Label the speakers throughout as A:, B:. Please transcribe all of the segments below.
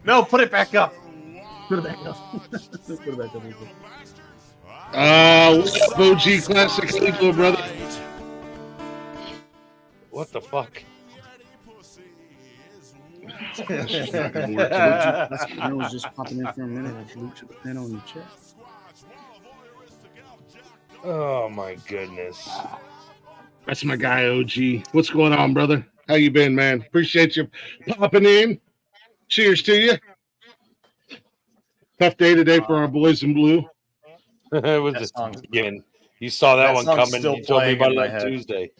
A: No, put it back up.
B: Put it back up. Put it back up.
C: OG Classic Eagle, brother.
D: What the fuck?
B: This girl was just popping in for a minute. I Luke should put on the chat.
D: Oh my goodness.
C: That's my guy, OG. What's going on, brother? How you been, man? Appreciate you popping in. Cheers to you. Tough day today for our boys in blue.
D: It was just again. You saw that one coming. You told me about it on Tuesday.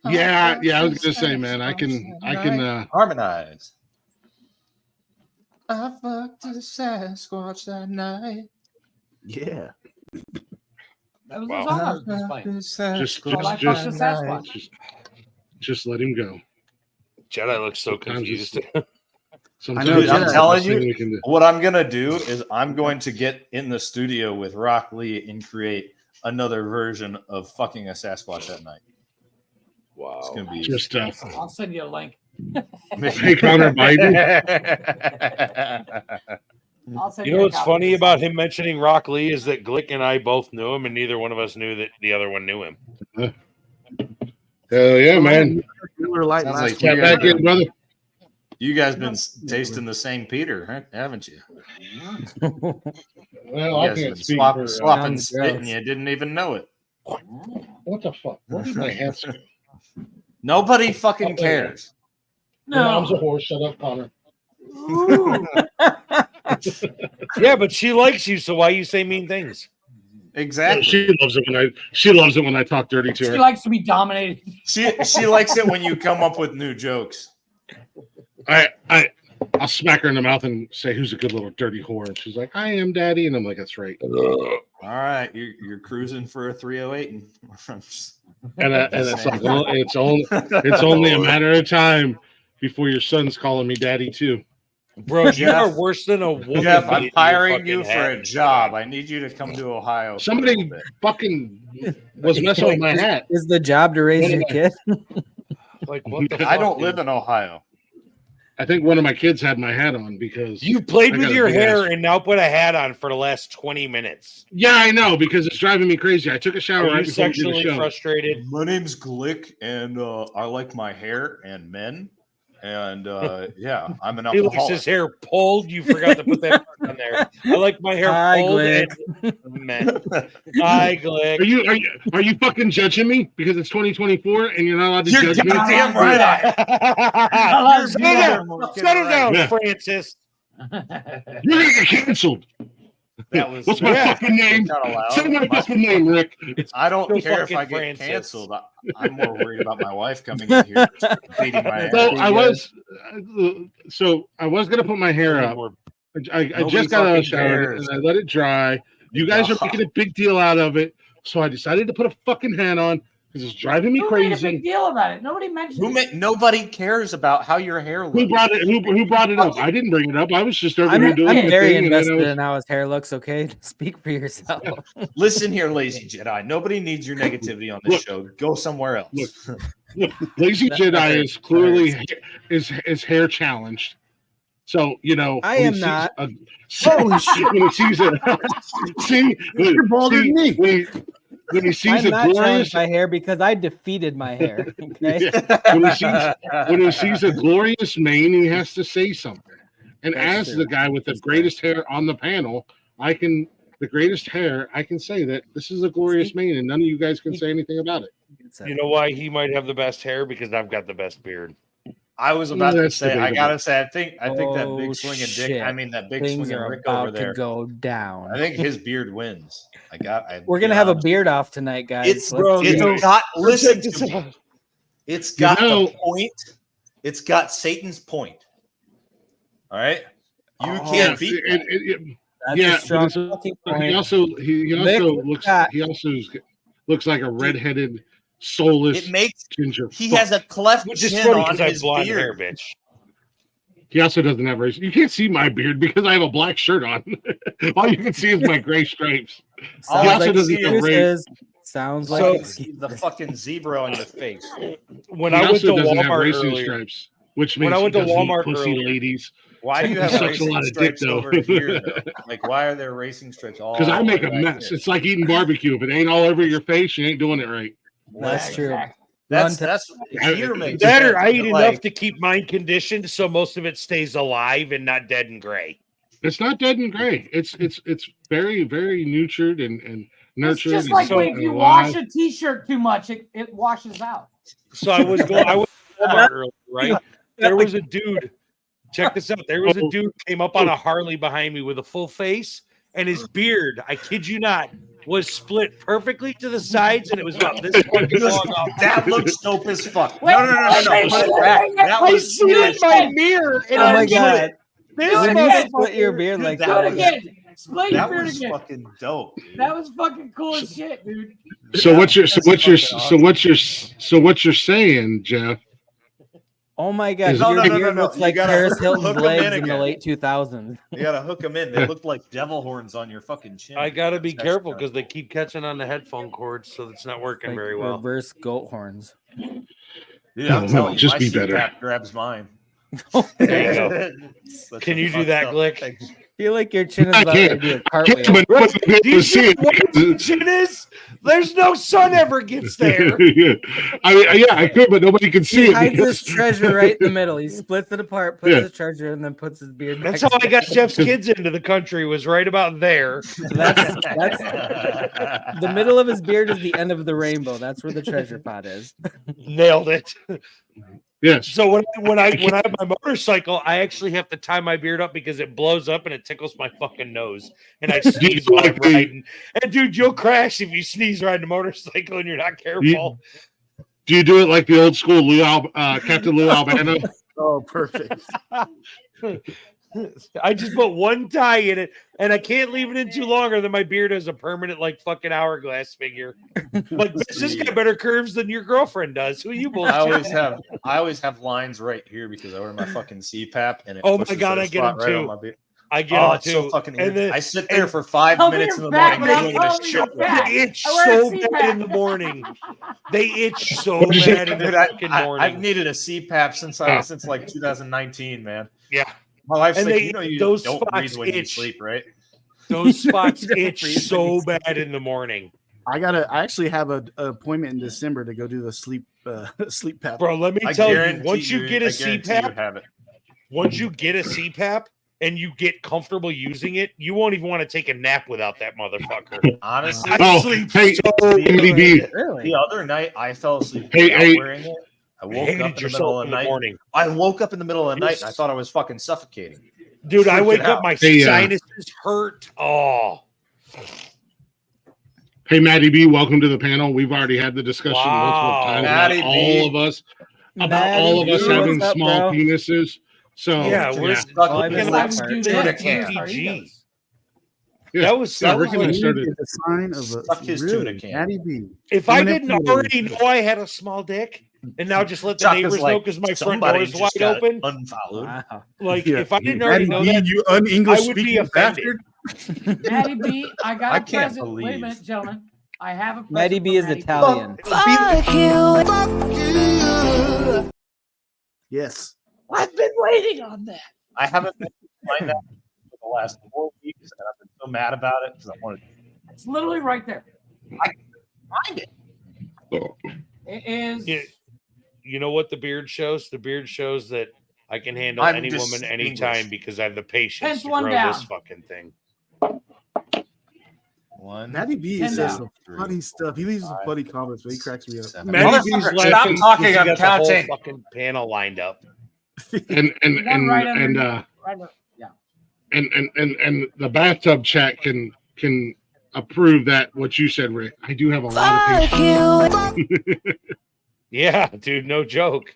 C: Yeah, I was gonna say, man, I can
A: harmonize. I fucked the Sasquatch that night.
B: Yeah.
E: That was the song I was playing.
C: Just let him go.
D: Jedi looks so confused.
A: I know. I'm telling you, what I'm gonna do is I'm going to get in the studio with Rock Lee and create another version of fucking a Sasquatch that night.
D: Wow,
A: it's gonna be
C: just.
E: I'll send you a link.
C: Hey, Connor Biden.
D: You know what's funny about him mentioning Rock Lee is that Glick and I both knew him, and neither one of us knew that the other one knew him.
C: Hell yeah, man!
B: You were like,
C: get back in, brother.
A: You guys been tasting the same Peter, haven't you?
C: Well, I can't speak
A: swapping spit, and you didn't even know it.
C: What the fuck? What is my answer?
A: Nobody fucking cares.
C: No, mom's a horse. Shut up, Connor.
D: Yeah, but she likes you, so why you say mean things?
A: Exactly.
C: She loves it when I talk dirty to her.
E: She likes to be dominated.
A: She likes it when you come up with new jokes.
C: I'll smack her in the mouth and say, "Who's a good little dirty whore?" And she's like, "I am, Daddy." And I'm like, "That's right."
A: All right, you're cruising for a 308, and
C: it's only a matter of time before your son's calling me Daddy too.
D: Bro, you are worse than a woman.
A: Jeff, I'm hiring you for a job. I need you to come to Ohio.
C: Somebody fucking was messing with my hat.
F: Is the job to raise your kid?
D: Like, what the fuck,
A: I don't live in Ohio.
C: I think one of my kids had my hat on because
D: you played with your hair and now put a hat on for the last 20 minutes.
C: Yeah, I know, because it's driving me crazy. I took a shower.
D: Are you sexually frustrated?
A: My name's Glick, and I like my hair and men. And yeah, I'm an alcoholic.
D: He likes his hair pulled. You forgot to put that part on there. I like my hair pulled. Man. Hi, Glick.
C: Are you fucking judging me because it's 202024 and you're not allowed to judge me?
A: You're damn right.
D: Settle down, Francis.
C: You're gonna get canceled. What's my fucking name? Say my fucking name, Rick.
A: I don't care if I get canceled. I'm more worried about my wife coming in here beating my ass.
C: So I was gonna put my hair up. I just got out of the shower and I let it dry. You guys are making a big deal out of it, so I decided to put a fucking hat on because it's driving me crazy.
E: Made a big deal about it. Nobody mentioned it.
A: Nobody cares about how your hair looks.
C: Who brought it up? I didn't bring it up. I was just over here doing
F: I'm very
C: thing,
F: invested in how his hair looks. Okay, speak for yourself.
A: Listen here, Lazy Jedi. Nobody needs your negativity on this show. Go somewhere else.
C: Look, Lazy Jedi is clearly is hair challenged. So
F: I am not.
C: Holy shit! When he sees it,
B: You're bolder than me.
C: When he sees
F: I'm not
C: glorious
F: my hair because I defeated my hair. Okay?
C: when he sees a glorious mane, he has to say something. And
F: That's
C: as
F: true.
C: the guy with the greatest hair on the panel, I can say that this is a glorious mane, and none of you guys can say anything about it.
D: You know why he might have the best hair? Because I've got the best beard.
A: I was about to say,
C: debatable.
A: I gotta say, I think that
F: Oh,
A: big swinging
F: shit.
A: dick. I mean, that big
F: Things
A: swinging
F: are
A: Rick
F: about
A: over there.
F: to go down.
A: I think his beard wins.
F: We're gonna have a beard off tonight, guys.
A: It's got. Listen to me. It's got the point. It's got Satan's point. All right, you can't beat that.
F: That's a strong fucking point.
C: He also looks like a redheaded, soulless
A: It makes
C: ginger.
A: he has a cleft
D: Which is
A: chin
D: funny
A: on
D: because I have
A: his
D: blonde hair,
A: beard.
D: bitch.
C: He also doesn't have race. You can't see my beard because I have a black shirt on. All you can see is my gray stripes.
A: All
C: He
A: I
C: also
A: can
C: doesn't
A: see
C: have
A: is
C: race.
F: Sounds
A: so
F: like
A: the fucking zebra on your face.
D: When
C: He
D: I went to
C: also doesn't have
D: Walmart
C: racing
D: earlier,
C: stripes, which
D: When
C: means
D: I went
C: he
D: to
C: doesn't eat
D: Walmart
C: pussy
D: earlier-
C: ladies
A: Why do you have
C: Such a
A: racing
C: lot of dick,
A: stripes
C: though.
A: over here, though? Like, why are there racing stripes all?
C: Because I make a
A: back
C: mess.
A: here?
C: It's like eating barbecue. If it ain't all over your face, you ain't doing it right.
F: That's true.
A: That's here makes
D: Better.
A: sense,
D: I eat
A: but,
D: enough
A: like,
D: to keep mine conditioned, so most of it stays alive and not dead and gray.
C: It's not dead and gray. It's very, very nurtured and
E: It's
C: nurtured.
E: just like
C: and
E: when you
C: alive.
E: wash a T-shirt too much, it washes out.
D: So I was to Walmart earlier, right? There was a dude. Check this out. There was a dude came up on a Harley behind me with a full face, and his beard, I kid you not, was split perfectly to the sides, and it was about this fucking long up.
A: That looks dope as fuck.
E: Wait,
A: No. Put it back. That
D: I
A: was
D: see it in my mirror, and
F: Oh my
D: I'm
F: god!
D: this
F: When you
D: motherfucker.
F: split your beard like
A: that
E: Do it
F: that,
A: was-
E: again. Split your
A: That
E: beard
A: was
E: again.
A: fucking dope. Dude.
E: That was fucking cool as shit, dude.
C: So
A: Yeah,
C: what you're
A: that's
C: what you're saying, Jeff?
F: oh my god,
C: No,
F: your
C: no,
F: beard looks
A: You
F: like
A: gotta
F: Paris
A: hook
F: Hilton's
A: 'em in
F: legs in the
A: again.
F: late 2000s.
A: You gotta hook them in. They look like devil horns on your fucking chin.
D: I gotta be
A: That's
D: careful
A: kinda
D: because they keep catching on the headphone cords, so it's not working
F: Like
D: very well.
F: reverse goat horns.
A: Dude, I'm
C: Oh,
A: telling you,
C: just
A: my
C: be better.
A: CPAP grabs mine.
D: There you go.
A: Such
D: Can
A: a
D: you do
A: fucked
D: that,
A: up
D: Glick?
A: thing.
F: I feel like your chin is
C: I
F: about to
C: can't.
F: do a
C: Can't,
F: cartwheel.
C: but nobody will be
D: Do
C: able
D: you
C: to see it
D: what
C: because
D: it is? There's no sun ever gets there.
C: yeah. I mean, yeah, I could, but nobody can see
F: He
C: it.
F: hides
C: because-
F: his treasure right in the middle. He splits it apart, puts
C: Yeah.
F: his treasure, and then puts his beard.
D: That's
F: back
D: how I got
F: together.
D: Jeff's kids into the country. Was right about there.
F: That's the middle of his beard is the end of the rainbow. That's where the treasure pot is.
D: Nailed it.
C: Yes.
D: So when I have my motorcycle, I actually have to tie my beard up because it blows up and it tickles my fucking nose, and I sneeze while I'm riding. And dude, you'll crash if you sneeze riding a motorcycle and you're not careful.
C: Do you do it like the old school Captain Lou Albano?
B: Oh, perfect.
D: I just put one tie in it, and I can't leave it in too long, or then my beard has a permanent like fucking hourglass figure. Like this has got better curves than your girlfriend does. Who you bullshit?
A: I always have lines right here because I wear my fucking CPAP and it
D: Oh my
A: pushes
D: God,
A: that
D: I get
A: spot
D: them too.
A: on my beard.
D: I get
A: Oh,
D: them
A: it's
D: too.
A: so fucking
D: And
A: weird.
D: then
A: I sit there for 5
E: Tell me
A: minutes in
E: you're
A: the
E: fat,
A: morning
E: but
A: doing
E: tell
A: this
E: me
A: shit.
E: you're fat.
D: they itch
E: I wear a
D: so
E: CPAP.
D: bad in the morning. They itch so bad in the
A: Dude,
D: fucking
A: I've
D: morning.
A: needed a CPAP since like 2019, man.
D: Yeah,
A: My wife's
D: And
A: like,
D: they-
A: you know, you
D: those
A: don't breathe
D: spots
A: when you
D: itch.
A: sleep, right?
D: those spots
F: Don't
D: itch
F: breathe
D: so bad in the morning.
B: I actually have an appointment in December to go do the sleep pap.
D: Bro, let me
A: I
D: tell you,
A: guarantee
D: once you get a
A: I guarantee you
D: CPAP,
A: have it.
D: once you get a CPAP and you get comfortable using it, you won't even want to take a nap without that motherfucker.
A: Honestly,
D: I sleep
C: hey,
D: so
C: Andy
D: good.
C: B.
F: Really?
A: the other night I fell asleep
C: Hey,
A: without
C: hey.
A: wearing it. I
D: I
A: woke
D: hated
A: up in the middle
D: yourself
A: of
D: in
A: the
D: the
A: night.
D: morning.
A: I woke up in the middle of the night and I thought I was fucking suffocating.
D: Dude, I
A: Freaking
D: wake
A: out.
D: up, my
C: Hey,
D: sinuses hurt. Oh,
C: Hey, Maddie B, welcome to the panel. We've already had the discussion multiple
D: Wow.
C: times
A: Maddie
C: about
A: B.
C: all of us
F: Maddie B,
C: having
F: what's up,
C: small
F: bro?
C: penises. So
D: yeah, we're
A: yeah.
D: stuck
F: Oh, I missed
D: in
F: that
D: like
F: part.
E: do
A: Tuna
E: this.
A: can.
D: TG.
C: yeah.
D: That was
C: Yeah,
D: so
C: Rick and I
D: funny.
C: started.
B: Is a sign of a
A: Suck his tuna can.
B: Natty B.
D: If I
B: Coming in
D: didn't
B: from
D: already know I had a small dick, and now just let the
A: Chuck is
D: neighbors know
A: like,
D: because my front
A: somebody
D: door is
A: just
D: wide
A: got
D: open.
A: unfollowed.
F: Wow.
D: Like,
B: Yeah.
D: if I didn't already know
B: B,
D: that,
B: you un-English
D: I would be
B: speaking
D: offended.
B: bastard.
E: Maddie B, I got
A: I
E: a
A: can't
E: present. Wait a
A: believe-
E: minute, gentlemen. I have a present.
F: Maddie B
E: for
F: is
E: Maddie
F: Italian.
B: Yes.
E: I've been waiting on that.
A: I haven't been able to find that for the last 4 weeks, and I've been so mad about it because I wanted to
E: It's literally right there.
A: find it.
C: Oh,
E: It is.
D: Yeah. you know what the beard shows? The beard shows that I can handle
A: I'm
D: any woman
A: distinguished.
D: anytime because I have the patience
E: Tenth
D: to
E: one
D: grow
E: down.
D: this fucking thing.
A: One.
B: Natty B
E: Ten
B: says
E: down.
B: some funny stuff. He leaves some funny comments, but he cracks me up.
A: Seven.
D: Maddie B's
A: Motherfucker,
D: laughing
A: stop talking.
D: because he
A: I'm
D: got the whole
A: counting.
D: fucking panel lined up.
C: and
E: The one right underneath. Right there. Yeah.
C: and the bathtub chat can approve that what you said, Rick. I do have a lot of patience.
D: Yeah, dude, no joke.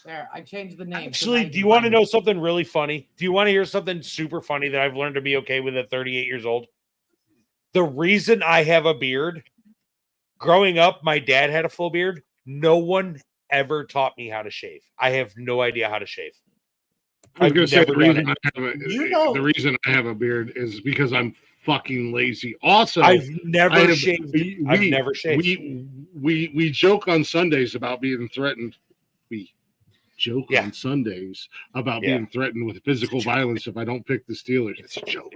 E: There. I changed the name.
D: Actually, do you want to know something really funny? Do you want to hear something super funny that I've learned to be okay with at 38 years old? The reason I have a beard, growing up, my dad had a full beard. No one ever taught me how to shave. I have no idea how to shave.
C: I was going to say
D: never done
C: the reason I have a beard is because I'm fucking lazy. Also,
D: I've never
C: I have-
D: shaved.
C: we-
D: I've
C: we-
D: never shaved.
C: We joke on Sundays about being threatened. joke on Sundays about being threatened with physical violence if I don't pick the Steelers. It's a joke.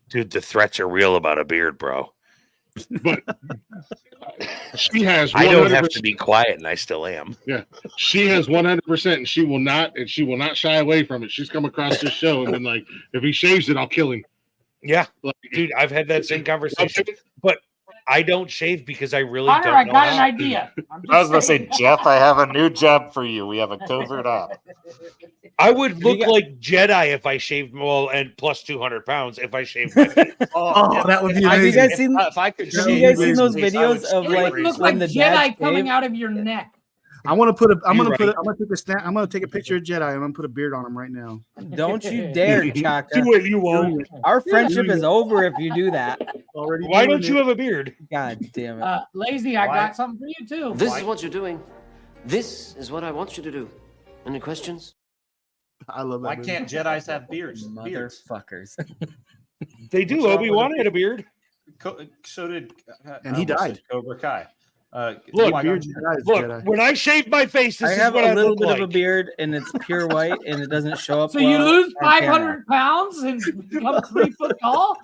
D: Dude, the threats are real about a beard, bro.
C: But she has 100%.
D: I don't have to be quiet, and I still am.
C: Yeah, she has 100%, and she will not shy away from it. She's come across this show and been like, if he shaves it, I'll kill him.
D: Yeah, dude, I've had that same conversation, but I don't shave because I really
E: Hunter,
D: don't
E: I
D: know
E: got
D: how.
E: an idea.
A: I was going to say, Jeff, I have a new job for you. We have a covert op.
D: I would look like Jedi if I shaved, and plus 200 pounds if I shaved my face.
B: That would be
F: Have you
B: amazing.
F: guys seen?
A: If I could
F: Have you guys seen those videos of
E: It
F: like
E: would look
F: when
E: like
F: the dad
E: Jedi coming
F: shaved?
E: out of your neck.
B: I want to put a. I'm
D: You're
B: gonna put.
D: right.
B: I'm gonna take a snap. I'm gonna take a picture of Jedi. I'm gonna put a beard on him right now.
F: Don't you dare, Chaka.
D: Do it, you won't.
F: Our friendship is over if you do that.
B: Already.
D: Why
B: doing
D: don't you
B: it.
D: have a beard?
F: God damn it.
E: Lazy, I got something for you too.
G: This is what you're doing. This is what I want you to do. Any questions?
B: I love that.
A: Why
B: movie.
A: can't Jedis have beards?
F: Motherfuckers.
D: They do.
A: What's wrong
D: Obi-Wan
A: with
D: had a beard.
A: So did
B: And he
A: I almost
B: died.
A: said Cobra Kai.
D: Look,
A: why
B: Beard
A: don't you-
B: Jedi is
D: Look,
B: Jedi.
D: when I shave my face, this
F: I
D: is
F: have
D: what
F: a
D: I
F: little
D: look
F: bit
D: like.
F: of a beard, and it's pure white, and it doesn't show up.
E: So you
F: well
E: lose
F: on camera.
E: 500 pounds and become 3 foot tall?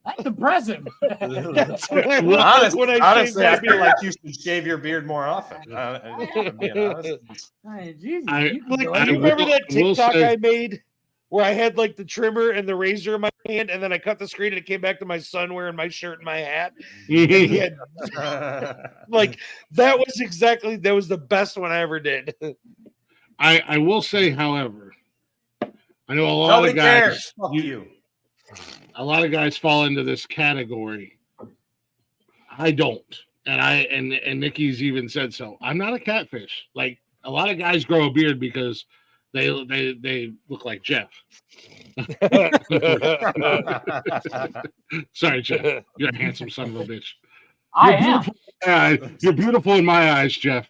E: That's impressive.
D: That's what I look like when I
A: Honestly,
D: shave
A: I
D: my
A: feel
D: beard.
A: like you should shave your beard more often. I'm being honest.
E: Hey, Jesus,
C: I-
E: you can
D: Like,
E: do
C: I
D: do you
E: it.
D: remember
C: will-
D: that
C: I will
D: TikTok
C: say-
D: I made where I had like the trimmer and the razor in my hand, and then I cut the screen and it came back to my son wearing my shirt and my hat? And he had, like, that was the best one I ever did.
C: I will say, however, I know a lot
A: Nobody
C: of guys.
A: cares. Fuck you.
C: A lot of guys fall into this category. I don't, and Nikki's even said so. I'm not a catfish. Like a lot of guys grow a beard because they look like Jeff. Sorry, Jeff. You're a handsome son of a bitch.
E: I am.
C: You're beautiful in my eyes, Jeff.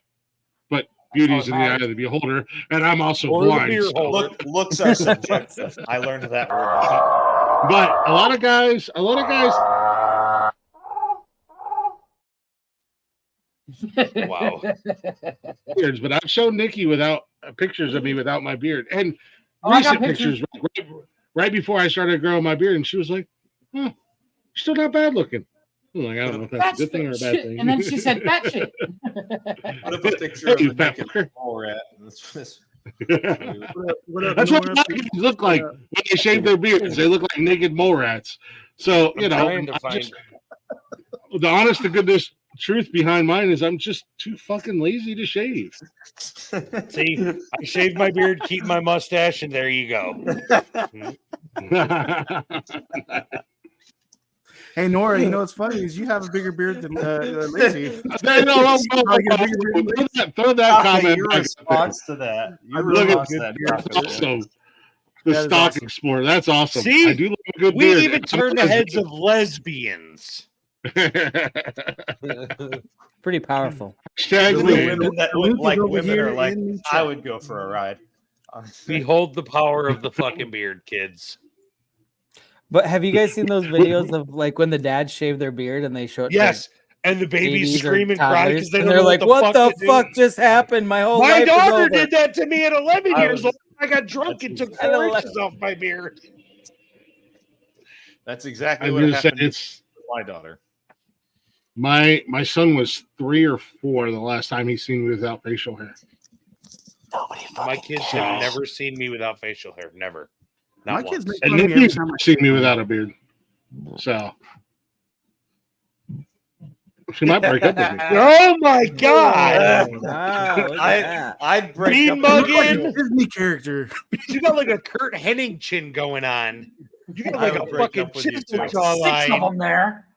C: But beauty's in the eye
E: matters.
C: of the beholder, and I'm also
D: Or the
C: blind.
D: beer
C: so-
D: holder.
A: Looks are subjective. I learned that word.
C: But a lot of guys.
D: Wow.
C: Beards, but I've shown Nikki without pictures of me without my beard, and
E: Oh, I got
C: recent pictures right before I started growing my beard, and she was like, "Huh, you're still not bad looking." I'm like, I don't know if that's a good thing or a bad thing.
E: And then she said, "Fat shit."
A: Put up a picture of
C: Hey,
A: the
C: fat
A: naked
C: fucker.
A: mole rat. That's
C: That's what guys look like when they shave their beards. They look like naked mole rats. So you know,
D: trying to
C: I'm
D: find-
C: just- the honest to goodness truth behind mine is I'm just too fucking lazy to shave.
D: See, I shaved my beard, keep my mustache, and there you go.
B: Hey Nora, you know what's funny is you have a bigger beard than Lacey.
C: No, throw that comment.
A: Your
C: back.
A: response to that. Your
C: Look at
A: response to that.
C: That's awesome. The
B: That is
C: stock
B: awesome.
C: explorer. That's awesome.
D: See?
C: I do love a good
D: We
C: beard.
D: even turned the heads of lesbians.
F: Pretty powerful.
C: Hashtag
A: The
C: win.
A: women that
B: Luke
A: look
B: is
A: like
B: over
A: women
B: here
A: are like,
B: in the
A: I
B: chat.
A: would go for a ride.
D: Behold the power of the fucking beard, kids.
F: But have you guys seen those videos of like when the dads shave their beard and they show it? to
D: Yes, and the babies
F: babies or
D: scream and cry
F: toddlers,
D: because they
F: and
D: don't
F: they're
D: know
F: like, "What the
D: to do."
F: fuck just happened? My whole
D: My
F: life is
D: daughter
F: over."
D: did that to me at 11
A: I
D: years
A: was-
D: old. I got drunk and took
F: I know,
D: 4
F: like-
D: inches off my beard.
A: That's exactly
C: I'm
A: what
C: gonna say
A: happened
C: it's
A: to my daughter.
C: my son was 3 or 4 the last time he seen me without facial hair.
D: My kids have never seen me without facial hair. Never. Not
B: My
D: once.
B: kids make
C: And
B: fun of me every
C: Nikki's
B: time
C: never seen me without a beard. So she might break up with me.
D: Oh my god!
F: Wow, look at that.
A: I'd break
D: Bean
A: up.
D: mugging.
B: Disney character.
D: You got like a Kurt Hennig chin going on. You got
A: I
D: like
A: would
D: a
A: break
D: fucking
A: up with you,
D: chin
A: too.
E: Like
D: jawline.
E: 6 of them there.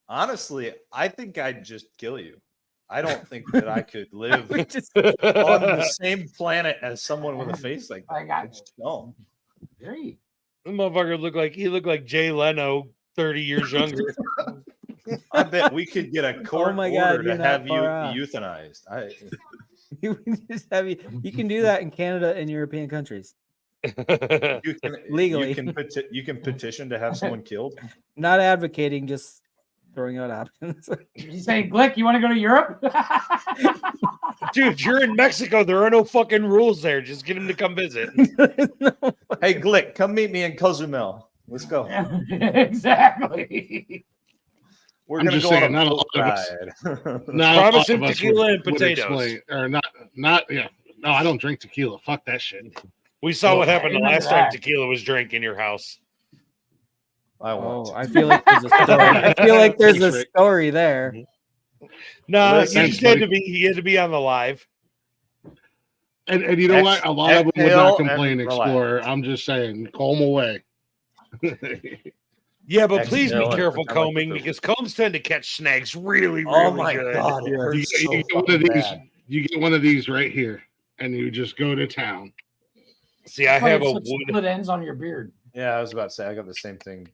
A: Honestly, I think I'd just kill you. I don't think that I could live
F: We just-
A: on the same planet as someone with a face like that.
E: I got
A: I just don't.
E: Great.
D: The motherfucker looked like Jay Leno 30 years younger.
A: I bet we could get a court
F: my God,
A: order
F: you're
A: to
F: not
A: have you
F: far off.
A: euthanized.
F: you can do that in Canada and European countries.
A: You can
F: Legally.
A: You can petition to have someone killed.
F: Not advocating, just throwing out options.
E: You saying, Glick, you want to go to Europe?
D: Dude, you're in Mexico. There are no fucking rules there. Just get him to come visit.
A: Hey, Glick, come meet me in Cozumel. Let's go.
E: Exactly.
A: We're
C: I'm
A: gonna
C: just
A: go
C: saying,
A: on a
C: not a
A: boat
C: lot of us.
A: ride.
C: Not
D: Promise
C: all
D: him
C: of us
D: tequila and
C: would
D: potatoes.
C: explain, or not. Yeah, no, I don't drink tequila. Fuck that shit.
D: We saw what happened the
E: Amen to
D: last time
E: that.
D: tequila was drank in your house.
A: I won't.
F: Oh, I feel like there's a story. I feel like there's a
C: Thanks, Rick.
F: story there.
D: No,
A: Listen,
D: you just had to be. He had to be on the live.
C: And you know what? A lot of them would
A: exhale
C: not
A: and
C: complain,
A: relax.
C: Explorer. I'm just saying, comb away.
D: Yeah, but please be
A: Exhale and
D: careful
A: pretend like
D: combing
A: the-
D: because combs tend to catch snags really, really
A: Oh my
D: good.
A: god, it hurts
C: You
A: so
C: get one of
A: fucking
C: these.
A: bad.
C: You get one of these right here, and you just go to town.
D: See, I
E: That's why
D: have
E: you
D: a
E: have such
D: wood.
E: split ends on your beard.
A: Yeah, I was about to say I got the same thing.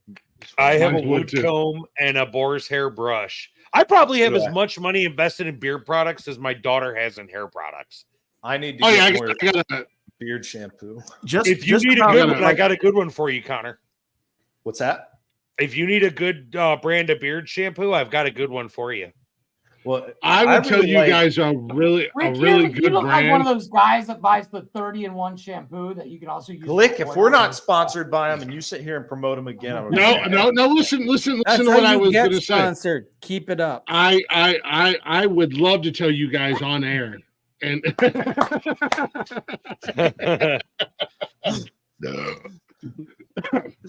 D: I have a
C: Mine's wood,
D: wood
C: too.
D: comb and a boar's hair brush. I probably have
A: Yeah.
D: as much money invested in beard products as my daughter has in hair products.
A: I need to
C: Oh
A: get
C: yeah,
A: more
C: I got a.
A: beard shampoo.
B: Just
D: If you
B: just
D: need a
B: about,
D: good one, I
B: like,
D: got a good one for you, Connor.
A: What's that?
D: If you need a good brand of beard shampoo, I've got a good one for you.
A: Well,
C: I would tell
A: really
C: you
A: like-
C: guys a really
E: Rick,
C: good
E: you look like one of
C: brand.
E: those guys that buys the 30-in-1 shampoo that you can also use.
A: Glick,
E: for
A: if we're not
E: oil.
A: sponsored by them and you sit here and promote them again, I'm
C: No. Listen
F: That's
C: to
F: how
C: what I
F: you
C: was
F: get
C: going to say.
F: sponsored. Keep it up.
C: I would love to tell you guys on air, and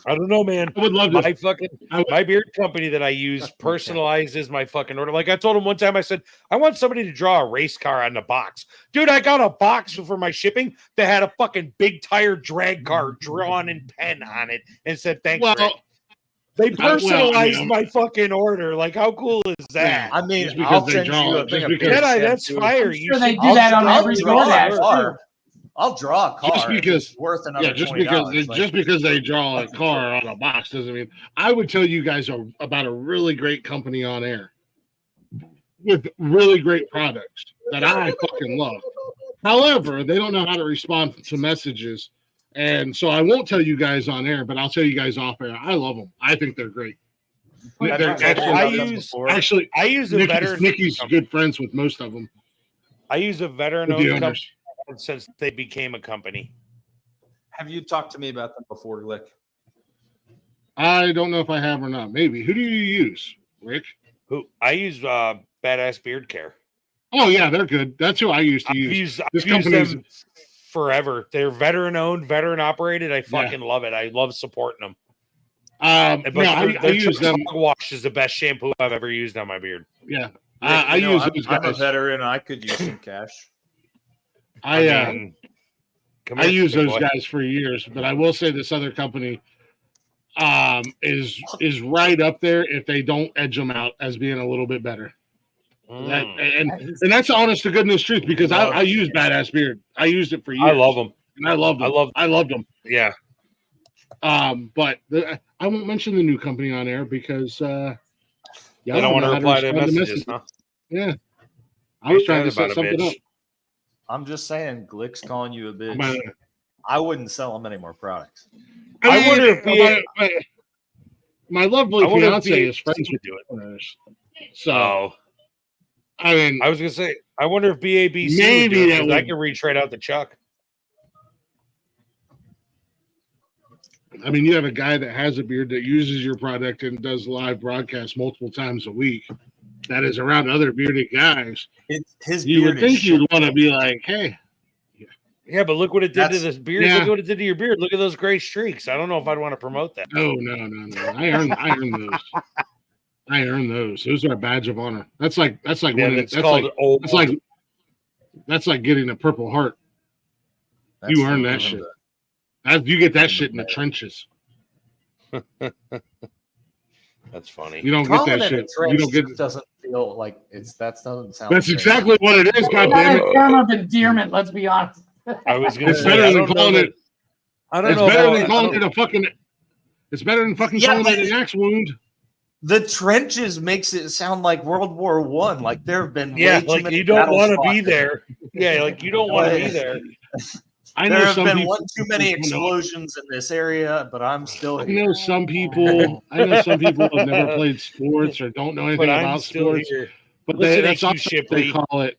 D: I don't know, man.
C: I would love
D: My
C: to.
D: fucking
C: I would-
D: my beard company that I use personalizes my fucking order. Like I told him one time, I said, I want somebody to draw a race car on the box. Dude, I got a box for my shipping that had a fucking big tire drag car drawn in pen on it and said, thanks, Rick.
C: Well,
D: They
C: well, I
D: personalized
C: mean,
D: my fucking order. Like, how cool is that?
A: I mean,
C: Just because
A: I'll
C: they
A: send
C: draw
A: you a
C: it,
A: thing
C: just
A: of
C: because-
A: beard
D: Jedi, that's
A: shampoo.
D: fire.
E: I'm
D: You
E: sure they
D: should-
E: do that on
A: I'll
E: every
A: draw
E: DoorDash,
A: a car.
E: too.
A: I'll draw a car.
C: Just because-
A: it's worth another
C: yeah, just
A: $20.
C: because they draw a car on a box doesn't mean. I would tell you guys about a really great company on air with really great products that I fucking love. However, they don't know how to respond to messages, and so I won't tell you guys on air, but I'll tell you guys off air. I love them. I think they're great.
A: I've
C: They're
A: told you
C: actually-
A: about
D: I
A: them
D: use-
A: before.
C: Actually,
D: I use a veteran.
C: Nikki's good friends with most of them.
D: I use a
C: With
D: veteran
C: the
D: owned
C: owners.
D: company since they became a company.
A: Have you talked to me about them before, Glick?
C: I don't know if I have or not. Maybe. Who do you use, Rick?
D: Who I use Badass Beard Care.
C: Oh yeah, they're good. That's who I used to
D: I've
C: use.
D: used
C: This
D: them
C: company's
D: forever. They're veteran owned, veteran operated. I fucking love it. I love supporting them. But
C: no, I
D: their
C: use them.
D: Dog Wash is the best shampoo I've ever used on my beard.
C: Yeah,
A: Yeah,
C: I
A: you know,
C: use
A: I'm,
C: those
A: I'm a
C: guys.
A: veteran. I could use some cash.
C: I
D: mean, come
C: I
D: here,
C: use
D: big
C: those
D: boy.
C: guys for years, but I will say this other company is right up there if they don't edge them out as being a little bit better. That,
D: Mm,
C: and that's the honest to goodness truth because I use Badass Beard. I used it for years.
D: I love them.
C: and I loved them. I loved them.
D: Yeah.
C: But I won't mention the new company on air because
D: I don't want to reply to messages, huh?
C: Yeah, I was trying to
D: About
C: set
D: a
C: something
D: bitch.
C: up.
A: I'm just saying, Glick's calling you a bitch.
C: But,
A: I wouldn't sell him any more products.
D: I wonder if
C: my lovely
D: I wonder if
C: fiance is friends
D: BABC
C: with
D: do it.
C: owners. So
D: Oh,
C: I mean,
D: I was gonna say, I wonder if BABC
C: Maybe
D: would do it,
C: that
D: 'cause I
C: would-
D: can retrade out the Chuck.
C: I mean, you have a guy that has a beard that uses your product and does live broadcasts multiple times a week. That is around other bearded guys.
A: His
C: You
A: beard
C: would think
A: is
C: you'd
A: shit.
C: want to be like, hey,
D: Yeah, but look what it did to
A: That's-
D: this beard.
C: yeah.
D: Look what it did to your beard. Look at those gray streaks. I don't know if I'd want to promote that.
C: no. I earned those. I earned those. Those are a badge of honor. That's like
D: Yeah,
C: winning.
D: it's
C: That's
D: called
C: like
D: old.
C: that's like getting a Purple Heart.
A: That's
C: You earned
A: the-
C: that shit. You get that shit in the trenches.
D: That's funny.
C: You don't get
A: Calling
C: that
A: it a
C: shit.
A: trench
C: You don't get.
A: doesn't feel like it's that doesn't sound.
C: That's
A: fair.
C: exactly what it is. God
E: Not
C: damn
E: a
C: it!
E: term of endearment, let's be honest.
D: I was gonna
C: It's
D: say,
C: better
D: I
C: than
D: don't know
C: calling
D: that-
C: it.
D: I don't
C: It's
D: know.
C: better
D: about-
C: than
D: I
C: calling
D: don't-
C: it a fucking. It's better than fucking
A: Yeah,
C: calling
A: but-
C: it an axe wound.
A: The trenches makes it sound like World War One. Like there have been
D: Yeah,
A: way too
D: like
A: many
D: you don't
A: battles
D: want to
A: fought
D: be
A: there.
D: there. Yeah, like you don't want to be there.
A: There have been one too many explosions in this area, but I'm still here.
C: I know some people have never played sports or don't know anything about sports.
D: Here.
C: But that's also what they call it.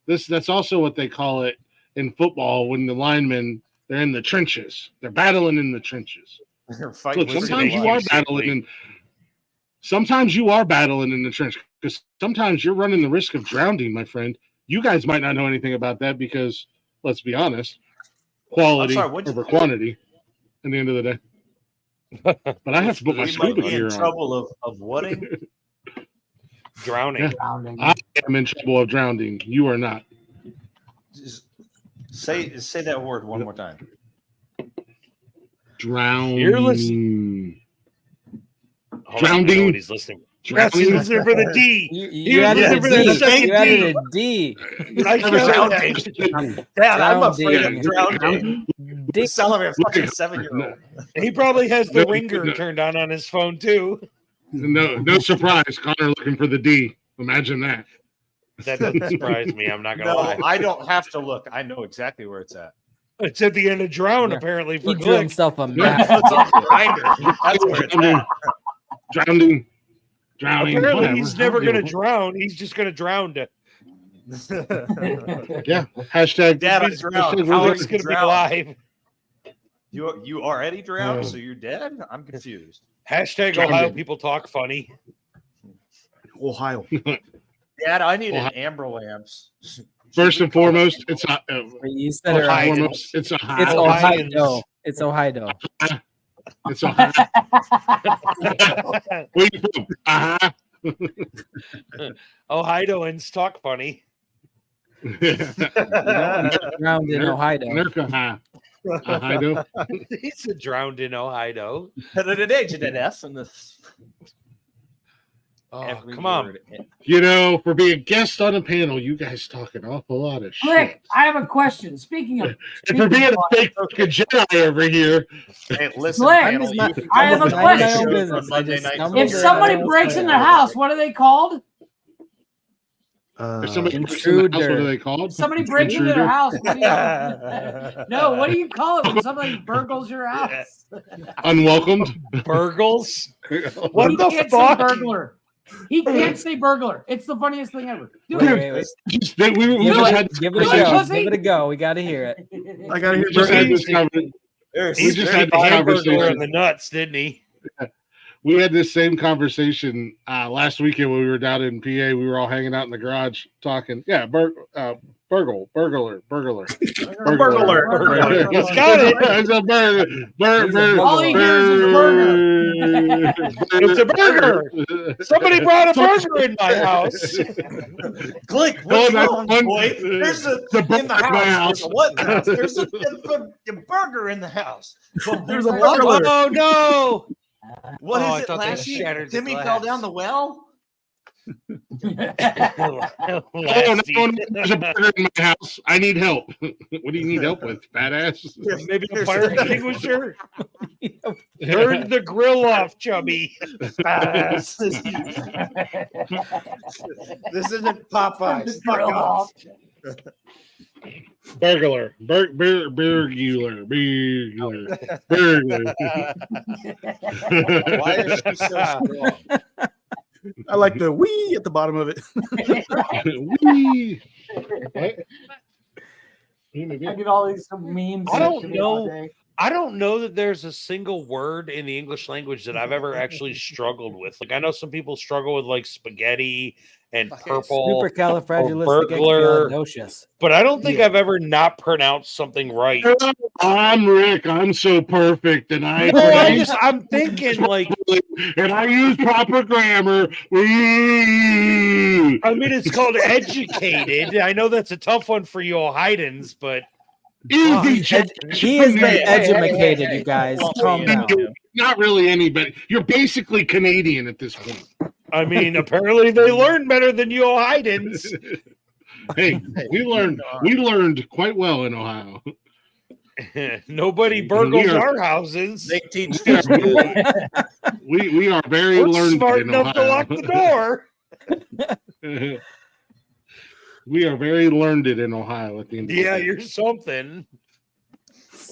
C: That's also what they call it in football when the linemen they're in the trenches. They're battling in the trenches. Look, sometimes you are battling in the trench because sometimes you're running the risk of drowning, my friend. You guys might not know anything about that because, let's be honest, quality over quantity at the end of the day. But I have to put my scuba gear on.
A: Trouble of whatting?
D: Drowning.
C: Yeah. I am in trouble of drowning. You are not.
A: Just say that word one more time.
C: Drowning.
D: You're listening.
C: Drowning.
D: He's listening. Yes, he's listening for the D.
F: You added a D.
A: Dad, I'm afraid of drowning. You sound like a fucking 7-year-old.
D: He probably has the ringer turned on his phone too.
C: No surprise. Connor looking for the D. Imagine that.
D: That doesn't surprise me. I'm not gonna lie.
A: I don't have to look. I know exactly where it's at.
D: It's at the end of Drown, apparently.
F: He drew himself a map.
A: That's where it's at.
C: Drowning.
D: Apparently,
C: whatever.
D: he's never going to drown. He's just going to drown.
C: Yeah. Hashtag.
A: Dad, I drowned.
D: Alex going to be live.
A: You already drowned, so you're dead? I'm confused.
D: Hashtag Ohio people talk funny.
B: Ohio.
A: Dad, I need an amber lamps.
C: First and foremost, it's not.
F: You said it right.
C: It's
F: Ohio. It's Ohio.
C: It's Ohio. Where you from?
D: Ohioans talk funny.
F: Drowned in Ohio.
C: Ohio.
D: He's drowned in Ohio. Oh, come on.
C: You know, for being a guest on a panel, you guys talk an awful lot of shit.
E: Rick, I have a question. Speaking of
C: and for being a fake fucking Jedi over here.
A: Hey, listen,
E: I have a question. If somebody breaks in the house, what are they called?
C: If somebody breaks in the house, what are they called?
E: Somebody breaks into their house. What do you call it when somebody burgles your house?
C: Unwelcomed.
D: Burgles?
E: What the fuck? Burglar. He can't say burglar. It's the funniest thing ever.
F: Give it a go. We got to hear it.
C: I got to hear this.
D: He just had the hamburger in the nuts, didn't he?
C: We had this same conversation last weekend when we were down in PA. We were all hanging out in the garage talking. Yeah, burglar.
E: Burglar.
C: He's got it. It's a burger.
E: All he hears is burger.
D: It's a burger. Somebody brought a burger in my house.
A: Click. What's wrong, boy? There's a in the house. What? There's a burger in the house. There's a burglar.
D: Oh no!
A: What is it, Lassie? Timmy fell down the well?
C: Oh, no, there's a burger in my house. I need help. What do you need help with, fat ass?
D: Maybe a fire extinguisher? Turn the grill off, chubby.
A: This isn't Popeyes. Fuck off.
C: Burglar. Burglar.
A: Why is she so strong?
B: I like the wee at the bottom of it.
C: Wee.
E: I get all these memes.
D: I don't know that there's a single word in the English language that I've ever actually struggled with. Like I know some people struggle with like spaghetti and purple,
F: supercalifragilisticexpialidocious.
D: But I don't think I've ever not pronounced something right.
C: I'm Rick. I'm so perfect, and
D: I'm thinking like,
C: and I use proper grammar.
D: I mean, it's called educated. I know that's a tough one for you Ohioans, but
F: he has been educated. You guys, calm down.
C: Not really anybody. You're basically Canadian at this point.
D: I mean, apparently they learn better than you Ohioans.
C: Hey, we learned quite well in Ohio.
D: Nobody burgles our houses.
A: They teach
C: we are very learned.
D: Smart
C: in
D: enough
C: Ohio.
D: to lock the door.
C: We are very learned in Ohio at the end of the day.
D: You're something.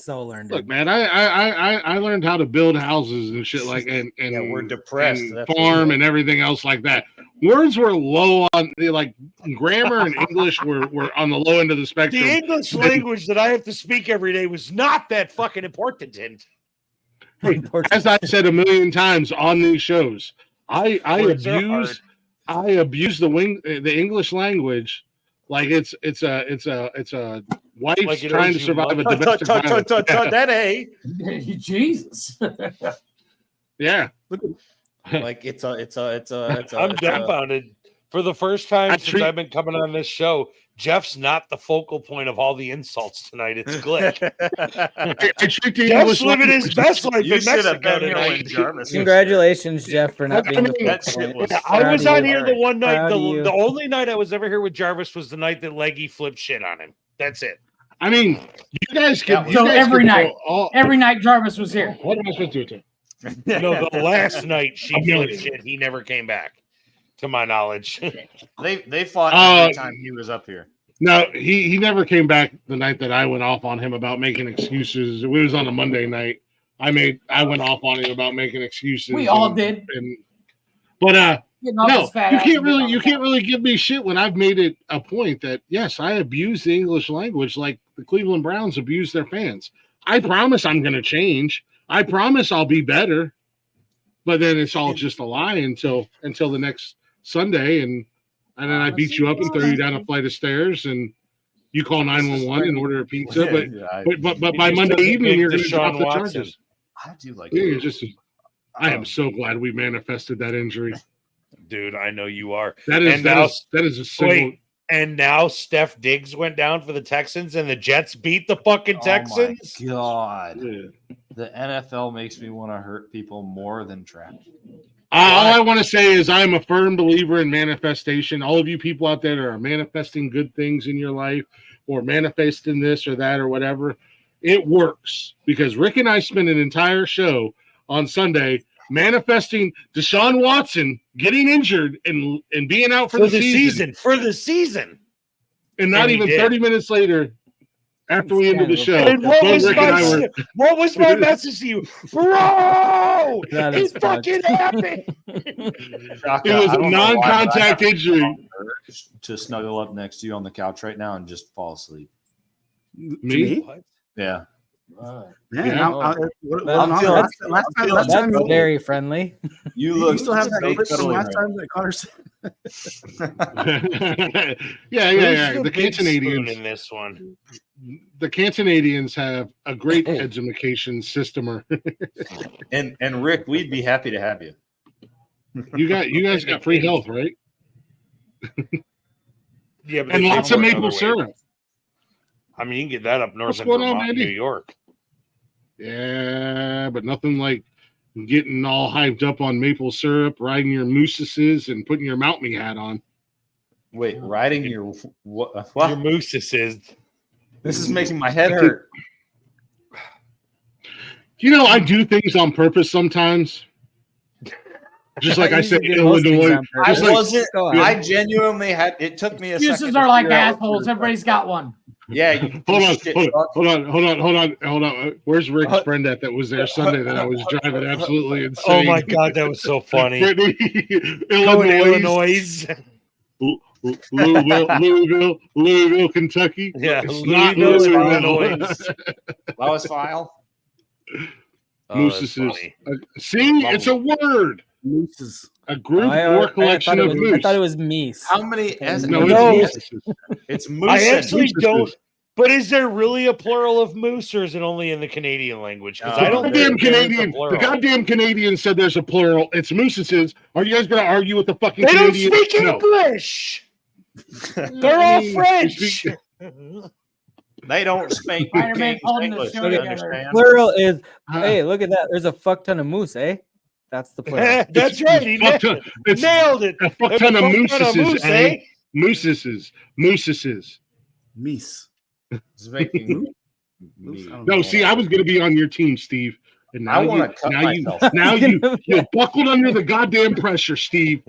F: so learned
C: Look,
F: it.
C: man, I learned how to build houses and shit like and
A: Yeah, we're depressed.
C: and
A: That's
C: farm
A: what
C: and everything else like that. Words were low on like grammar and English were on the low end of the spectrum.
D: The English language that I have to speak every day was not that fucking important.
C: Hey, as I've said a million times on these shows, I abuse the English languge like it's a wife
D: Like it
C: trying
D: owes
C: to
D: you
C: survive a
D: money.
C: domestic violence.
A: that a
E: Jesus.
C: Yeah.
A: like it's a.
D: I'm dumbfounded. For the first time
C: I
D: since
C: treat-
D: I've been coming on this show, Jeff's not the focal point of all the insults tonight. It's Glick.
C: I treat the
D: Jeff's
C: English
D: living his
C: language-
D: best life
A: You
D: in
A: should have
D: Mexico
A: been here when
D: tonight.
A: Jarvis.
F: Congratulations, Jeff, for not being the
A: that
F: focal
A: shit
F: point.
A: was.
D: I was
F: Proud
D: on
F: of
D: here the one night.
F: Proud of you.
D: The only night I was ever here with Jarvis was the night that Leggy flipped shit on him. That's it.
C: I mean, you guys can.
E: So
C: you guys
E: every
C: can
E: night.
C: go all-
E: Every night Jarvis was here.
C: What am I supposed to do?
D: No, the last night she
C: I'm
D: flipped
C: million.
D: shit, he never came back, to my knowledge.
A: They fought every time he was up here.
C: No, he never came back the night that I went off on him about making excuses. It was on a Monday night. I went off on him about making excuses.
E: We all did.
C: But
E: Getting off
C: no,
E: his fat
C: you
E: ass
C: can't
E: and
C: really
E: getting
C: you
E: on
C: can't really give me shit when I've made it a point that yes, I abuse the English language like the Cleveland Browns abuse their fans. I promise I'm going to change. I promise I'll be better. But then it's all just a lie until the next Sunday, and then I beat you up and throw you down a flight of stairs, and you call 911 and order a pizza. But by Monday evening you're going to drop the charges.
A: I do like
C: Yeah,
A: it.
C: you're just. I am so glad we manifested that injury.
D: Dude, I know you are.
C: That is a single.
D: Wait, and now Steph Diggs went down for the Texans, and the Jets beat the fucking Texans.
A: Oh my God.
C: Yeah.
A: The NFL makes me want to hurt people more than trap.
C: All I want to say is I'm a firm believer in manifestation. All of you people out there that are manifesting good things in your life or manifesting this or that or whatever, it works because Rick and I spent an entire show on Sunday manifesting Deshaun Watson getting injured and being out for the season.
D: For the season.
C: And not
D: And he
C: even
D: did.
C: 30 minutes later, after we ended the show,
D: And what
C: both
D: was,
C: Rick and I were
D: what was my message to you? Bro!
F: That
D: It
F: is
D: fucking happened.
A: Shaka,
C: it was
A: I
C: a
A: don't know why, but I
C: non-contact
A: have
C: injury.
A: to snuggle up next to you on the couch right now and just fall asleep.
C: Me?
A: Yeah.
B: Man,
C: Yeah.
B: last
F: That's
B: time
F: very friendly.
A: You
B: you
A: look
B: still have that
A: so
B: clip from
A: cuddly
B: last
A: right
B: time that Connor said.
C: yeah.
D: Who's
C: The
D: big spoon
C: Canadians.
D: in this one.
C: The Canadians have a great education system.
A: And Rick, we'd be happy to have you.
C: You guys got free health, right?
D: Yeah, but
C: And
D: they
C: lots
D: work
C: of maple
D: other ways.
C: syrup.
D: I mean, you can get that up north
C: What's
D: in
C: going on,
D: Vermont,
C: Andy?
D: New York.
C: Yeah, but nothing like getting all hyped up on maple syrup, riding your mooses, and putting your Mount Me hat on.
A: Wait, riding your what?
D: Your moose is.
A: This is making my head hurt.
C: You know, I do things on purpose sometimes. Just like I said, Illinois.
A: I
C: Just like,
A: wasn't.
F: Go on.
A: I genuinely had. It took me a second.
E: Excuses
A: to
E: are like
A: figure out what
E: assholes.
A: you were-
E: Everybody's got one.
A: Yeah. You
C: hold on,
A: piece of shit
C: hold
A: fuck.
C: on. Where's Rick's friend that was there Sunday that I was driving absolutely insane?
D: Oh my god, that was so funny. Going to
C: Illinois,
D: Illinois.
C: Louisville, Kentucky.
D: Yeah,
C: It's not
D: Louisville,
C: Louisville.
D: Illinois.
A: Lowest file.
D: Oh, that's
C: Mooses.
D: funny.
C: See, it's a word.
B: Mooses.
C: A group
F: I
C: or collection of
F: I
C: moose.
F: thought it was meese.
A: How many?
C: No,
D: No.
C: it's mooses.
A: It's moose.
D: I
A: and
D: actually
A: mooses.
D: don't. But is there really a plural of moose, or is it only in the Canadian language? Because I
C: The
D: don't
C: goddamn
D: think there is a
C: Canadian. The
D: plural.
C: goddamn Canadian said there's a plural. It's mooses. Are you guys going to argue with the fucking
D: They don't
C: Canadian?
D: speak
C: No.
D: English. They're all
C: They
D: French.
C: speak-
A: They don't speak
E: Spider-Man
A: King's
E: holding the
A: English.
E: show
A: You
E: together.
A: understand?
F: Plural is,
C: Uh,
F: hey, look at that. There's a fuck ton of moose, eh? That's the plural.
D: That's right. He
C: fuck ton- it's
D: nailed it.
C: a fuck
D: There's
C: ton of
D: fuck ton
C: mooses,
D: moose,
C: eh? Mooses.
B: Meese.
A: It's making
B: Moose, I don't
C: No,
B: know.
C: see, I was going to be on your team, Steve. And now
A: I want to cut myself.
C: you buckled under the goddamn pressure, Steve.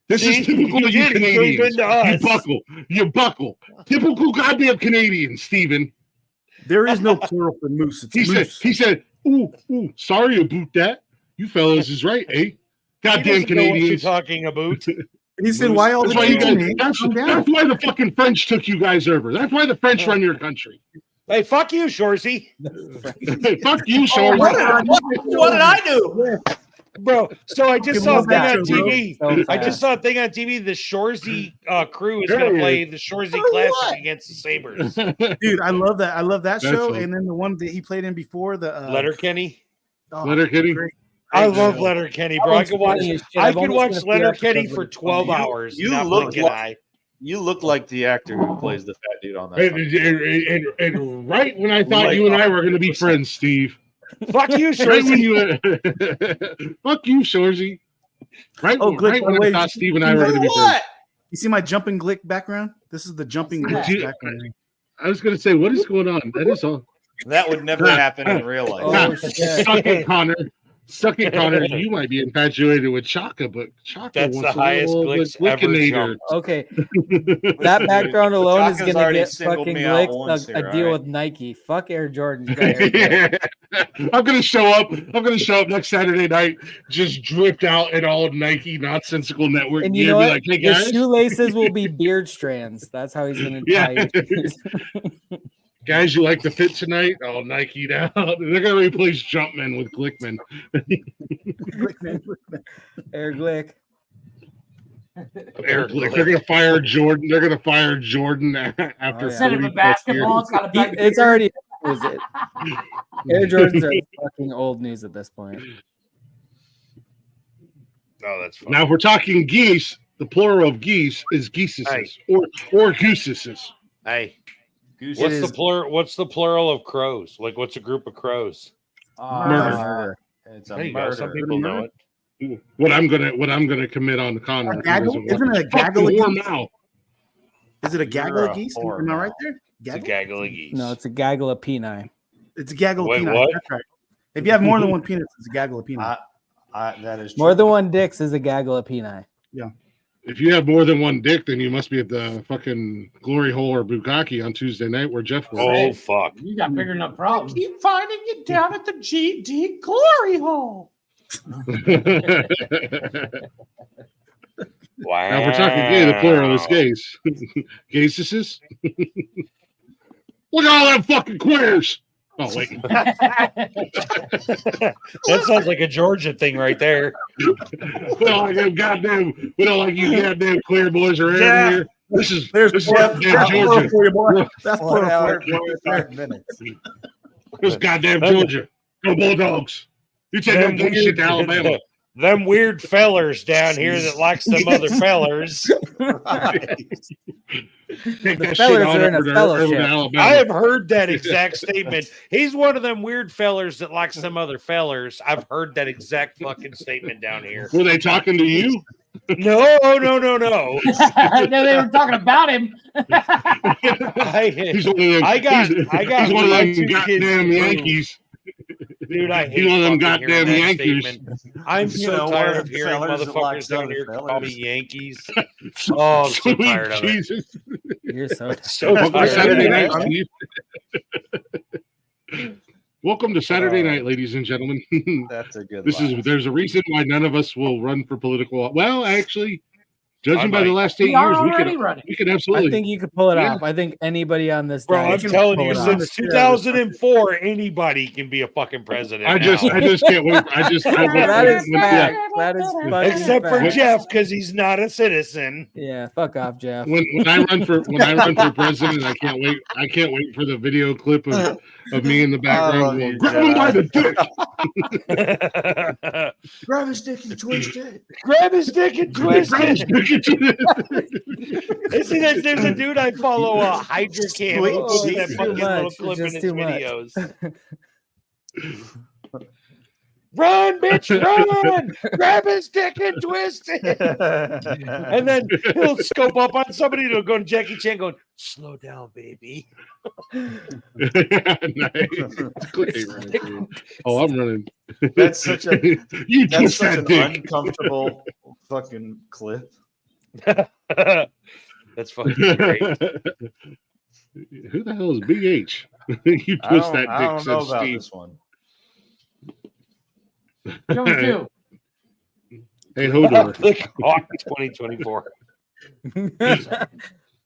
C: This
D: See?
C: is typical of you
D: You did it.
C: Canadians.
D: You've been to us.
C: You buckle. Typical goddamn Canadians, Steven.
B: There is no plural for moose. It's moose.
C: He said, ooh, sorry about that. You fellas is right, eh? Goddamn Canadians.
D: Talking about.
B: He said, why all the
C: that's why the fucking French took you guys over. That's why the French run your country.
D: Hey, fuck you, Shorzy.
C: Fuck you, Shorzy.
A: What did I do?
D: Bro, so I just saw a thing on TV. I just saw a thing on TV. The Shorzy crew is going to play the Shorzy Classic against the Sabres.
B: Dude, I love that. I love that show.
C: Awesome.
B: And then the one that he played in before, the
D: Letterkenny.
C: Letterkenny.
D: I love Letterkenny, bro. I could watch Letterkenny for 12 hours.
A: You look like the actor who plays the fat dude on that.
C: And right when I thought you and I were going to be friends, Steve.
D: Fuck you, Shorzy.
C: Fuck you, Shorzy. Right when I thought Steve and I were going to be friends.
B: You see my jumping glick background? This is the jumping glick background.
C: I was going to say, what is going on? That is all.
A: That would never happen in real life.
F: Oh, shit.
C: Suck it, Connor. Suck it, Connor. You might be infatuated with Chaka, but Chaka
D: that's
C: wants
D: the highest Glicks ever jumped.
F: Okay, that background alone is
A: Chaka's
F: going to get
A: singled
F: fucking
A: me out
F: Glicks
A: once
F: a
A: here,
F: deal
A: all
F: with Nike. Fuck Air Jordan. You got Air Jordan.
C: I'm gonna show up. I'm gonna show up next Saturday night, just dripped out in all Nike Nonsensical Network.
F: And you know what?
C: Like, hey,
F: His
C: guys.
F: shoelaces will be beard strands. That's how he's going to tie his shoes.
C: Guys, you like the fit tonight? Oh, Nike'd out. They're gonna replace Jumpman with Glickman.
F: Air Glick.
C: Air Glick. They're gonna fire Jordan. They're gonna fire Jordan after
E: Instead of a
C: 40+
E: basketball,
C: years.
E: it's got a back.
F: It's already. Was it? Air Jordans are fucking old news at this point.
D: Oh, that's funny.
C: Now, if we're talking geese, the plural of geese is geeseses or gooseses.
D: Hey,
A: Goose
D: what's
A: is-
D: the plural? What's the plural of crows? Like, what's a group of crows?
B: Murder.
A: It's a
D: There you go.
A: murder.
D: Some people know it.
C: What I'm gonna commit on Connor.
B: A gaggle? Isn't it a gaggle of
C: warm
B: geese?
C: mouth.
B: Is it a gaggle
A: You're
B: of
A: a
B: geese?
A: whore
B: Am I right
A: now.
B: there?
D: It's a
B: Gaggle?
D: gaggle of geese.
F: No, it's a gaggle of peni.
B: It's a gaggle
D: Wait,
B: of peanuts.
D: what?
B: That's right. If you have more than one penis, it's a gaggle of peanuts.
A: That is
F: More
A: true.
F: than one dicks is a gaggle of peni.
C: If you have more than one dick, then you must be at the fucking Glory Hole or Bukkake on Tuesday night where Jeff was.
D: Oh fuck!
E: You got bigger enough problems.
A: Keep finding you down at the GD Glory Hole.
D: Wow.
C: Now, if we're talking gay, the plural is gays. Gaysises? Look at all them fucking queers! Oh, wait.
D: That sounds like a Georgia thing right there.
C: We don't like them goddamn, we don't like you goddamn queer boys around here. This is goddamn Georgia.
B: For you, boy. That's plural for you.
A: 5 minutes.
C: This goddamn Georgia. Go Bulldogs. You take that gay shit to Alabama.
D: Them weird fellers down here that likes them other fellers.
C: Take that shit
F: fellers
C: on
F: are in a
C: over to
F: fellowship.
C: Alabama.
D: I have heard that exact statement. He's one of them weird fellers that likes them other fellers. I've heard that exact fucking statement down here.
C: Were they talking to you?
D: No.
E: No, they were talking about him.
C: He's one of them.
D: I got
C: He's one of
D: my
C: them
D: two kids
C: goddamn
D: in the room.
C: Yankees.
D: Dude, I hate
C: He's one of them
D: fucking hearing
C: goddamn
D: that
C: Yankees.
D: statement. I'm
A: You
D: so
A: know,
D: tired
A: one
D: of
A: of the
D: hearing
A: fellers that
D: motherfuckers
A: likes
D: down
A: other
D: here call
A: fellers.
D: me Yankees. Oh, I'm so
C: Sweet
D: tired of it.
C: Jesus.
F: You're so
D: So
C: Welcome to
D: tired
C: Saturday
D: of
C: night,
D: it.
C: Steve. Welcome to Saturday night, ladies and gentlemen.
A: That's a good
C: There's a reason why none of us will run for political. Well, actually, judging
D: I
C: by the
D: might.
C: last 8
E: We are
C: years,
E: already running.
C: we could absolutely.
F: I think you could pull it
C: Yeah.
F: off. I think anybody on this.
D: Bro,
F: diet
D: I'm
F: can
D: telling
F: pull
D: you,
F: it off.
D: since 2004, anybody can be a fucking president.
C: I just
D: now.
C: can't wait.
F: That is
C: yeah.
F: fact. That is fucking
D: Except for
F: fact.
D: Jeff, because he's not a citizen.
F: Yeah, fuck off, Jeff.
C: When I run for president, I can't wait. I can't wait for the video clip of me in the background going, grab him by the dick.
A: Grab his dick and twist it.
D: Grab his dick and twist
C: Grab his
D: it.
C: dick into it.
D: See, there's a dude I follow, Hydra Cam. He puts
F: Sweet.
D: that
F: Too
D: fucking little
F: much.
D: clip in
F: Just
D: his
F: too much.
D: videos. Run, bitch, run! Grab his dick and twist it. And then he'll scope up on somebody to go to Jackie Chan going, slow down, baby.
C: Nice. Oh, I'm running.
A: That's such a
C: You
A: that's
C: twist
A: such
C: that
A: an
C: dick.
A: uncomfortable fucking clip.
D: That's fucking great.
C: Who the hell is BH? You
A: I
C: twist
A: don't,
C: that
A: I
C: dick,
A: don't know
C: said
A: about
C: Steve.
A: this one.
E: Joey too.
C: Hey, Hodor.
D: Click on 2024.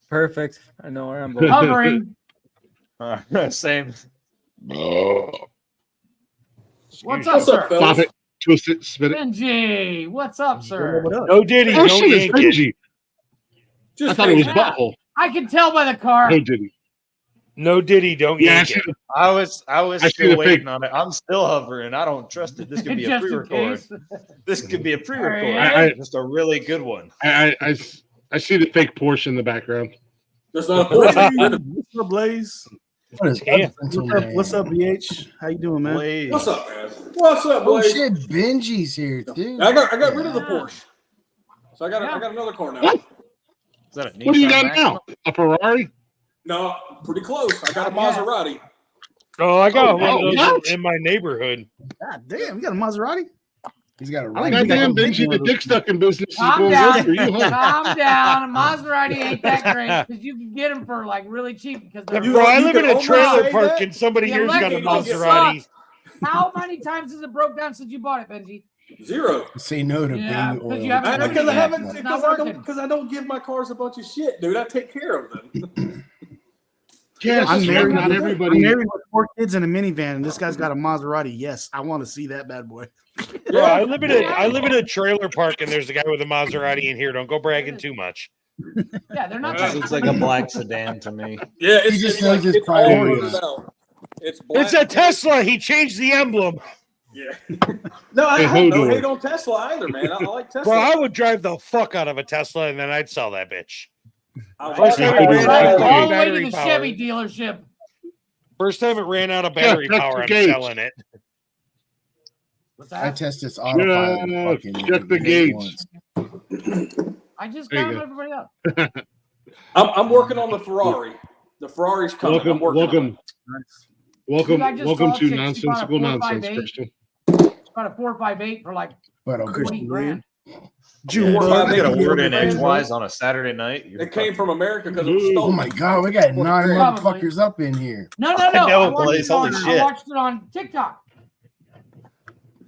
F: Perfect. I know where I'm going.
E: Hovering.
A: Same.
E: What's up, sir?
C: Pop it, twist it, spit it.
E: Benji, what's up, sir?
D: No Diddy,
C: Oh,
D: don't
C: shit, it's
D: yank it.
C: Benji.
H: Just
C: I thought it was
E: Yeah.
C: butthole.
E: I can tell by the car.
C: No Diddy.
D: No Diddy, don't
C: Yeah, I
D: yank
C: see
D: it.
A: I was
C: I see
A: still
C: the
A: waiting
C: fake.
A: on it. I'm still hovering. I don't trust it. This could be a
E: Just in
A: pre-record.
E: case.
A: This could be a pre-record.
E: Alright.
A: Just a really good one.
C: I see the fake Porsche in the background.
H: There's not a Porsche.
B: What's up, Blaze?
D: Damn.
B: What's up, BH? How you doing, man?
A: Blaze.
H: What's up, man? What's up,
I: Oh
H: Blaze?
I: shit, Benji's here too.
H: I got rid of the Porsche, so I got another car now.
C: What?
A: Is that a
C: What do you
A: Nissan
C: got
A: Maxima?
C: now? A Ferrari?
H: No, pretty close. I got a Maserati.
D: Oh, I got
C: Oh,
D: one of those
C: what?
D: in my neighborhood.
B: God damn, you got a Maserati?
I: He's got a
B: I
I: right.
B: think you
C: Goddamn,
B: got a
C: Benji, the dick stuck in business is
E: Calm
C: going
E: down.
C: good for you, huh?
E: Calm down. Maserati ain't that great because you can get them for like really cheap because they're
D: Bro, I
H: you
D: live in
H: can
D: a
H: almost
D: trailer
H: say
D: park
H: that.
D: and somebody
E: The
D: here's got a
E: electrical
D: Maserati.
E: sucks. How many times has it broke down since you bought it, Benji?
H: 0.
I: Say no to
E: Yeah,
I: being
E: because
I: oil.
E: you haven't
H: Because
E: driven
H: I
E: it.
H: haven't.
E: It's not working.
H: Because I don't give my cars a bunch of shit, dude. I take care of them.
C: Yes,
B: I'm married.
C: not
B: I'm
C: everybody.
B: married with 4 kids and a minivan, and this guy's got a Maserati. Yes, I want to see that bad boy.
D: Bro, I live in a trailer park and there's a guy with a Maserati in here. Don't go bragging too much.
E: Yeah, they're not.
A: This
E: that
A: looks like a black sedan to me.
H: Yeah,
I: He just knows his
H: it's all
I: priorities.
H: blurred out. It's black.
D: It's a Tesla. He changed the emblem.
H: Yeah. No, I
C: Hey,
H: have no
C: Hodor.
H: hate on Tesla either, man. I like Tesla.
D: Bro, I would drive the fuck out of a Tesla and then I'd sell that bitch.
H: I
D: First time
C: Hey,
D: it
C: Hodor.
D: ran
E: Right,
D: out of
E: all the way to
D: battery
E: the
D: power.
E: Chevy dealership.
D: First time it ran out of battery
C: Check
D: power,
C: the
D: I'm
C: gauge.
D: selling it.
E: What's
I: I
E: that?
I: test this autopilot.
C: Yeah,
I: fucking
C: check the
I: hate
C: gauge.
I: once.
E: I just
C: There you
E: counted everybody up.
H: I'm working on the Ferrari. The Ferrari's coming. I'm working on
C: Welcome
E: Dude, I just saw a
C: to
E: chick, she
C: Nonsensical
E: bought a
C: Nonsense,
E: 458.
C: Crystal.
E: Got a 458 for like
I: But I'm
E: 20 grand.
B: June,
A: I got a word in
H: man.
A: edgewise on a Saturday night.
H: it. It came from America because it was
I: oh
H: stolen.
I: my god, we got 9
E: Probably.
I: motherfuckers up in here.
E: No.
A: I know,
E: I watched
A: Blaze,
E: it on-
A: holy
E: I
A: shit.
E: watched it on TikTok.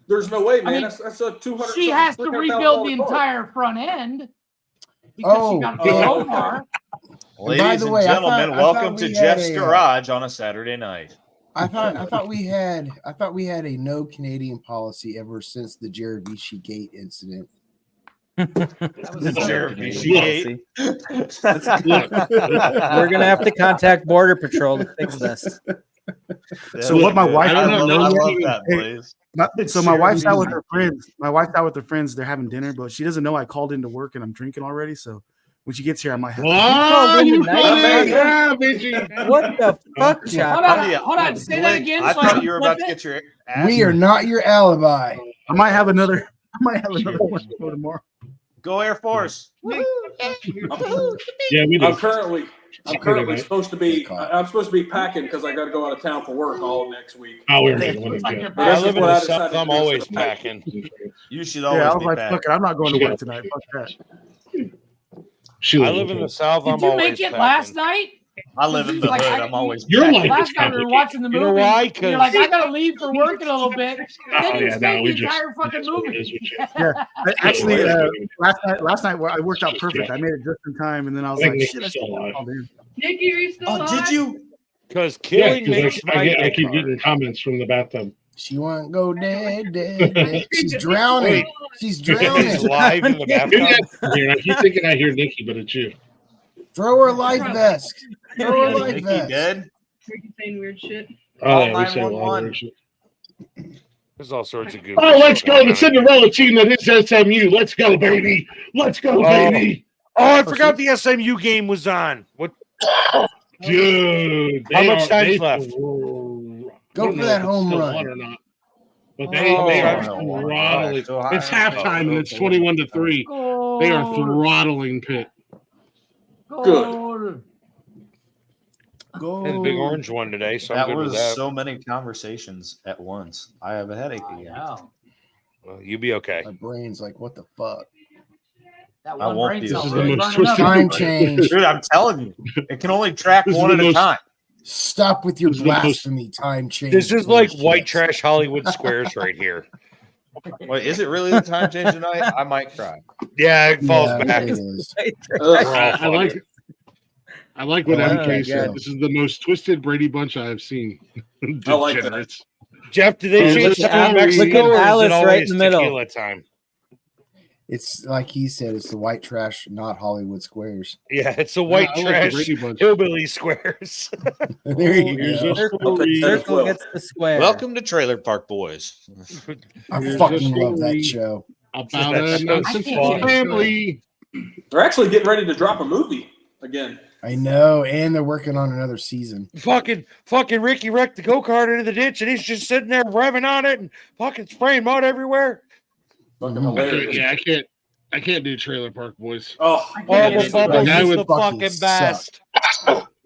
H: There's no way, man.
E: mean,
H: that's a 200.
E: She has to rebuild the
H: car.
E: entire front end because she got a
H: Oh.
E: car.
A: Ladies
I: By the
A: and
I: way, I
A: gentlemen,
I: thought
A: welcome
I: we
A: to
I: had
A: Jeff's
I: a,
A: Garage on a Saturday night.
I: I thought we had a no Canadian policy ever since the Jaravici Gate incident.
E: That was so-
A: Jeremy
F: We're gonna have to contact Border Patrol to fix this.
B: So what my wife-
A: I
C: I don't
A: love
C: know.
A: that, Blaze.
B: So my wife's out with her friends. My wife's out with her friends. They're having dinner, but she doesn't know I called into work and I'm drinking already. So when she gets here, I might have.
C: Oh,
F: in
C: you
F: tonight,
C: called
H: man.
C: in. Yeah, Benji.
F: What the fuck,
E: Hold
F: Chuck?
E: on,
A: Yeah,
E: hold on. Say that
A: Blake,
E: again.
A: I
E: so
A: thought
E: can
A: you were
E: flip
A: about to
E: it.
A: get your ass.
I: We are not your alibi.
B: I might have another. One for tomorrow.
A: Go Air Force.
C: Yeah, we
H: I'm
C: do.
H: currently
C: Saturday
H: supposed to be. I'm supposed to be packing because I got to go out of town for work all next week.
C: Oh, we're
E: Looks like you're
H: This
D: I
H: is
D: live in
H: what
D: the
H: I
D: South.
H: decided to
D: I'm
H: do
D: always
H: for the pack.
D: packing.
A: You should
B: Yeah, I
A: always
B: was
A: be
B: like,
A: back.
B: fuck it, I'm not going to work tonight. Fuck that.
D: I live in the South.
E: Did
D: I'm
E: you
D: always
E: make it
D: packing.
E: last night?
A: I live in the
E: Like,
A: hood. I'm always
C: Your
A: packing.
C: life
E: Last
C: is
E: night we were
C: complicated.
E: watching the movie.
D: You know why?
E: And you're like, I gotta leave for work in a little bit. Then
C: Oh,
E: you
C: yeah,
E: stayed
C: no, we
E: the
C: just.
E: entire fucking
C: that's what it
E: movie.
C: is with you.
B: Yeah, actually, last night I worked out perfect. I made it just in time, and then I was
C: I think
B: like,
C: Nick's
B: shit, I
C: still alive.
B: called in.
E: Nikki, are you still
A: Oh, did you?
D: Because
C: Yeah,
D: killing makes my
C: I
D: dick
C: keep
D: hard.
C: getting comments from the bathtub.
I: She won't go dead. She's drowning. She's
D: He's
I: drowning.
D: live in the bathtub.
C: Here, I keep thinking I hear Nikki, but it's you.
I: Throw her life vest. Throw her
A: Is
I: life
A: Nikki
I: vest.
A: dead?
J: saying weird shit.
C: Oh,
A: Call
C: yeah, we say a lot of
A: 911.
C: weird shit.
D: There's all sorts of goofy
C: Oh, let's
D: shit
C: go.
D: going
C: The
D: on.
C: Cinderella team that is SMU. Let's go, baby. Let's go, baby.
D: Oh, I forgot the SMU game was on. What?
C: Dude.
D: How
C: they
D: much
C: are-
D: time's
C: they-
D: left?
I: Go
C: I don't
I: for
C: know
I: that
C: if it's
I: home
C: still
I: run.
C: on or not. But they
D: Oh,
C: are
D: no.
C: throttling.
A: So I-
C: It's halftime and it's 21-3. They are throttling Pitt.
H: Good.
B: Go.
D: I had a big orange one today, so I'm
A: That
D: good
A: was
D: with that.
A: so many conversations at once. I have a headache again.
E: Wow.
D: Well, you be okay.
I: My brain's like, what the fuck?
E: That
A: I
E: one
A: won't
E: brain
A: be.
E: cell
C: This is
E: really
C: the most
E: burning up.
C: twisted
I: Time change.
A: Dude, I'm telling you, it can only track
C: This is
A: one
C: the
A: at a
C: most-
A: time.
I: Stop with your
C: This is the most-
I: blasphemy. Time change.
D: This is like
I: bullshit.
D: white trash Hollywood squares right here.
A: Wait, is it really the time change tonight? I might cry.
D: Yeah, it falls
I: Yeah,
D: back.
I: it is.
D: We're all
C: I like
D: fucked.
C: I like what
I: I like
C: MK
I: that
C: said.
I: show.
C: This is the most twisted Brady bunch I have seen.
H: I like that.
C: Degenerates.
D: Jeff, do they
C: Oh,
D: change
C: look
D: to
C: at
D: Mexico or is
F: Alice
D: it
F: right
D: always
F: in the middle.
D: tequila time?
I: It's like he said. It's the white trash, not Hollywood squares.
D: Yeah, it's the white
C: I like the
D: trash
C: Brady bunch.
D: hillbilly squares.
I: There you
C: Here's
I: go.
C: a
F: Circle,
C: story.
F: circle gets the square.
A: Welcome to Trailer Park Boys.
I: I
C: Here's
I: fucking
C: a
I: love that
C: story.
I: show.
C: About
D: That's
C: a
D: so
C: nonsensical
D: fun.
C: family.
H: They're actually getting ready to drop a movie again.
I: I know, and they're working on another season.
D: fucking Ricky wrecked the go-kart into the ditch and he's just sitting there revving on it and fucking spraying mud everywhere.
H: Fucking
I: Mhm.
H: hilarious.
C: I can't do Trailer Park Boys.
H: Oh,
E: I
D: Oh,
E: can't
D: but
E: get
D: Bubbles
C: guy
D: is
C: with
D: the
I: fucking
D: fucking best.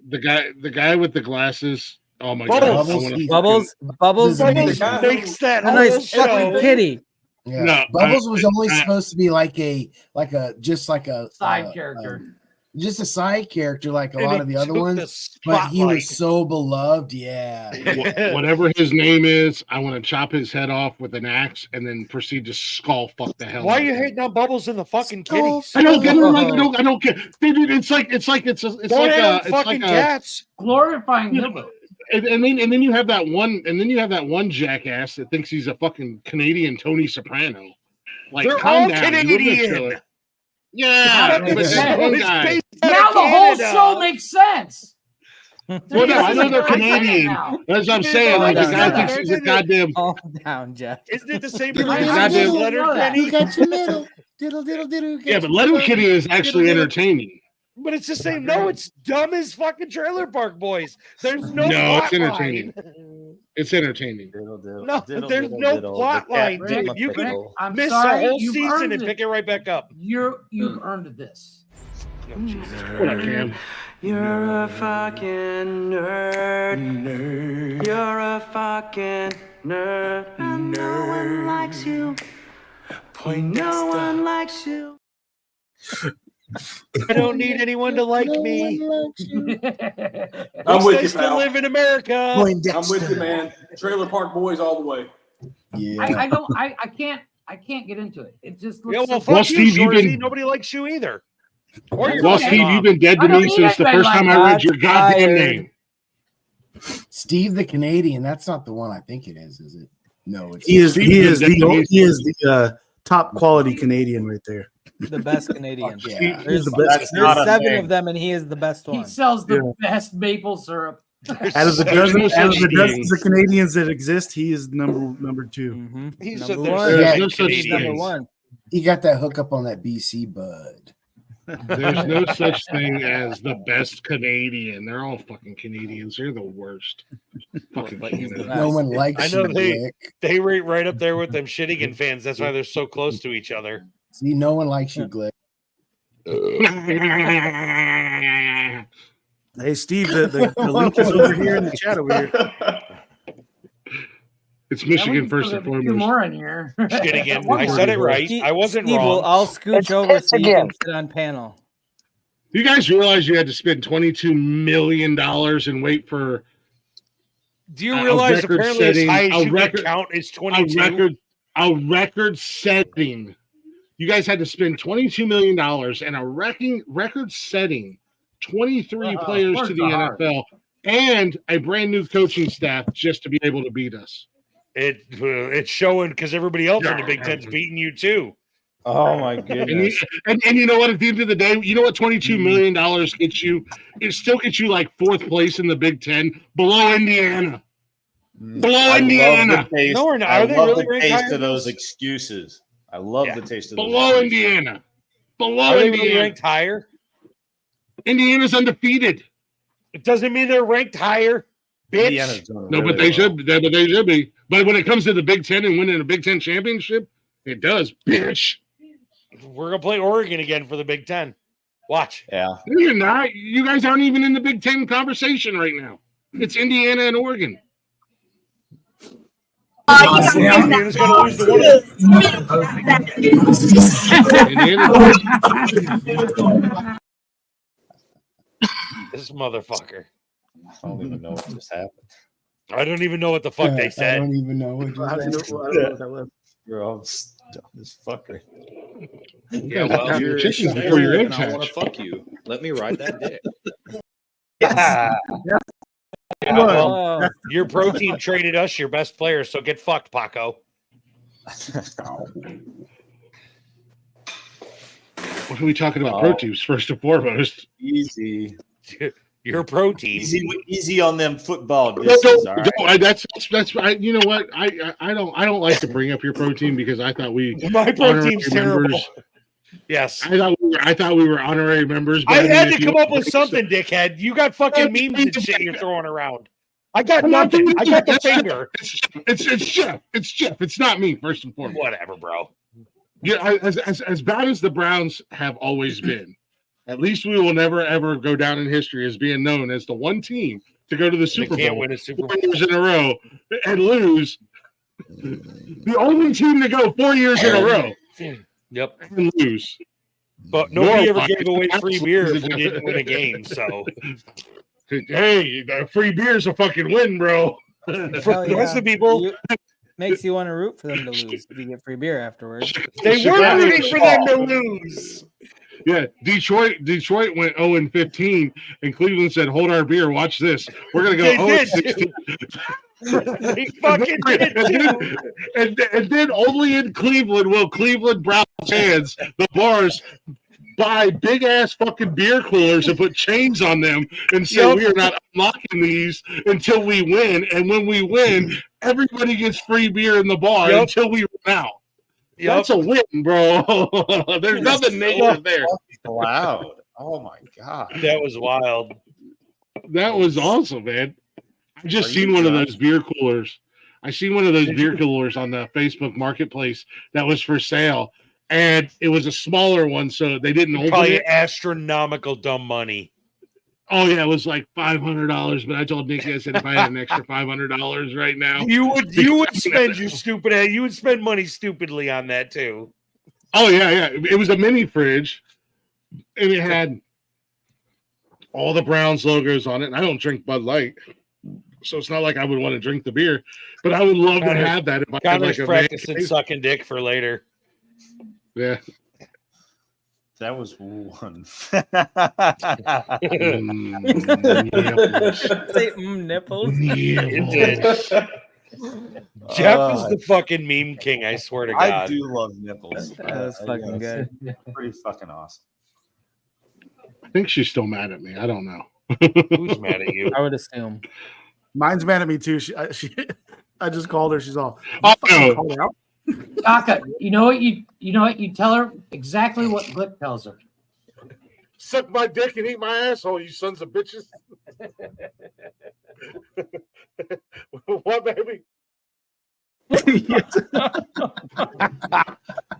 C: The guy with the glasses. Oh my
D: Bubbles.
C: god! I wanna
F: Bubbles, Bubbles,
I: This is
D: Bubbles
H: amazing.
D: makes that
F: a
D: whole
F: nice
D: show.
F: fucking kitty.
I: Yeah,
C: No,
I: Bubbles was only
C: I-
I: supposed to be like a
E: side character.
I: just a side character, like a
D: And
I: lot
D: he
I: of the other
D: took
I: ones.
D: the
I: But he
D: spotlight.
I: was so beloved. Yeah,
C: whatever his name is, I want to chop his head off with an axe and then proceed to skull fuck the hell.
D: Why
C: out
D: are you
C: of him.
D: hating on Bubbles and the fucking
I: Skull
D: kitties?
C: I don't get it. I don't care. Dude, it's like
D: Don't
C: like
D: hate on
C: it's
D: fucking
C: like
D: cats.
E: Glorifying
C: You know,
E: hillbilly.
C: and then you have that one jackass that thinks he's a fucking Canadian Tony Soprano. Like,
D: They're
C: calm
D: all
C: down. You live in a
D: Canadian.
C: trailer. Yeah,
E: Fucking
C: but
E: shit.
C: that one
D: It's
C: guy.
D: based out
E: Now
D: of
E: the whole
D: Canada.
E: show makes sense.
C: Well, no, I know they're Canadian.
E: Now.
C: That's what I'm
D: Dude,
C: saying. Like, the
F: calm
C: guy
F: down.
C: thinks he's a goddamn.
F: Calm down, Jeff.
D: Isn't it the same
I: Diddle,
D: producer
I: diddle,
D: as
I: diddle.
D: Leonard
E: You
D: Kenny?
I: you got your middle. Diddle diddle diddle. got
C: Yeah,
I: your
C: but Letterkenny
I: middle.
C: is actually
I: Diddle, diddle.
C: entertaining.
D: But it's the same. No, it's dumb as fucking Trailer Park Boys. There's no,
C: No, it's
D: plot
C: entertaining.
D: line.
C: It's entertaining.
D: No, there's no plot line, dude. You could
E: I'm
D: miss
E: sorry,
D: a whole
E: you've
D: season
E: earned
D: and
E: it.
D: pick it right back up.
E: You've earned this.
C: What up, Cam?
J: You're a fucking nerd. You're a fucking nerd. And no one likes you. No one likes you.
D: I don't need anyone to like me.
H: I'm with you,
D: Nice to
H: pal.
D: live in America.
H: I'm with you, man. Trailer Park Boys all the way.
I: Yeah.
E: I can't get into it. It just looks
D: Yeah, well,
E: so
D: fuck
C: Well,
D: you,
C: Steve, you've
D: Shorzy.
C: been-
D: Nobody likes you either. Or
E: That's
D: your
C: Well,
E: okay.
C: Steve, you've been dead to
E: I don't
C: me
E: need
C: since the
E: anybody
C: first time
E: like
C: I read your goddamn
F: tired.
C: name.
I: Steve the Canadian. That's not the one I think it is it? No, it's
B: He is
C: Steve
B: the top quality Canadian right there.
F: The best Canadian.
I: Yeah.
F: There's,
B: the best.
A: That's not
F: there's
A: a
F: 7
A: thing.
F: of them, and he is the best
E: He
F: one.
E: sells the
B: Yeah.
E: best maple syrup.
B: Out of the
C: There's no such
B: dozens
C: thing.
B: of Canadians that exist, he is number two.
F: Mhm.
D: He's
F: Number
D: there's
F: one.
C: There's
I: Yeah,
C: no such
D: Canadians.
F: Number
C: thing.
F: one.
I: He got that hookup on that BC bud.
C: There's no such thing as the best Canadian. They're all fucking Canadians. They're the worst. Fucking
F: But he's the
C: Canada.
F: best.
I: No one likes
D: I know
I: you,
D: they-
I: Glick.
D: They rate right up there with them Shittigan fans. That's why they're so close to each other.
I: See, no one likes you, Glick.
B: Hey, Steve, the link is over here in the chat over here.
C: It's Michigan
E: Yeah,
C: first
E: we
C: and
E: can put a few
C: foremost.
E: more in here.
D: Shittigan. I said it right.
F: Steve-
D: I wasn't
F: Steve,
D: wrong.
F: I'll scooch over so you can sit on panel.
C: You guys realize you had to spend $22 million and wait for
D: Do you
C: a
D: realize apparently as
C: record-setting-
D: high as
C: a
D: you can
C: record-
D: count is
C: a
D: 22?
C: record setting? You guys had to spend $22 million and a record setting 23 players to the NFL and a brand new coaching staff just to be able to beat us.
D: It's showing because everybody else in the Big Ten's beating you too.
A: Oh my
C: And
A: goodness.
C: you know what? At the end of the day, you know what $22 million gets you? It still gets you like 4th place in the Big Ten, below Indiana. Below Indiana.
D: No, we're not.
A: I
D: Are they
A: love
D: really
A: the
D: ranked
A: taste
D: higher
A: of
D: than
A: those
D: us?
A: excuses. I love
D: Yeah.
A: the taste of those
C: Below
A: excuses.
C: Indiana. Below
D: Are they really
C: Indiana.
D: ranked higher?
C: Indiana's undefeated.
D: It doesn't mean they're ranked higher, bitch.
A: Indiana's doing
C: No,
A: really
C: but they
A: well.
C: should. But they should be. But when it comes to the Big Ten and winning a Big Ten championship, it does, bitch.
D: We're gonna play Oregon again for the Big Ten. Watch.
A: Yeah.
C: No, you're not. You guys aren't even in the Big Ten conversation right now. It's Indiana and Oregon.
D: Indiana's going to lose to one of them. This motherfucker.
A: I don't even know what just happened.
D: I don't even know what the fuck they said.
I: I don't even know what
A: You're all stuck this fucker.
K: Yeah, well, you're
C: chickens
K: a
C: before your
K: and
C: eggs
K: I want
C: hatch.
K: to fuck you. Let me ride that dick.
D: Yeah, well, your pro team traded us your best player, so get fucked, Paco.
C: What are we talking about? Pro teams first and foremost.
A: Easy.
D: Your pro team.
A: Easy on them football dishes. All right.
C: That's you know what? I don't like to bring up your pro team because I thought
D: my pro team's terrible. Yes.
C: I thought we were honorary members.
D: But I had to come up with something, dickhead. You got fucking memes and shit you're throwing around. I got nothing. I got the finger.
C: It's Jeff. It's Jeff. It's not me, first and foremost.
D: Whatever, bro.
C: Yeah, as bad as the Browns have always been, at least we will never ever go down in history as being known as the one team to go to the Super Bowl.
D: Can't win a Super Bowl
C: 4 years in a row and lose. The only team to go 4 years in a row.
D: Yep.
C: And lose.
D: But nobody ever gave away free beer if we didn't win a game. So,
C: hey, free beer's a fucking win, bro.
D: For the rest of the people,
F: makes you want to root for them to lose if you get free beer afterwards.
D: They were rooting for them to lose.
C: Yeah, Detroit went 0-15, and Cleveland said, "Hold our beer. Watch this. We're gonna go 0-16."
D: They fucking did too.
C: And then only in Cleveland will Cleveland Browns fans, the bars, buy big ass fucking beer coolers and put chains on them and say we are not unlocking these until we win. And when we win, everybody gets free beer in the bar until we run out. That's a win, bro. There's nothing negative there.
A: Loud. Oh my god.
D: That was wild.
C: That was awesome, man. I just seen one of those beer coolers. I seen one of those beer coolers on the Facebook Marketplace that was for sale, and it was a smaller one, so they didn't open
D: Probably
C: it.
D: Astronomical dumb money.
C: Oh yeah, it was like $500. But I told Nikki, I said if I had an extra $500 right now,
D: you would spend your stupid head. You would spend money stupidly on that too.
C: Oh yeah. It was a mini fridge, and it had all the Browns logos on it. And I don't drink Bud Light, so it's not like I would want to drink the beer, but I would love to have that. If I had like a
D: practicing sucking dick for later.
C: Yeah.
A: That was one.
F: Nipples.
D: It did. Jeff is the fucking meme king, I swear to God.
A: I do love nipples.
F: That was fucking good.
A: Pretty fucking awesome.
C: I think she's still mad at me. I don't know.
D: Who's mad at you?
F: I would assume.
B: Mine's mad at me too. I just called her. She's all.
C: Oh,
B: out.
E: Taka, you know what you tell her exactly what Glick tells her.
C: Suck my dick and eat my asshole, you sons of bitches. What, baby?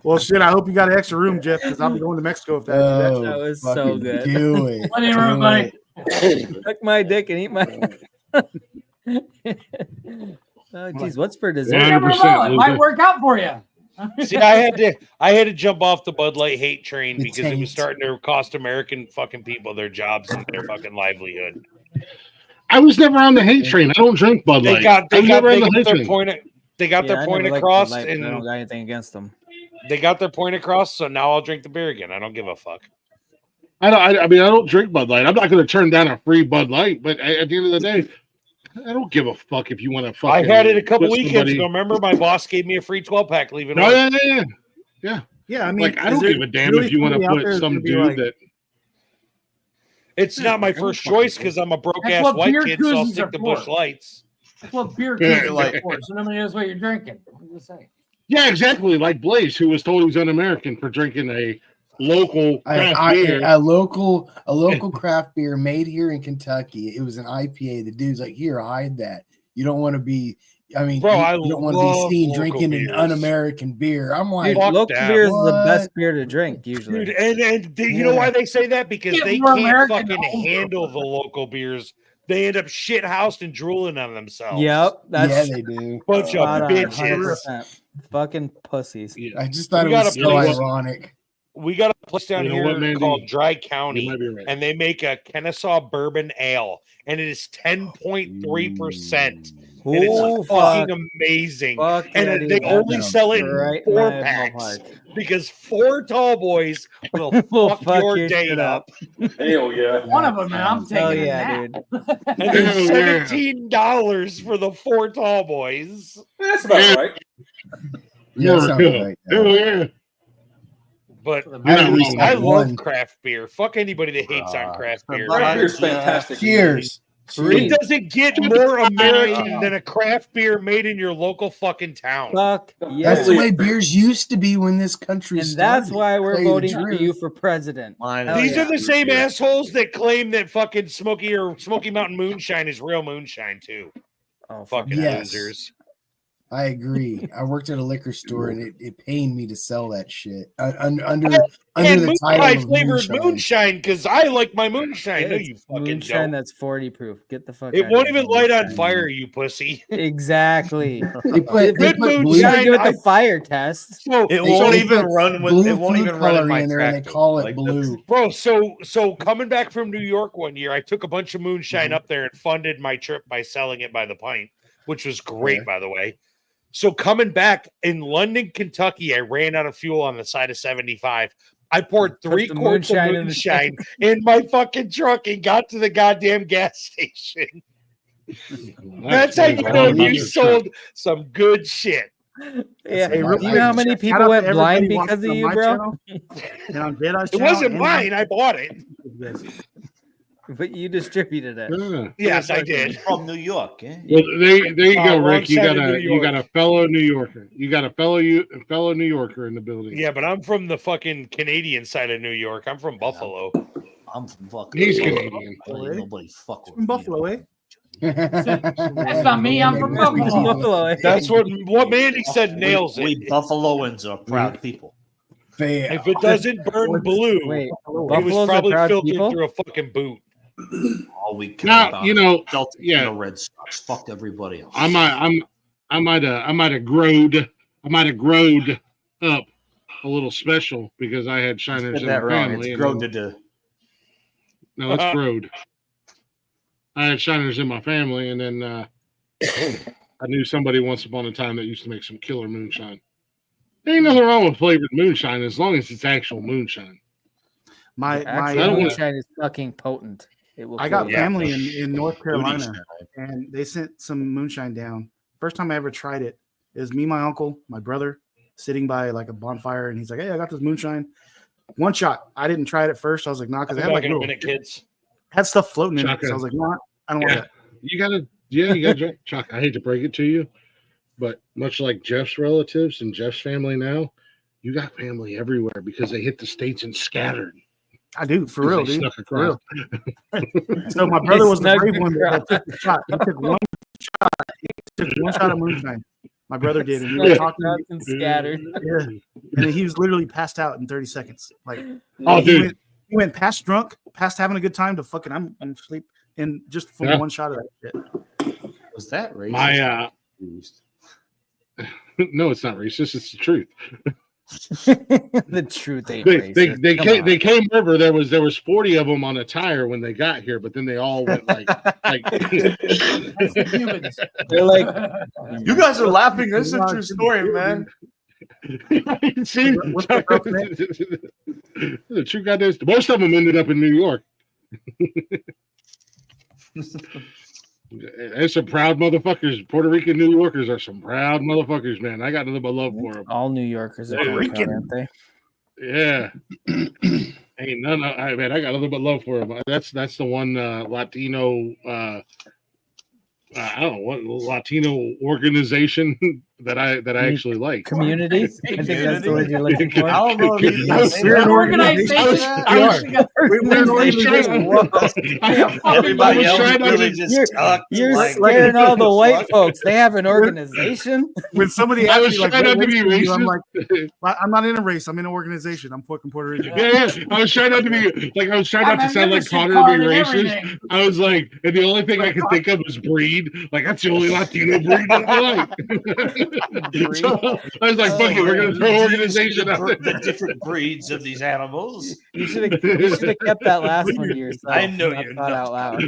B: Well, shit. I hope you got an extra room, Jeff, because I'll be going to Mexico if that.
F: That was so good.
I: Do it.
E: Plenty of room, buddy.
F: Suck my dick and eat my. Oh, geez, what's for dessert?
E: You never know. It might work out for you.
D: See, I had to jump off the Bud Light hate train because it was starting to cost American fucking people their jobs and their fucking livelihood.
C: I was never on the hate train. I don't drink Bud Light.
D: They got their point across,
F: Light,
D: and
F: I don't got anything against them.
D: They got their point across, so now I'll drink the beer again. I don't give a fuck.
C: I don't drink Bud Light. I'm not going to turn down a free Bud Light, but at the end of the day, I don't give a fuck if you want to fuck.
D: I had it a couple weekends ago. Remember, my boss gave me a free 12-pack leaving.
C: Yeah.
B: I mean,
C: like I don't give a damn if you want to put some dude that.
D: It's not my first choice because I'm a broke ass white kid, so I'll stick to Busch Lights.
E: That's what beer koozies are for. So nobody knows what you're drinking. What do you say?
C: Yeah, exactly. Like Blaze, who was told he was un-American for drinking a local craft beer.
I: A local craft beer made here in Kentucky. It was an IPA. The dude's like, "Here, hide that. You don't want to be." I mean,
D: bro,
I: you don't want to be seen drinking an un-American beer. I'm like,
F: local beer is the best beer to drink usually.
D: Dude, and you know why they say that? Because they can't fucking handle the local beers they end up shit housed and drooling on themselves.
F: Yep,
I: Yeah, they do.
D: Bunch of bitches.
F: 100%. Fucking pussies.
I: I just thought it was so ironic.
D: We got a place down here called Dry County,
C: right.
D: and they make a Kennesaw bourbon ale, and it is 10.3%. And it's fucking amazing. And they only sell it in 4-packs because 4 tall boys will fuck your day up.
H: Hell yeah.
E: One of them, and I'm taking
F: dude.
D: And it's $17 for the 4 tall boys.
H: That's about right.
I: Yeah, that sounds right.
C: Yeah.
D: But I love craft beer. Fuck anybody that hates on craft beer.
H: Craft beer's fantastic.
I: Cheers.
D: It doesn't get more American than a craft beer made in your local fucking town.
F: Fuck yeah.
I: That's the way beers used to be when this country
F: And
I: started.
F: that's why we're voting for you for president.
D: These are the same assholes that claim that fucking Smoky Mountain Moonshine is real moonshine too.
F: Oh,
D: fucking losers.
I: I agree. I worked at a liquor store, and it pained me to sell that shit under the title of
D: flavored moonshine because I like my moonshine. No, you fucking
F: moonshine
D: don't.
F: That's 40 proof. Get the fuck.
D: It
F: out
D: won't
F: of
D: even
F: here.
D: light on fire, you pussy.
F: Exactly.
I: They put
F: You gotta give it the fire test.
D: So
A: It won't even run with. It won't even run in my
I: in there, and they
A: tractor.
I: call it
A: Like,
I: blue.
D: Bro, so coming back from New York one year, I took a bunch of moonshine up there and funded my trip by selling it by the pint, which was great, by the way. So coming back in London, Kentucky, I ran out of fuel on the side of 75. I poured 3 quarts of moonshine in my fucking truck and got to the goddamn gas station. That's how you know you sold some good shit.
F: Yeah. Do you know how many people went blind because of you, bro?
D: It wasn't mine. I bought it.
F: But you distributed it.
D: Yes, I did.
A: From New York, eh?
C: Well, there you go, Rick. You got
D: New York.
C: a fellow New Yorker. You got a fellow New Yorker in the building.
D: Yeah, but I'm from the fucking Canadian side of New York. I'm from Buffalo.
A: I'm from fucking.
C: He's Canadian.
A: Nobody fuck with
B: From Buffalo, eh?
E: That's not me. I'm from Buffalo.
D: That's what Mandy said nails it.
A: We Buffaloans are proud people.
D: If it doesn't burn blue,
F: Wait,
D: it was probably filtered through a fucking boot.
A: All we care
C: Now,
A: about
C: you know,
A: Celtics
C: yeah.
A: and the Red Sox. Fuck everybody else.
C: I might have growed up a little special because I had shiners in my family.
A: It's growed.
C: No, it's growed. I had shiners in my family, and then I knew somebody once upon a time that used to make some killer moonshine. There ain't nothing wrong with flavored moonshine as long as it's actual moonshine.
B: My
F: moonshine is fucking potent.
B: I got family in North Carolina, and they sent some moonshine down. First time I ever tried it, it was me, my uncle, my brother, sitting by like a bonfire, and he's like, "Hey, I got this moonshine." One shot. I didn't try it at first. I was like, "Nah," because it had like little,
D: kids
B: had stuff floating in it. So I was like, "Nah, I don't want that."
C: You gotta drink. Chuck, I hate to break it to you, but much like Jeff's relatives and Jeff's family now, you got family everywhere because they hit the States and scattered.
B: I do, for real, dude. For real.
C: real.
B: So my brother was the brave one that took the shot. He took one shot. He took one shot of moonshine. My brother did, and we were talking
F: and scattered.
B: Yeah, and then he was literally passed out in 30 seconds. Like,
C: dude,
B: he went past drunk, past having a good time to fucking I'm asleep, and just from one shot of that shit.
A: Was that racist?
C: No, it's not racist. It's the truth.
F: The truth ain't racist.
C: They came over. There was 40 of them on a tire when they got here, but then they all went like
F: they're like,
A: you guys are laughing. This is a true story, man.
C: See, the true goddamn. Most of them ended up in New York. There's some proud motherfuckers. Puerto Rican New Yorkers are some proud motherfuckers, man. I got nothing but love for them.
F: All New Yorkers are proud, aren't they?
C: Yeah. Ain't none. I got nothing but love for them. That's the one Latino. I don't know what Latino organization that I actually like.
F: Community. I think that's the word you're looking for.
A: I don't know if you can say
B: We're an
A: that.
B: organization.
A: Everybody else really just talked.
F: You're
A: like,
F: scaring all the white folks. They have an organization.
B: When somebody
C: I
B: asks
C: was
B: me like,
C: trying
B: what
C: not to
B: race
C: be
B: are you? I'm
C: racist.
B: like, I'm not in a race. I'm in an organization. I'm fucking Puerto Rican.
C: Yeah. I was trying not to be like I was trying not to sound like Connor to be racist. I was like, and the only thing I could think of was breed. Like that's the only Latino breed that I like. So I was like, fuck it, we're gonna throw organization out there.
A: The different breeds of these animals.
F: You should have kept that last one to yourself.
A: I know you're
F: not out loud.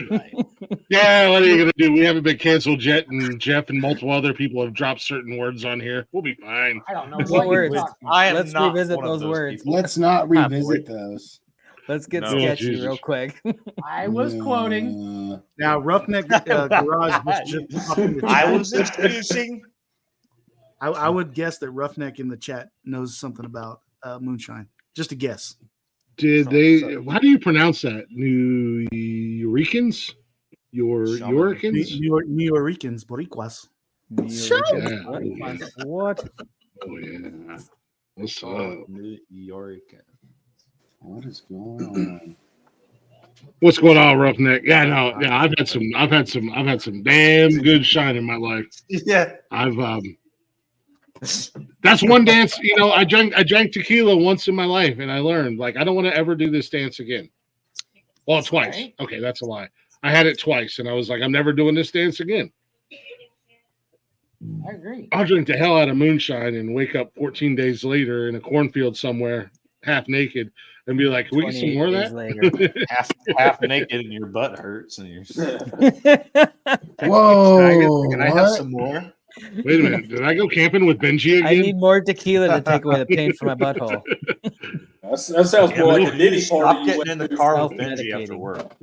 C: Yeah, what are you gonna do? We haven't been canceled yet, and Jeff and multiple other people have dropped certain words on here. We'll be fine.
E: I don't know
F: What words?
E: Let's
F: revisit those words.
I: Let's not revisit those.
F: Let's get sketchy real quick.
E: I was quoting.
B: Now, Roughneck Garage was just.
A: I was introducing.
B: I would guess that Roughneck in the chat knows something about moonshine. Just a guess.
C: Did they? How do you pronounce that? New Yorkers? Yorkins?
B: New Yorkers, Boricuas.
F: What?
C: Oh yeah. What's up?
A: New York.
I: What is going on?
C: What's going on, Roughneck? Yeah, no, yeah. I've had some damn good shine in my life.
A: Yeah.
C: That's one dance. You know, I drank tequila once in my life, and I learned like I don't want to ever do this dance again. Well, twice.
E: Right.
C: Okay, that's a lie. I had it twice, and I was like, I'm never doing this dance again.
E: I agree.
C: I'll drink the hell out of moonshine and wake up 14 days later in a cornfield somewhere, half naked, and be like, "Can we get some more of that?"
A: half naked and your butt hurts, and you're.
I: Whoa!
A: Can I have some more?
C: Wait a minute. Did I go camping with Benji again?
F: I need more tequila to take away the pain from my butthole.
H: That sounds more like a nitty party.
A: Stop getting in the car with Benji after work.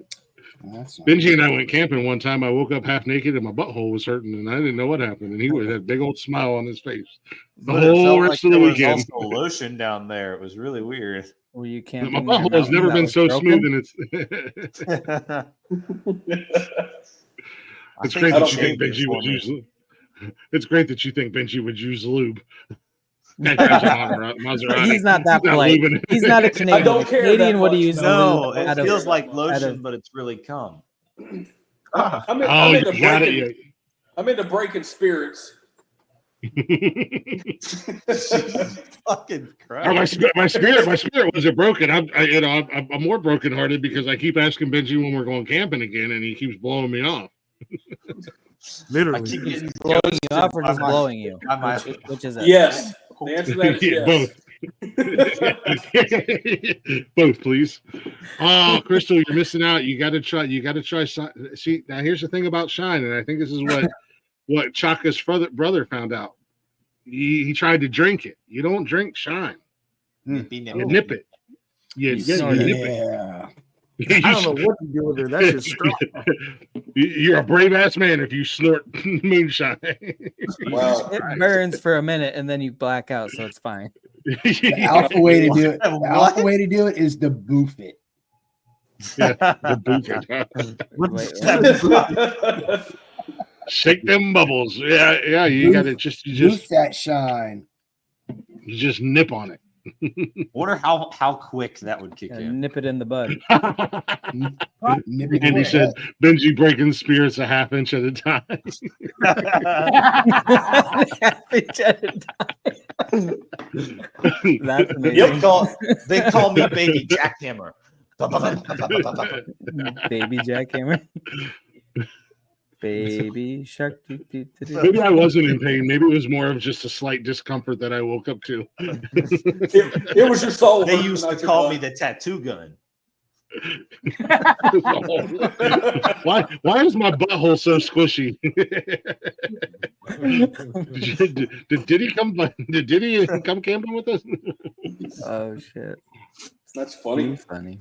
C: Benji and I went camping one time. I woke up half naked and my butthole was hurting, and I didn't know what happened. And he had a big old smile on his face the whole rest of the weekend.
A: There was also lotion down there. It was really weird.
F: Were you camping?
C: My butthole has never been so smooth, and it's great that you think Benji would use. It's great that you think Benji would use lube.
F: He's not that polite. He's not a Canadian.
H: I don't care.
F: Canadian would use
A: no. It feels like lotion, but it's really cum.
H: I'm into breaking spirits.
A: Fucking crap.
C: My spirit wasn't broken. I'm more brokenhearted because I keep asking Benji when we're going camping again, and he keeps blowing me off.
B: Literally,
F: blowing you off or just blowing you? Which is it?
H: Yes. The answer to that is yes.
C: Both. Both, please. Oh, Crystal, you're missing out. You got to try. See, now here's the thing about shine, and I think this is what Chaka's brother found out. He tried to drink it. You don't drink shine. You nip it. You nip it.
B: I don't know what to do with it. That's just strong.
C: You're a brave ass man if you snort moonshine.
H: Wow.
F: It burns for a minute and then you black out, so it's fine.
I: The alpha way to do it. The alpha way to do it is to boof it.
C: Yeah, the boof it. Shake them bubbles. Yeah. You got to just
I: boof that shine.
C: You just nip on it.
A: Wonder how quick that would kick in.
F: Nip it in the bud.
C: And he said, Benji breaking spirits a half inch at a time.
F: Half inch at a time. That's amazing.
A: They call me Baby Jackhammer.
F: Baby Jackhammer. Baby shark.
C: Maybe I wasn't in pain. Maybe it was more of just a slight discomfort that I woke up to.
H: It was your soul.
A: They used to call me the tattoo gun.
C: Why is my butthole so squishy? Did he come camping with us?
F: Oh shit.
H: That's funny.
F: Funny.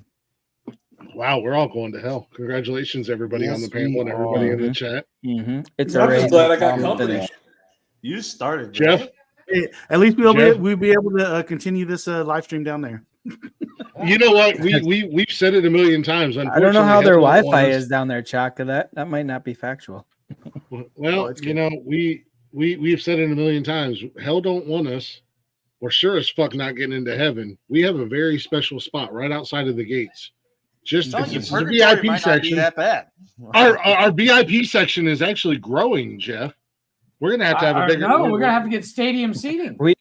C: Wow, we're all going to hell. Congratulations, everybody on the panel and everybody in the chat.
F: Mm-hmm.
H: I'm just glad I got company.
A: You started,
C: Jeff.
B: Hey, at least we'll be able to continue this live stream down there.
C: You know what? We've said it a million times.
F: I don't know how their Wi-Fi is down there, Chaka. That might not be factual.
C: Well, you know, we've said it a million times. Hell don't want us. We're sure as fuck not getting into heaven. We have a very special spot right outside of the gates. Just it's a VIP section.
A: That bad.
C: Our VIP section is actually growing, Jeff. We're gonna have to have a bigger.
E: No, we're gonna have to get stadium seating.
F: We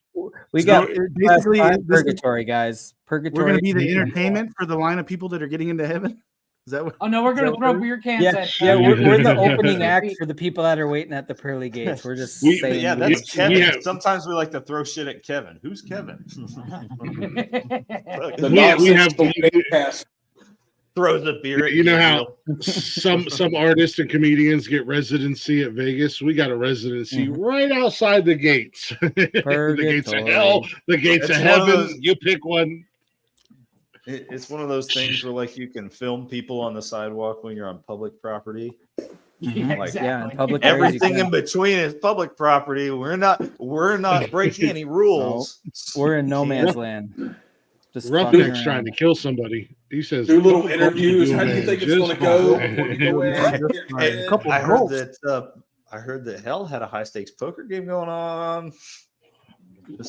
F: got
B: basically
F: purgatory, guys. Purgatory.
B: We're gonna be the entertainment for the line of people that are getting into heaven. Is that what?
E: Oh no, we're gonna throw beer cans.
F: Yeah, we're the opening act for the people that are waiting at the pearly gates. We're just saying.
A: Yeah, that's Kevin. Sometimes we like to throw shit at Kevin. Who's Kevin?
C: we have
A: throw the beer.
C: You know how some artists and comedians get residency at Vegas. We got a residency right outside the gates. The gates of hell, the gates of heaven. You pick one.
A: It's one of those things where, like, you can film people on the sidewalk when you're on public property.
E: Yeah,
A: like,
E: exactly.
F: Public
A: everything in between is public property. We're not breaking any rules.
F: No, we're in no man's land. Just
C: Roughneck's trying to kill somebody. He says,
H: do little interviews. How do you think it's going to go?
A: I heard that Hell had a high stakes poker game going on.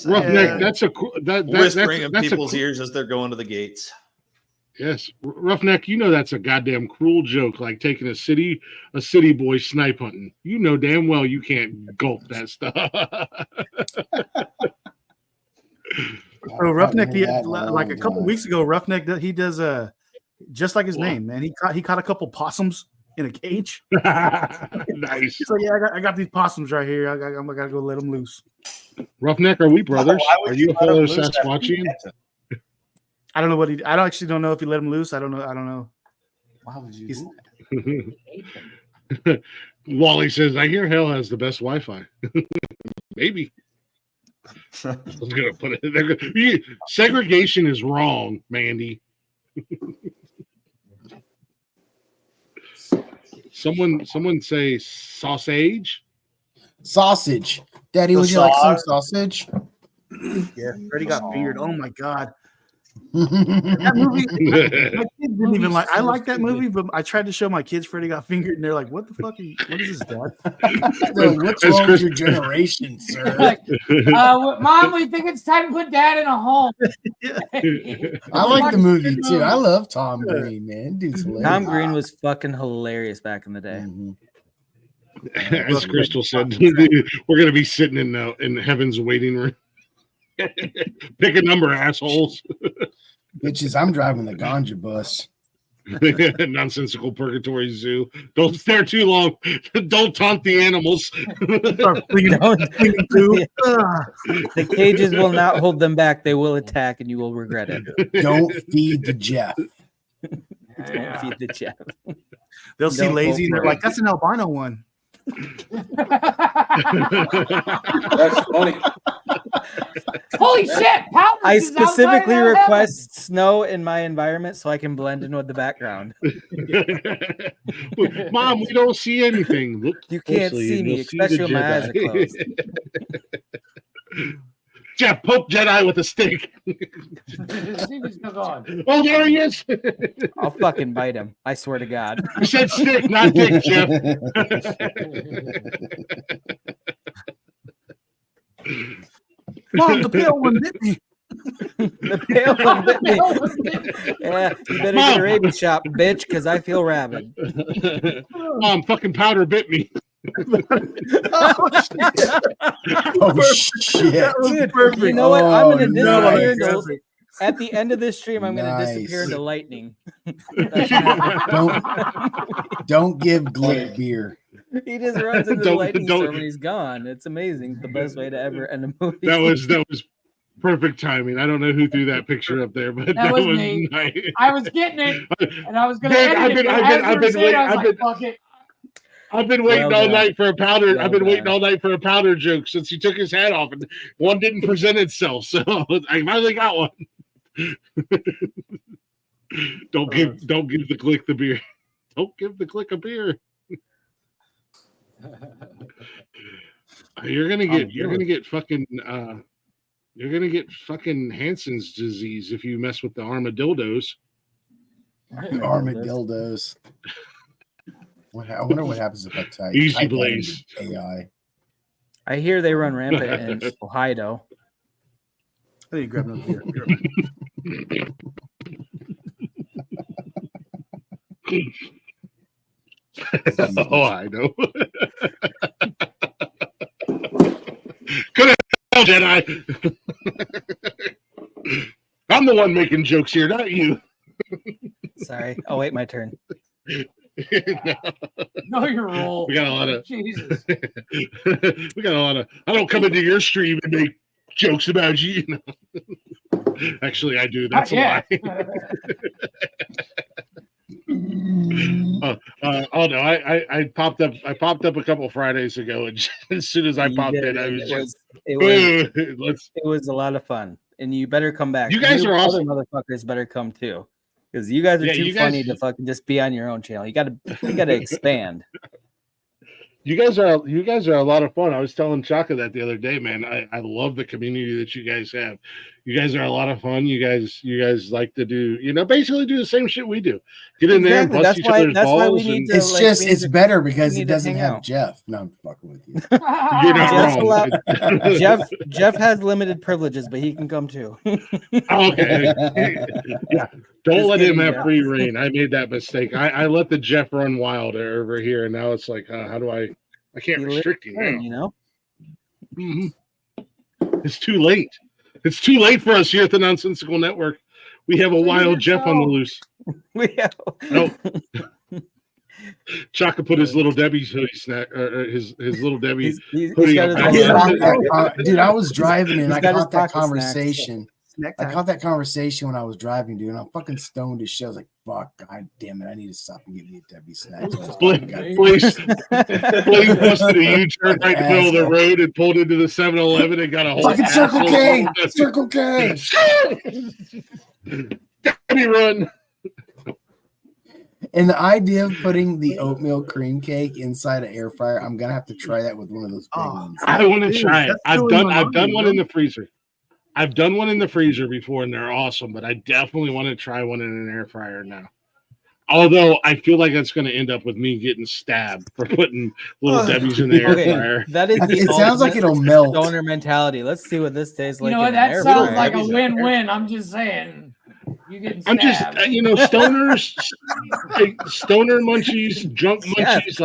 C: Roughneck, that's
A: whispering in people's ears as they're going to the gates.
C: Yes, Roughneck, you know that's a goddamn cruel joke, like taking a city boy snipe hunting. You know damn well you can't gulp that stuff.
B: So Roughneck, like a couple weeks ago, Roughneck, he does just like his name, man. He caught a couple possums in a cage.
C: Nice.
B: He's like, yeah, I got these possums right here. I gotta go let them loose.
C: Roughneck, are we brothers? Are you a fellow Sasquatchian?
B: I don't know what I actually don't know if he let him loose. I don't know.
A: Why would you?
C: Wally says, I hear Hell has the best Wi-Fi. Maybe. I was gonna put it. Segregation is wrong, Mandy. Someone say sausage.
I: Sausage, Daddy. Would you like some sausage?
B: Yeah, Freddie got fingered. Oh my god. That movie, my kids didn't even like. I like that movie, but I tried to show my kids Freddie got fingered, and they're like, "What the fuck? What is this, Dad?"
I: What's wrong with your generation, sir?
E: Like, Mom, we think it's time to put Dad in a home.
I: I like the movie too. I love Tom Green, man. Dude's hilarious.
F: Tom Green was fucking hilarious back in the day.
C: As Crystal said, we're gonna be sitting in heaven's waiting room. Pick a number, assholes.
I: Bitches, I'm driving the ganja bus.
C: Nonsensical Purgatory Zoo. Don't stare too long. Don't taunt the animals.
F: The cages will not hold them back. They will attack, and you will regret it.
I: Don't feed the Jeff.
F: Don't feed the Jeff.
B: They'll see lazy, and they're like, "That's an albino one."
H: That's funny.
E: Holy shit!
F: I specifically request snow in my environment so I can blend in with the background.
C: Mom, we don't see anything. Look
F: you can't see me, especially when my eyes are closed.
C: Jeff, poke Jedi with a stick. Oh, there he is.
F: I'll fucking bite him. I swear to God.
C: You said stick, not dick, Jeff.
B: Mom, the pale one bit me.
F: The pale one bit me. Yeah, you better get a rabies shot, bitch, because I feel rabid.
C: Mom, fucking powder bit me.
I: Oh shit!
B: That was perfect.
F: You know what? I'm gonna disappear.
B: Nice.
F: At the end of this stream, I'm gonna disappear into lightning.
I: Don't give Glick beer.
F: He just runs into the lightning storm and he's gone. It's amazing. It's the best way to ever end a movie.
C: That was perfect timing. I don't know who threw that picture up there, but that was
E: me.
C: Nice.
E: I was getting it, and I was gonna edit it.
C: I've been waiting all night for a powder. I've been waiting all night for a powder joke since he took his hat off, and one didn't present itself. So I finally got one. Don't give the Glick the beer. Don't give the Glick a beer. You're gonna get fucking Hansen's disease if you mess with the armadillos.
I: Armadillos. I wonder what happens if I type
C: Easy Blaze
I: AI.
F: I hear they run rampant in Ohio.
B: I need to grab another beer.
C: Oh, I know. Good hell, Jedi. I'm the one making jokes here, not you.
F: Sorry. Oh, wait, my turn.
E: Know your role.
C: We got a lot of
E: Jesus.
C: we got a lot of. I don't come into your stream and make jokes about you. Actually, I do. That's a lie. Oh no! I popped up. I popped up a couple of Fridays ago, and as soon as I popped in, I was just.
F: It was a lot of fun, and you better come back.
C: You guys are awesome.
F: Other motherfuckers better come too, because you guys are too funny to fucking just be on your own channel. You gotta expand.
C: You guys are a lot of fun. I was telling Chaka that the other day, man. I love the community that you guys have. You guys are a lot of fun. You guys like to do, basically do the same shit we do. Get in there and bust each other's balls.
I: It's better because it doesn't have Jeff. No, I'm fucking with you.
C: You're not wrong.
F: Jeff has limited privileges, but he can come too.
C: Okay. Yeah. Don't let him have free reign. I made that mistake. I let the Jeff run wild over here, and now it's like, how do I can't restrict him now. Mm-hmm. It's too late. It's too late for us here at the Nonsensical Network. We have a wild Jeff on the loose. Nope. Chaka put his little Debbie's hoodie snack, his little Debbie hoodie.
I: Dude, I was driving and I caught that conversation. I caught that conversation when I was driving, dude, and I'm fucking stoned as shit. I was like, fuck, god damn it, I need to stop and get me a Debbie snack.
C: Blaze busted a U-turn right in the middle of the road and pulled into the 7-Eleven and got a whole
I: fucking Circle K.
C: Debbie run.
I: And the idea of putting the oatmeal cream cake inside an air fryer, I'm gonna have to try that with one of those big ones.
C: I want to try it. I've done one in the freezer. I've done one in the freezer before, and they're awesome. But I definitely want to try one in an air fryer now. Although I feel like that's going to end up with me getting stabbed for putting little Debbie's in the air fryer.
F: That is
I: it sounds like it'll melt.
F: Stoner mentality. Let's see what this tastes like.
E: You know what? That sounds like a win-win. I'm just saying. You getting stabbed.
C: I'm just, stoners, stoner munchies, drunk munchies.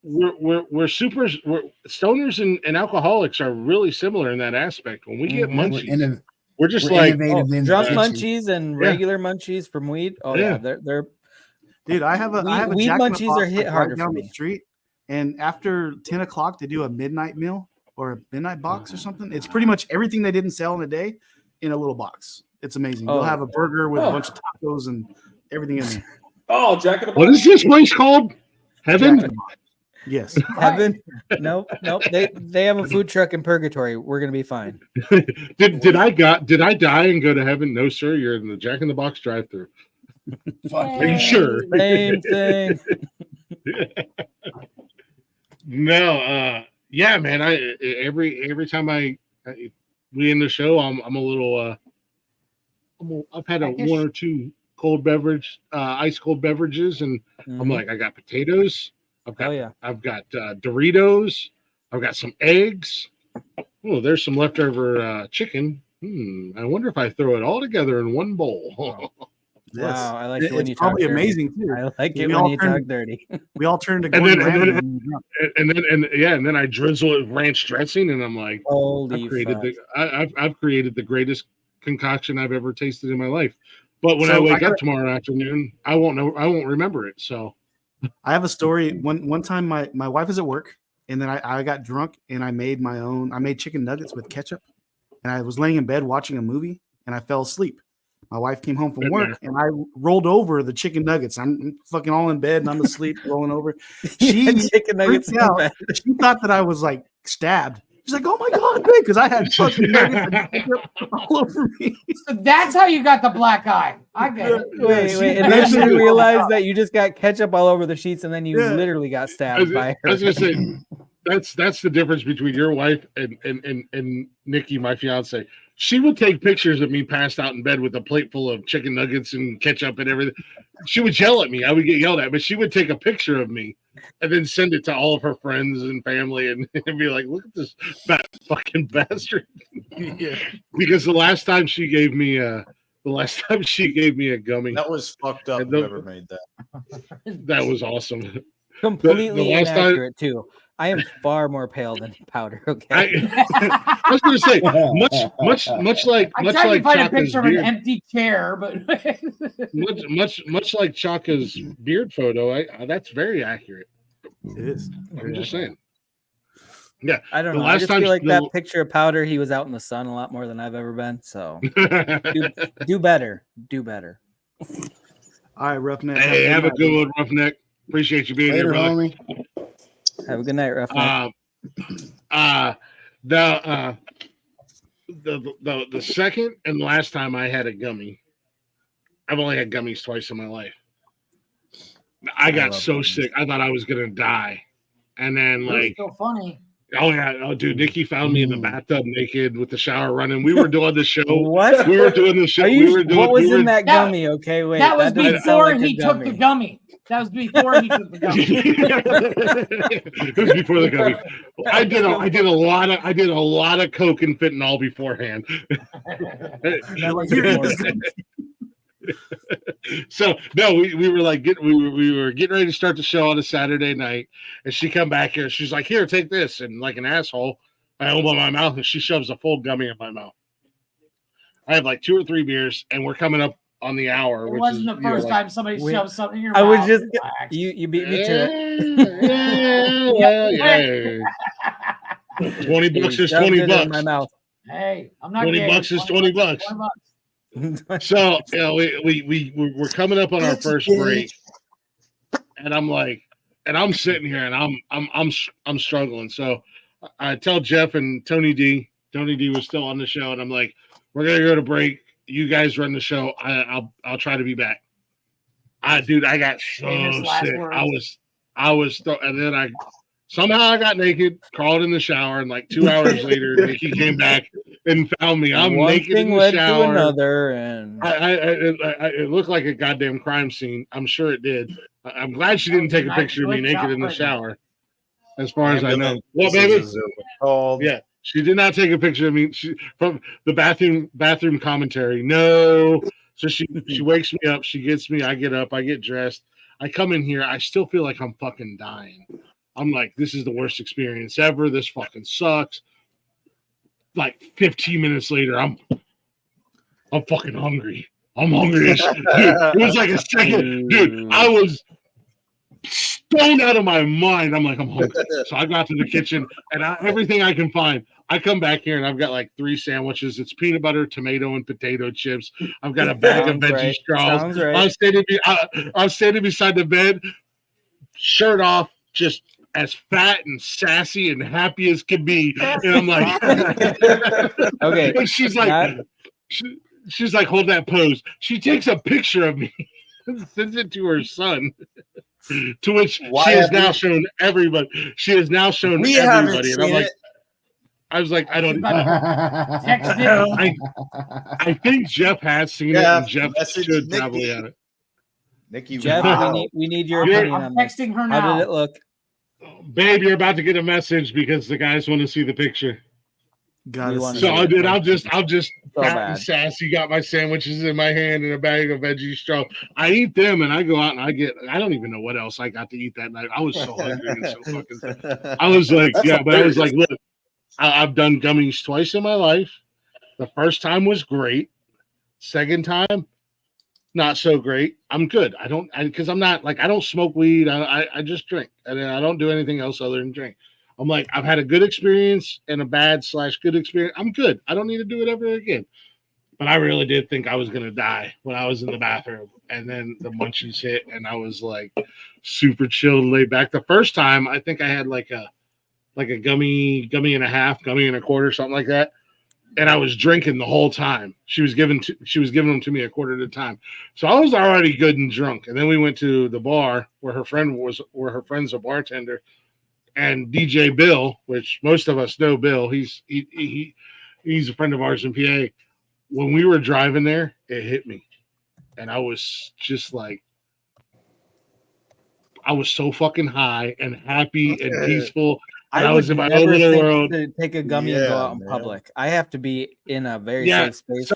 C: We're stoners and alcoholics are really similar in that aspect. When we get munchies, we're just like
F: drunk munchies and regular munchies from weed. Oh yeah, they're.
B: Dude, I have a
F: weed munchies are hit harder
B: down
F: for
B: the
F: me.
B: street, and after 10 o'clock they do a midnight meal or a midnight box or something. It's pretty much everything they didn't sell in a day in a little box. It's amazing. You'll have a burger with a bunch of tacos and everything in there.
H: Oh, Jack in the Box.
C: What is this place called? Heaven.
B: Yes.
F: Heaven. Nope. They have a food truck in purgatory. We're gonna be fine.
C: Did I die and go to heaven? No, sir. You're in the Jack in the Box drive-through. Are you sure?
F: Same thing.
C: No. Yeah, man. Every time we end the show, I'm a little. I've had one or two cold beverage, ice cold beverages, and I'm like, I got potatoes. I've got Doritos. I've got some eggs. Oh, there's some leftover chicken. I wonder if I throw it all together in one bowl.
F: Wow, I like it when you talk
B: probably
F: dirty.
B: Amazing too.
F: I like it when you talk dirty.
B: We all turn to
C: and then I drizzle it with ranch dressing, and I'm like,
F: holy
C: I've created the greatest concoction I've ever tasted in my life. But when I wake up tomorrow afternoon, I won't remember it. So
B: I have a story. One time my wife was at work, and then I got drunk and I made chicken nuggets with ketchup, and I was laying in bed watching a movie and I fell asleep. My wife came home from work and I rolled over the chicken nuggets. I'm fucking all in bed and I'm asleep, rolling over. She
F: chicken nuggets
B: out. She thought that I was like stabbed. She's like, "Oh my god, babe," because I had fucking nuggets and ketchup all over me.
E: So that's how you got the black eye. I get it.
F: Wait, and then you realized that you just got ketchup all over the sheets, and then you literally got stabbed by her.
C: I was gonna say that's the difference between your wife and Nikki, my fiance. she would take pictures of me passed out in bed with a plate full of chicken nuggets and ketchup and everything. She would yell at me. I would get yelled at, but she would take a picture of me and then send it to all of her friends and family and be like, look at this fat fucking bastard.
B: Yeah.
C: Because the last time she gave me a gummy.
A: That was fucked up. Whoever made that.
C: That was awesome.
F: Completely inaccurate too. I am far more pale than Powder. Okay.
C: I was going to say much like
E: I tried to find a
C: Chaka's
E: picture of an
C: beard,
E: empty chair, but
C: much like Chaka's beard photo. That's very accurate.
B: It is.
C: I'm just saying. Yeah,
F: I don't know. I just feel like that picture of Powder, he was out in the sun a lot more than I've ever been. So do better. Do better.
B: All right, Roughneck.
C: Hey, have a good one, Roughneck. Appreciate you being here, brother.
I: Homie.
F: Have a good night, Roughneck.
C: The second and last time I had a gummy, I've only had gummies twice in my life. I got so sick, I thought I was gonna die, and then like,
E: so funny.
C: Oh yeah, oh dude, Nikki found me in the bathtub naked with the shower running. We were doing the show.
F: What?
C: We were doing the show.
F: What was in that gummy? Okay, wait.
E: That was before he took the gummy. That was before he took the gummy.
C: It was before the gummy. I did a lot of coke and fentanyl beforehand. So no, we were like we were getting ready to start the show on a Saturday night, and she come back here. She's like, "Here, take this," and like an asshole, I open my mouth and she shoves a full gummy in my mouth. I have like 2 or 3 beers, and we're coming up on the hour.
E: It wasn't the first time somebody shoved something in your
F: I
E: mouth.
F: was just you beat me to
C: it. Yeah. $20 is $20
F: in my mouth.
E: Hey, I'm not
C: $20 is $20. So we're coming up on our first break, and I'm like, and I'm sitting here and I'm struggling. So I tell Jeff and Tony D. Tony D was still on the show, and I'm like, we're gonna go to break. You guys run the show. I'll try to be back. I got so sick. I was and then I got naked, crawled in the shower, and like 2 hours later, Nikki came back and found me. I'm naked in the shower.
F: To another, and
C: it looked like a goddamn crime scene. I'm sure it did. I'm glad she didn't take a picture of me naked in the shower. As far as I know, well, baby. Yeah, she did not take a picture of me. From the bathroom commentary. No. So she wakes me up. She gets me. I get up. I get dressed. I come in here. I still feel like I'm fucking dying. I'm like, this is the worst experience ever. This fucking sucks. Like 15 minutes later, I'm fucking hungry. I'm hungry. Dude, it was like a second. Dude, I was stoned out of my mind. I'm like, I'm hungry. So I got to the kitchen and everything I can find. I come back here and I've got like 3 sandwiches. It's peanut butter, tomato, and potato chips. I've got a bag of veggie straws. Right. I'm standing beside the bed, shirt off, just as fat and sassy and happy as can be. And I'm like,
F: okay.
C: And she's like, she's like, hold that pose. She takes a picture of me and sends it to her son. To which she has now shown everybody. She has now shown everybody. And I'm like, I was like, I don't. I think Jeff has seen it, and Jeff should probably have it.
K: Nikki,
F: Jeff, we need your opinion on this.
E: Texting her now.
F: How did it look?
C: Babe, you're about to get a message because the guys want to see the picture. So I did. I'm just fat and sassy. Got my sandwiches in my hand and a bag of veggie straw. I eat them and I go out and I don't even know what else I got to eat that night. I was so hungry and so fucking. I was like, yeah, but I was like, look, I've done gummies twice in my life. The first time was great. Second time, not so great. I'm good. Because I'm not like, I don't smoke weed. I just drink, and I don't do anything else other than drink. I'm like, I've had a good experience and a bad/good experience. I'm good. I don't need to do it ever again. But I really did think I was going to die when I was in the bathroom. And then the munchies hit and I was like super chilled, laid back. The first time, I think I had like a gummy and a half, gummy and a quarter, something like that. And I was drinking the whole time. She was giving them to me a quarter at a time. So I was already good and drunk. And then we went to the bar where her friend's a bartender. And DJ Bill, which most of us know Bill, he's He's a friend of ours in PA. When we were driving there, it hit me. And I was just like, I was so fucking high and happy and peaceful. And I was in my own little world.
F: To take a gummy and go out in public. I have to be in a very safe space.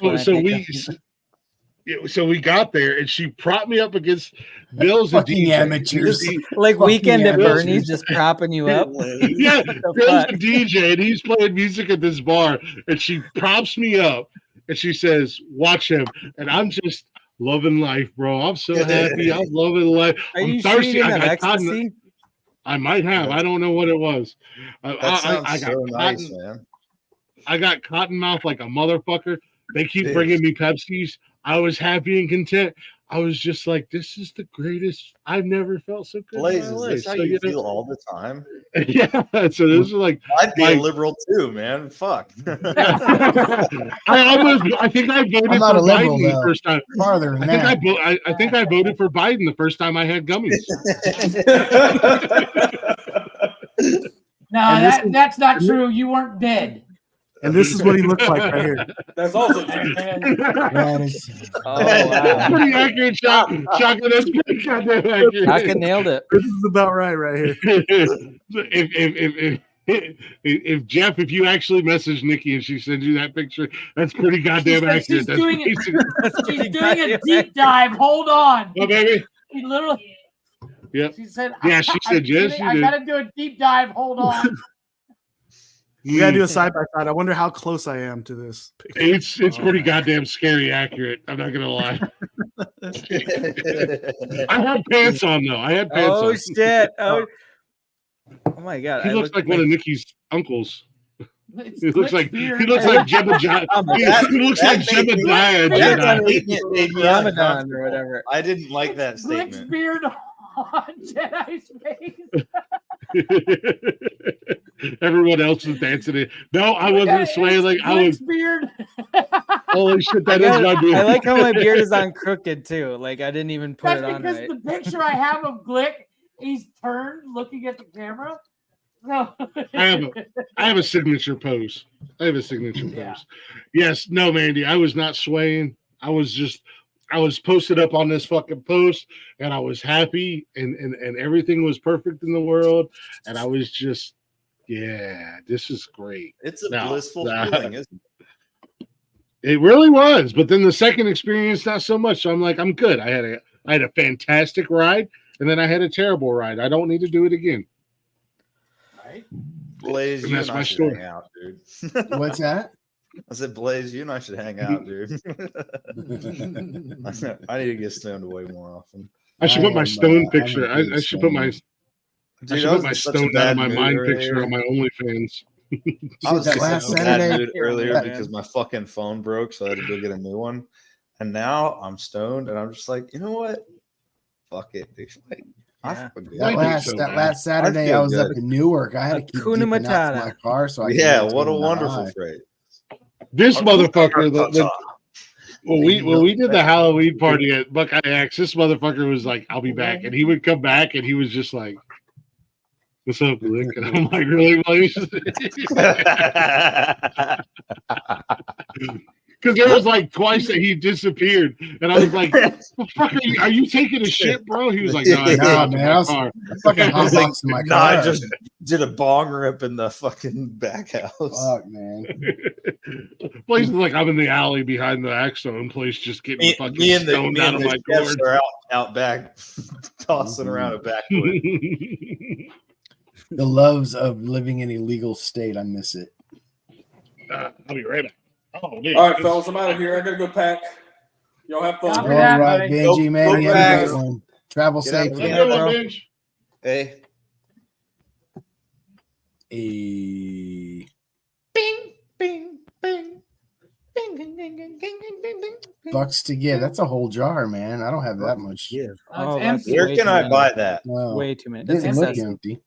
C: So we got there, and she propped me up against Bill's and DJ.
I: Amateurs.
F: Like Weekend at Bernie's, just propping you up.
C: Yeah, Bill's a DJ, and he's playing music at this bar, and she props me up, and she says, "Watch him," and I'm just loving life, bro. I'm so happy. I'm loving life. I'm thirsty. I might have. I don't know what it was. I got so nice, man. I got cotton mouth like a motherfucker. They keep bringing me Pepsis. I was happy and content. I was just like, this is the greatest. I've never felt so good.
A: Blaze, is this how you feel all the time?
C: Yeah. So this is like,
A: I'd be a liberal too, man. Fuck.
C: I think I voted for Biden the first time.
I: Farther than that.
C: I think I voted for Biden the first time I had gummies.
E: No, that's not true. You weren't dead.
B: And this is what he looked like right here.
H: That's also true.
I: That is
F: wow.
C: Pretty accurate, Shotgun. That's pretty goddamn accurate.
F: Shotgun nailed it.
B: This is about right here.
C: If Jeff, if you actually message Nikki and she sends you that picture, that's pretty goddamn accurate.
E: She's doing a deep dive. Hold on.
C: Oh, baby.
E: She literally.
C: Yep.
E: She said.
C: Yeah, she said yes.
E: I gotta do a deep dive. Hold on.
B: We gotta do a side by side. I wonder how close I am to this picture.
C: It's pretty goddamn scary accurate. I'm not gonna lie. I had pants on though. I had pants on.
F: Oh shit! Oh my god!
C: He looks like one of Nikki's uncles. He looks like Jebediah. He looks like Jebediah Jedi.
F: Ramadan or whatever.
A: I didn't like that statement.
E: Flick's beard on Jedi's face.
C: Everyone else was dancing it. No, I wasn't swaying like I was.
E: Beard.
C: Holy shit, that is my beard.
F: I like how my beard is on crooked too. Like I didn't even put it on.
E: That's because the picture I have of Glick, he's turned looking at the camera. No.
C: I have a signature pose. Yes, no, Mandy, I was not swaying. I was posted up on this fucking post, and I was happy, and everything was perfect in the world, and I was just, yeah, this is great.
A: It's a blissful feeling, isn't it?
C: It really was, but then the second experience, not so much. So I'm like, I'm good. I had a fantastic ride, and then I had a terrible ride. I don't need to do it again.
A: Right, Blaze, you and I should hang out, dude.
I: What's that?
A: I said, Blaze, you and I should hang out, dude. I need to get stoned way more often.
C: I should put my stone picture. I should put my. Dude, I should put my stoned out of my mind picture on my OnlyFans.
A: I was that last Saturday earlier because my fucking phone broke, so I had to go get a new one. And now I'm stoned, and I'm just like, you know what? Fuck it, dude. Like,
I: that last Saturday, I was up in Newark. I had to keep getting out to my car, so I
A: what a wonderful phrase.
C: This motherfucker, when we did the Halloween party at Buckeye X, this motherfucker was like, "I'll be back," and he would come back, and he was just like, "What's up, Luke?" And I'm like, "Really, Blaze?" Because there was like twice that he disappeared, and I was like, "Fuck, are you taking a shit, bro?" He was like, "No, man, I was
I: fucking hotbox in my car."
A: I just did a bong rip in the fucking back house.
I: Fuck, man.
C: Place is like I'm in the alley behind the Axstone place, just getting fucking stoned out of my cord.
A: Are out back, tossing around a backwood.
I: The loves of living in a legal state. I miss it.
C: I'll be right back.
H: All right, fellas, I'm out of here. I gotta go pack. Y'all have fun.
I: All right, Benji, man. You have a great one. Travel safe.
A: Hey.
I: Bing,
A: bing, bing, bing, bing, bing, bing, bing, bing.
I: Bucks to give. That's a whole jar, man. I don't have that much.
A: Where can I buy that?
I: No,
F: way too many.
I: Doesn't look empty.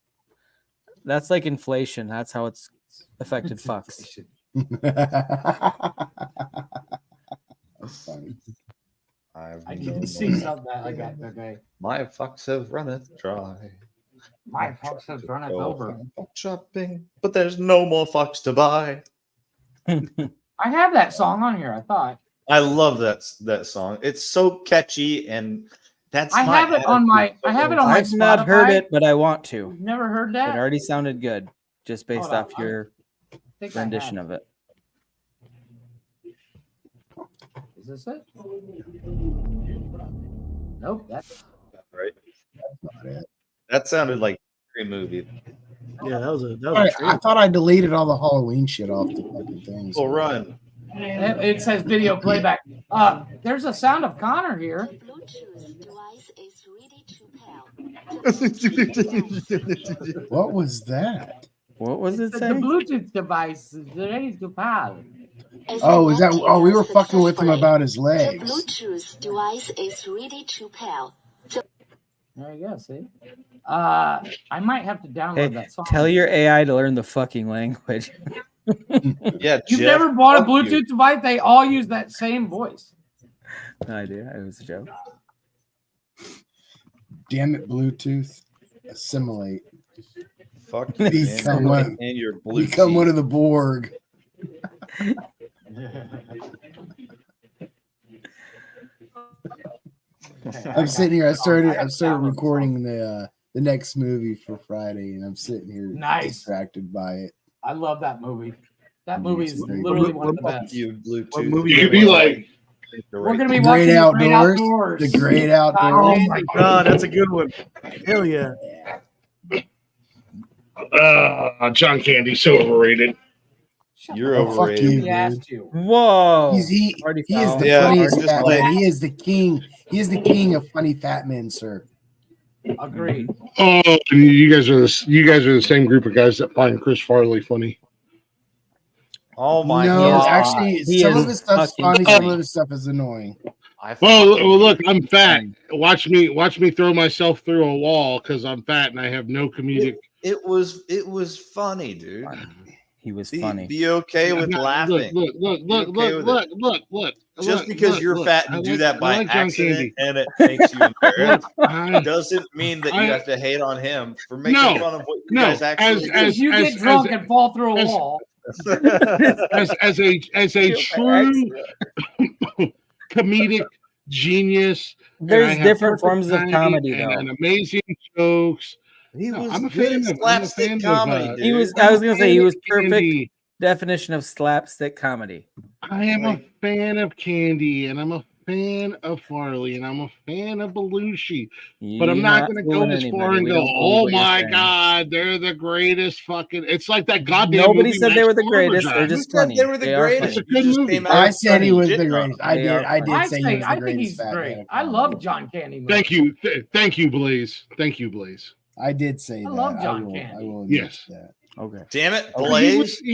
F: That's like inflation. That's how it's affected fucks.
I: That's funny.
E: I can see something like that. Okay.
A: My fucks have runneth dry.
E: My fucks have runneth over.
A: Fuck shopping, but there's no more fucks to buy.
E: I have that song on here. I thought
A: I love that song. It's so catchy, and
E: I have it on my
F: I've
E: Spotify.
F: not heard it, but I want to.
E: You've never heard that?
F: It already sounded good, just based
E: Hold
F: off
E: on,
F: your rendition of it.
E: Is this it? Nope, that's
A: right. That sounded like a movie.
B: Yeah, that was a
I: I thought I deleted all the Halloween shit off the fucking things.
A: Well, run.
E: It says video playback. There's a sound of Connor here.
I: What was that?
F: What was it
E: The
F: saying?
E: Bluetooth device is ready to pair.
I: Oh, is that? Oh, we were fucking with him about his legs.
L: The Bluetooth device is ready to pair.
E: There you go. See, I might have to download that song.
F: Tell your AI to learn the fucking language.
A: Yeah,
E: You've
A: Jeff,
E: never bought a
A: fuck
E: Bluetooth
A: you.
E: device? They all use that same voice.
F: No idea. It was a joke.
I: Damn it, Bluetooth. Assimilate.
A: Fuck you,
I: Become one,
A: and your blue
I: become
A: cheese.
I: one of the Borg. I'm sitting here. I started recording the next movie for Friday, and I'm sitting here distracted by it.
E: I love that movie. That movie is literally one of the best.
A: You Bluetooth.
B: What movie?
C: You could be like,
E: We're gonna be
I: The
E: watching
I: Great
E: The Great
I: Outdoors.
E: Outdoors.
I: The Great Outdoors.
B: Oh my god, that's a good one. Hell yeah.
C: John Candy's so overrated.
A: You're
I: Oh, fuck
A: overrated.
I: you,
E: He asked you.
F: Whoa!
I: he is the
A: Yeah,
I: funniest
A: just
I: fat
A: like-
I: man. He is the king. He is the king of funny fat men, sir.
E: Agreed.
C: Oh, you guys are the same group of guys that find Chris Farley funny.
A: Oh my
I: No,
A: god.
I: actually,
F: He
I: some
F: is
I: of his stuff's
F: fucking
I: funny.
F: funny.
I: Some of his stuff is annoying.
C: Well, look, I'm fat. Watch me throw myself through a wall because I'm fat and I have no comedic.
A: It was funny, dude.
F: He was funny.
A: Be okay with laughing.
C: Look.
A: Just because you're fat and do that by
C: I like John
A: accident
C: Candy.
A: and it makes you embarrassed
C: I-
A: doesn't mean that you
C: I-
A: have to hate on him for making
C: No,
A: fun of what you
C: no,
A: guys actually
E: If you get drunk and fall through a wall.
C: as a true comedic genius. and
F: There's
C: I have
F: different
C: perfect
F: forms of
C: timing
F: comedy,
C: and,
F: though.
C: and amazing jokes.
A: He was
C: I'm a
A: good
C: fan of
A: slapstick comedy, dude.
F: He was. I was gonna say he was perfect
C: Candy.
F: definition of slapstick comedy.
C: I am a fan of Candy, and I'm a fan of Farley, and I'm a fan of Belushi. But I'm
F: You're
C: not going to go
F: fooling
C: as far
F: anybody.
C: and
F: We
C: go,
F: don't believe
C: oh
F: what you're
C: my
F: saying."
C: God, they're the greatest fucking. It's like that goddamn
F: Nobody
C: movie
F: said they
C: Max
F: were the
C: Farmer
F: greatest. They're
C: Drive.
F: just
A: Who said
F: funny.
A: they were the
F: They are
A: greatest?
F: funny.
C: It's a good
A: just
C: movie.
A: came out
I: I said he was
A: shitting
I: the
A: on
I: greatest.
A: him.
I: I
F: They
I: did.
F: are
I: I did
E: I
I: say he
E: say,
I: was the
E: I think
I: greatest
E: he's
I: fat man
E: great.
I: of
E: I
I: comedy.
E: love John Candy.
C: Thank you. Thank you, Blaze. Thank you, Blaze.
I: I did say that.
E: love John
I: I
E: Candy.
I: will admit
C: Yes.
I: that.
F: Okay.
A: Damn it,
C: He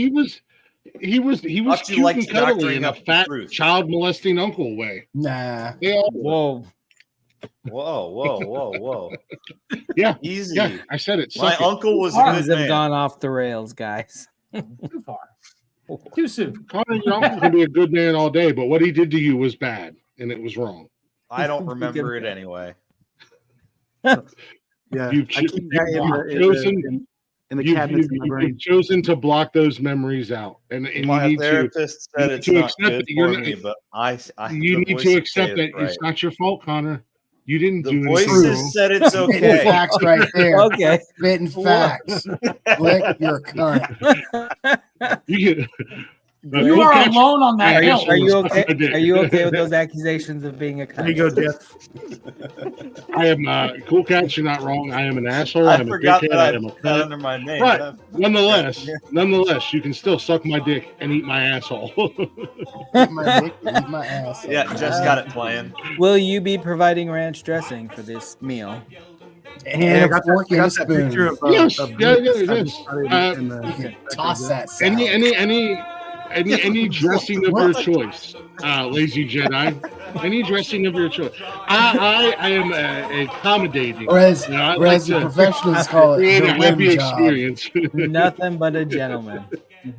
A: Blaze.
C: was
A: Thought you
C: cute
A: liked
C: and cuddly
A: doctoring
C: in a
A: up the
C: fat
A: truth.
C: child molesting uncle way.
I: Nah.
C: They all
F: Whoa.
A: Whoa.
C: Yeah.
A: Easy.
C: Yeah, I said it.
A: My
C: Suck it.
A: uncle was a
F: Things
A: good
F: have
A: man.
F: gone off the rails, guys.
E: Too far. Too soon.
C: Connor, your uncle can be a good man all day, but what he did to you was bad, and it was wrong.
A: I don't remember it anyway.
B: Yeah,
C: You've
B: I keep that in the
C: You've
B: cabinets in my brain.
C: chosen to block those memories out, and
A: My
C: you need
A: therapist
C: you
A: said
C: need
A: it's
C: to
A: not
C: accept
A: good
C: that you're
A: for
C: not-
A: me, but I
C: you
A: the
C: need
A: voices
C: to
A: say
C: accept that
A: it's right.
C: it's not your fault, Connor. You didn't
A: The
C: do anything
A: voices
C: wrong.
A: said it's
I: Spitting
A: okay.
I: facts right there.
F: Okay.
I: Spitting facts. Blick, you're a cunt.
C: You
E: You
C: Cool
E: are
C: catch.
E: alone on that
F: Are you,
E: hill.
F: are you okay?
C: I did.
F: Are you okay with those accusations of being a
B: There you
F: cunt?
B: go, Jeff.
C: I am cool cats. You're not wrong. I am an asshole.
A: I
C: I'm a
A: forgot
C: dickhead.
A: that
C: I
A: I
C: am a
A: put that
C: cunt.
A: under my name.
C: But nonetheless, you can still suck my dick and eat my asshole.
I: Eat my dick, eat my ass.
A: Yeah, just got it playing.
F: Will you be providing ranch dressing for this meal?
I: And
B: I
I: a
B: got
I: fork
B: that,
I: and a
B: got that picture
I: spoon.
B: of
C: Yes,
B: of
C: yeah,
B: Bruce.
C: yeah,
B: I
C: yes.
B: just got it in the-
I: You can toss that salad.
C: any dressing of your choice, lazy Jedi. Any dressing of your choice. I am accommodating.
I: Or as,
C: You know, I
I: or as the
C: like to
I: professionals call it,
C: create
I: the
C: a happy
I: rim job.
C: experience.
F: Nothing but a gentleman.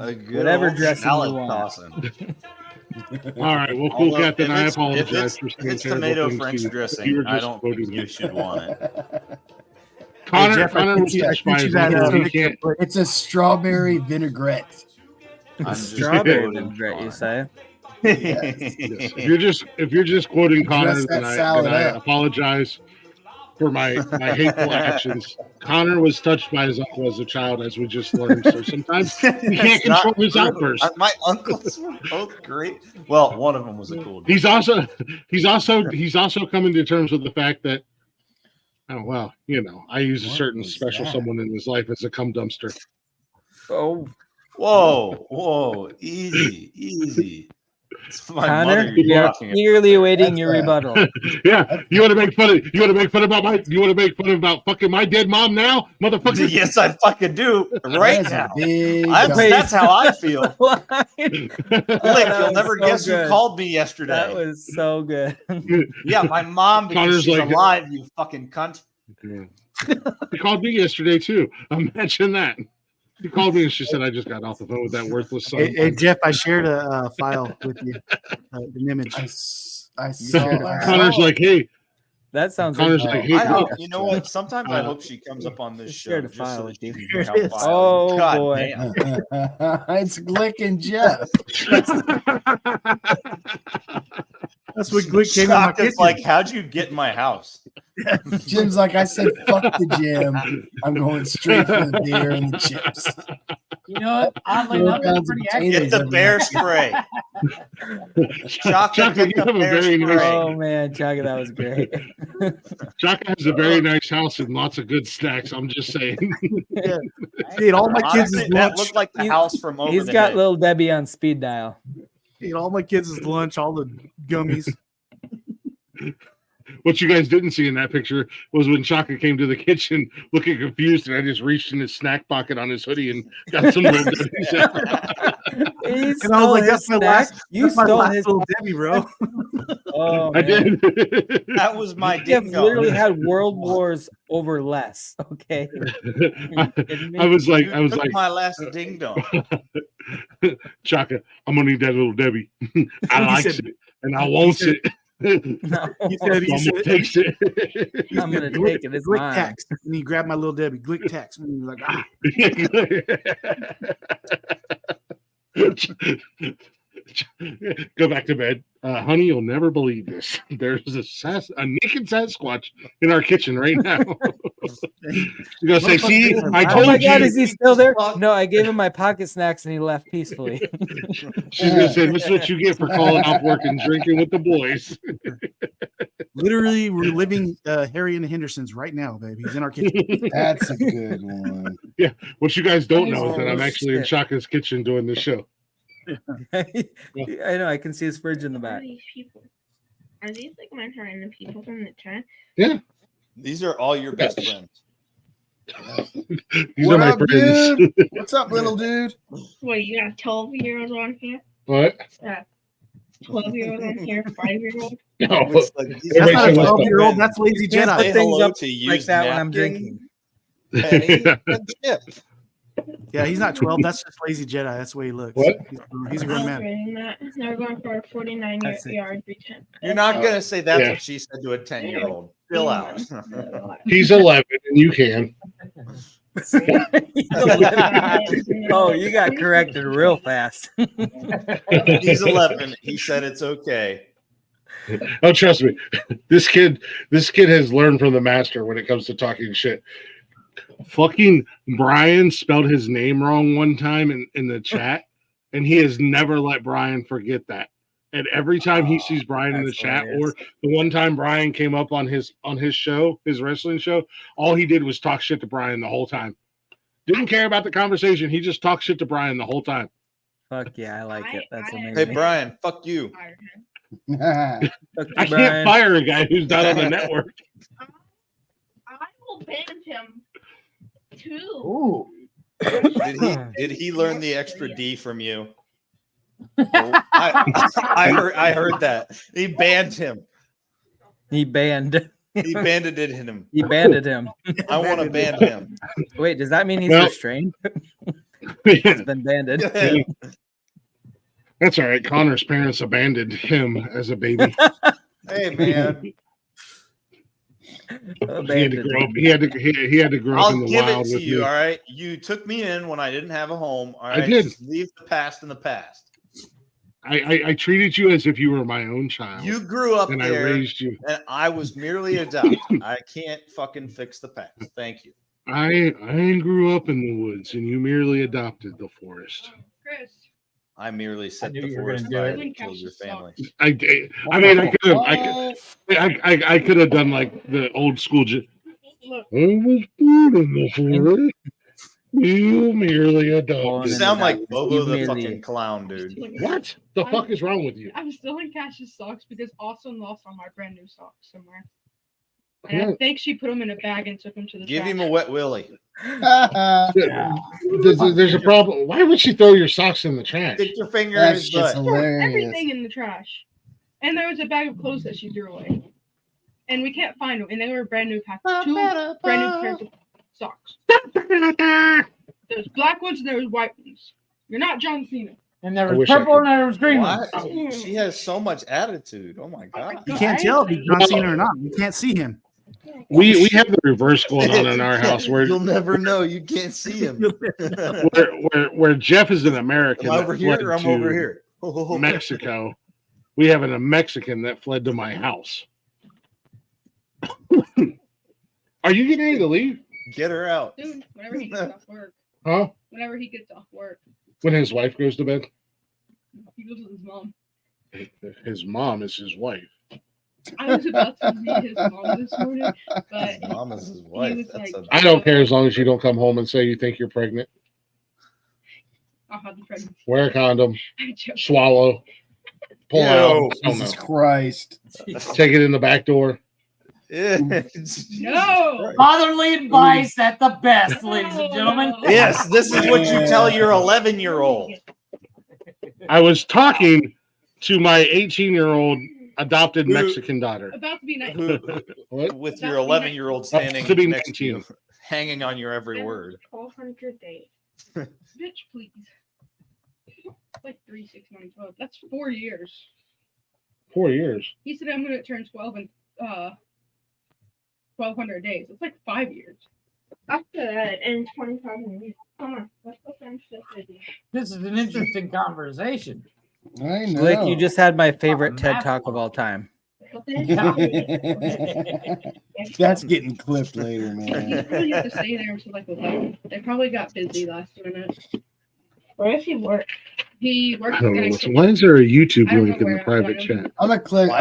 A: A good
F: Whatever
A: old
F: dressing you
A: salad
F: want.
A: tossing.
C: All right, well, cool,
A: Although,
C: Captain. I
A: if
C: apologize for
A: it's
C: saying terrible
A: tomato
C: things
A: French
C: to you.
A: dressing,
C: You were
A: I
C: just
A: don't
C: quoting
A: think
C: me.
A: you should want it.
C: Connor,
B: Jeff, I
C: Connor
B: sent
C: was
B: you- I
C: touched by
B: sent you
C: his
B: that,
C: uncle. He
B: picture,
C: can't.
B: but
I: It's a strawberry vinaigrette.
A: I'm just
F: Strawberry
A: quoting
F: vinaigrette, you
A: Connor.
F: say?
C: Yes. If you're just quoting Connor, then I apologize for my hateful actions. Connor was touched by his uncle as a child, as we just learned. So sometimes he can't control his outbursts.
A: My uncles were both great. Well, one of them was a cool dude.
C: He's also coming to terms with the fact that, oh well, I use a certain special someone in his life as a cum dumpster.
F: Oh,
A: whoa, easy.
F: Connor, we are eagerly awaiting your rebuttal.
C: Yeah, you want to make fun about fucking my dead mom now, motherfucker?
A: Yes, I fucking do right now. That's how I feel. Lick, you'll never guess who called me yesterday.
F: That was so good.
A: Yeah, my mom, because she's alive, you fucking cunt.
C: She called me yesterday too. Imagine that. She called me and she said, "I just got off the phone with that worthless son."
B: Hey Jeff, I shared a file with you, an image.
I: I saw.
C: Connor's like, "Hey."
F: That sounds.
C: Connor's like, "Hey,
A: you know what? Sometimes I hope she comes up on this show.
F: Just so with you.
A: Oh
F: God, boy,
I: it's Glick and Jeff.
B: That's what Glick came in my kitchen.
A: Like, how'd you get in my house?
I: Jim's like, I said, fuck the gym. I'm going straight for the beer and the chips.
E: You know what? Oddly enough, it's pretty accurate.
A: Get the bear spray. Chaka,
C: you have a very nice.
F: Oh man, Chaka, that was great.
C: Chaka has a very nice house and lots of good snacks. I'm just saying.
B: Yeah. Dude, all my kids' lunch.
A: That looked like the house from over.
F: He's got little Debbie on speed dial.
B: Dude, all my kids' lunch, all the gummies.
C: What you guys didn't see in that picture was when Chaka came to the kitchen looking confused, and I just reached in his snack pocket on his hoodie and got some little Debbie's out.
B: And I was like, "That's my last. You stole his little Debbie, bro."
F: Oh,
C: I did.
A: That was my
F: Jeff
A: dingo.
F: literally had world wars over less. Okay.
C: I was like,
A: my last ding dong.
C: Chaka, I'm gonna need that little Debbie. I like it, and I want it.
F: No.
B: He said,
C: takes it.
F: I'm gonna take it. It's
B: Glick
F: mine.
B: tax. And he grabbed my little Debbie. Glick tax. And he was like,
C: Go back to bed. Honey, you'll never believe this. There's a naked Sasquatch in our kitchen right now. You're going to say, see, I told you.
F: Oh my God, is he still there? No, I gave him my pocket snacks and he left peacefully.
C: She's going to say, this is what you get for calling off work and drinking with the boys.
B: Literally, we're living Harry and the Hendersons right now, baby. He's in our kitchen.
I: That's a good one.
C: Yeah, what you guys don't know is that I'm actually in Chaka's kitchen doing this show.
F: I know. I can see his fridge in the back.
M: These people are these like my random people from the chat?
C: Yeah,
A: these are all your best friends.
C: These are my friends.
I: Dude? What's up, little dude?
M: What, you got 12-year-olds on here?
C: What?
M: 12-year-old on here, 5-year-old.
C: No,
B: that's not a 12-year-old. That's lazy Jedi.
A: Say hello to
F: like that when I'm drinking.
B: Yeah, he's not 12. That's just lazy Jedi. That's the way he looks.
C: What?
B: He's a grown man.
M: Now we're going for a 49-yard return.
A: You're not going to say that's what she said to a 10-year-old. Chill out.
C: He's 11, and you can.
F: Oh, you got corrected real fast.
A: He's 11. He said it's okay.
C: Oh, trust me, this kid has learned from the master when it comes to talking shit. Fucking Brian spelled his name wrong one time in the chat, and he has never let Brian forget that. And every time he sees Brian in the chat, or the one time Brian came up on his show, his wrestling show, all he did was talk shit to Brian the whole time. Didn't care about the conversation. He just talked shit to Brian the whole time.
F: Fuck yeah, I like it. That's amazing.
A: Hey Brian, fuck you.
C: I can't fire a guy who's not on the network.
M: I will ban him too.
B: Ooh.
A: Did he learn the extra D from you? I heard that. He banned him.
F: He banned.
A: He banded him.
F: He banded him.
A: I want to ban him.
F: Wait, does that mean he's restrained? He's been banded.
C: That's all right. Connor's parents abandoned him as a baby.
A: Hey, man.
C: He had to grow up. He had to grow up in the wild.
A: I'll give it to you.
C: Me.
A: All right, you took me in when I didn't have a home. All right,
C: I did.
A: Just leave the past in the past.
C: I treated you as if you were my own child.
A: You grew up
C: and
A: there,
C: I raised you,
A: and I was merely adopted. I can't fucking fix the past. Thank you.
C: I grew up in the woods, and you merely adopted the forest.
M: Chris.
A: I merely set the forest fire and killed your family.
C: I mean, I could have done like the old school. I was born in the forest. You merely adopted.
A: You sound like Bobo the fucking clown, dude.
C: What the fuck is wrong with you?
M: I'm still in Cash's socks because Austin lost all my brand new socks somewhere. And I think she put them in a bag and took them to the
A: Give
M: trash.
A: him a wet willy.
C: There's a problem. Why would she throw your socks in the trash?
A: Stick your finger in his butt.
M: Everything in the trash. And there was a bag of clothes that she threw away. And we can't find them. And they were brand new packages. 2 brand new pairs of socks. There's black ones and there was white ones. You're not John Cena.
E: And there was purple and there was green
A: What?
E: ones.
A: She has so much attitude. Oh my god.
B: You can't tell if he's John Cena or not. You can't see him.
C: We have the reverse going on in our house where
A: you'll never know. You can't see him.
C: where Jeff is an American.
A: I'm over here. Or I'm over here.
C: Mexico. We have a Mexican that fled to my house. Are you getting ready to leave?
A: Get her out.
M: Dude, whenever he gets off work.
C: Huh?
M: Whenever he gets off work.
C: When his wife goes to bed?
M: He goes with his mom.
C: His mom is his wife.
M: I was about to meet his mom this morning, but
A: his mom is his wife.
C: I don't care as long as you don't come home and say you think you're pregnant.
M: I'll have the pregnancy.
C: Wear a condom. Swallow. Pull out.
I: Jesus Christ.
C: Take it in the back door.
M: No.
E: Fatherly advice at the best, ladies and gentlemen.
A: Yes, this is what you tell your 11-year-old.
C: I was talking to my 18-year-old adopted Mexican daughter.
M: About to be 19.
A: With your 11-year-old standing
C: to be
A: next to you, hanging on your every word.
M: 1,200 days. Bitch, please. Like 3, 6, 9, 12. That's 4 years.
C: 4 years.
M: He said I'm going to turn 12 in 1,200 days. It's like 5 years. After that, in 25 minutes. Come on, let's go finish this video.
E: This is an interesting conversation.
I: I know.
F: Blake, you just had my favorite TED Talk of all time.
I: That's getting clipped later, man.
M: You really have to stay there until like 11. They probably got busy last minute. Where does he work? He works.
C: I don't know. Why is there a YouTube link in the private chat?
I: I'm gonna click.
M: I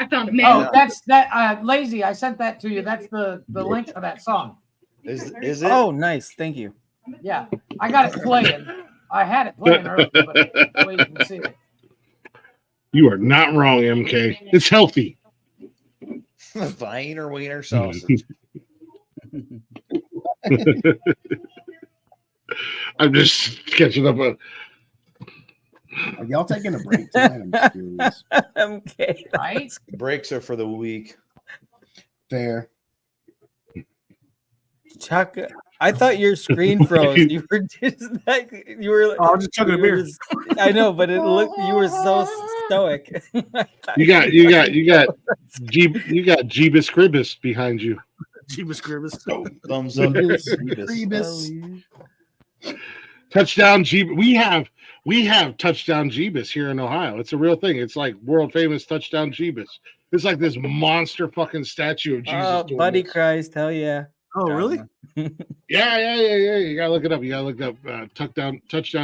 M: found it.
E: Oh, that's that. Lazy. I sent that to you. That's the link for that song.
A: Is it?
F: Oh, nice. Thank you.
E: Yeah, I got it playing. I had it playing earlier, but the way you can see it.
C: You are not wrong, MK. It's healthy.
A: Wiener wiener sausage.
C: I'm just catching up.
I: Are y'all taking a break tonight? I'm curious.
F: MK,
E: right?
A: Breaks are for the weak.
I: Fair.
F: Chuck, I thought your screen froze. You were just like you were.
B: Oh, I'm just chugging a beer.
F: I know, but it looked you were so stoic.
C: You got Jeebus Cribbus behind you.
B: Jeebus Cribbus.
A: Thumbs up.
I: Jeebus.
C: Touchdown Jeebus. We have Touchdown Jeebus here in Ohio. It's a real thing. It's like world famous Touchdown Jeebus. It's like this monster fucking statue of Jesus.
F: Oh, Buddy Christ, hell yeah.
B: Oh, really?
C: Yeah. You gotta look it up. Touchdown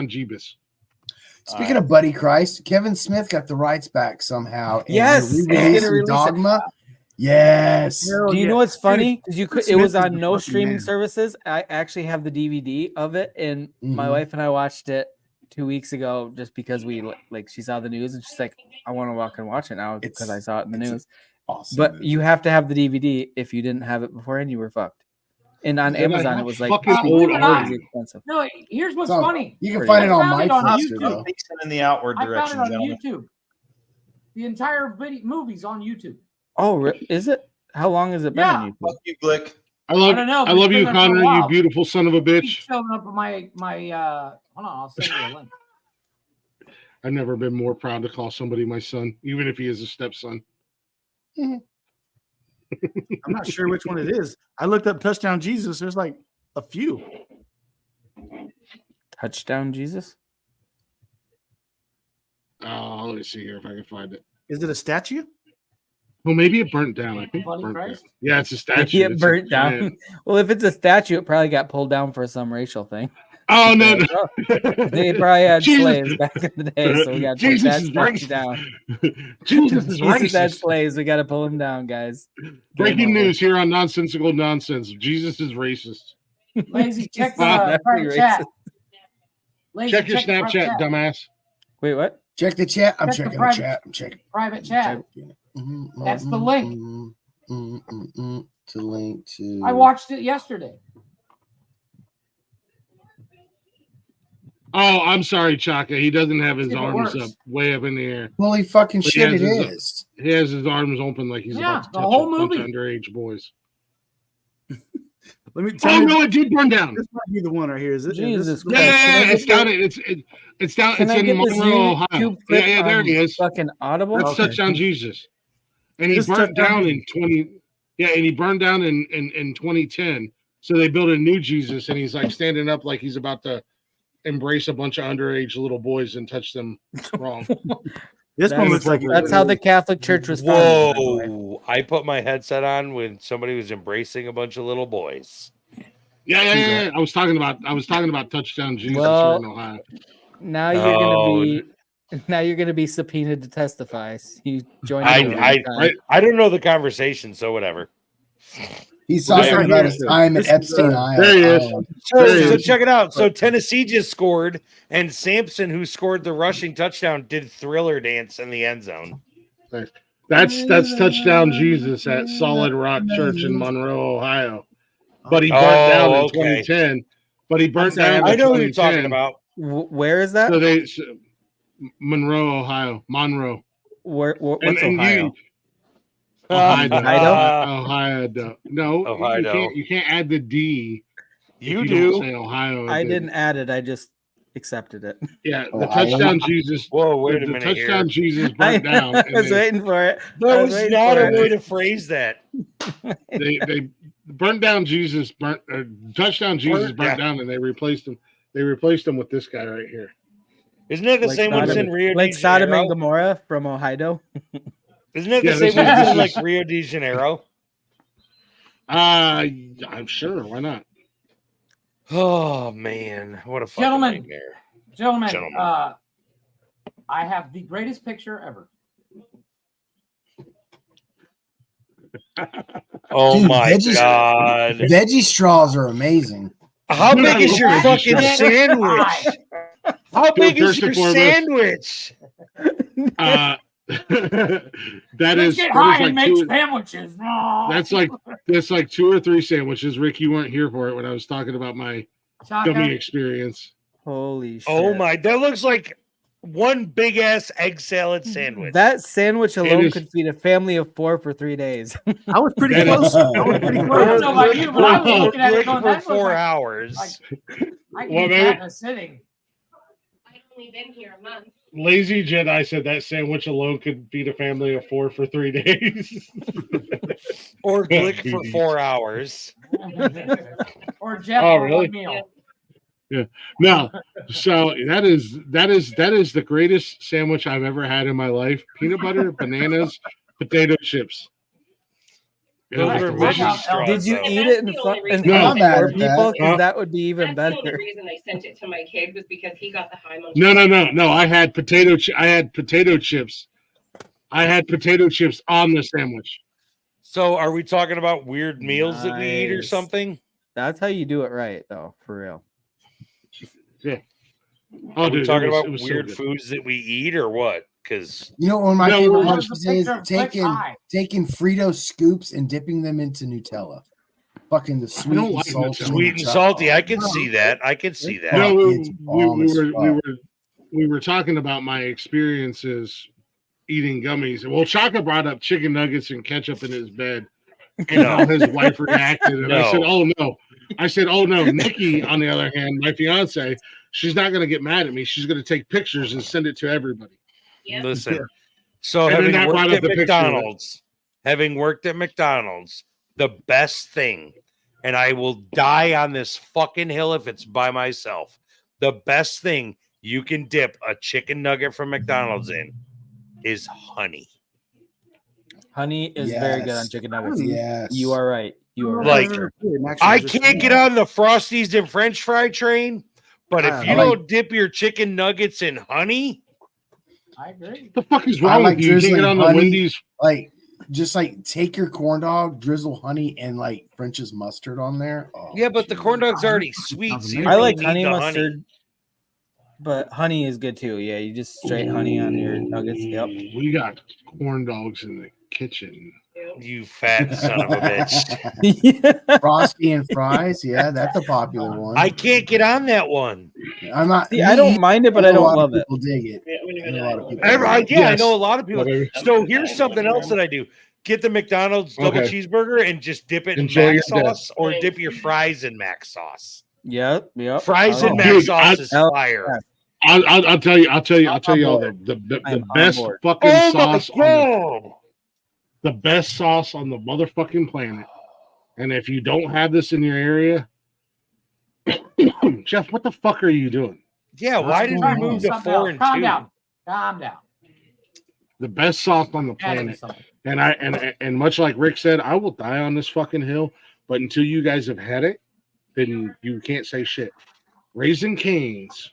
C: Jeebus.
I: Speaking of Buddy Christ, Kevin Smith got the rights back somehow.
F: Yes,
I: he's gonna release Dogma. Yes.
F: Do you know what's funny? Because it was on no streaming services. I actually have the DVD of it, and my wife and I watched it 2 weeks ago just because she saw the news and she's like, I want to walk and watch it now because I saw it in the news.
I: Awesome.
F: But you have to have the DVD. If you didn't have it beforehand, you were fucked. And on Amazon, it was like crazy expensive.
E: No, here's what's funny.
I: You can find it on my
E: YouTube.
A: In the outward
E: I
A: direction,
E: found it on
A: gentlemen.
E: YouTube. The entire movie's on YouTube.
F: Oh, is it? How long has it been on YouTube?
A: Fuck you, Glick.
C: I love you,
E: been there for a
C: Connor. You
E: while.
C: beautiful son of a
E: Keeps
C: bitch.
E: showing up on my hold on, I'll send you a link.
C: I've never been more proud to call somebody my son, even if he is a stepson.
B: I'm not sure which one it is. I looked up Touchdown Jesus. There's like a few.
F: Touchdown Jesus?
C: Oh, let me see here if I can find it.
B: Is it a statue?
C: Well, maybe it burnt down. I think it burnt down. Yeah, it's a statue.
F: Maybe it burnt down. Well, if it's a statue, it probably got pulled down for some racial thing.
C: Oh no!
F: They probably had slaves back in the day, so we got to take that statue down.
C: Jesus
F: had slaves. We got to pull him down, guys.
C: Breaking news here on Nonsensical Nonsense. Jesus is racist.
E: Lazy, check the private chat. Lazy,
C: check your Snapchat, dumbass.
F: Wait, what?
I: Check the chat. I'm
E: Check the
I: checking the chat. I'm checking.
E: Private chat. That's the link.
I: To link to.
E: I watched it yesterday.
C: Oh, I'm sorry, Chaka. He doesn't have his arms up, way up in the air.
I: Holy fucking shit! It is.
C: He has his arms open like he's about to touch a bunch of underage boys.
B: Let me tell you.
C: No, it did burn down.
B: This might be the one right here. Is it?
F: Jesus
B: Christ.
C: Yeah, it's down. It's down. It's in Monroe, Ohio. Yeah, there he is.
F: Fucking Audible.
C: That's Touchdown Jesus. And he burnt down in 20. Yeah, and he burned down in 2010. So they built a new Jesus, and he's like standing up like he's about to embrace a bunch of underage little boys and touch them wrong.
B: This one looks like
F: that's how the Catholic Church was
D: founded. Whoa! I put my headset on when somebody was embracing a bunch of little boys.
C: Yeah. I was talking about Touchdown Jesus here in Ohio.
F: Now you're gonna be subpoenaed to testify. You joined.
D: I don't know the conversation, so whatever.
I: He's talking about his time at Epstein Island.
C: There he is.
D: So check it out. So Tennessee just scored, and Sampson, who scored the rushing touchdown, did Thriller dance in the end zone.
C: That's Touchdown Jesus at Solid Rock Church in Monroe, Ohio. But he burnt down in 2010. But he burnt down.
D: I know what you're talking about.
F: Where is that?
C: Monroe, Ohio. Monroe.
F: What's Ohio?
C: Ohio. No,
D: Ohio.
C: You can't add the D.
D: You do.
C: Say Ohio.
F: I didn't add it. I just accepted it.
C: Yeah, the Touchdown Jesus.
D: Whoa, wait a minute.
C: The Touchdown Jesus burnt down.
F: I was waiting for it.
D: That was not a way to phrase that.
C: They burnt down Jesus. Touchdown Jesus burnt down, and they replaced him. They replaced him with this guy right here.
D: Isn't that the same one in Rio de Janeiro?
F: Like Sodom and Gomorrah from Ohio?
D: Isn't that the same one like Rio de Janeiro?
C: I'm sure. Why not?
D: Oh man, what a fucking nightmare.
E: Gentlemen, I have the greatest picture ever.
D: Oh my god.
I: Veggie straws are amazing.
D: How big is your fucking sandwich? How big is your sandwich?
C: That
E: Let's get high and make sandwiches.
C: That's like 2 or 3 sandwiches. Rick, you weren't here for it when I was talking about my gummy experience.
F: Holy shit.
D: Oh my, that looks like one big ass egg salad sandwich.
F: That sandwich alone could feed a family of 4 for 3 days.
B: I was pretty close. I
E: don't know about you, but I was looking at it going,
D: for 4 hours.
E: I can eat that in a sitting.
M: I've only been here a month.
C: Lazy Jedi said that sandwich alone could feed a family of 4 for 3 days.
D: Or Glick for 4 hours.
E: Or Jeff for
C: really?
E: 1 meal.
C: Yeah. No. So that is the greatest sandwich I've ever had in my life. Peanut butter, bananas, potato chips.
F: Did you eat it in front of people? Because that would be even better.
N: The only reason I sent it to my kid was because he got the high munch.
C: No. I had potato chips. I had potato chips on the sandwich.
D: So, are we talking about weird meals that we eat or something?
F: That's how you do it right, though, for real.
C: Yeah.
D: Are we talking about weird foods that we eat or what? Because
I: one of my favorite lunches is taking Frito scoops and dipping them into Nutella. Fucking the sweet and salty.
D: Sweet and salty. I can see that.
C: No, we were talking about my experiences eating gummies. Well, Chaka brought up chicken nuggets and ketchup in his bed, and how his wife reacted. And I said, "Oh no." Nikki, on the other hand, my fiance, she's not going to get mad at me. She's going to take pictures and send it to everybody.
D: Listen, so having worked at McDonald's, having worked at McDonald's, the best thing, and I will die on this fucking hill if it's by myself, the best thing you can dip a chicken nugget from McDonald's in is honey.
F: Honey is very good on chicken nuggets.
I: Yes.
F: You are right. You are
D: Like,
F: right.
D: I can't get on the Frosties and French fry train, but if you don't dip your chicken nuggets in honey,
E: I agree.
C: What the fuck is wrong with you? You can't get on the Wendy's.
I: Like, just like take your corn dog, drizzle honey, and like French's mustard on there. Oh,
D: yeah, but the corn dog's already sweet. So you
F: I like
D: need
F: honey
D: the
F: mustard, but honey is good too. Yeah, you just straight honey on your nuggets. Yep.
C: We got corn dogs in the kitchen.
D: You fat son of a bitch.
I: Frosty and fries. Yeah, that's a popular one.
D: I can't get on that one.
I: I'm not.
F: See, I don't mind it, but I don't love it.
I: People dig it. A lot of people.
D: I know a lot of people. So here's something else that I do: get the McDonald's double cheeseburger and just dip it in mac sauce, or dip your fries in mac sauce.
F: Yep.
D: Fries in mac sauce is fire.
C: I'll tell you all the best fucking sauce. The best sauce on the motherfucking planet. And if you don't have this in your area, Jeff, what the fuck are you doing?
D: Yeah, why did we move to 4 and 2?
E: Calm down.
C: The best sauce on the planet. And much like Rick said, I will die on this fucking hill, but until you guys have had it, then you can't say shit. Raisin Cane's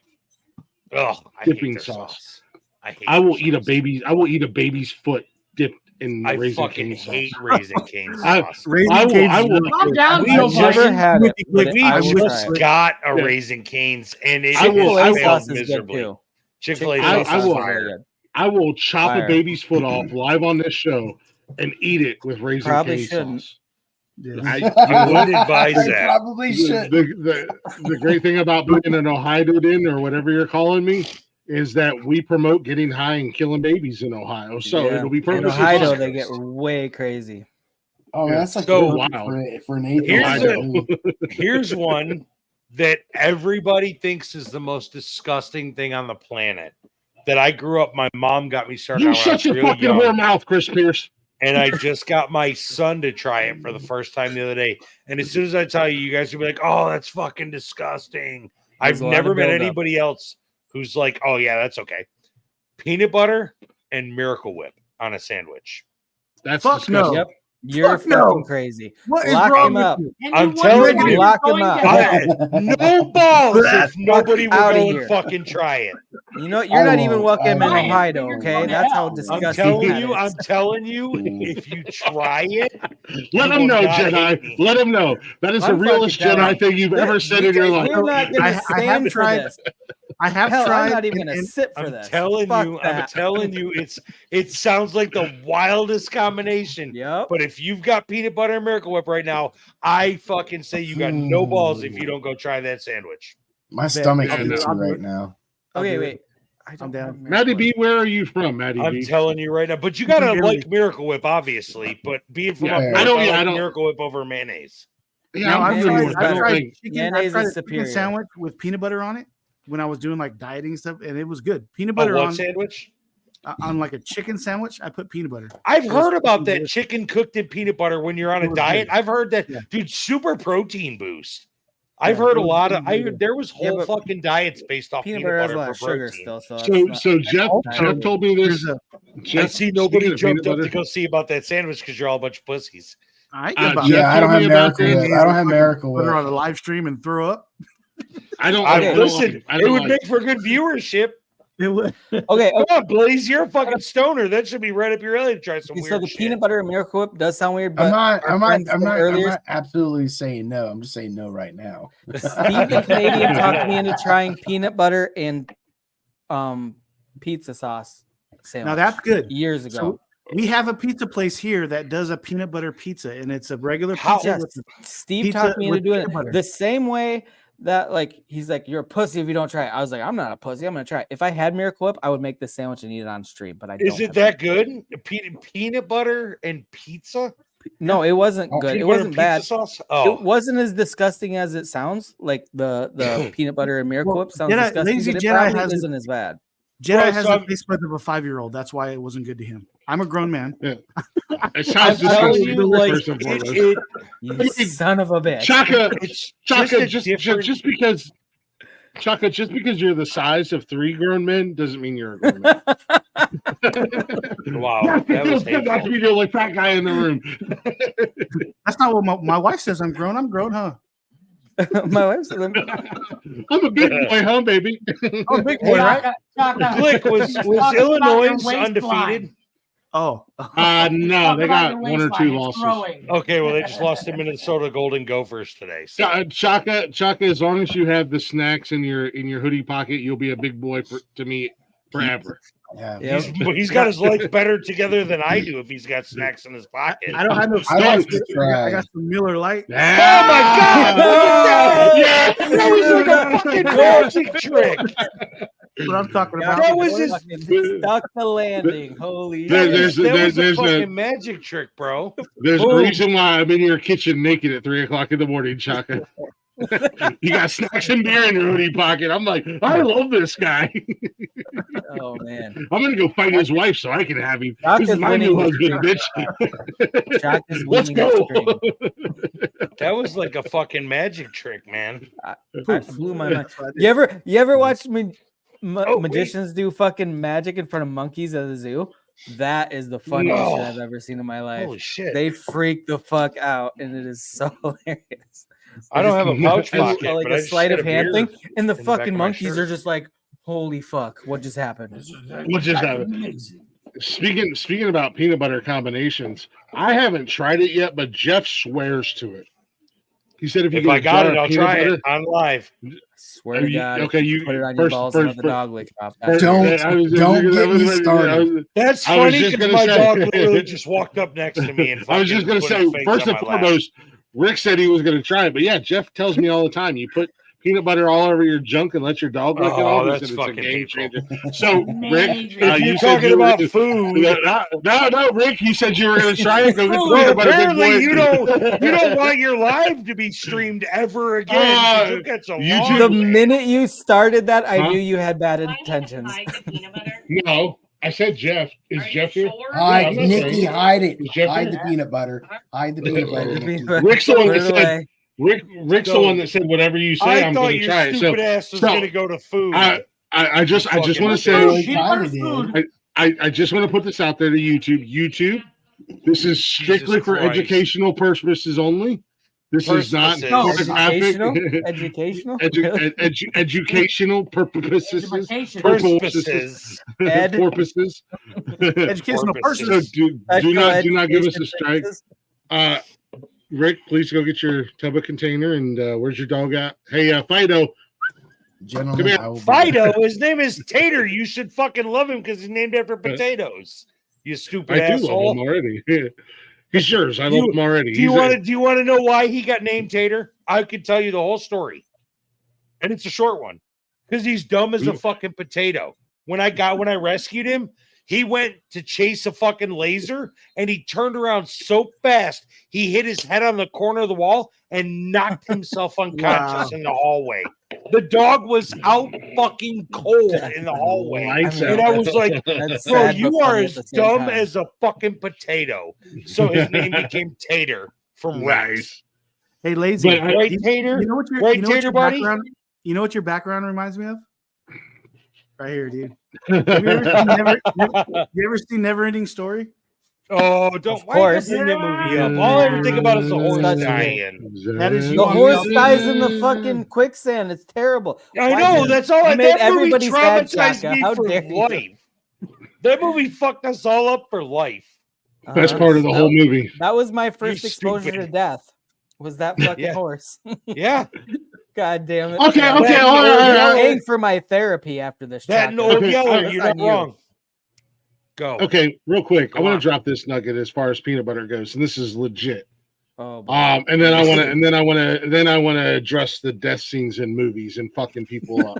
C: dipping sauce. I will eat a baby's foot dipped in Raisin Cane sauce.
D: I fucking hate Raisin Cane sauce.
C: I will.
E: Calm down.
D: I just got a Raisin Cane's, and it failed miserably. Chick-fil-A sauce is fire.
C: I will chop a baby's foot off live on this show and eat it with Raisin Cane sauce.
D: I would advise that.
I: Probably should.
C: The great thing about being an Ohio dude or whatever you're calling me is that we promote getting high and killing babies in Ohio. So it'll be perfect.
F: In Ohio, they get way crazy.
I: Oh, that's like
C: so wild
I: for an 8.
D: Here's one that everybody thinks is the most disgusting thing on the planet. That I grew up, my mom got me started.
C: You shut your fucking whore mouth, Chris Pierce.
D: And I just got my son to try it for the first time the other day. And as soon as I tell you, you guys will be like, "Oh, that's fucking disgusting." I've never met anybody else who's like, "Oh yeah, that's okay." Peanut butter and Miracle Whip on a sandwich.
C: That's
F: disgusting. No. Yep. You're fucking crazy.
I: What
F: lock
I: is wrong
F: him up.
D: I'm telling you,
F: lock him up.
D: No balls if nobody will go and fucking try it.
F: You know, you're not even welcome in Ohio, okay? That's how disgusting.
D: I'm telling you, if you try it,
C: let them know, Jedi. Let them know. That is the realest Jedi thing you've ever said in your life.
F: I have tried. I have tried. I'm not even going to sit for this.
D: I'm telling you, it sounds like the wildest combination.
F: Yep.
D: But if you've got peanut butter and Miracle Whip right now, I fucking say you got no balls if you don't go try that sandwich.
I: My stomach hurts right now.
F: Okay, wait.
B: I'm down.
C: Maddie B, where are you from, Maddie B?
D: I'm telling you right now, but you gotta like Miracle Whip, obviously. But being from up north, I like Miracle Whip over mayonnaise.
B: Yeah, I've tried chicken sandwich with peanut butter on it when I was doing like dieting stuff, and it was good. Peanut butter on
D: sandwich.
B: On like a chicken sandwich, I put peanut butter.
D: I've heard about that chicken cooked in peanut butter when you're on a diet. I've heard that, dude, super protein boost. I've heard a lot of. There was whole fucking diets based off peanut butter for
F: sugar
D: protein.
F: Still,
C: so Jeff told me this.
D: I see nobody jumped up to go see about that sandwich because you're all a bunch of pussies.
I: I don't have Miracle Whip. I don't have Miracle Whip.
B: Put her on a live stream and throw up.
C: I don't.
D: Listen, it would make for good viewership.
B: It would.
F: Okay,
D: come on, Blaze, you're a fucking stoner. That should be right up your alley to try some weird
F: so the
D: shit.
F: Peanut butter and Miracle Whip does sound weird, but
I: I'm not absolutely saying no. I'm just saying no right now.
F: Steve the Canadian talked me into trying peanut butter and pizza sauce sandwich.
B: Now that's good.
F: Years ago.
B: So we have a pizza place here that does a peanut butter pizza, and it's a regular pizza.
F: Steve talked me into doing it the same way. That he's like, you're a pussy if you don't try it. I was like, I'm not a pussy. I'm gonna try it. If I had Miracle Whip, I would make the sandwich and eat it on stream. But I don't.
D: Is it that good? Peanut butter and pizza?
F: No, it wasn't good. It wasn't bad.
D: Sauce? Oh.
F: It wasn't as disgusting as it sounds. Like the peanut butter and Miracle Whip sounds disgusting.
B: Lazy
F: but it
B: Jedi
F: probably isn't as bad.
B: Jedi has the taste buds of a 5-year-old. That's why it wasn't good to him. I'm a grown man.
C: Yeah. It sounds disgusting.
F: You son of a bitch.
C: Chaka, just because you're the size of 3 grown men doesn't mean you're a grown man.
D: Wow, that was
C: not to be the only fat guy in the room.
B: That's not what my wife says. I'm grown. I'm grown, huh?
F: My wife says
C: I'm a big boy, huh, baby?
B: I'm a big boy, right?
D: Click, was Illinois undefeated?
B: Oh,
C: no, they got 1 or 2 losses.
D: Okay, well, they just lost to Minnesota Golden Gophers today. So.
C: Chaka, as long as you have the snacks in your hoodie pocket, you'll be a big boy to me forever.
I: Yeah,
D: he's got his life better together than I do if he's got snacks in his pocket.
B: I don't have no snacks. I got some Miller Lite.
D: Oh my God! Yeah, that was like a fucking magic trick.
B: What I'm talking about.
D: That was his
F: stuck the landing. Holy
C: there's
D: a fucking magic trick, bro.
C: There's a reason why I'm in your kitchen naked at 3:00 in the morning, Chaka. You got snacks and beer in your hoodie pocket. I'm like, I love this guy.
F: Oh man,
C: I'm gonna go find his wife so I can have him. This is my new husband, bitch. Let's go.
D: That was like a fucking magic trick, man.
F: I flew my mind. You ever watch magicians do fucking magic in front of monkeys at the zoo? That is the funniest shit I've ever seen in my life.
D: Holy shit.
F: They freak the fuck out, and it is so hilarious.
D: I don't have a pouch pocket,
F: like a sleight of hand thing, and the fucking monkeys are just like, "Holy fuck, what just happened?"
C: What just happened? Speaking about peanut butter combinations, I haven't tried it yet, but Jeff swears to it. He said if
D: I got it, I'll try it on live.
F: Swear to God.
C: Okay, you
F: put it on your balls and let the dog lick off.
I: Don't get me started.
D: That's funny because my dog literally just walked up next to me and
C: I was just going to say, first and foremost, Rick said he was going to try it, but yeah, Jeff tells me all the time, you put peanut butter all over your junk and let your dog lick it off.
D: That's fucking
C: game changer. So, Rick,
D: you talking about food.
C: No, Rick, you said you were going to try it. Go get the peanut butter.
D: Apparently, you don't want your live to be streamed ever again.
F: The minute you started that, I knew you had bad intentions.
C: No. I said Jeff. Is Jeff here?
I: Hide, Nikki, hide it. Hide the peanut butter. Hide the peanut butter.
C: Rick's the one that said. Rick's the one that said whatever you say. I'm going to try it.
D: Stupid ass was going to go to food.
C: I just want to say. I just want to put this out there to YouTube. YouTube, this is strictly for educational purposes only. This is not
F: educational
C: purposes.
B: Educational purposes.
C: So do not give us a strike. Rick, please go get your tub of container. And where's your dog at? Hey, Fido.
I: Gentlemen,
D: Fido, his name is Tater. You should fucking love him because he's named after potatoes. You stupid asshole.
C: I do love him already. He's yours. I love him already.
D: Do you want to know why he got named Tater? I could tell you the whole story, and it's a short one because he's dumb as a fucking potato. When I rescued him, he went to chase a fucking laser, and he turned around so fast he hit his head on the corner of the wall and knocked himself unconscious in the hallway. The dog was out fucking cold in the hallway. And I was like, bro, you are as dumb as a fucking potato. So his name became Tater from Rex.
B: Hey, Lazy.
D: Right, Tater?
B: You know what your background, you know what your background reminds me of? Right here, dude. Have you ever seen Never Ending Story?
D: Oh, don't.
F: Of course.
D: Bring that movie up. All I ever think about is the horse dying.
B: That is
F: the horse dies in the fucking quicksand. It's terrible.
D: I know. That's all.
F: Made
D: that movie
F: everybody sad,
D: traumatized
F: Chaka.
D: me
F: How
D: for
F: dare you?
D: life. That movie fucked us all up for life.
C: Best part of the whole movie.
F: That was my first exposure to death. Was that fucking horse?
D: Yeah.
F: God damn it.
C: Okay.
F: I'm paying for my therapy after this.
D: That Old Yeller, you're not wrong. Go.
C: Okay, real quick. I want to drop this nugget as far as peanut butter goes, and this is legit.
F: Oh,
C: and then I want to address the death scenes in movies and fucking people up.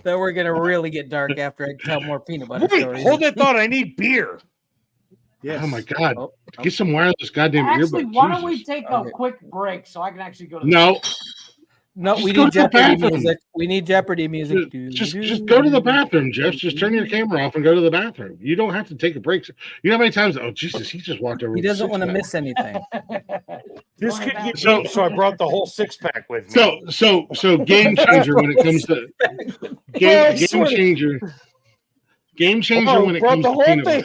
F: Then we're gonna really get dark after I tell more peanut butter stories.
D: Hold that thought. I need beer.
C: Yes. Oh my god! Get some wireless goddamn
E: Actually,
C: earbuds.
E: why don't we take a quick break so I can actually go to the
F: No,
C: Just
F: we
C: go
F: need
C: to the
F: Jeopardy
C: bathroom.
F: music. We need Jeopardy music.
C: Just go to the bathroom, Jeff. Just turn your camera off and go to the bathroom. You don't have to take a break. You know how many times? Oh Jesus, he just walked over.
F: He doesn't want to
C: six-pack.
F: miss anything.
D: This could get deep, so I brought the whole 6-pack with me.
C: So game changer when it comes to game changer. Game changer when it comes to peanut butter.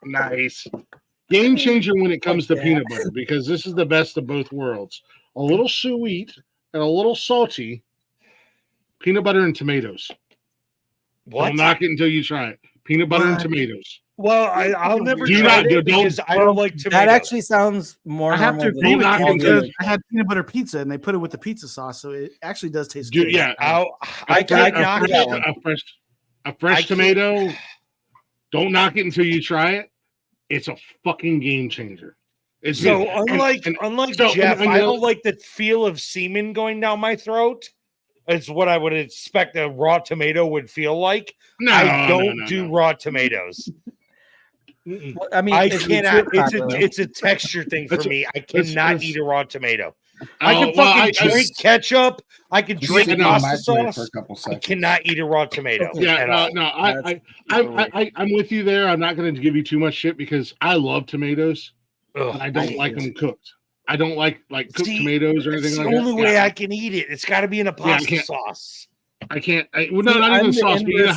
C: Nice. Game changer when it comes to peanut butter, because this is the best of both worlds. A little sweet and a little salty. Peanut butter and tomatoes.
D: What?
C: Don't knock it until you try it. Peanut butter and tomatoes.
D: Well, I'll never
C: Do
D: try
C: not-
D: it
C: don't-
D: because I don't like tomatoes.
F: That actually sounds more.
B: I have to
F: normal
B: agree
F: than
B: with
C: knock
B: you
C: it
B: because
F: good.
B: I had peanut butter pizza and they put it with the pizza sauce, so it actually does taste
C: Dude,
B: good.
C: yeah.
D: I can't knock
C: a
D: it.
C: fresh tomato. Don't knock it until you try it. It's a fucking game changer. It's
D: So
C: good.
D: unlike
C: so-
D: Jeff,
C: and
D: I
C: the-
D: don't like the feel of semen going down my throat. It's what I would expect a raw tomato would feel like.
C: No,
D: I don't
C: no,
D: do raw tomatoes.
F: I mean,
D: I
F: if you do
D: cannot.
F: it properly.
D: It's a texture thing for me. I cannot eat a raw tomato. I
C: Oh,
D: can
C: well,
D: fucking drink ketchup. I can
I: Just
D: drink
I: sit in the
D: pasta
I: microwave for
D: sauce.
I: a couple
D: I
I: seconds.
D: cannot eat a raw tomato.
C: Yeah,
D: at all.
C: no, I'm with you there. I'm not going to give you too much shit because I love tomatoes,
D: Ugh,
C: and I don't like them cooked. I don't like cooked tomatoes or anything
D: It's
C: like
D: the
C: that.
D: only way I can eat it. It's got to be in a
C: Yeah, I
D: pasta
C: can't-
D: sauce.
C: I can't. Well, no,
F: See,
C: not
F: I'm
C: even
F: the
C: sauce. But you know
F: inverse.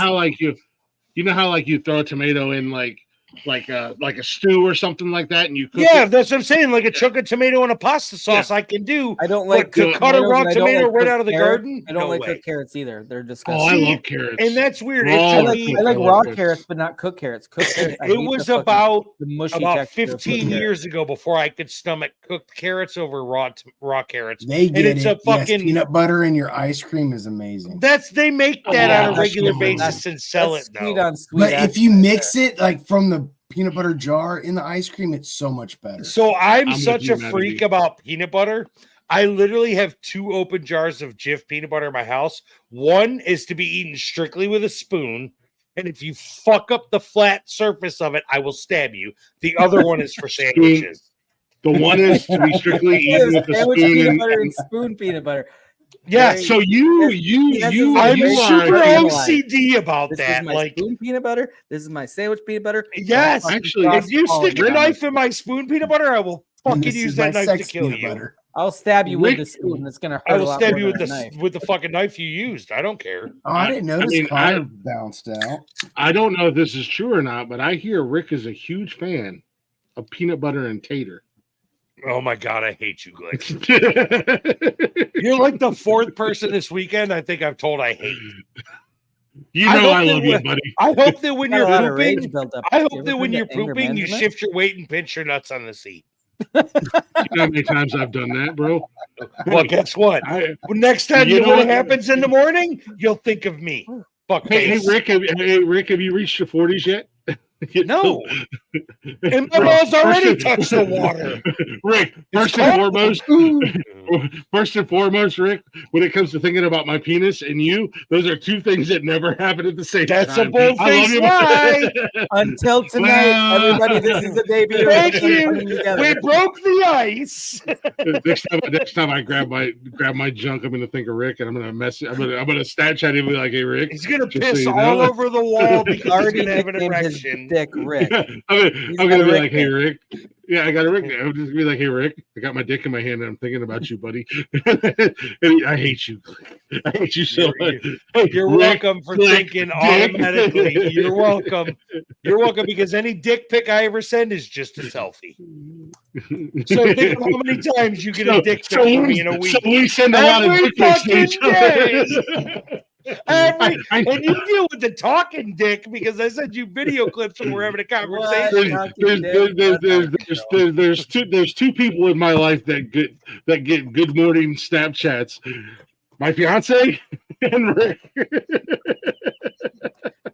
C: how you throw a tomato in like a stew or something like that, and you cook
D: Yeah,
C: it?
D: that's what I'm saying. Like a chunk of tomato and a pasta sauce, I can do.
F: I don't like
D: But to
F: cooked
D: cut a
F: tomatoes,
D: raw
F: and I don't
D: tomato
F: like
D: right
F: cooked
D: out of the
F: carrots.
D: garden.
F: I don't
D: No
F: like
D: way.
F: cooked carrots either. They're
C: Oh,
F: disgusting.
C: I
D: See,
C: love carrots,
D: and that's weird.
C: Raw
D: To
C: or
D: me,
C: cooked,
F: I like
C: love
F: raw
C: carrots.
F: carrots, but not cooked carrots. Cooked carrots, I
D: it
F: hate
D: was
F: the fucking-
D: about
F: the mushy
D: about
F: texture of cooked
D: 15
F: carrots.
D: years ago before I could stomach cooked carrots over raw carrots.
I: They
D: And
I: get
D: it's
I: it.
D: a fucking
I: Yes, peanut butter in your ice cream is amazing.
D: they make that
F: Yeah,
D: on a
F: that's
D: regular
F: good.
D: basis and sell
F: That's
D: it
F: sweet
D: though.
F: on sweet.
I: But if
F: that's
I: you
F: right
I: mix
F: there.
I: it like from the peanut butter jar in the ice cream, it's so much better.
D: So I'm
C: with
D: such
C: you,
D: a
C: Maddie
D: freak
C: B.
D: about peanut butter. I literally have 2 open jars of Jif peanut butter in my house. One is to be eaten strictly with a spoon. And if you fuck up the flat surface of it, I will stab you. The other one is for sandwiches.
C: The one is to be strictly eaten with a
F: Sandwich
C: spoon.
F: peanut butter and spoon peanut butter.
D: Yeah,
F: Very-
C: So you
D: I'm
C: you
D: super
C: are
D: OCD about
F: This
D: that.
F: is my
D: Like,
F: spoon peanut butter. This is my sandwich peanut butter.
D: yes,
F: Don't fucking
C: Actually,
F: cross
D: if you
F: all
D: stick a
F: of them.
D: knife in my spoon peanut butter, I will
I: And
D: fucking
I: this
D: use
I: is my
D: that knife to
I: sex
D: kill
I: peanut
D: you.
I: butter.
F: I'll stab you
C: Rick-
F: with the spoon. It's gonna hurt
D: I
F: a
D: will
F: lot
D: stab
F: more
D: you with
F: than
D: the
F: a knife.
D: with the fucking knife you used. I don't care.
I: Oh, I didn't notice
C: mean,
I: Connor bounced out.
C: I don't know if this is true or not, but I hear Rick is a huge fan of peanut butter and tater.
D: Oh my god, I hate you, Glick. You're like the 4th person this weekend I think I've told I hate.
C: You
D: I
C: know
D: hope
C: I
D: that
C: love you,
D: when-
C: buddy.
D: I hope that when
F: Got a
D: you're
F: lot of rage
D: pooping,
F: built up.
D: I
F: You
D: hope
F: ever
D: that when
F: been
D: you're
F: to anger
D: pooping, you
F: management?
D: shift your weight and pinch your nuts on the seat.
C: You know how many times I've done that, bro?
D: Well, guess what?
C: I,
D: Next time
C: You know
D: when
C: what?
D: it happens in the morning, you'll think of me. Fuck
C: hey,
D: face.
C: Rick, have you reached your 40s yet?
D: No. And my balls already touched the water.
C: Rick,
D: It's
C: first and
D: cold.
C: foremost, Rick, when it comes to thinking about my penis and you, those are 2 things that never happen at the same
D: That's
C: time.
D: a bold-faced lie.
F: Until tonight,
C: Well-
F: everybody, this is the debut.
D: Thank
F: of everybody
D: you.
F: coming together.
D: We broke the ice.
C: next time I grab my junk, I'm gonna think of Rick and I'm gonna Snapchat him and be like, hey Rick.
D: He's gonna
C: just so
D: piss
C: you
D: all
C: know.
D: over the wall because he's
F: Already
D: gonna have an
F: nicknamed his
D: erection.
F: dick Rick.
C: I'm
F: got
C: gonna
F: a
C: be
F: Rick
C: like, hey
F: dick.
C: Rick. Yeah, I got a Rick. I'm just gonna be like, hey Rick, I got my dick in my hand and I'm thinking about you, buddy. And I hate you. I hate you so much. Hey,
D: You're
C: Rick,
D: welcome for
C: Rick,
D: thinking
C: dick.
D: automatically. You're welcome. You're welcome because any dick pic I ever send is just a selfie. So think of how many times you get a dick pic from me in a week.
C: So we send a lot of
D: Every
C: dick pics to
D: fucking
C: each other.
D: day. And you deal with the talking dick because I send you video clips when we're having a conversation.
C: There's 2 people in my life that get good morning Snapchats. My fiance and Rick.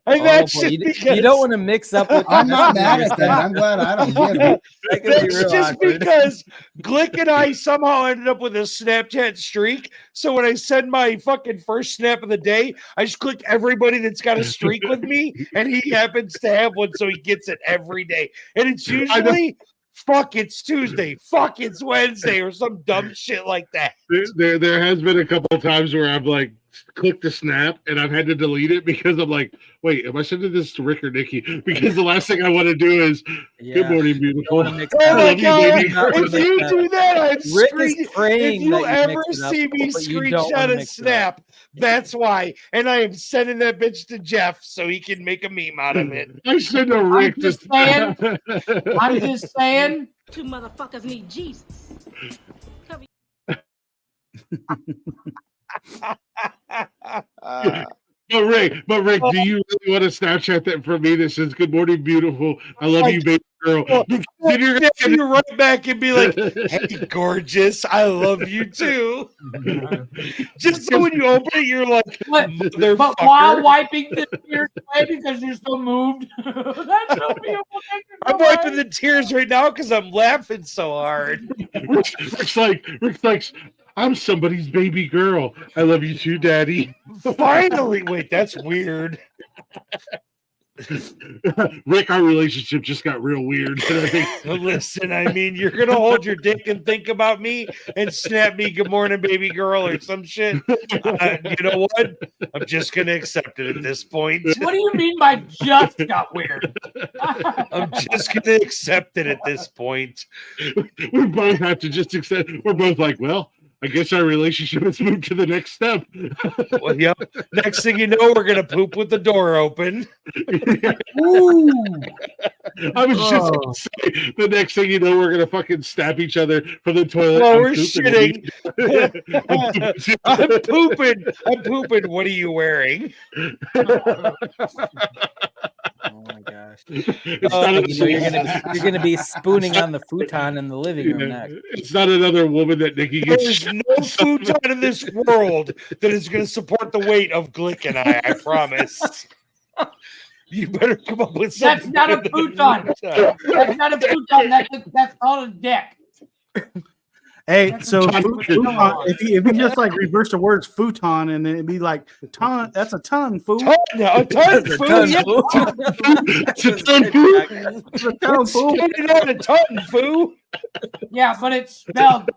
D: And that's
F: boy,
D: just
F: you
D: because
F: don't want to mix up with.
I: I'm not mad at that. I'm glad I don't get it.
F: That could be
D: That's
F: real
D: just
F: awkward.
D: because Glick and I somehow ended up with a Snapchat streak. So when I send my fucking first snap of the day, I just click everybody that's got a streak with me, and he happens to have one, so he gets it every day. And it's usually fuck, it's Tuesday, fuck, it's Wednesday, or some dumb shit like that.
C: There has been a couple of times where I've like clicked the snap and I've had to delete it because I'm like, wait, am I sending this to Rick or Nikki? Because the last thing I want to do is good morning, beautiful.
D: Oh my God! If you do that, I'm if you ever see me screenshot a snap, that's why. And I am sending that bitch to Jeff so he can make a meme out of it.
C: I send a Rick.
E: I'm just saying.
O: Two motherfuckers need Jesus.
C: But Rick, do you really want to Snapchat that from me that says "Good morning, beautiful"? I love you, baby girl.
D: Then you're right back and be like, "Hey, gorgeous, I love you too." Just so when you open it, you're like,
E: but while wiping the tears away because you're so moved. That's so beautiful.
D: I'm wiping the tears right now because I'm laughing so hard.
C: Rick's like, I'm somebody's baby girl. I love you too, Daddy.
D: Finally, wait, that's weird.
C: Rick, our relationship just got real weird.
D: Listen, I mean, you're gonna hold your dick and think about me and snap me "Good morning, baby girl" or some shit. You know what? I'm just gonna accept it at this point.
E: What do you mean by just got weird?
D: I'm just gonna accept it at this point.
C: We both have to just accept. We're both like, well, I guess our relationship has moved to the next step.
D: Well, yep. Next thing you know, we're gonna poop with the door open.
E: Ooh.
C: I was just gonna say, the next thing you know, we're gonna fucking stab each other from the toilet.
D: No, we're shitting. I'm pooping. What are you wearing?
F: Oh my gosh! You're gonna be spooning on the futon in the living room next.
C: It's not another woman that Nikki gets.
D: There's no futon in this world that is going to support the weight of Glick and I promise. You better come up with something.
E: That's not a futon. That's not a futon. That's called a dick.
B: Hey, so futon, if you just like reverse the words futon and then it'd be like ton, that's a ton, fool.
D: A ton, fool.
C: It's a ton, fool.
B: It's a ton, fool.
D: A ton, fool.
E: Yeah, but it's spelled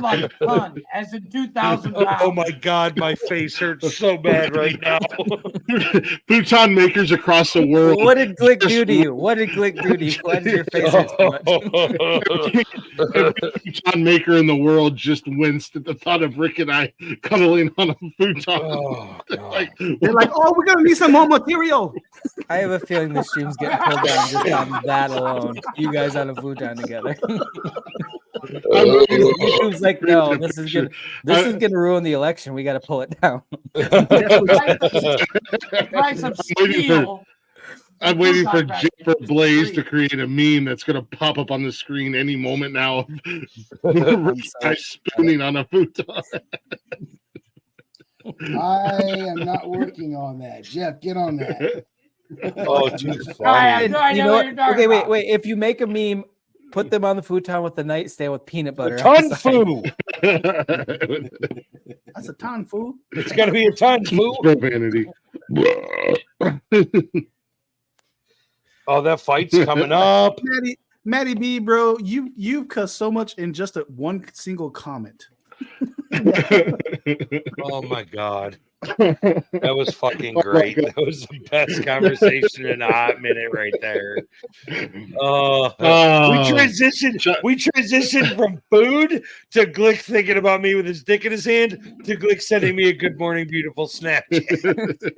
E: like ton, as in 2,000 pounds.
D: Oh my God, my face hurts so bad right now.
C: Futon makers across the world.
F: What did Glick do to you? Why did your face hurt so much?
C: Every futon maker in the world just winced at the thought of Rick and I cuddling on a futon.
D: Oh,
B: they're like, oh, we're gonna need some more material.
F: I have a feeling the stream's getting pulled down just on that alone. You guys on a futon together. YouTube's like, no, this is gonna ruin the election. We got to pull it down.
C: I'm waiting for Jennifer Blaze to create a meme that's going to pop up on the screen any moment now. I spooning on a futon.
I: I am not working on that. Jeff, get on that.
D: Oh, geez.
F: Okay, wait. If you make a meme, put them on the futon with the nightstand with peanut butter.
D: Ton foo.
B: That's a ton, fool.
D: It's got to be a ton, fool.
C: Profanity.
D: Oh, that fight's coming up.
B: Maddie B, bro, you cuss so much in just one single comment.
D: Oh my God. That was fucking great. That was the best conversation in a hot minute right there. We transitioned from food to Glick thinking about me with his dick in his hand to Glick sending me a "Good morning, beautiful" Snapchat.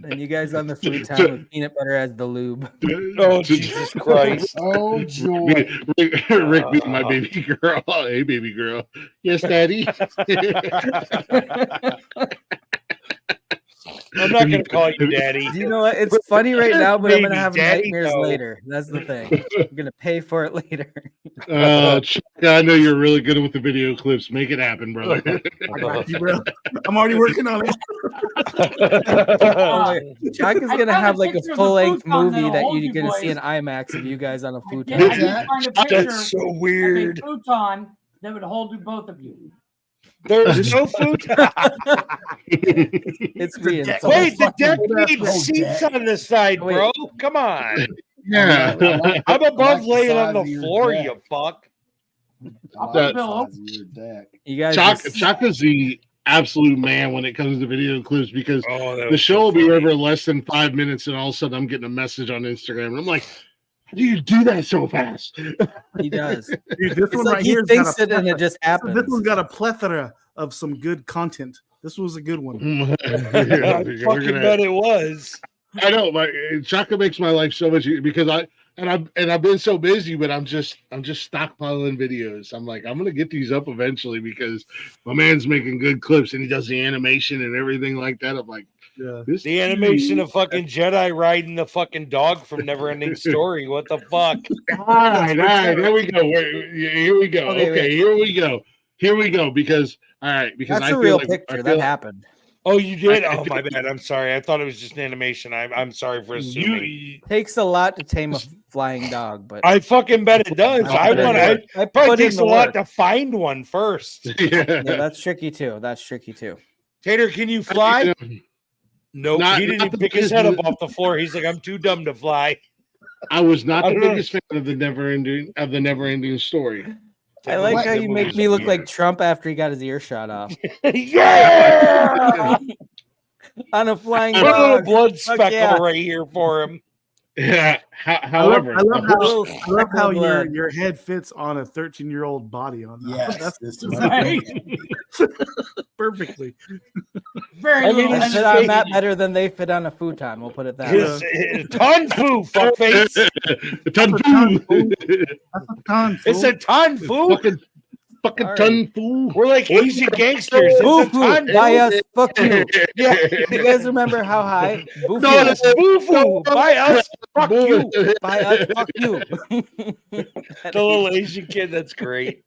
F: And you guys on the futon with peanut butter as the lube.
D: Oh, Jesus Christ.
I: Oh, joy.
C: Rick being my baby girl. Hey, baby girl. Yes, Daddy.
D: I'm not going to call you daddy.
F: You know what? It's funny right now, but I'm going to have nightmares later. That's the thing. I'm going to pay for it later.
C: I know you're really good with the video clips. Make it happen, brother.
B: I got you, bro. I'm already working on it.
F: Chuck is going to have like a full-length movie that you're going to see in IMAX of you guys on a futon.
D: That's so weird.
E: A futon that would hold both of you.
D: There's no futon.
F: It's
D: Wait, the deck needs seats on the side, bro. Come on.
C: Yeah.
D: I'm above laying on the floor, you fuck.
F: You guys,
C: Chuck is the absolute man when it comes to video clips because
D: Oh,
C: the show will be over less than 5 minutes, and all of a sudden I'm getting a message on Instagram, and I'm like, "How do you do that so fast?"
F: He does.
B: Dude, this one
F: like
B: right
F: he
B: here
F: thinks it and it just
B: This
F: happens.
B: one's got a plethora of some good content. This was a good one.
D: I fucking bet it was.
C: I know, Chaka makes my life so much because I've been so busy, but I'm just stockpiling videos. I'm like, I'm gonna get these up eventually because my man's making good clips and he does the animation and everything like that. I'm like,
D: the animation of fucking Jedi riding the fucking dog from Neverending Story. What the fuck?
C: All right, there we go. Here we go. Okay, here we go. Because because
F: that's a real picture that happened.
D: Oh, you did? Oh, my bad. I'm sorry. I thought it was just an animation. I'm sorry for assuming.
F: Takes a lot to tame a flying dog, but
D: I fucking bet it does. It probably takes a lot to find one first.
F: Yeah, that's tricky too.
D: Tater, can you fly? Nope. He didn't pick his head up off the floor. He's like, I'm too dumb to fly.
C: I was not the biggest fan of the Neverending Story.
F: I like how you make me look like Trump after he got his ear shot off.
D: Yeah!
F: On a flying
D: Put a little
F: dog.
D: blood speckle right here for him.
C: Yeah. However,
B: I love how your head fits on a 13-year-old body. On that.
I: Yes,
B: That's
I: right.
B: perfectly.
F: I mean, I fit on that better than they fit on a futon. We'll put it that way.
D: Ton fu, fuckface. It's a ton fu.
C: Fucking ton fu.
D: We're like Asian gangsters.
F: Boo
D: It's a ton
F: fu. By us,
D: fu.
F: fuck you. Yeah. You guys remember how high? Boo fu.
D: No, it's boo fu. By us, fuck you.
F: By us, fuck you.
D: The little Asian kid. That's great.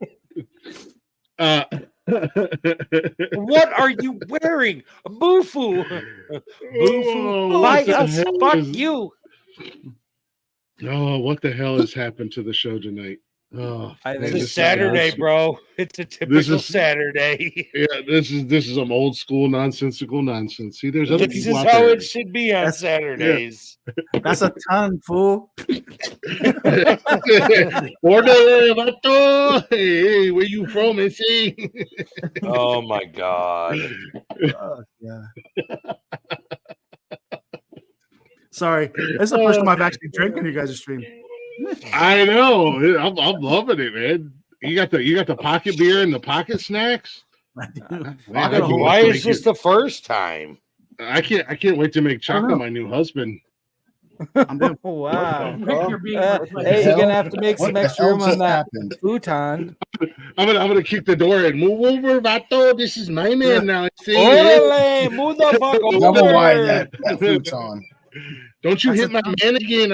D: What are you wearing? Boo fu. Boo fu. By us, fuck you.
C: Oh, what the hell has happened to the show tonight? Oh,
D: it's a Saturday, bro. It's a typical Saturday.
C: Yeah, this is some old school nonsensical nonsense. See, there's other people out there.
D: This is how it should be on Saturdays.
B: Yeah. That's a ton, fool.
C: Hey, where you from?
D: Oh my god.
B: Yeah. Sorry, that's the first time I've actually drank on you guys' stream.
C: I know. I'm loving it, man. You got the pocket beer and the pocket snacks.
D: Why is this the first time?
C: I can't wait to make Chocolate my new husband.
F: Wow. Hey, you're gonna have to make some extra room on that futon.
C: I'm gonna kick the door and move over, Vato. This is my man now.
D: Orale, move the fuck over.
I: Double wide that futon.
C: Don't you hit my man again,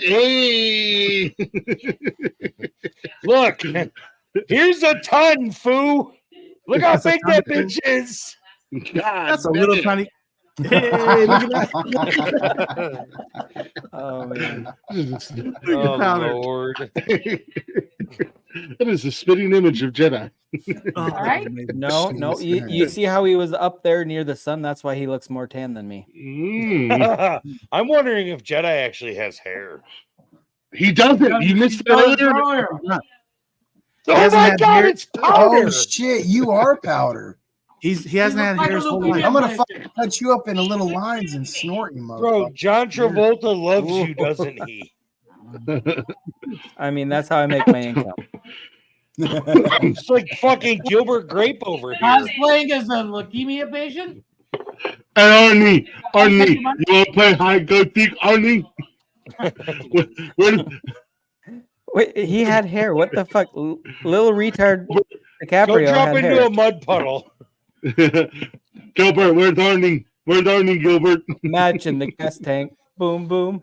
C: Hey.
D: Look, here's a ton, foo. Look how big that bitch is.
C: God,
B: that's a little tiny. Hey, look at that.
F: Oh man.
D: Oh Lord.
C: That is a spitting image of Jedi.
E: All right.
F: No. You see how he was up there near the sun? That's why he looks more tan than me.
D: I'm wondering if Jedi actually has hair.
C: He doesn't. You missed it earlier.
D: Oh my god, it's powder.
I: Oh shit, you are powder.
B: He hasn't had hair his whole life.
I: I'm gonna fucking cut you up into little lines and snort you, motherfucker.
D: Bro, John Travolta loves you, doesn't he?
F: I mean, that's how I make my income.
D: It's like fucking Gilbert Grape over here.
E: Cosplaying as a leukemia patient?
C: Hey, Arnie, you want to play hide go seek, Arnie?
F: Wait, he had hair. What the fuck? Little retard DiCaprio
D: Go drop
F: had
D: into
F: hair.
D: a mud puddle.
C: Gilbert, where's Arnie? Where's Arnie, Gilbert?
F: Match in the gas tank. Boom, boom.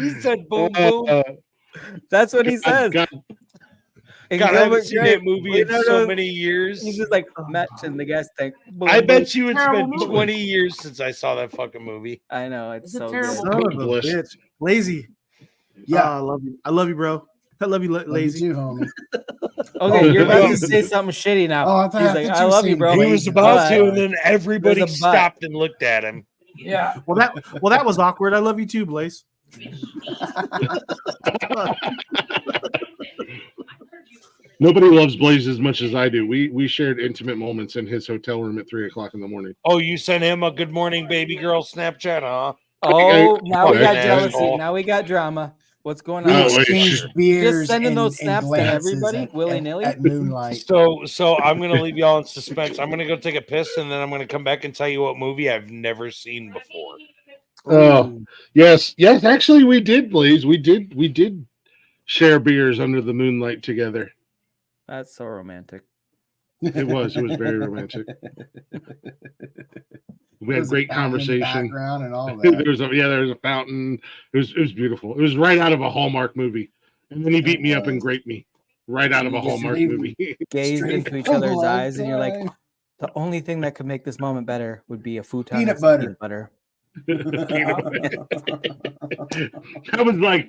D: He said boom, boom.
F: That's what he says.
D: God, I haven't seen that movie in so many years.
F: He's just like, match in the gas tank. Boom,
D: I bet
F: boom.
D: you it's been 20 years since I saw that fucking movie.
F: I know. It's so
E: terrible
F: good.
B: Son of a bitch. Lazy. Yeah, I love you. I love you, bro. I love you, Lazy.
I: Love you too, homie.
F: Okay, you're about to say something shitty now.
I: Oh, I
F: He's
I: thought
F: like, I love you, bro.
D: He was about to, and then everybody stopped and looked at him.
E: Yeah.
B: Well, that was awkward. I love you too, Blaze.
C: Nobody loves Blaze as much as I do. We shared intimate moments in his hotel room at 3:00 in the morning.
D: Oh, you sent him a good morning, baby girl Snapchat, huh?
F: Oh, now we got
D: Fucking
F: jealousy.
D: asshole.
F: Now we got drama. What's going
I: We
F: on?
I: exchanged beers
F: Just sending
I: and,
F: those snaps
I: and
F: to
I: glances
F: everybody willy nilly.
I: at Moonlight.
D: So I'm gonna leave y'all in suspense. I'm gonna go take a piss, and then I'm gonna come back and tell you what movie I've never seen before.
C: Oh, yes. Actually, we did, Blaze. We did share beers under the moonlight together.
F: That's so romantic.
C: It was very romantic. We had great conversation.
I: Background and all that.
C: there was a fountain. It was beautiful. It was right out of a Hallmark movie. And then he beat me up and raped me right out of a Hallmark movie.
F: Gazed into each other's eyes, and you're like, the only thing that could make this moment better would be a futon
I: Peanut
F: and
I: butter.
F: Peanut butter.
C: I was like,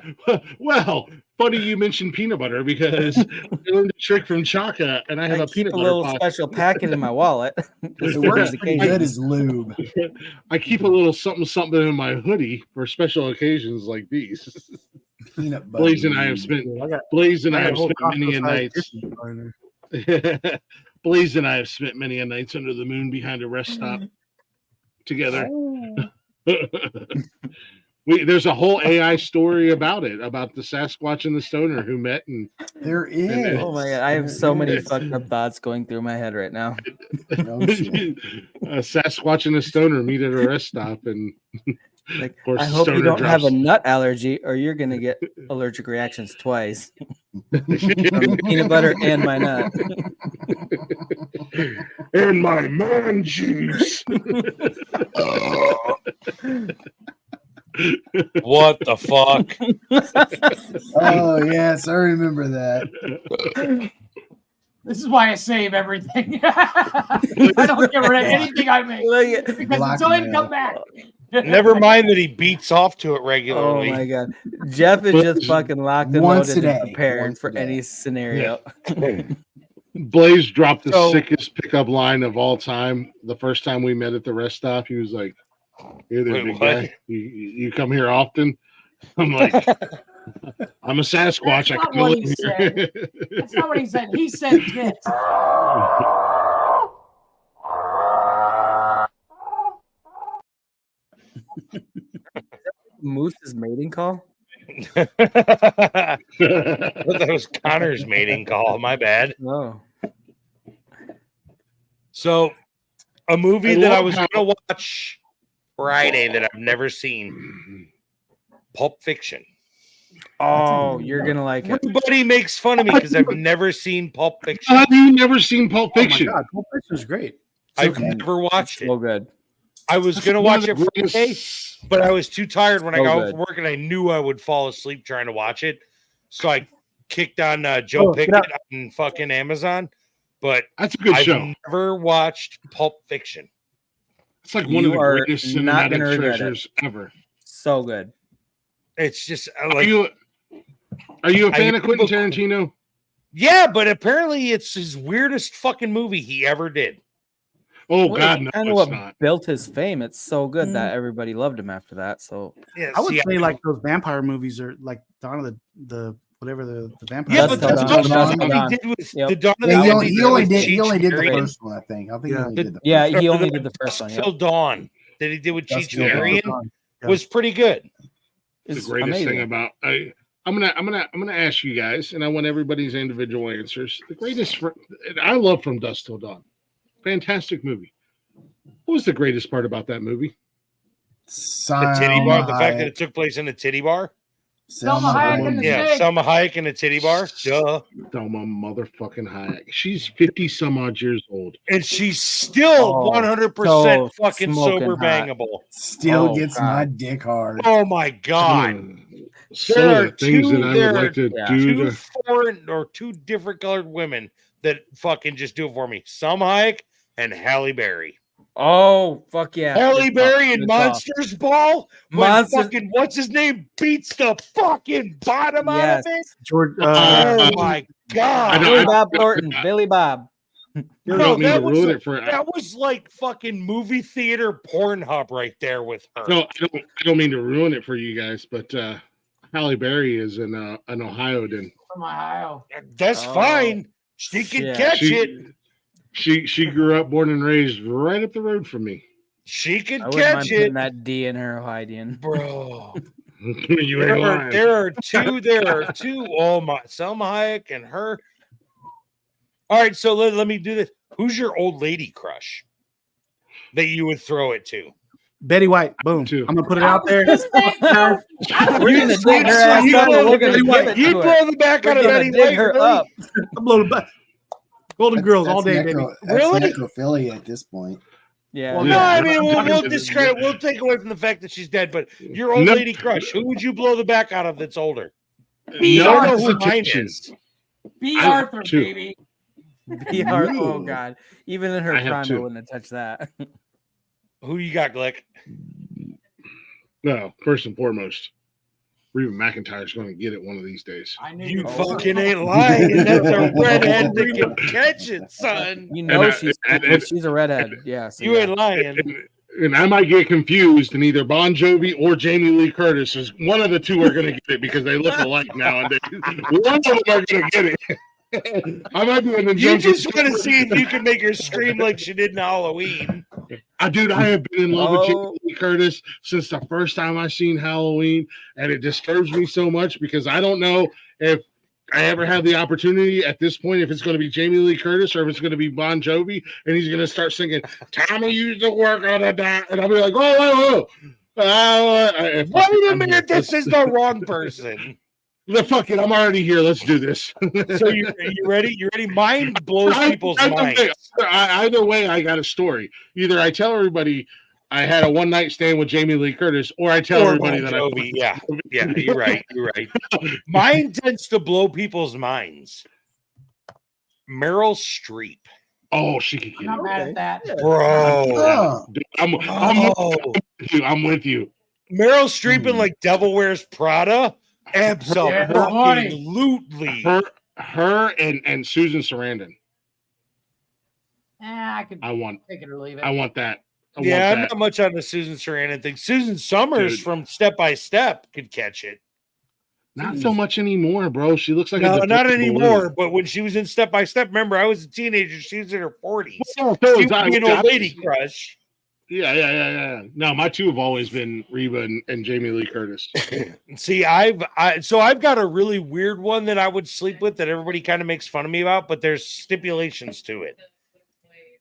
C: well, funny you mentioned peanut butter because I learned a trick from Chaka, and I have a peanut butter.
F: A little special packet in my wallet.
I: It works pretty good as lube.
C: I keep a little something in my hoodie for special occasions like these.
I: Peanut butter.
C: Blaze and I have spent many a nights. Blaze and I have spent many a nights under the moon behind a rest stop together. There's a whole AI story about it, about the Sasquatch and the Stoner who met, and
I: there is.
F: Oh my god, I have so many fucked up thoughts going through my head right now.
C: A Sasquatch and a Stoner meet at a rest stop, and
F: like,
C: of course,
F: I hope you don't
C: drops.
F: have a nut allergy, or you're gonna get allergic reactions twice from peanut butter and my nut.
C: And my man juice.
D: What the fuck?
I: Oh yes, I remember that.
E: This is why I save everything. I don't get rid of anything I make because until I come back.
D: Never mind that he beats off to it regularly.
F: Oh my god, Jeff is just fucking locked and
I: Once
F: loaded
I: a
F: and
I: day.
F: preparing for any scenario.
C: Blaze dropped the sickest pickup line of all time. The first time we met at the rest stop, he was like, "Hey there, big guy. You come here often?" I'm like, "I'm a Sasquatch. I come live here."
E: That's not what he said. He said this.
F: Moose's mating call?
D: That was Connor's mating call. My bad.
F: Oh.
D: So, a movie that I was going to watch Friday that I've never seen, Pulp Fiction.
F: Oh, you're going to like it.
D: Everybody makes fun of me because I've never seen Pulp Fiction.
C: How have you never seen Pulp Fiction?
B: Oh my god, Pulp Fiction is great.
D: I've never watched it.
F: So good.
D: I was going to watch it Friday, but I was too tired when I got home from work, and I knew I would fall asleep trying to watch it. So I kicked on Joe Pickett on fucking Amazon. But
C: that's a good show.
D: I've never watched Pulp Fiction.
C: It's like one of the greatest cinematic treasures ever.
F: So good.
D: It's just
C: like. Are you a fan of Quentin Tarantino?
D: Yeah, but apparently it's his weirdest fucking movie he ever did.
C: Oh God, no,
F: kind of what built his fame. It's so good that everybody loved him after that. So
D: yeah,
B: I would say like those vampire movies are like Dawn of the whatever the vampire.
D: Yeah, but that's what he did with the Dawn of the
I: Dead. He only did the first one, I think. I think he only did the
F: he only did the first one.
D: Till Dawn that he did with Cheech Marion was pretty good.
C: It's the greatest thing about I'm gonna ask you guys, and I want everybody's individual answers. The greatest I love From Dusk Till Dawn. Fantastic movie. What was the greatest part about that movie?
D: The titty bar. The fact that it took place in a titty bar.
E: Selma Hayek and the snake.
D: Selma Hayek in a titty bar. Duh.
C: Selma motherfucking Hayek. She's 50 some odd years old,
D: and she's still 100% fucking sober bangable.
I: Still gets my dick hard.
D: Oh my god.
C: There are things that I would like to do.
D: Two foreign or two different colored women that fucking just do it for me. Selma Hayek and Halle Berry.
F: Oh, fuck yeah.
D: Halle Berry and Monsters Ball. Fucking, what's his name? Beats the fucking bottom out of it.
B: George,
D: oh my god.
F: Billy Bob Thornton. Billy Bob.
C: don't mean to ruin it for.
D: That was like fucking movie theater Pornhub right there with her.
C: No, I don't mean to ruin it for you guys, but Halle Berry is an Ohio.
E: From Ohio.
D: That's fine. She can catch it.
C: She grew up, born and raised right up the road from me.
D: She can
F: catch it. That D in her Ohioan,
D: bro.
C: There
D: are two. Oh my, Selma Hayek and her. All right, so let me do this. Who's your old lady crush that you would throw it to?
B: Betty White. Boom. I'm gonna put it out there.
D: You'd blow the back out of Betty White.
B: Her up. I'm blowing back. Golden Girls all day, baby.
I: Really? Necrophilia at this point.
F: Yeah.
D: Well, no, I mean we'll discredit. We'll take away from the fact that she's dead. But your old lady crush, who would you blow the back out of that's older?
E: B.
D: I know who mine is.
E: B. Arthur, baby.
F: B. Arthur. Oh God. Even in her prime, I wouldn't have touched that.
D: Who you got, Glick?
C: No, first and foremost, Reba McEntire's going to get it one of these days.
E: I knew
D: you fucking ain't lying. That's a redhead that can catch it, son.
F: You know she's a redhead. Yeah, so
D: you ain't lying.
C: And I might get confused, and either Bon Jovi or Jamie Lee Curtis is one of the two are going to get it because they look alike nowadays. One of them are going to get it. I might be in the
D: You just want to see if you can make her scream like she did in Halloween.
C: Dude, I have been in love with Jamie Lee Curtis since the first time I seen Halloween, and it disturbs me so much because I don't know if I ever have the opportunity at this point if it's going to be Jamie Lee Curtis or if it's going to be Bon Jovi, and he's going to start singing "Tommy used to work on a dot," and I'll be like, "Whoa!
D: Wait a minute, this is the wrong person."
C: Fuck it, I'm already here. Let's do this.
D: So you ready? You ready? Mine blows people's minds.
C: Either way, I got a story. Either I tell everybody I had a one night stand with Jamie Lee Curtis, or I tell everybody that
D: yeah, you're right. You're right. Mine tends to blow people's minds. Meryl Streep.
C: Oh, she could get
E: I'm not mad at that,
D: bro.
C: Dude, I'm with you.
D: Meryl Streep in like Devil Wears Prada. Absolutely.
C: Her and Susan Sarandon.
E: I
C: want
E: take it or leave it.
C: I want that.
D: I'm not much on the Susan Sarandon thing. Susan Summers from Step by Step could catch it.
C: Not so much anymore, bro. She looks like
D: not anymore. But when she was in Step by Step, remember, I was a teenager. She was in her 40s. She would be an old lady crush.
C: Yeah. No, my two have always been Reba and Jamie Lee Curtis.
D: See, I've got a really weird one that I would sleep with that everybody kind of makes fun of me about, but there's stipulations to it.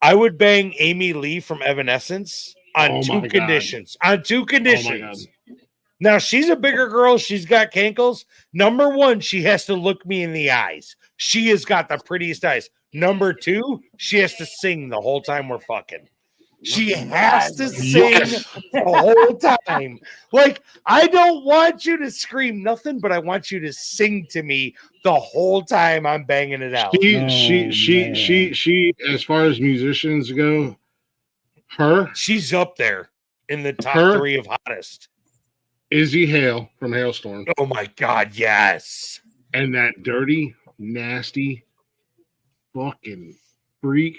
D: I would bang Amy Lee from Evanescence on two conditions. On two conditions. Now, she's a bigger girl. She's got cankles. Number one, she has to look me in the eyes. She has got the prettiest eyes. Number two, she has to sing the whole time we're fucking. She has to sing the whole time. Like, I don't want you to scream nothing, but I want you to sing to me the whole time I'm banging it out.
C: She as far as musicians go,
D: she's up there in the top three of hottest.
C: Izzy Hale from Hailstorm.
D: Oh my God, yes.
C: And that dirty, nasty fucking freak.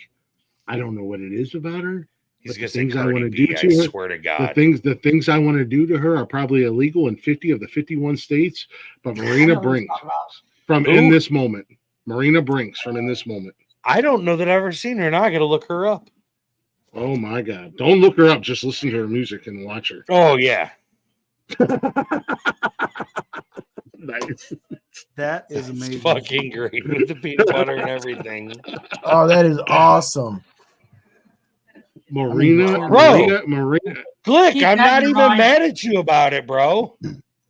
C: I don't know what it is about her.
D: He's gonna say Cardi B, I swear to God.
C: The things I want to do to her are probably illegal in 50 of the 51 states. But Marina Brinks In This Moment. Marina Brinks from In This Moment.
D: I don't know that I've ever seen her. Now I got to look her up.
C: Oh my God! Don't look her up. Just listen to her music and watch her.
D: Oh yeah.
C: Nice.
B: That is amazing.
D: It's fucking great with the peanut butter and everything.
I: Oh, that is awesome.
C: Marina.
D: Glick, I'm not even mad at you about it, bro.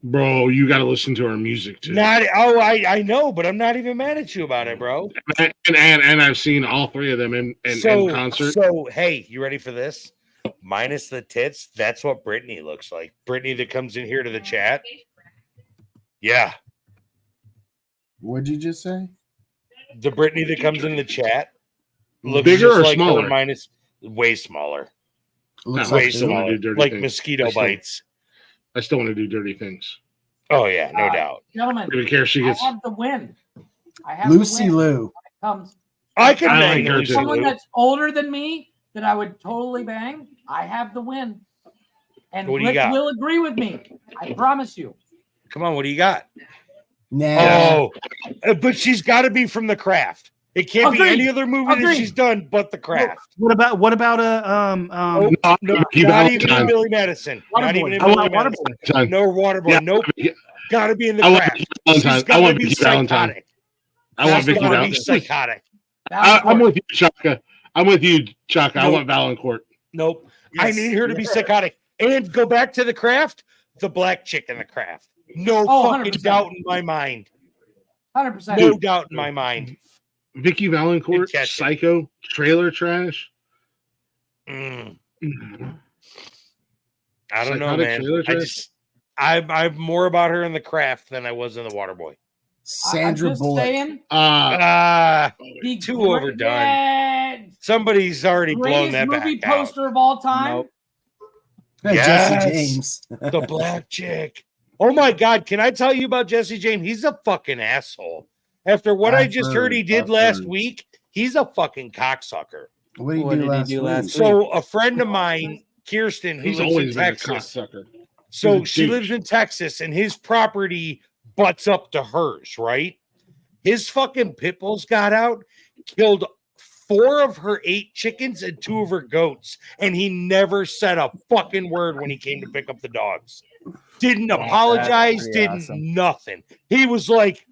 C: Bro, you got to listen to her music too.
D: I know, but I'm not even mad at you about it, bro.
C: And I've seen all three of them in concert.
D: So hey, you ready for this? Minus the tits, that's what Brittany looks like. Brittany that comes in here to the chat. Yeah.
I: What'd you just say?
D: The Brittany that comes in the chat
C: looks bigger or
D: like
C: smaller?
D: Minus way smaller.
I: Looks
D: way smaller. Like
C: things.
D: Mosquito bites.
C: I still want to do dirty things.
D: Oh yeah, no doubt.
E: Gentlemen,
C: I don't care if she gets
E: I have the win. I have
I: Lucy
E: the win
I: Liu.
E: when it comes
D: I can
C: I
D: bang
C: like her
D: Lucy
C: too.
E: Someone
D: Liu.
E: that's older than me that I would totally bang. I have the win. And
D: What do you
E: Rick
D: got?
E: will agree with me. I promise you.
D: Come on, what do you got?
I: Nah.
D: Oh, but she's got to be from The Craft. It can't be any other movie that she's done but The Craft.
B: What about
D: No, not even in Billy Madison. Not even in Billy Madison. No Waterboy. Nope. Got to be in The Craft. She's got to be psychotic.
C: I want Vicky
D: Got to be
C: Valentine.
D: psychotic.
C: I'm with you, Chaka. I want Valancourt.
D: Nope. I need her to be psychotic. And go back to The Craft, the black chick in The Craft. No fucking
E: 100%.
D: doubt in my mind.
E: 100%.
D: No doubt in my mind.
C: Vicky Valancourt, Psycho, trailer trash.
D: I don't know,
C: Psychotic
D: man.
C: trailer trash?
D: I'm more about her in The Craft than I was in The Waterboy.
I: Sandra Bullock.
D: Too overdone. Somebody's already blown that back
E: movie
D: out.
E: poster of all time.
D: Nope.
I: Jesse James.
D: The black chick. Oh my God! Can I tell you about Jesse James? He's a fucking asshole. After what I just heard he did last week, he's a fucking cocksucker.
I: What did he do last week?
D: So a friend of mine, Kirsten, who
C: He's
D: lives
C: always
D: in
C: been a
D: Texas.
C: cocksucker.
D: So
C: He's a
D: she
C: douche.
D: lives in Texas, and his property butts up to hers, right? His fucking pit bulls got out, killed 4 of her 8 chickens and 2 of her goats, and he never said a fucking word when he came to pick up the dogs. Didn't apologize, didn't nothing. He was like,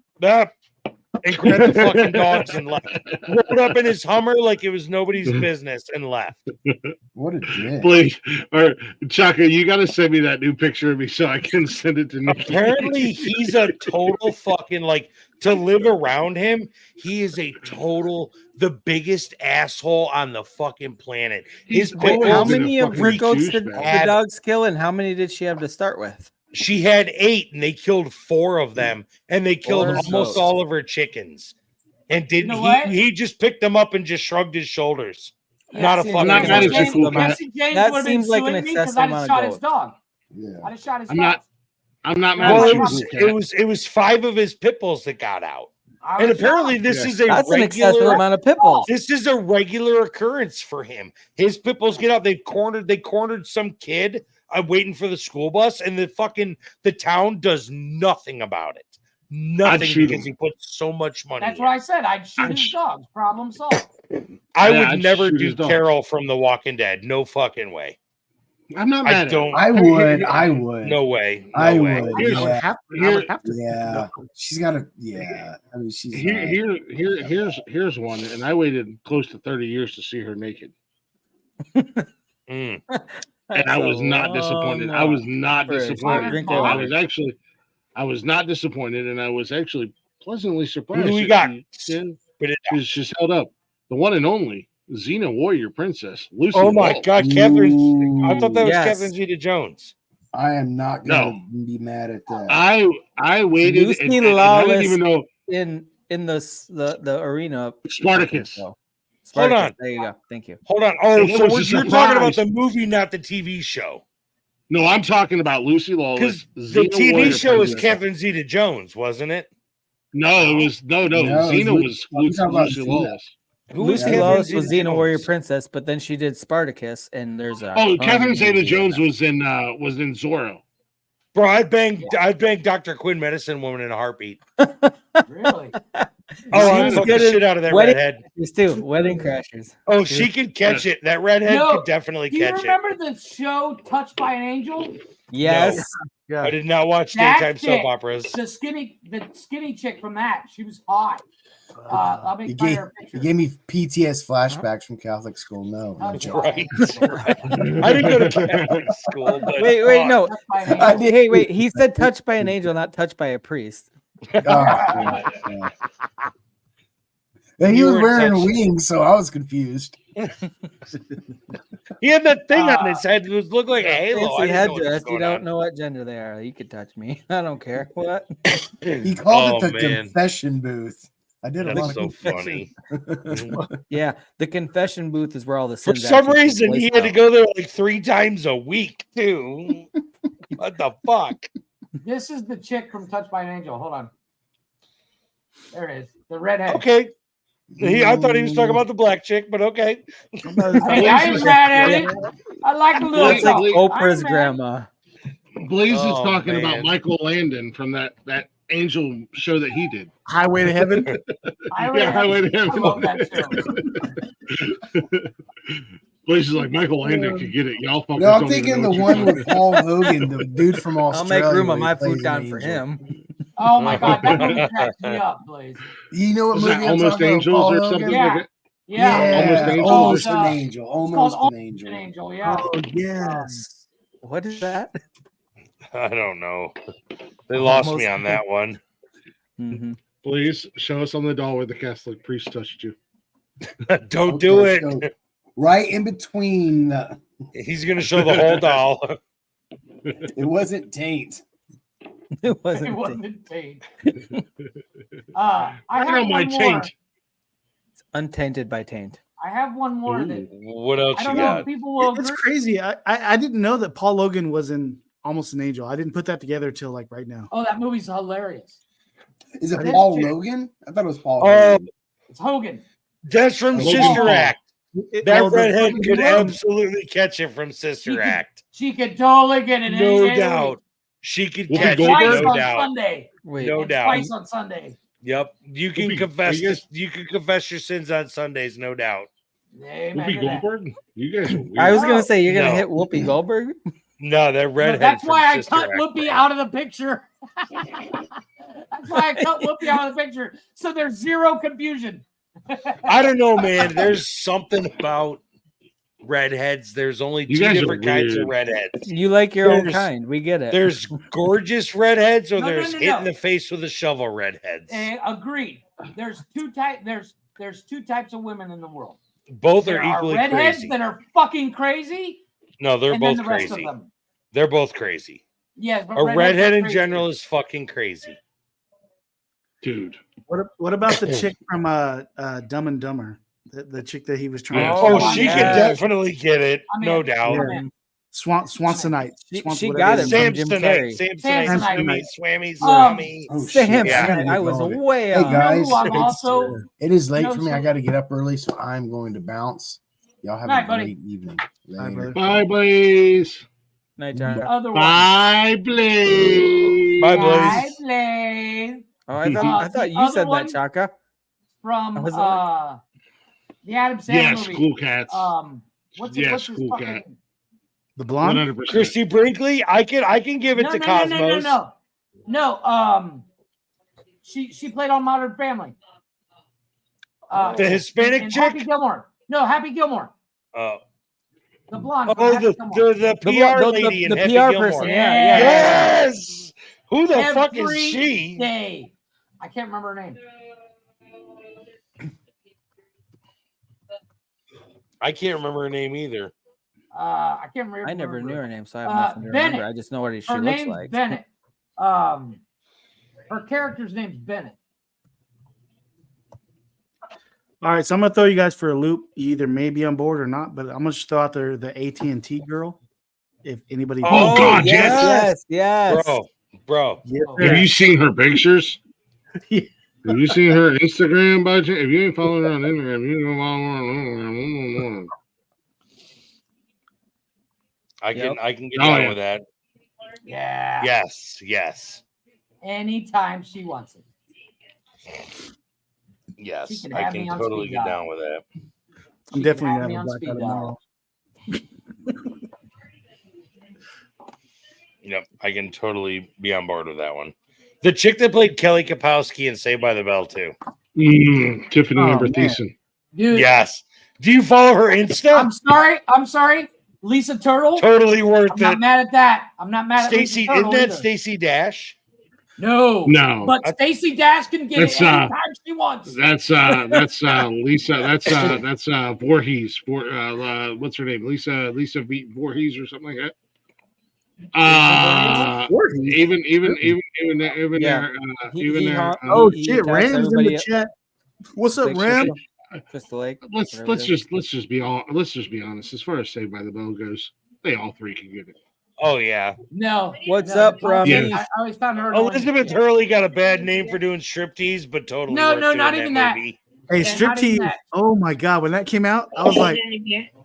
D: and grabbed the fucking dogs and left. Rolled up in his Hummer like it was nobody's business and left.
I: What a dick.
C: Please, or Chaka, you got to send me that new picture of me so I can send it to Nikki.
D: Apparently, he's a total fucking like to live around him. He is a total the biggest asshole on the fucking planet. His
F: How many of her goats did the dogs kill, and how many did she have to start with?
D: She had 8, and they killed 4 of them, and they killed almost
F: goats.
D: all of her chickens. And didn't
E: You know what?
D: he just picked them up and just shrugged his shoulders. Not a
E: see,
D: fucking
C: not mad at
E: James,
C: you,
E: Jesse James
F: That
E: would have been
F: seems like an
E: suing me
F: excessive
E: because I just
F: amount
E: shot
F: of
E: his
F: goat.
E: dog.
I: Yeah.
E: I just shot his
C: I'm
E: dog.
C: not mad
D: Well,
C: at
D: it was 5 of his pit bulls that got out. And apparently this is a
F: That's an excessive
D: regular
F: amount of pit bulls.
D: This is a regular occurrence for him. His pit bulls get out. They cornered some kid. I'm waiting for the school bus, and the town does nothing about it. Nothing because he put so much money.
E: That's what I said. I'd shoot his dogs. Problem solved.
D: I
C: Yeah,
D: would
C: I'd
D: never
C: shoot
D: do
C: his dog.
D: Carol from The Walking Dead. No fucking way.
C: I'm not
D: I
C: mad at
D: don't.
I: I would. I would.
D: No way. No
I: I
D: way.
I: would.
C: Here's-
I: Yeah.
B: I would have to.
I: Yeah. She's got to. Yeah. I mean, she's.
C: Here's one, and I waited close to 30 years to see her naked,
D: Mm.
C: and I was not disappointed. I was not disappointed.
F: Drink
C: I
F: that
C: was not disappointed, and I was actually pleasantly surprised.
D: Who do we
C: that
D: got?
C: she's held up. The one and only Xena Warrior Princess Lucy.
D: Oh my
C: Lawless.
D: God, Catherine! I thought that was
F: Yes.
D: Catherine Zeta-Jones.
I: I am not going to be mad at that.
C: I waited.
F: Lucy
C: and I didn't
F: Lawless
C: even know
F: in the arena.
C: Spartacus.
D: Hold
F: Spartacus.
D: on.
F: There you go. Thank you.
D: Hold on. Oh,
C: It
D: so
C: was a
D: you're talking about
C: surprise.
D: the movie, not the TV show.
C: No, I'm talking about Lucy Lawless.
D: Because the
C: Xena
D: TV
C: Warrior
D: show is
C: Princess.
D: Catherine Zeta-Jones, wasn't it?
C: No, it was no. Xena was Lucy
I: Xena.
C: Lawless.
F: Lucy Lawless was Xena Warrior Princess, but then she did Spartacus, and there's a
C: Catherine Zeta-Jones was in Zorro.
D: Bro, I'd bang Dr. Quinn, Medicine Woman in a heartbeat.
E: Really?
D: Oh, I fuck the shit out of that redhead.
F: Crashers too. Wedding Crashers.
D: Oh, she could catch it. That redhead
E: No,
D: could definitely
E: Do you
D: catch it.
E: remember the show Touched by an Angel?
F: Yes.
B: Yeah.
D: I did not watch
E: That
D: daytime soap
E: chick,
D: operas.
E: The skinny chick from that. She was hot. I'll make
I: You
E: fun of
I: gave,
E: her picture.
I: you gave me PTS flashbacks from Catholic school. No.
E: That's
D: Right. I didn't go to Catholic school, but
F: Wait, no.
E: Touched by an Angel.
F: Hey, wait. He said touched by an angel, not touched by a priest.
I: Oh, yeah. And he
D: You
I: was
D: were
I: wearing
D: touched.
I: wings, so I was confused.
D: he had that thing on his head. It was looked like a halo. I
F: Fancy
D: didn't know what was
F: headdress. You
D: going
F: don't
D: on.
F: know what gender they are. You could touch me. I don't care. What?
I: He called
D: Oh,
I: it the
D: man.
I: confession booth. I did a
D: That's
I: lot
D: so
I: of confession.
D: funny.
F: Yeah, the confession booth is where all the
D: For
F: sins
D: some
F: actually take
D: reason, he
F: place
D: had to
F: now.
D: go there like 3 times a week, too. What the fuck?
E: This is the chick from Touched by an Angel. Hold on. There it is. The redhead.
D: Okay. I thought he was talking about the black chick, but okay.
E: Hey, I ain't mad at it. I like a little.
F: It's like Oprah's grandma.
C: Blaze is talking about Michael Landon from that Angel show that he did.
B: Highway to Heaven.
C: Highway to Heaven.
E: I love that show.
C: Blaze is like Michael Landon could get it. Y'all fuckers
I: No, I'm
C: don't even
I: thinking
C: know
I: the
C: what
I: one
C: you're
I: with Paul Hogan, the dude from Australia.
F: I'll make room on
I: where he
F: my
I: plays
F: futon
I: an
F: for
I: angel.
F: him.
E: Oh my god, that movie cracks me up, Blaze.
I: You know what
C: Was
I: movie
C: that
I: I'm
C: Almost
I: talking about,
C: Angels
I: Paul
C: or
I: Hogan?
C: something?
E: Yeah.
C: Like it?
E: Yeah.
C: Almost Angels.
I: Almost an angel.
E: It's
I: Almost
E: called
I: an
E: Almost
I: angel.
E: an Angel. Yeah.
B: Oh yes.
F: What is that?
D: I don't know. They lost me on that one.
F: Mm-hmm.
C: Please show us on the doll where the Catholic priest touched you.
D: Don't do it.
I: So right in between.
D: He's going to show the whole doll.
I: It wasn't taint.
F: It wasn't.
E: It wasn't taint.
C: I
E: have
C: know my
E: one more.
C: taint.
F: It's untainted by taint.
E: I have one more that
D: What else
E: I
D: you
E: don't know
D: got?
E: if people will
B: It's
E: agree.
B: crazy. I didn't know that Paul Logan was in Almost an Angel. I didn't put that together till like right now.
E: Oh, that movie's hilarious.
I: Is it
E: That's
I: Paul
E: true.
I: Logan? I thought it was Paul
D: Oh,
I: Hogan.
E: It's Hogan.
D: That's from
I: Logan
D: Sister
I: Paul.
D: Act. That
B: Well, the
D: redhead
B: fucking
D: could
B: one-
D: absolutely catch it from Sister Act.
E: She could totally get it.
D: No
E: any day of the
D: doubt.
E: week.
D: She could
C: Whoopi
D: catch
C: Goldberg?
D: it.
E: Twice
D: No
E: on
D: doubt.
E: Sunday.
F: Wait,
D: No
E: And
D: doubt.
E: Twice on Sunday.
D: Yep. You can
C: Whoopi,
D: confess
C: are you guys-
D: this. You can confess your sins on Sundays, no doubt.
E: Amen
C: Whoopi
E: to that.
C: Goldberg? You guys are weird.
F: I was gonna say you're gonna
D: No.
F: hit Whoopi Goldberg.
D: No, that redhead.
E: No, that's
D: from
E: why I
D: Sister
E: cut
D: Act,
E: Whoopi
D: bro.
E: out of the picture. That's why I cut Whoopi out of the picture. So there's zero confusion.
D: I don't know, man. There's something about redheads. There's only
C: You
D: two
C: guys are
D: different kinds of
C: weird.
D: redheads.
F: You like your own
D: There's-
F: kind. We get it.
D: There's gorgeous redheads, or
E: No, no,
D: there's
E: no,
D: hit
E: no.
D: in the face with a shovel redheads.
E: Agreed. There's two types of women in the world.
D: Both
E: There
D: are
E: are
D: equally
E: redheads
D: crazy.
E: that are fucking crazy.
D: No, they're
E: and then
D: both
E: the rest of
D: crazy.
E: them.
D: They're both crazy.
E: Yes, but
D: A
E: redheads
D: redhead
E: are
D: in
E: crazy.
D: general is fucking crazy.
C: Dude.
B: What about the chick from Dumb and Dumber? The chick that he was trying
C: Yes.
B: to
D: Oh,
E: Oh,
D: she
E: yeah.
D: could definitely get it,
E: I'm
D: no
E: in.
D: doubt.
E: I'm in.
B: Swansonite.
F: She
B: whatever
F: got
B: it
F: it
B: is.
F: from Jim
D: Samsonite,
F: Carrey.
D: Samsonite,
E: Samsonite.
D: swammy.
I: Oh,
F: Sam,
I: shit. I gotta
F: I
I: get
F: was
I: going.
F: way
I: Hey,
F: off.
E: You know
I: guys.
E: who I'm also.
I: It is late
E: No,
I: for me.
E: so-
I: I got to get up early, so I'm going to bounce. Y'all have
E: Night,
I: a
E: buddy.
I: great evening.
B: Bye,
I: Later.
B: brother.
C: Bye, Blaze.
F: Night, John.
E: The other one.
C: Bye, Blaze.
D: Bye,
E: Bye,
D: Blaze.
E: Blaze.
F: Oh, I thought
E: the
F: you
E: other
F: said
E: one-
F: that, Chaka.
E: From
F: I was like-
E: the Adam Sandler
C: Yes,
E: movie.
C: cool cats.
E: What's
C: Yes,
E: his
C: cool
E: fucking
C: cat.
B: The blonde.
C: 100%.
D: Christy Brinkley, I can give it to Cosmos.
E: No. She played on Modern Family.
D: The Hispanic
E: and
D: chick?
E: Happy Gilmore. No, Happy Gilmore.
D: Oh,
E: The blonde. from
D: oh,
E: Happy
D: the
E: Gilmore.
D: PR lady in
F: the
D: Happy
F: PR
D: Gilmore.
F: person.
E: Yeah.
F: Yeah.
D: Yes. Who the fuck is
E: Every
D: she?
E: day. I can't remember her name.
D: I can't remember her name either.
E: I can't remember.
F: I never knew her name, so I have nothing to
E: Bennett.
F: remember. I just know what she
E: Her
F: looks
E: name's
F: like.
E: Bennett. Her character's name's Bennett.
B: All right, so I'm gonna throw you guys for a loop. You either may be on board or not, but I'm gonna just throw out there the AT&T girl. If anybody,
C: Oh, God, yes.
F: yes.
D: Bro.
B: Yes,
C: Have you seen her pictures?
B: Yeah.
C: Have you seen her Instagram by chance? If you ain't following her on Instagram, you don't follow her on Instagram.
D: I can get
C: Oh,
D: down
C: yeah.
D: with that.
E: Yeah.
D: Yes.
E: Anytime she wants it. She
D: Yes.
E: can
D: I
E: have
D: can
E: me on
D: totally
E: speed
D: get
E: dial.
D: down with that.
B: I'm
E: She
B: definitely
E: can have
B: gonna
E: me
B: have
E: on
B: a blackout
E: speed
B: tomorrow.
D: Yep, I can totally be on board with that one. The chick that played Kelly Kapowski in Saved by the Bell too.
C: Tiffany
B: Oh,
C: Amber
B: man.
C: Thiessen.
E: Dude,
D: Yes. Do you follow her Insta?
E: I'm sorry. Lisa Turtle.
D: Totally worth
E: I'm not
D: it.
E: mad at that. I'm not mad at
D: Stacy,
E: Lisa
D: isn't
E: Turtle
D: that
E: either.
D: Stacey Dash?
E: No.
C: No.
E: But Stacey Dash can get
C: That's,
E: it anytime she wants.
C: That's Lisa. That's Voorhees. What's her name? Lisa Voorhees or something like that. Even
F: Yeah.
C: there.
B: Oh
F: He
B: shit,
F: attacks
B: Ram's in
F: everybody
B: the
F: up.
B: chat. What's up,
F: Like
B: Ram?
F: Crystal Lake.
C: Let's just be honest. As far as Saved by the Bell goes, they all three can get it.
D: Oh yeah.
E: No.
F: What's
E: no,
F: up,
E: the-
F: Rami?
C: Yeah.
E: I always found her annoying.
D: Elizabeth Hurley got a bad name for doing striptease, but totally
E: No,
D: worth
E: no,
D: doing
E: not
D: that
E: even that.
D: movie.
B: Hey, striptease! Oh my god, when that came out, I was like,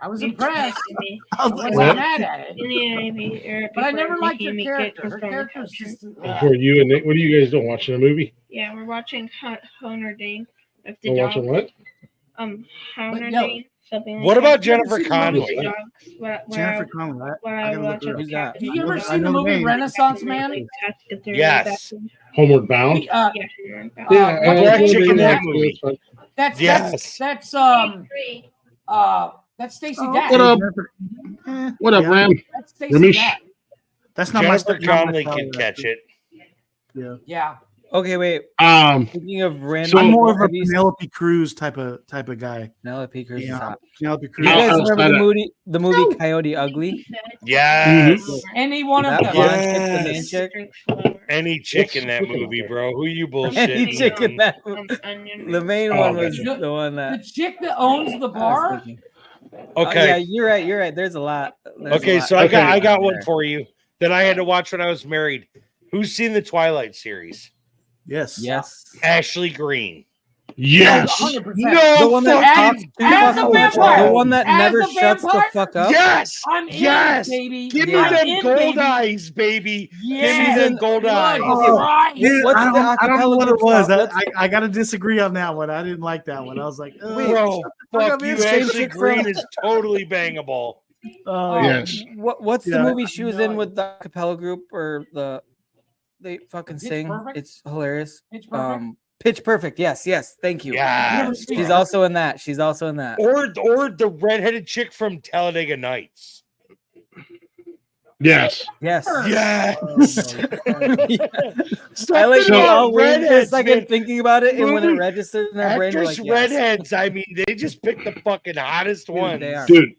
E: I was impressed.
B: I was
E: wasn't mad at it. But I never liked her character. Her character's just.
C: For you and Nick, what are you guys doing? Watching a movie?
M: Yeah, we're watching Honor Dane.
C: We're watching what?
M: Honor Dane.
D: What about Jennifer Conley?
B: Jennifer Conley. I gotta look her up.
E: Who's that? Did you ever see the movie Renaissance Man?
D: Yes.
C: Homeward Bound.
E: Yeah,
D: Black chick in that movie.
E: That's Stacey Dash.
C: What up? What up, Ram?
E: That's Stacey
C: Ramesh.
E: Dash.
B: That's not
D: Jennifer
B: my
D: Conley can catch it.
E: Yeah.
F: Okay, wait. Speaking of random,
B: So I'm more of a Penelope Cruz type of guy.
F: Penelope Cruz.
B: Yeah, Penelope Cruz.
F: You guys remember the movie Coyote Ugly?
D: Yes.
E: Any one of them.
F: Yes.
D: Any chick in that movie, bro. Who you bullshitting?
F: Any chick in that movie. The main one was the one that.
E: The chick that owns the bar.
D: Okay.
F: Yeah, you're right. You're right. There's a lot.
D: So I got one for you that I had to watch when I was married. Who's seen the Twilight series?
B: Yes.
D: Ashley Green.
C: Yes.
E: 100%.
F: No, the one that
E: as a vampire.
F: The one that never shuts the fuck up.
D: Yes.
E: I'm in,
D: baby. Give me them gold eyes, baby.
E: Yes.
D: Give me them gold eyes.
B: Dude,
F: What's
B: I don't know what it was.
F: What's-
B: I got to disagree on that one. I didn't like that one. I was like,
D: Bro, fuck you. Ashley Green is totally bangable.
C: Yes.
F: What's the movie she was in with the acapella group or they fucking sing?
E: Perfect?
F: It's hilarious.
E: Pitch Perfect?
F: Pitch Perfect. Yes. Thank you.
D: Yes.
F: She's also in that.
D: Or the redheaded chick from Talladega Nights.
C: Yes.
F: Yes.
D: Yes.
F: I like
D: Something
F: all
D: about
F: weird for a
D: redheads,
F: second
D: man.
F: thinking about it, and when it registered in our brain, we're
D: Actress
F: like, yes.
D: redheads. I mean, they just picked the fucking hottest ones.
F: They are.
C: Dude,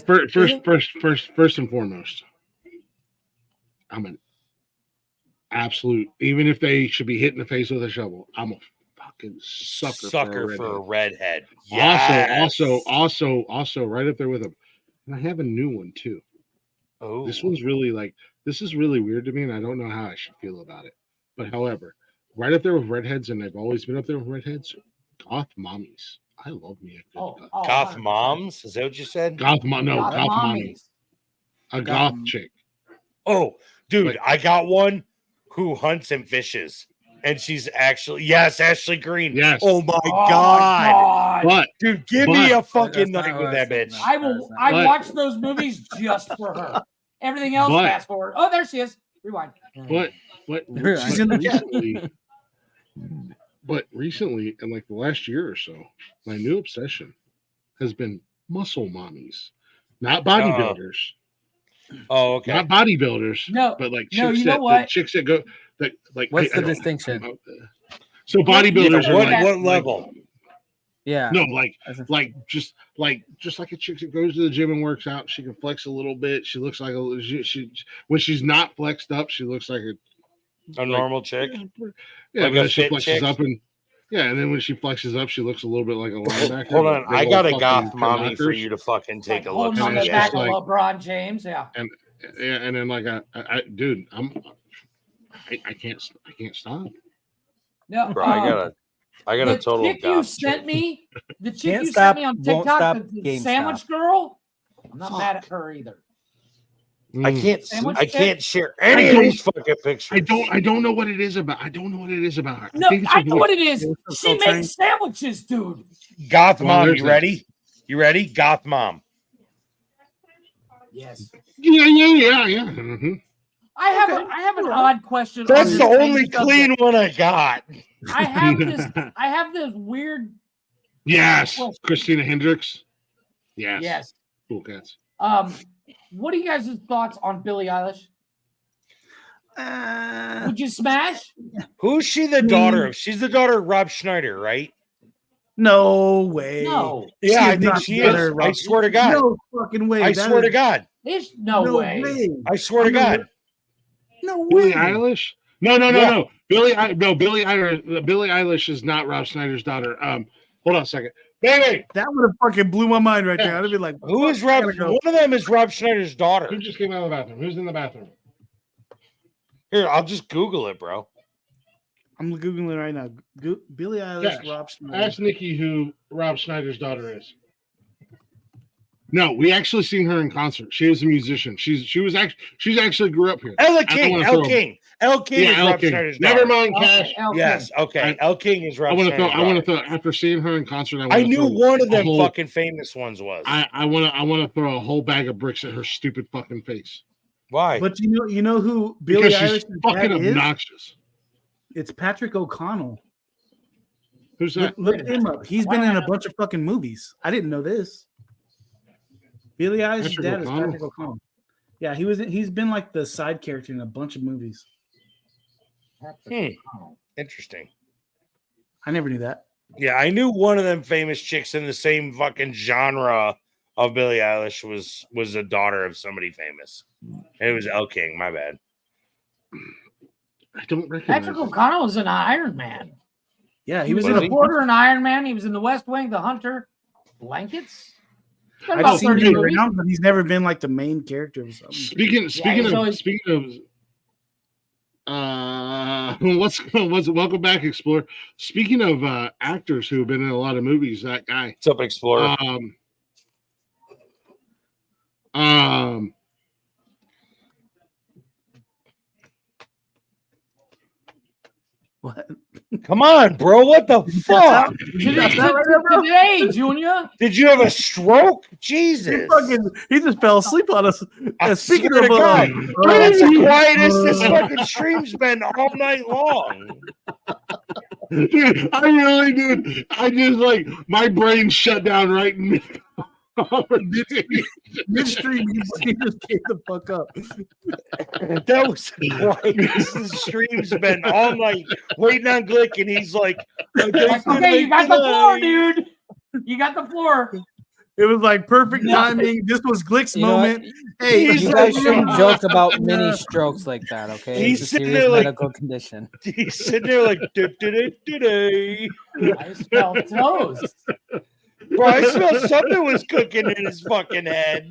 C: first and foremost, I'm an absolute. Even if they should be hit in the face with a shovel, I'm a fucking sucker
D: for a redhead.
C: Also, right up there with them. And I have a new one too.
D: Oh,
C: this one's really this is really weird to me, and I don't know how I should feel about it. But however, right up there with redheads, and they've always been up there with redheads. Goth mommies. I love me a good
D: goth moms. Is that what you said?
C: goth mommies. A goth chick.
D: Oh, dude, I got one who hunts and fishes. And she's actually Ashley Green.
C: Yes.
D: Oh my god.
C: But
D: dude, give me a fucking night with that bitch.
E: I watch those movies just for her. Everything else, fast forward. Oh, there she is. Rewind.
B: She's in the
C: But recently, in like the last year or so, my new obsession has been muscle mommies, not bodybuilders.
D: Oh, okay.
C: Not bodybuilders.
E: No,
C: but like
E: no,
C: chicks
E: you know what?
C: chicks that go that like.
F: What's the distinction?
C: So bodybuilders are like
D: what level?
F: Yeah.
C: No, just like a chick that goes to the gym and works out. She can flex a little bit. She looks like she when she's not flexed up, she looks like
D: a normal chick.
C: Yeah,
D: like
C: but
D: a
C: she
D: fit
C: flexes
D: chick?
C: up and then when she flexes up, she looks a little bit like a linebacker.
D: Hold on, I got a goth mommy
C: knockers.
D: for you to fucking take a look.
E: On the back of LeBron James, yeah.
C: And then like dude, I can't stop.
E: No,
D: bro, I got a total
E: chick you
D: goth
E: sent me. The chick
F: Can't
E: you
F: stop,
E: sent me on
F: won't
E: TikTok,
F: stop,
E: the
F: game
E: sandwich
F: stop.
E: girl. I'm not mad at her either.
D: I can't
E: Sandwich
D: I
E: chick?
D: can't share any of these fucking pictures.
C: I don't know what it is about. I don't know what it is about her.
E: No, I know what it is. She makes sandwiches, dude.
D: Goth
C: Well,
D: mom,
C: there's
D: you
C: that.
D: ready? You ready? Goth mom.
E: Yes.
C: Yeah. Mm-hmm.
E: I have an odd question.
D: That's
E: on
D: the
E: this same
D: only clean
E: subject.
D: one I got.
E: I have this weird.
C: Yes,
E: question.
C: Christina Hendricks. Yes.
E: Yes.
C: Cool cats.
E: What are you guys' thoughts on Billie Eilish? Would you smash?
D: Who's she the daughter of? She's the daughter of Rob Schneider, right?
B: No way.
E: No.
D: Yeah, I think
B: not
D: she
B: together,
D: is.
B: Rob.
D: I swear to God.
B: No fucking way.
D: I
B: That
D: swear
B: is-
D: to God.
E: There's no way.
D: I swear to God.
B: No
C: Billie
B: way.
C: Eilish? No.
D: Yeah.
C: Billie Eilish is not Rob Schneider's daughter. Hold on a second. Baby!
B: That would have fucking blew my mind right there. I'd have been like,
D: Who is Rob? One of them is Rob Schneider's daughter.
C: Who just came out of the bathroom? Who's in the bathroom?
D: Here, I'll just Google it, bro.
B: I'm googling it right now. Billie Eilish,
C: Yeah.
B: Rob Schneider.
C: Ask Nikki who Rob Schneider's daughter is. No, we actually seen her in concert. She was a musician. She's actually grew up here.
D: Elle King. Elle King is
C: Elle
D: Rob
C: King.
D: Schneider's
C: Never
D: daughter.
C: mind, Cash.
D: Yes, okay. Elle King is Rob Schneider's daughter.
C: I want to throw after seeing her in concert.
D: I knew one of them fucking famous ones was.
C: I want to throw a whole bag of bricks at her stupid fucking face.
D: Why?
B: But you know who Billie Eilish
C: fucking obnoxious.
B: It's Patrick O'Connell.
C: Who's that?
B: Look him up. He's been in a bunch of fucking movies. I didn't know this. Billie Eilish's dad is Patrick O'Connell. Yeah, he's been like the side character in a bunch of movies.
D: Interesting.
B: I never knew that.
D: Yeah, I knew one of them famous chicks in the same fucking genre of Billie Eilish was a daughter of somebody famous. It was Elle King. My bad.
C: I don't recognize
E: Patrick O'Connell was in Iron Man.
B: Yeah,
E: he was in Reporter in Iron Man. He was in The West Wing, The Hunter, Blankets.
B: I've seen him around, but he's never been like the main character or something.
C: Speaking of welcome back, Explorer. Speaking of actors who have been in a lot of movies, that guy.
D: What's up, Explorer?
B: What?
D: Come on, bro. What the fuck?
E: Today, Junior.
D: Did you have a stroke? Jesus.
B: He just fell asleep on us.
D: Speaking of God, that's the quietest this fucking stream's been all night long.
C: Dude, I really did. I just like my brain shut down right in
B: midstream. He just came the fuck up.
D: That was the quietest the stream's been all night, waiting on Glick, and he's like,
E: "Okay, you got the floor, dude. You got the floor."
B: It was like perfect timing. This was Glick's moment. Hey,
F: you guys shouldn't joke about mini strokes like that, okay?
D: He's
F: it's a
D: sitting
F: serious
D: there like
F: medical condition.
D: He's sitting there like,
E: I smell toast.
D: Bro, I smell something was cooking in his fucking head.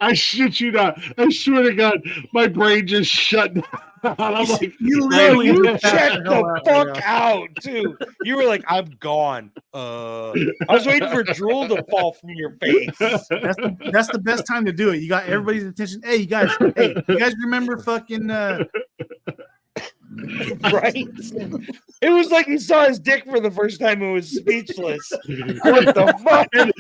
C: I shit you not. I swear to God, my brain just shut down. I'm like,
D: you checked the fuck out, too. You were like, I'm gone. I was waiting for drool to fall from your face.
B: That's the best time to do it. You got everybody's attention. Hey, you guys remember fucking
D: right? It was like he saw his dick for the first time and was speechless. What the fuck?
C: And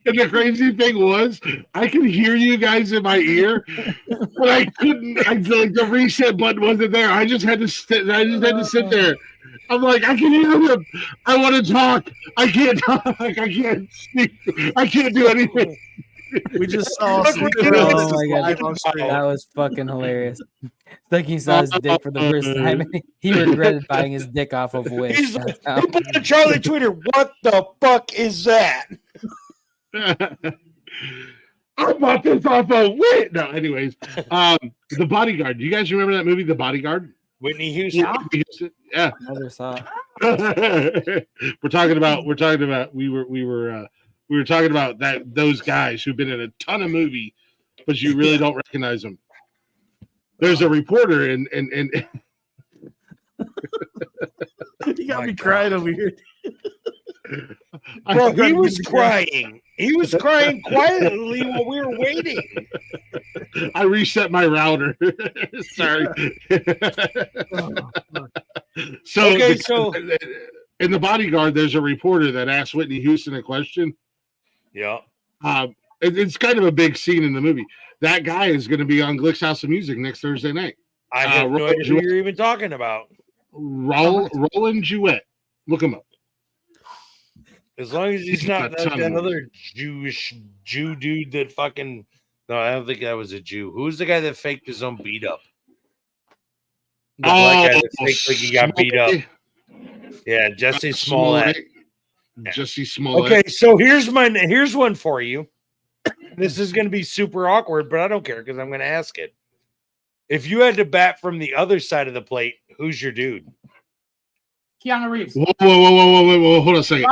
C: the crazy thing was, I could hear you guys in my ear, but I couldn't. Like the reset button wasn't there. I just had to sit. I just had to sit there. I'm like, I can hear them. I want to talk. I can't talk. I can't speak. I can't do anything.
B: We just saw.
F: Oh my God, that was fucking hilarious. It's like he saw his dick for the first time. He regretted buying his dick off of Wish.
D: He's like, he put on Charlie Twitter, what the fuck is that?
C: I bought this off of Wish. No, anyways, The Bodyguard. Do you guys remember that movie, The Bodyguard?
D: Whitney Houston.
C: Yeah.
F: Never saw
C: it. We're talking about. We were talking about those guys who've been in a ton of movie, but you really don't recognize them. There's a reporter and
B: you got me crying over here.
D: Bro, he was crying. He was crying quietly while we were waiting.
C: I reset my router. Sorry. So in The Bodyguard, there's a reporter that asked Whitney Houston a question.
D: Yeah.
C: It's kind of a big scene in the movie. That guy is going to be on Glick's House of Music next Thursday night.
D: I have no idea who you're even talking about.
C: Roland Jewett. Look him up.
D: As long as he's not like that other Jew dude that fucking... No, I don't think that was a Jew. Who's the guy that faked his own beat up? The black guy that faked like he got beat up. Yeah, Jesse Smollett.
C: Jesse Smollett.
D: Okay, so here's one for you. This is going to be super awkward, but I don't care because I'm going to ask it. If you had to bat from the other side of the plate, who's your dude?
E: Keanu Reeves.
C: Whoa. Hold on a second.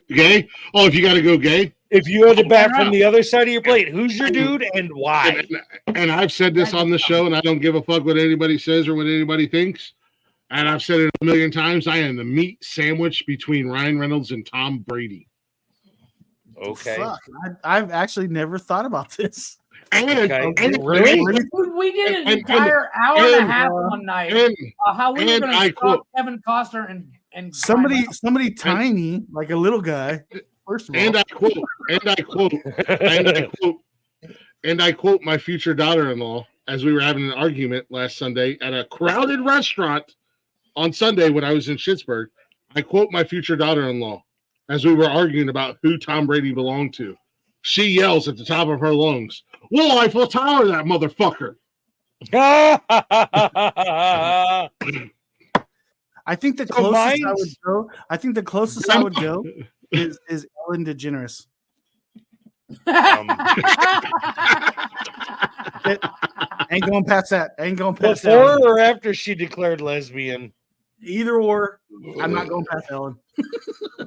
C: Gay? Oh, if you got to go gay?
D: If you had to bat from the other side of your plate, who's your dude and why?
C: And I've said this on the show, and I don't give a fuck what anybody says or what anybody thinks. And I've said it a million times. I am the meat sandwich between Ryan Reynolds and Tom Brady.
D: Okay.
B: Fuck. I've actually never thought about this.
D: Really?
E: We did an entire hour and a half one night. How we were going to stop Kevin Costner and
B: somebody tiny, like a little guy. First of all,
C: and I quote my future daughter-in-law as we were having an argument last Sunday at a crowded restaurant on Sunday when I was in Schittsburg. I quote my future daughter-in-law as we were arguing about who Tom Brady belonged to. She yells at the top of her lungs, "Well, Eiffel Tower, that motherfucker!"
B: I think the closest I would go. I think the closest I would go is Ellen DeGeneres. Ain't going past that. Ain't going past
D: Before
B: that.
D: or after she declared lesbian?
B: Either or. I'm not going past Ellen.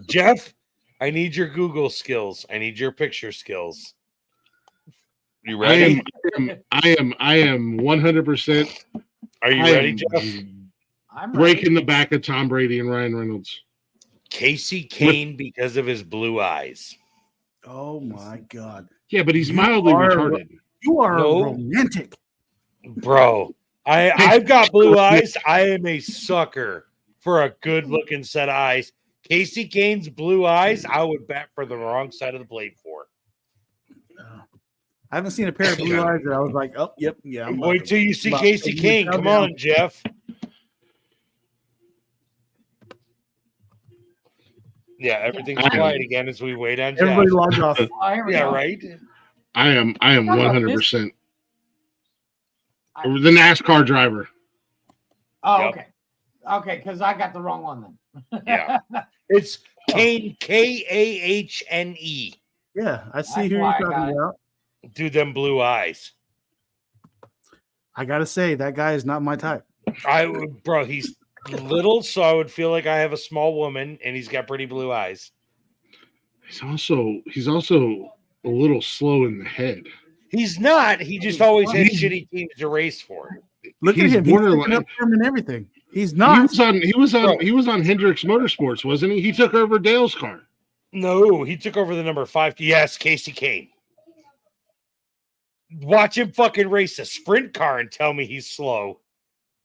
D: Jeff, I need your Google skills. I need your picture skills. You ready?
C: I am 100%.
D: Are you ready, Jeff?
E: I'm
C: breaking the back of Tom Brady and Ryan Reynolds.
D: Casey Kane because of his blue eyes.
B: Oh my God.
C: Yeah, but he's mildly retarded.
B: You are romantic.
D: Bro, I've got blue eyes. I am a sucker for a good looking set of eyes. Casey Kane's blue eyes, I would bet for the wrong side of the plate for.
B: I haven't seen a pair of blue eyes that I was like, oh, yep, yeah.
D: Wait till you see Casey Kane. Come on, Jeff. Yeah, everything's quiet again as we wait on Jeff.
B: Everybody logged off.
D: Yeah, right.
C: I am 100%. The NASCAR driver.
E: Oh, okay. Okay, because I got the wrong one then.
D: Yeah. It's Kane, Kahne.
B: Yeah, I see who you're talking about.
D: Dude, them blue eyes.
B: I gotta say, that guy is not my type.
D: Bro, he's little, so I would feel like I have a small woman, and he's got pretty blue eyes.
C: He's also a little slow in the head.
D: He's not. He just always had shitty teams to race for.
B: Look at him. He's picking up him and everything. He's not.
C: He was on Hendricks Motorsports, wasn't he? He took over Dale's car.
D: No, he took over the number 5. Yes, Casey Kane. Watch him fucking race a sprint car and tell me he's slow.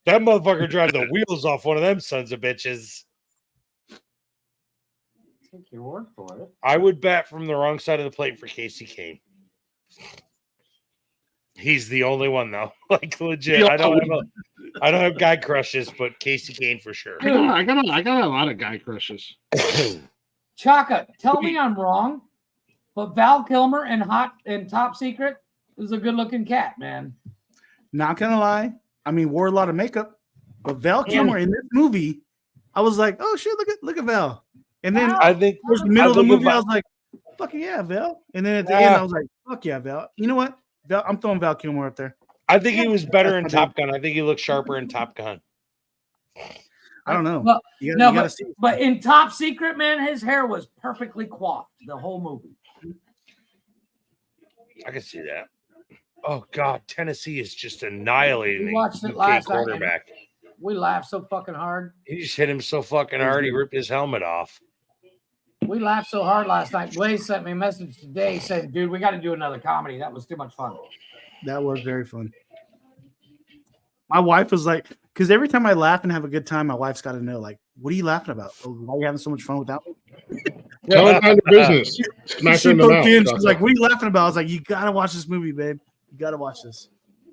D: That motherfucker drives the wheels off one of them sons of bitches.
E: Take your word for it.
D: I would bet from the wrong side of the plate for Casey Kane. He's the only one though. Like legit. I don't have guy crushes, but Casey Kane for sure.
C: I got a lot of guy crushes.
E: Chaka, tell me I'm wrong, but Val Kilmer in Top Secret is a good-looking cat, man.
B: Not gonna lie. I mean, wore a lot of makeup, but Val Kilmer in this movie, I was like, oh shit, look at Val. And then
D: I think
B: towards the middle of the movie, I was like, fuck yeah, Val. And then at the end, I was like, fuck yeah, Val. You know what? Val, I'm throwing Val Kilmer up there.
D: I think he was better in Top Gun. I think he looked sharper in Top Gun.
B: I don't know.
E: Well, but in Top Secret, man, his hair was perfectly coiffed the whole movie.
D: I can see that. Oh God, Tennessee is just annihilating.
E: We watched it last
D: quarterback.
E: Night. We laughed so fucking hard.
D: He just hit him so fucking hard. He ripped his helmet off.
E: We laughed so hard last night. Blaze sent me a message today saying, "Dude, we got to do another comedy. That was too much fun."
B: That was very fun. My wife was like, because every time I laugh and have a good time, my wife's got to know, like, what are you laughing about? Why are you having so much fun without me?
C: Tell her mind the business.
B: She broke in. She's like, what are you laughing about? I was like, you got to watch this movie, babe. You got to watch this.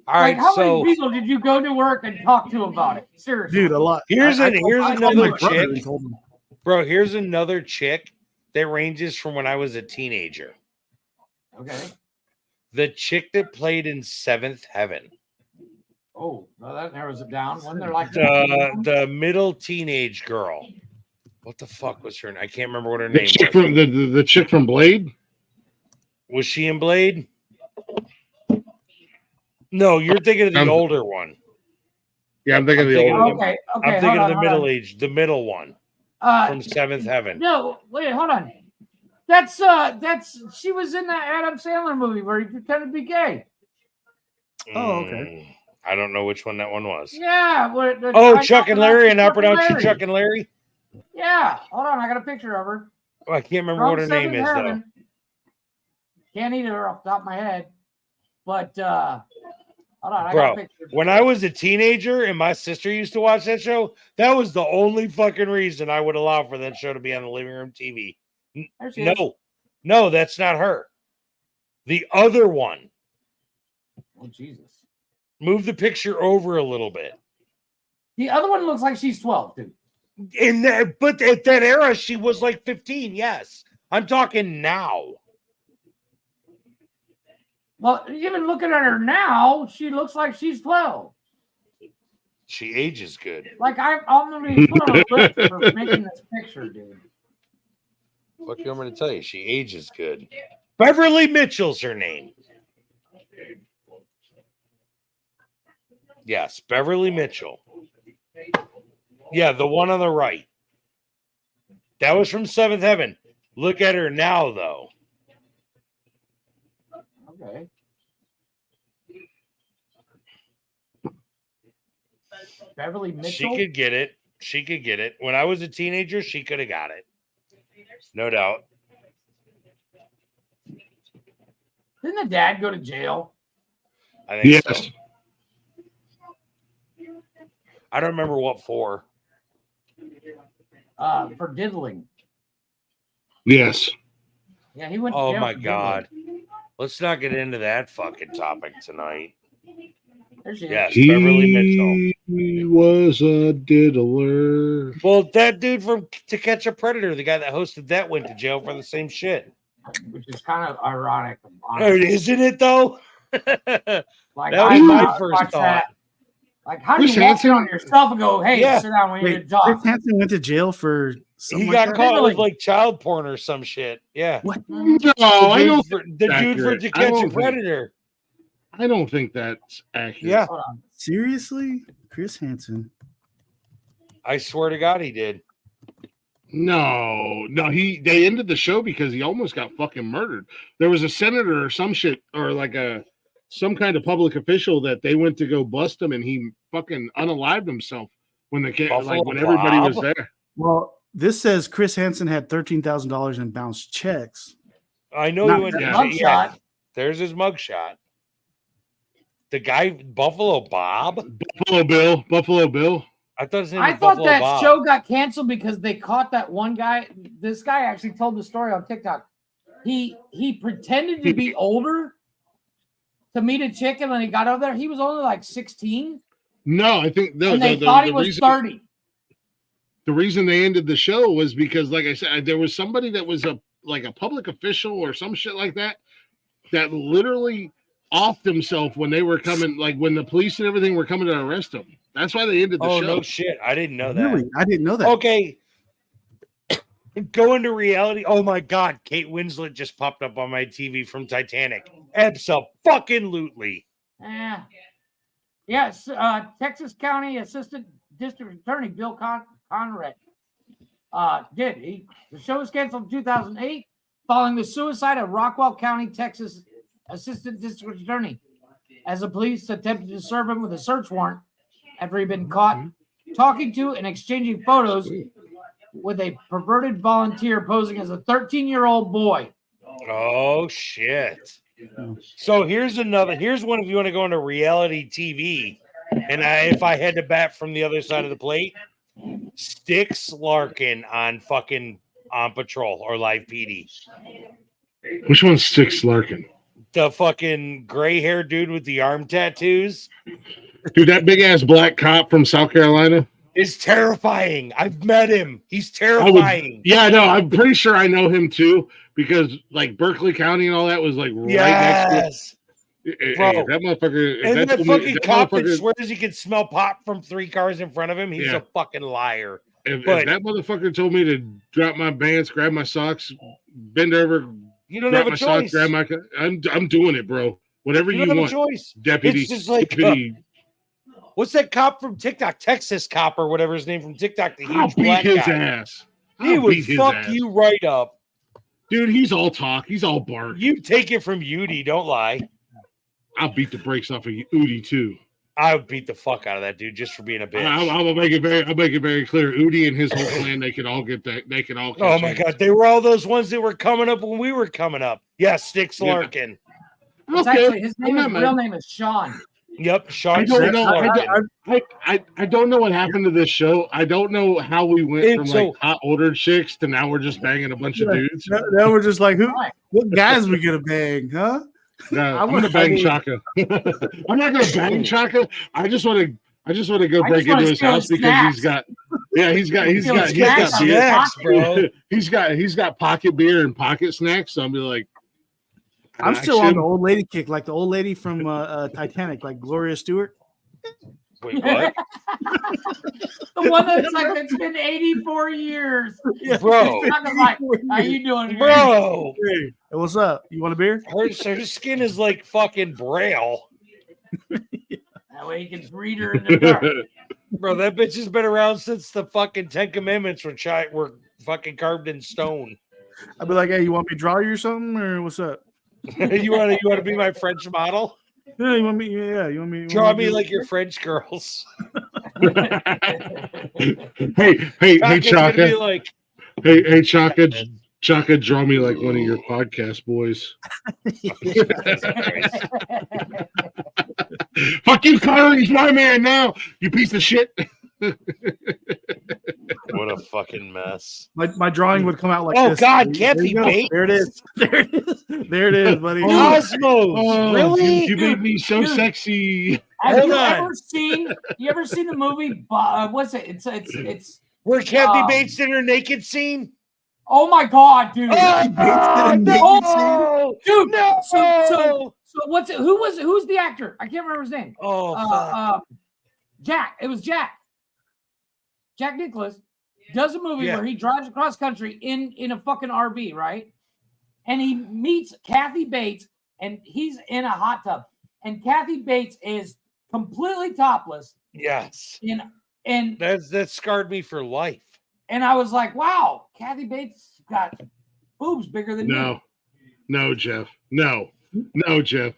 D: All right,
E: how many people did you go to work and talk to about it? Seriously,
B: dude, a lot.
D: Here's another chick, bro. Here's another chick that ranges from when I was a teenager.
E: Okay.
D: The chick that played in Seventh Heaven.
E: Oh, well, that narrows it down. When they're like
D: the middle teenage girl. What the fuck was her name? I can't remember what her name was.
C: The chick from Blade?
D: Was she in Blade? No, you're thinking of the older one.
C: Yeah, I'm thinking of the older one.
E: Okay,
D: I'm thinking of the middle age, the middle one from Seventh Heaven.
E: No, wait, hold on. That's she was in that Adam Sandler movie where he pretended to be gay.
B: Oh, okay.
D: I don't know which one that one was.
E: Yeah.
D: Chuck and Larry, and I pronounce you Chuck and Larry.
E: Yeah. Hold on, I got a picture of her.
D: Oh, I can't remember what her name is though.
E: Can't eat her off the top of my head, but hold on, I got
D: Bro,
E: a picture.
D: when I was a teenager and my sister used to watch that show, that was the only fucking reason I would allow for that show to be on the living room TV. No, that's not her. The other one.
E: Oh, Jesus.
D: Move the picture over a little bit.
E: The other one looks like she's 12, dude.
D: But at that era, she was like 15. Yes. I'm talking now.
E: Well, even looking at her now, she looks like she's 12.
D: She ages good.
E: Like I'm gonna be put on a list for making this picture, dude.
D: What I'm going to tell you, she ages good. Beverly Mitchell's her name. Yes, Beverly Mitchell. Yeah, the one on the right. That was from Seventh Heaven. Look at her now, though.
E: Okay. Beverly Mitchell.
D: She could get it. She could get it. When I was a teenager, she could have got it. No doubt.
E: Didn't the dad go to jail?
D: I think so. I don't remember what for.
E: For diddling.
C: Yes.
E: Yeah, he went to
D: Oh
E: jail
D: my
E: for
D: God. Let's not get into that fucking topic tonight.
E: There she is.
D: Yes, Beverly Mitchell.
C: He was a diddler.
D: Well, that dude from To Catch a Predator, the guy that hosted that, went to jail for the same shit.
E: Which is kind of ironic.
D: Isn't it though?
E: Like,
D: that was my first thought.
E: That. Like, how do you walk in on yourself and go, "Hey, sit down when you're talking"?
B: Chris Hansen went to jail for.
D: He got caught with like child porn or some shit. Yeah.
B: What?
C: No, I don't.
D: The dude for To Catch a Predator.
C: I don't think that's accurate.
D: Yeah.
B: Seriously, Chris Hansen.
D: I swear to God, he did.
C: No. They ended the show because he almost got fucking murdered. There was a senator or some shit, or like some kind of public official that they went to go bust him, and he fucking unalived himself when everybody was there.
B: Well, this says Chris Hansen had $13,000 in bounced checks.
D: I know he went to mugshot. There's his mugshot. The guy, Buffalo Bob?
C: Buffalo Bill.
D: I thought his name
E: I
D: was
E: thought
D: Buffalo
E: that
D: Bob.
E: show got canceled because they caught that one guy. This guy actually told the story on TikTok. He pretended to be older to meet a chick, and when he got over there, he was only like 16.
C: No, I think
E: and they thought he was 30.
C: The reason they ended the show was because, like I said, there was somebody that was a public official or some shit like that literally offed himself when they were coming, like when the police and everything were coming to arrest him. That's why they ended the show.
D: Oh, no shit. I didn't know that.
B: Really? I didn't know that.
D: Okay. Go into reality. Oh my God. Kate Winslet just popped up on my TV from Titanic. Abso-fucking-lutely.
E: Yes. Texas County Assistant District Attorney Bill Conrad did. The show was canceled in 2008 following the suicide of Rockwell County, Texas Assistant District Attorney, as the police attempted to serve him with a search warrant after he'd been caught talking to and exchanging photos with a perverted volunteer posing as a 13-year-old boy.
D: Oh, shit. So here's one if you want to go into reality TV. And if I had to bat from the other side of the plate, Styx Larkin on fucking On Patrol or Live PD.
C: Which one's Styx Larkin?
D: The fucking gray haired dude with the arm tattoos.
C: Dude, that big ass black cop from South Carolina
D: is terrifying. I've met him. He's terrifying.
C: I'm pretty sure I know him too, because like Berkeley County and all that was like right next to it.
D: Bro,
C: that motherfucker.
D: And that fucking cop that swears he can smell pot from 3 cars in front of him, he's a fucking liar.
C: If that motherfucker told me to drop my pants, grab my socks, bend over,
D: you don't have a choice.
C: I'm doing it, bro. Whatever you want,
D: choice.
C: Deputy.
D: It's just like what's that cop from TikTok? Texas cop or whatever his name from TikTok. The huge black guy.
C: Ass.
D: He would fuck you right up.
C: Dude, he's all talk. He's all bark.
D: You take it from Udi, don't lie.
C: I'll beat the brakes off of Udi too.
D: I would beat the fuck out of that dude just for being a bitch.
C: I'll make it very clear. Udi and his whole clan, they could all get that. They could all.
D: Oh my god, they were all those ones that were coming up when we were coming up. Yeah, Sticks Larkin.
E: It's actually his real name is Sean.
D: Yep, Sean.
C: I don't know. I don't know what happened to this show. I don't know how we went from like hot older chicks to now we're just banging a bunch of dudes.
B: Now we're just like, what guys we gonna bang, huh?
C: No, I'm gonna bang Chaka. I'm not gonna bang Chaka. I just want to go break into his house because he's got
D: snacks, bro.
C: He's got pocket beer and pocket snacks. So I'm be like,
B: I'm still on the old lady kick, like the old lady from Titanic, like Gloria Stewart.
D: Wait, what?
E: The one that's like it's been 84 years,
D: bro.
E: Like, how you doing,
D: bro?
B: Hey, what's up? You want a beer?
D: Her skin is like fucking Braille.
E: That way you can read her in the dark.
D: Bro, that bitch has been around since the fucking 10 Commandments were fucking carved in stone.
B: I'd be like, hey, you want me to draw you or something, or what's up?
D: you want to be my French model?
B: Yeah, you want me? Yeah, you want me?
D: Draw me like your French girls.
C: hey, Chaka.
D: Like,
C: hey, Chaka, draw me like one of your podcast boys. Fuck you, Carl. He's my man now. You piece of shit.
D: What a fucking mess.
B: My drawing would come out like
D: this.
B: Oh
D: God, Kathy Bates.
B: There it is. There it is, buddy.
D: Cosmos.
C: Oh,
D: really?
C: You made me so sexy.
E: Have you ever seen the movie? What's it? It's
D: where Kathy Bates in her naked scene.
E: Oh my god, dude!
D: No,
E: dude.
D: No.
E: So what's it? Who's the actor? I can't remember his name.
D: Oh,
E: Jack. It was Jack. Jack Nicklaus does a movie where he drives across country in a fucking RV, right? And he meets Kathy Bates, and he's in a hot tub, and Kathy Bates is completely topless.
D: Yes.
E: And
D: that scarred me for life.
E: And I was like, wow, Kathy Bates got boobs bigger than me.
C: No, Jeff. No, Jeff.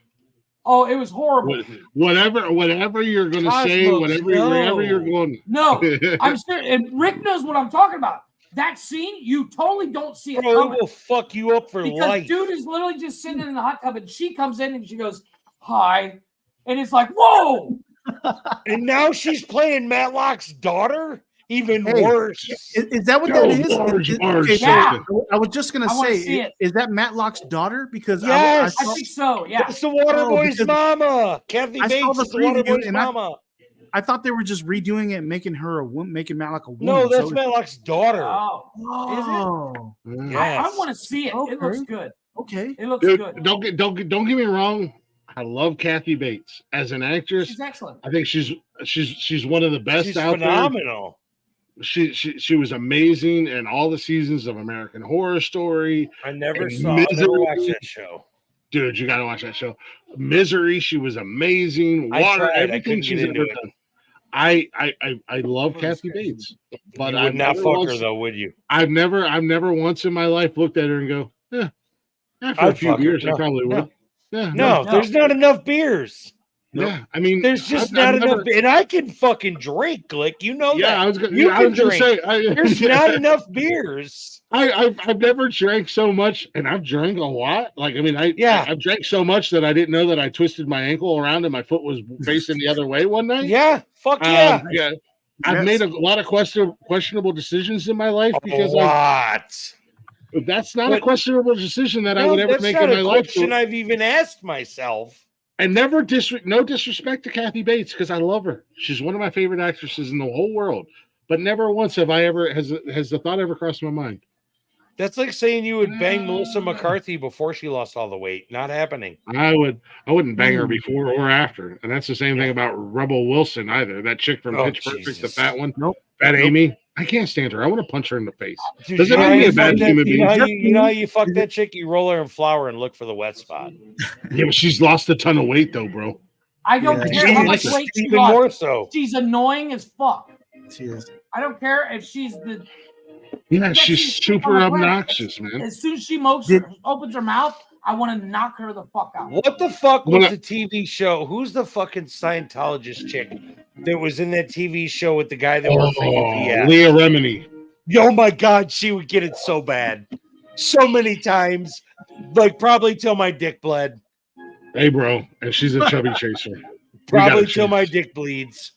E: Oh, it was horrible.
C: Whatever you're going to say, whatever you're going.
E: No, I'm serious. And Rick knows what I'm talking about. That scene, you totally don't see it coming.
D: It will fuck you up for life.
E: Dude is literally just sitting in the hot tub, and she comes in and she goes, hi. And it's like, whoa.
D: And now she's playing Matlock's daughter? Even worse.
B: Is that what that is? I was just gonna say, is that Matlock's daughter? Because
E: I think so. Yeah,
D: it's the Waterboy's mama. Kathy Bates is the Waterboy's mama.
B: I thought they were just redoing it, and making her a woman, making Matlock a woman.
D: No, that's Matlock's daughter.
E: Oh, is it?
D: Yes.
E: I want to see it. Okay. It looks good.
B: Okay,
E: it looks good.
C: Don't get me wrong. I love Kathy Bates as an actress.
E: She's excellent.
C: I think she's one of the best out
D: phenomenal.
C: There. She was amazing in all the seasons of American Horror Story.
D: I never watched that show.
C: Dude, you got to watch that show. Misery, she was amazing. Everything she's ever done. I love Kathy Bates, but
D: you would not fuck her though, would you?
C: I've never once in my life looked at her and go, after a few years, I probably would.
D: No, there's not enough beers.
C: Yeah, I mean,
D: there's just not enough, and I can fucking drink, Glick. You know that.
C: I was going to say,
D: there's not enough beers.
C: I've never drank so much, and I've drank a lot. Like, I mean, I've drank so much that I didn't know that I twisted my ankle around and my foot was facing the other way one night.
D: Yeah, fuck yeah.
C: I've made a lot of questionable decisions in my life because that's not a questionable decision that I would ever make in my life.
D: That's not a question I've even asked myself.
C: And no disrespect to Kathy Bates, because I love her. She's one of my favorite actresses in the whole world. But never once has the thought ever crossed my mind.
D: That's like saying you would bang Melissa McCarthy before she lost all the weight. Not happening.
C: I wouldn't bang her before or after. And that's the same thing about Rebel Wilson either. That chick from Pitch Perfect, the fat one.
B: Nope.
C: Fat Amy. I can't stand her. I want to punch her in the face.
D: Dude,
C: doesn't make me a bad human being.
D: You know how you fuck that chick? You roll her in flour and look for the wet spot.
C: Yeah, but she's lost a ton of weight though, bro.
E: I don't care how much weight she lost.
D: More so.
E: She's annoying as fuck.
B: She is.
E: I don't care if she's the
C: Yeah, she's super obnoxious, man.
E: As soon as she opens her mouth, I want to knock her the fuck out.
D: What the fuck was the TV show? Who's the fucking Scientologist chick that was in that TV show with the guy that worked for UPS?
C: Leah Remini.
D: Oh my God, she would get it so bad. So many times. Like probably till my dick bled.
C: Hey, bro. And she's a chubby chaser.
D: Probably till my dick bleeds.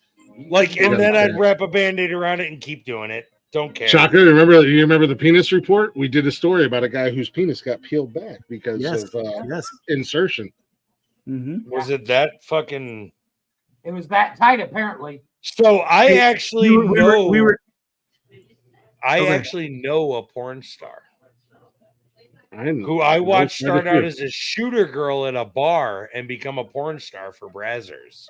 D: Like, and then I'd wrap a Band-Aid around it and keep doing it. Don't care.
C: Shocker, you remember the penis report? We did a story about a guy whose penis got peeled back because of insertion.
B: Mm-hmm.
D: Was it that fucking...
E: It was that tight, apparently.
D: So I actually actually know a porn star who I watched start out as a shooter girl at a bar and become a porn star for Brazzers.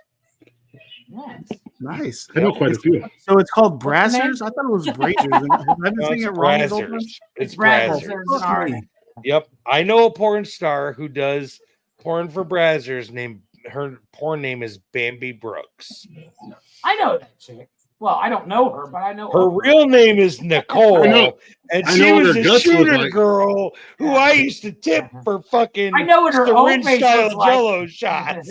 B: Nice.
C: I know quite a few.
B: So it's called Brazzers? I thought it was Brazers. I've been saying it wrong.
D: It's Brazzers. Yep. I know a porn star who does porn for Brazzers. Her porn name is Bambi Brooks.
E: I know that chick. Well, I don't know her, but I know
D: her real name is Nicole, and she was a shooter girl who I used to tip for fucking syringe style Jello shots.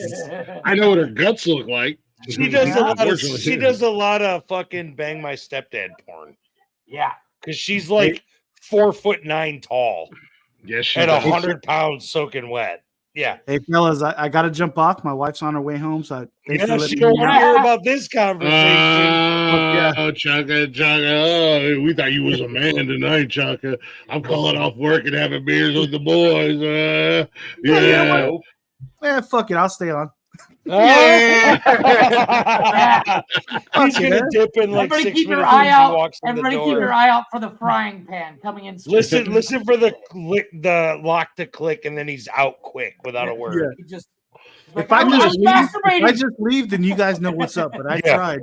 C: I know what her guts look like.
D: She does a lot of fucking bang my stepdad porn.
E: Yeah,
D: because she's like 4'9" tall.
C: Yes,
D: and 100 pounds soaking wet. Yeah.
B: Hey fellas, I gotta jump off. My wife's on her way home, so
D: she don't want to hear about this conversation.
C: Chaka. Oh, we thought you was a man tonight, Chaka. I'm calling off work and having beers with the boys.
B: Yeah, fuck it. I'll stay on.
D: Yeah. He's gonna dip in like 6 minutes.
E: Everybody keep your eye out for the frying pan coming in.
D: Listen for the lock to click, and then he's out quick without a word.
E: He just,
B: if I just leave, then you guys know what's up. But I tried.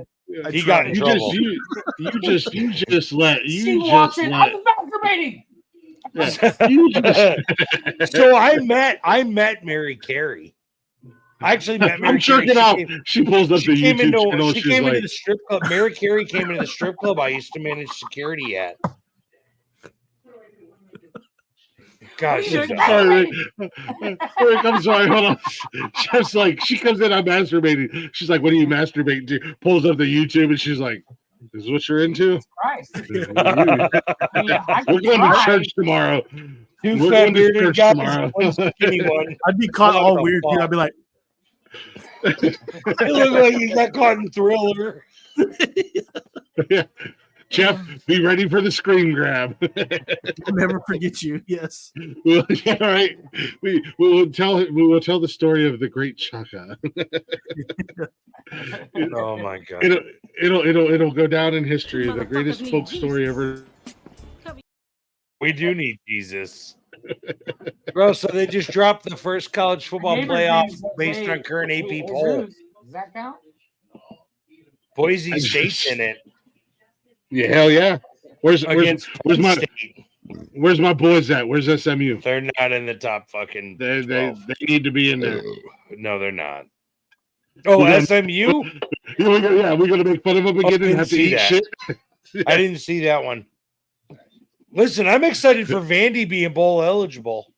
D: He got in trouble.
C: You just let.
E: She walks in. I'm masturbating.
D: So I met Mary Carey. I actually met Mary Carey.
C: She pulls up the YouTube channel.
D: She came into the strip club. Mary Carey came into the strip club I used to manage security at. Gosh,
C: I'm sorry. Hold on. Just like she comes in, I'm masturbating. She's like, "What are you masturbating to?" Pulls up the YouTube and she's like, "This is what you're into?" We're going to church tomorrow.
D: We're going to church tomorrow.
B: I'd be caught all weird, dude. I'd be like,
D: "It looks like he got caught in Thriller."
C: Yeah. Jeff, be ready for the screen grab.
B: I'll never forget you. Yes.
C: All right. We will tell the story of the great Chaka.
D: Oh my God.
C: It'll go down in history. The greatest folk story ever.
D: We do need Jesus. Bro, so they just dropped the first college football playoffs based on current AP poll.
E: Does that count?
D: Boise State's in it.
C: Yeah, hell yeah. Where's my boys at? Where's SMU?
D: They're not in the top fucking.
C: They need to be in there.
D: No, they're not. Oh, SMU?
C: We're gonna make fun of them again and have to eat shit.
D: I didn't see that one. Listen, I'm excited for Vandy being bowl eligible.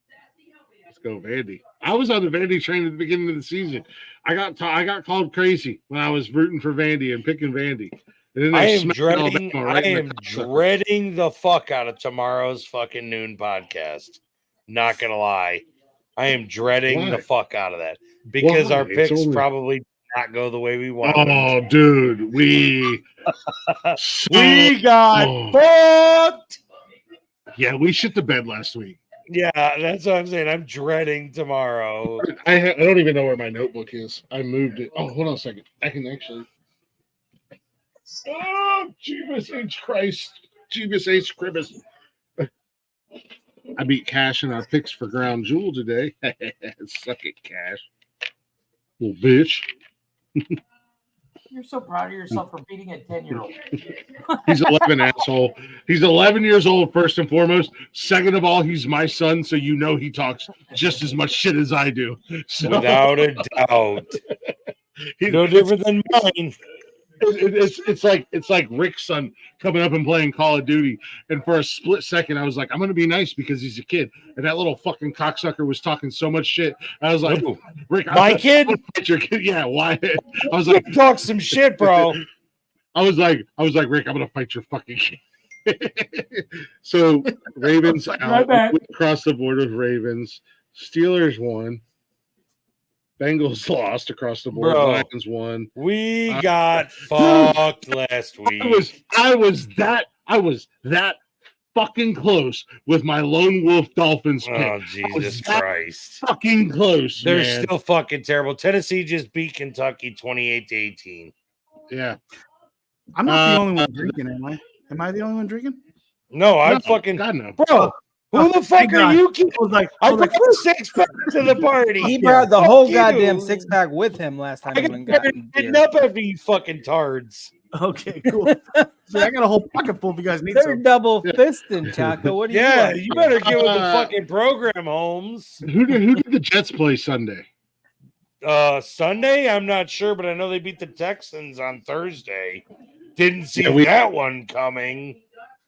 C: Let's go, Vandy. I was on the Vandy train at the beginning of the season. I got called crazy when I was rooting for Vandy and picking Vandy.
D: I am dreading the fuck out of tomorrow's fucking noon podcast. Not gonna lie, I am dreading the fuck out of that because our picks probably not go the way we want.
C: Oh, dude, we
D: got fucked.
C: Yeah, we shit the bed last week.
D: Yeah, that's what I'm saying. I'm dreading tomorrow.
C: I don't even know where my notebook is. I moved it. Oh, hold on a second. I can actually. Oh, Jesus H. Christ. Jesus H. Christmas. I beat Cash in our picks for Ground Jewel today. Suck it, Cash. Little bitch.
E: You're so proud of yourself for beating a 10-year-old.
C: He's 11, asshole. He's 11 years old, first and foremost. Second of all, he's my son, so you know he talks just as much shit as I do. So.
D: Without a doubt. No different than mine.
C: It's like Rick's son coming up and playing Call of Duty, and for a split second, I was like, I'm gonna be nice because he's a kid, and that little fucking cocksucker was talking so much shit. I was like, Rick,
D: my kid,
C: your kid, yeah, why? I was like,
D: talk some shit, bro.
C: I was like, Rick, I'm gonna fight your fucking kid. So Ravens out across the board with Ravens. Steelers won. Bengals lost across the board.
D: Bro,
C: Lions won.
D: We got fucked last week.
C: I was that fucking close with my lone wolf Dolphins pick.
D: Oh, Jesus Christ.
C: Fucking close.
D: They're
C: man.
D: still fucking terrible. Tennessee just beat Kentucky 28-18.
C: Yeah.
B: I'm not the only one drinking, am I? Am I the only one drinking?
D: No, I'm fucking.
C: God, no.
D: Bro, who the fuck are you? I brought a six-pack to the party.
F: He brought the whole goddamn six-pack with him last time.
D: I got getting up after you fucking tards.
B: Okay, cool. So I got a whole pocket full if you guys need
F: They're
B: some.
F: double fisting, Chaco. What do you want?
D: You better get with the fucking program, Holmes.
C: Who did the Jets play Sunday?
D: Sunday? I'm not sure, but I know they beat the Texans on Thursday. Didn't see that one coming.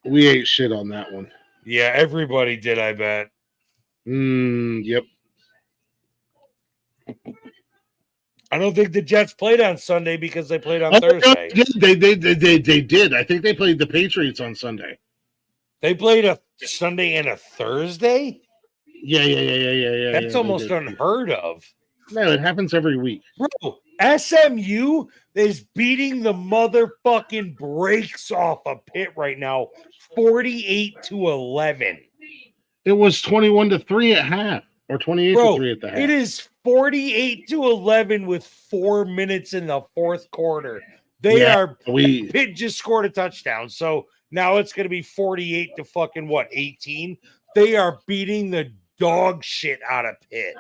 C: We ate shit on that one.
D: Yeah, everybody did, I bet.
C: Yep.
D: I don't think the Jets played on Sunday because they played on Thursday.
C: They did. I think they played the Patriots on Sunday.
D: They played a Sunday and a Thursday?
C: Yeah.
D: That's almost unheard of.
C: No, it happens every week.
D: Bro, SMU is beating the motherfucking brakes off a Pitt right now, 48-11.
C: It was 21-3 at half, or 28-3 at the half.
D: It is 48-11 with 4 minutes in the fourth quarter. Pitt just scored a touchdown, so now it's going to be 48 to fucking 18. They are beating the dog shit out of Pitt.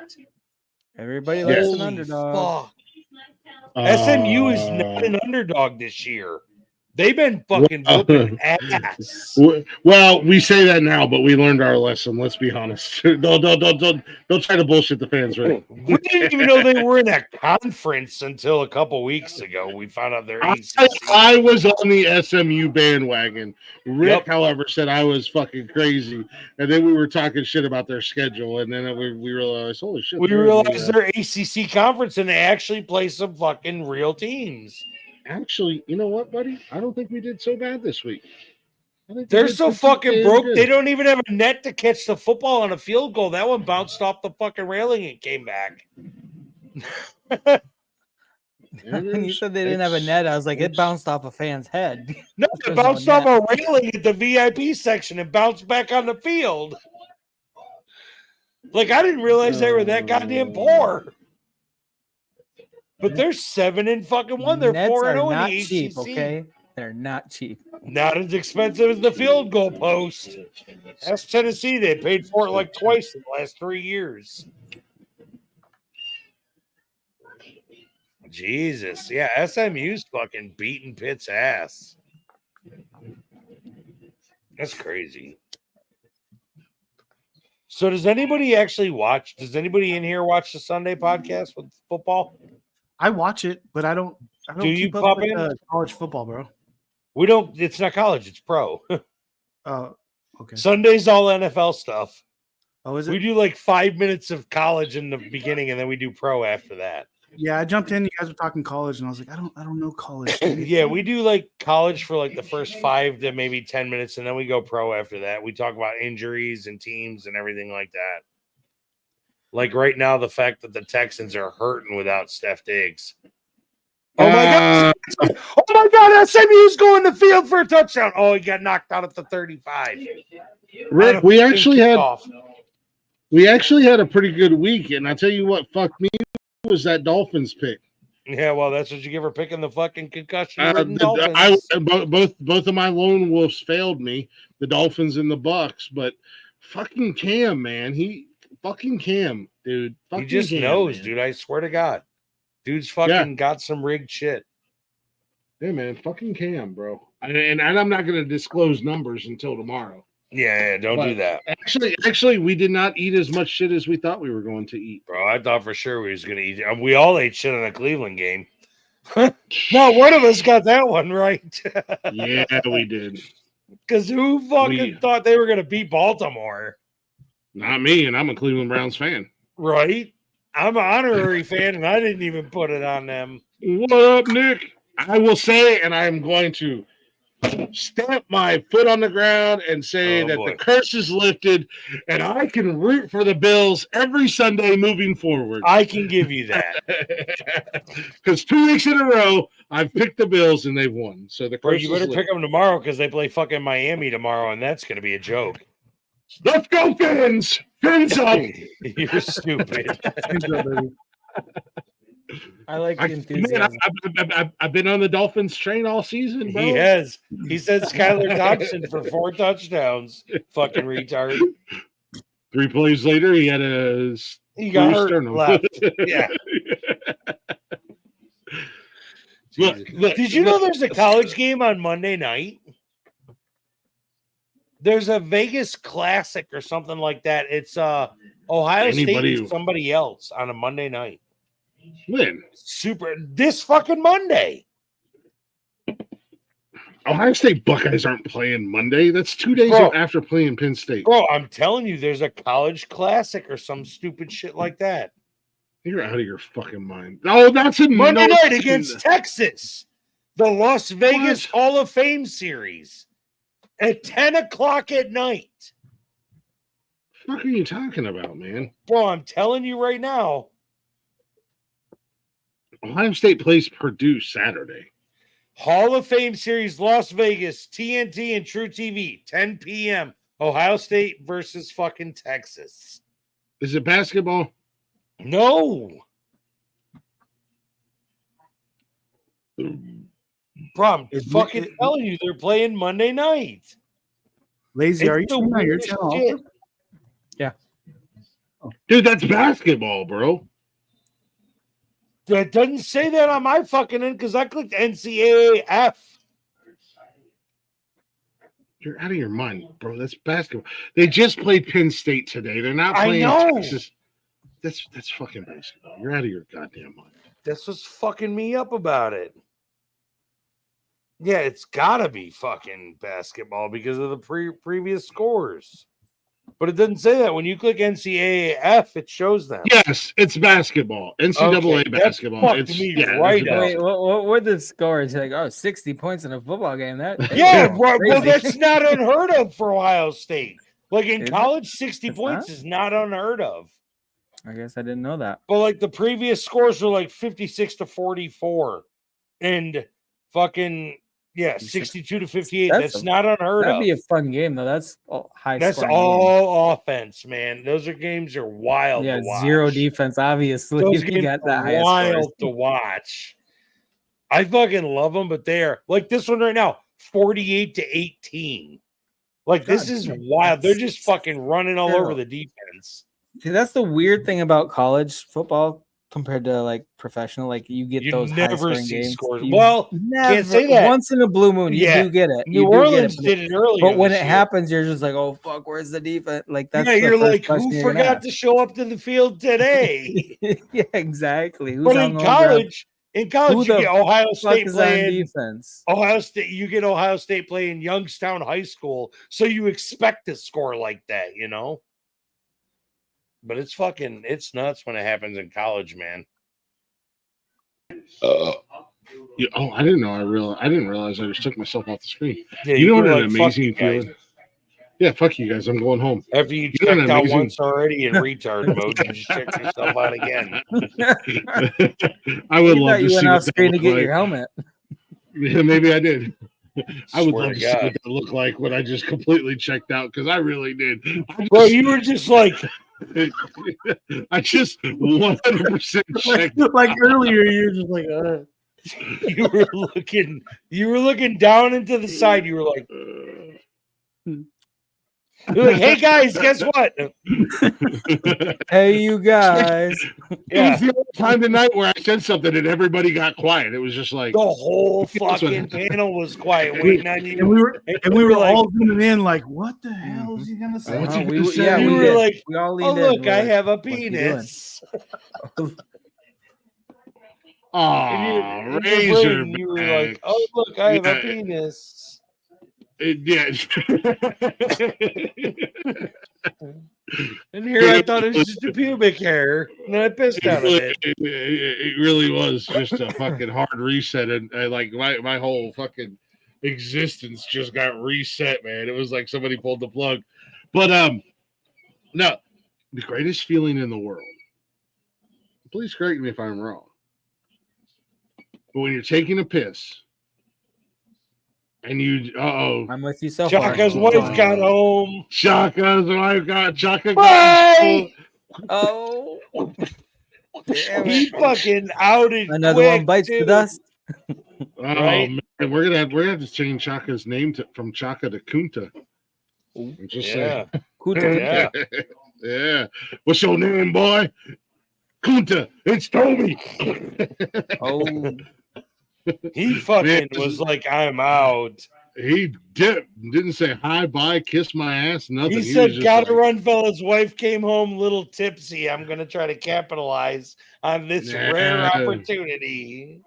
F: Everybody likes an underdog.
D: Fuck. SMU is not an underdog this year. They've been fucking whooping ass.
C: Well, we say that now, but we learned our lesson. Let's be honest. Don't try to bullshit the fans, right?
D: We didn't even know they were in a conference until a couple weeks ago. We found out they're
C: I was on the SMU bandwagon. Rick, however, said I was fucking crazy, and then we were talking shit about their schedule, and then we realized, holy shit!
D: We realized they're ACC conference, and they actually play some fucking real teams.
C: Actually, you know what, buddy? I don't think we did so bad this week.
D: They're so fucking broke. They don't even have a net to catch the football on a field goal. That one bounced off the fucking railing and came back.
F: When you said they didn't have a net, I was like, it bounced off a fan's head.
D: No, it bounced off a railing at the VIP section and bounced back on the field. Like, I didn't realize they were that goddamn poor. But they're 7-1. They're 4-0 in the ACC.
F: Cheap, okay? They're not cheap.
D: Not as expensive as the field goal post. That's Tennessee. They paid for it like twice in the last 3 years. Jesus. Yeah, SMU's fucking beating Pitt's ass. That's crazy. So does anybody actually watch? Does anybody in here watch the Sunday podcast with football?
B: I watch it, but I don't
D: Do you
B: keep up
D: pop
B: with
D: in?
B: College football, bro.
D: We don't. It's not college. It's pro.
B: Oh, okay.
D: Sunday's all NFL stuff.
B: Oh, is it?
D: We do like 5 minutes of college in the beginning, and then we do pro after that.
B: Yeah, I jumped in. You guys were talking college, and I was like, I don't know college.
D: Yeah, we do like college for like the first 5 to maybe 10 minutes, and then we go pro after that. We talk about injuries and teams and everything like that. Like right now, the fact that the Texans are hurting without Steph Diggs. Oh my God! Oh my God! SMU's going to the field for a touchdown. Oh, he got knocked out at the 35.
C: Rick, we actually had a pretty good week, and I tell you what, fuck me, was that Dolphins pick.
D: Yeah, well, that's what you give her picking the fucking concussion. Dolphins.
C: Both of my lone wolves failed me, the Dolphins and the Bucks, but fucking Cam, man, fucking Cam, dude.
D: He just knows, dude. I swear to God. Dude's fucking got some rigged shit.
C: Yeah, man. Fucking Cam, bro. And I'm not going to disclose numbers until tomorrow.
D: Yeah, don't do that.
C: Actually, we did not eat as much shit as we thought we were going to eat.
D: Bro, I thought for sure we was going to eat. We all ate shit in the Cleveland game. Not one of us got that one right.
C: Yeah, we did.
D: Because who fucking thought they were going to beat Baltimore?
C: Not me, and I'm a Cleveland Browns fan.
D: Right? I'm an honorary fan, and I didn't even put it on them.
C: What up, Nick? I will say, and I am going to stamp my foot on the ground and say that the curse is lifted, and I can root for the Bills every Sunday moving forward.
D: I can give you that.
C: Because 2 weeks in a row, I've picked the Bills, and they've won. So the curse
D: you better pick them tomorrow because they play fucking Miami tomorrow, and that's going to be a joke.
C: Let's go, Fins! Fins up!
D: You're stupid.
F: I like the enthusiasm.
C: I've been on the Dolphins train all season, bro.
D: He has. He said Skylar Thompson for 4 touchdowns. Fucking retard.
C: 3 plays later, he had
D: he got hurt left. Yeah. Look, did you know there's a college game on Monday night? There's a Vegas Classic or something like that. It's Ohio State and somebody else on a Monday night.
C: When?
D: This fucking Monday.
C: Ohio State Buckeyes aren't playing Monday. That's 2 days after playing Penn State.
D: Bro, I'm telling you, there's a college classic or some stupid shit like that.
C: You're out of your fucking mind. Oh, that's in
D: Monday night against Texas. The Las Vegas Hall of Fame series at 10 o'clock at night.
C: What the fuck are you talking about, man?
D: Bro, I'm telling you right now.
C: Ohio State plays Purdue Saturday.
D: Hall of Fame series, Las Vegas, TNT and True TV, 10 p.m. Ohio State versus fucking Texas.
C: Is it basketball?
D: No. Bro, I'm fucking telling you, they're playing Monday night.
B: Lazy, are you on your channel?
F: Yeah.
C: Dude, that's basketball, bro.
D: That doesn't say that on my fucking end because I clicked NCAAF.
C: You're out of your mind, bro. That's basketball. They just played Penn State today. They're not playing Texas. That's fucking basketball. You're out of your goddamn mind.
D: That's what's fucking me up about it. Yeah, it's gotta be fucking basketball because of the previous scores. But it doesn't say that. When you click NCAAF, it shows them.
C: Yes, it's basketball. NCAA basketball. It's
F: right. Wait, what were the scores? You're like, 60 points in a football game.
D: Well, that's not unheard of for Ohio State. Like in college, 60 points is not unheard of.
F: I guess I didn't know that.
D: But like the previous scores were like 56-44 and fucking 62-58. That's not unheard of.
F: That'd be a fun game though. That's high.
D: That's all offense, man. Those games are wild.
F: Yeah,
D: to watch.
F: Zero defense. Obviously,
D: those
F: games got that high.
D: Wild to watch. I fucking love them, but they're like this one right now, 48-18. Like this is wild. They're just fucking running all over the defense.
F: See, that's the weird thing about college football compared to like professional. Like you get those
D: never
F: see
D: games. Scores.
F: You
D: well, can't say that.
F: Once in a blue moon, you do get it.
D: New Orleans did it earlier,
F: but when it happens, you're just like, oh fuck, where's the defense? Like that's
D: you're like, who forgot to show up to the field today?
F: Yeah, exactly.
D: But in college, you get Ohio State playing
F: defense.
D: Ohio State, you get Ohio State playing Youngstown High School, so you expect to score like that, you know. But it's nuts when it happens in college, man.
C: I didn't know. I didn't realize I just took myself off the screen.
D: Yeah,
C: you know what an amazing feeling. Yeah, fuck you guys. I'm going home.
D: After you checked out once already in retard mode, you just check yourself out again.
C: I would love to see
F: went off screen to get your helmet.
C: Yeah, maybe I did. I would love to see what that looked like when I just completely checked out because I really did.
D: Bro, you were just like.
C: I just 100% checked.
B: Like earlier, you were just like,
D: you were looking down into the side. You were like, you're like, hey guys, guess what?
F: Hey, you guys.
C: It was the only time tonight where I said something and everybody got quiet. It was just like
D: the whole fucking panel was quiet waiting on you.
B: And we were all zooming in like, what the hell is he gonna say?
D: We were like, oh look, I have a penis.
C: Oh,
D: Razor. You were like, oh look, I have a penis.
C: Yeah.
D: And here I thought it was just a pubic hair, and I pissed out of it.
C: It really was just a fucking hard reset, and like my whole fucking existence just got reset, man. It was like somebody pulled the plug. But no, the greatest feeling in the world. Please correct me if I'm wrong. But when you're taking a piss, and
F: I'm with you so
D: far. Chaka's wife got home.
C: Chaka's wife got Chaka.
F: Oh,
D: he fucking outed.
F: Another one bites the dust.
C: Right? Man, we're gonna have to change Chaka's name from Chaka to Kunta. I'm just saying.
F: Kunta.
C: Yeah. What's your name, boy? Kunta. It's Toby.
F: Oh.
D: He fucking was like, I'm out.
C: He didn't say hi, bye, kiss my ass, nothing.
D: He said, gotta run, fellas. Wife came home a little tipsy. I'm going to try to capitalize on this rare opportunity.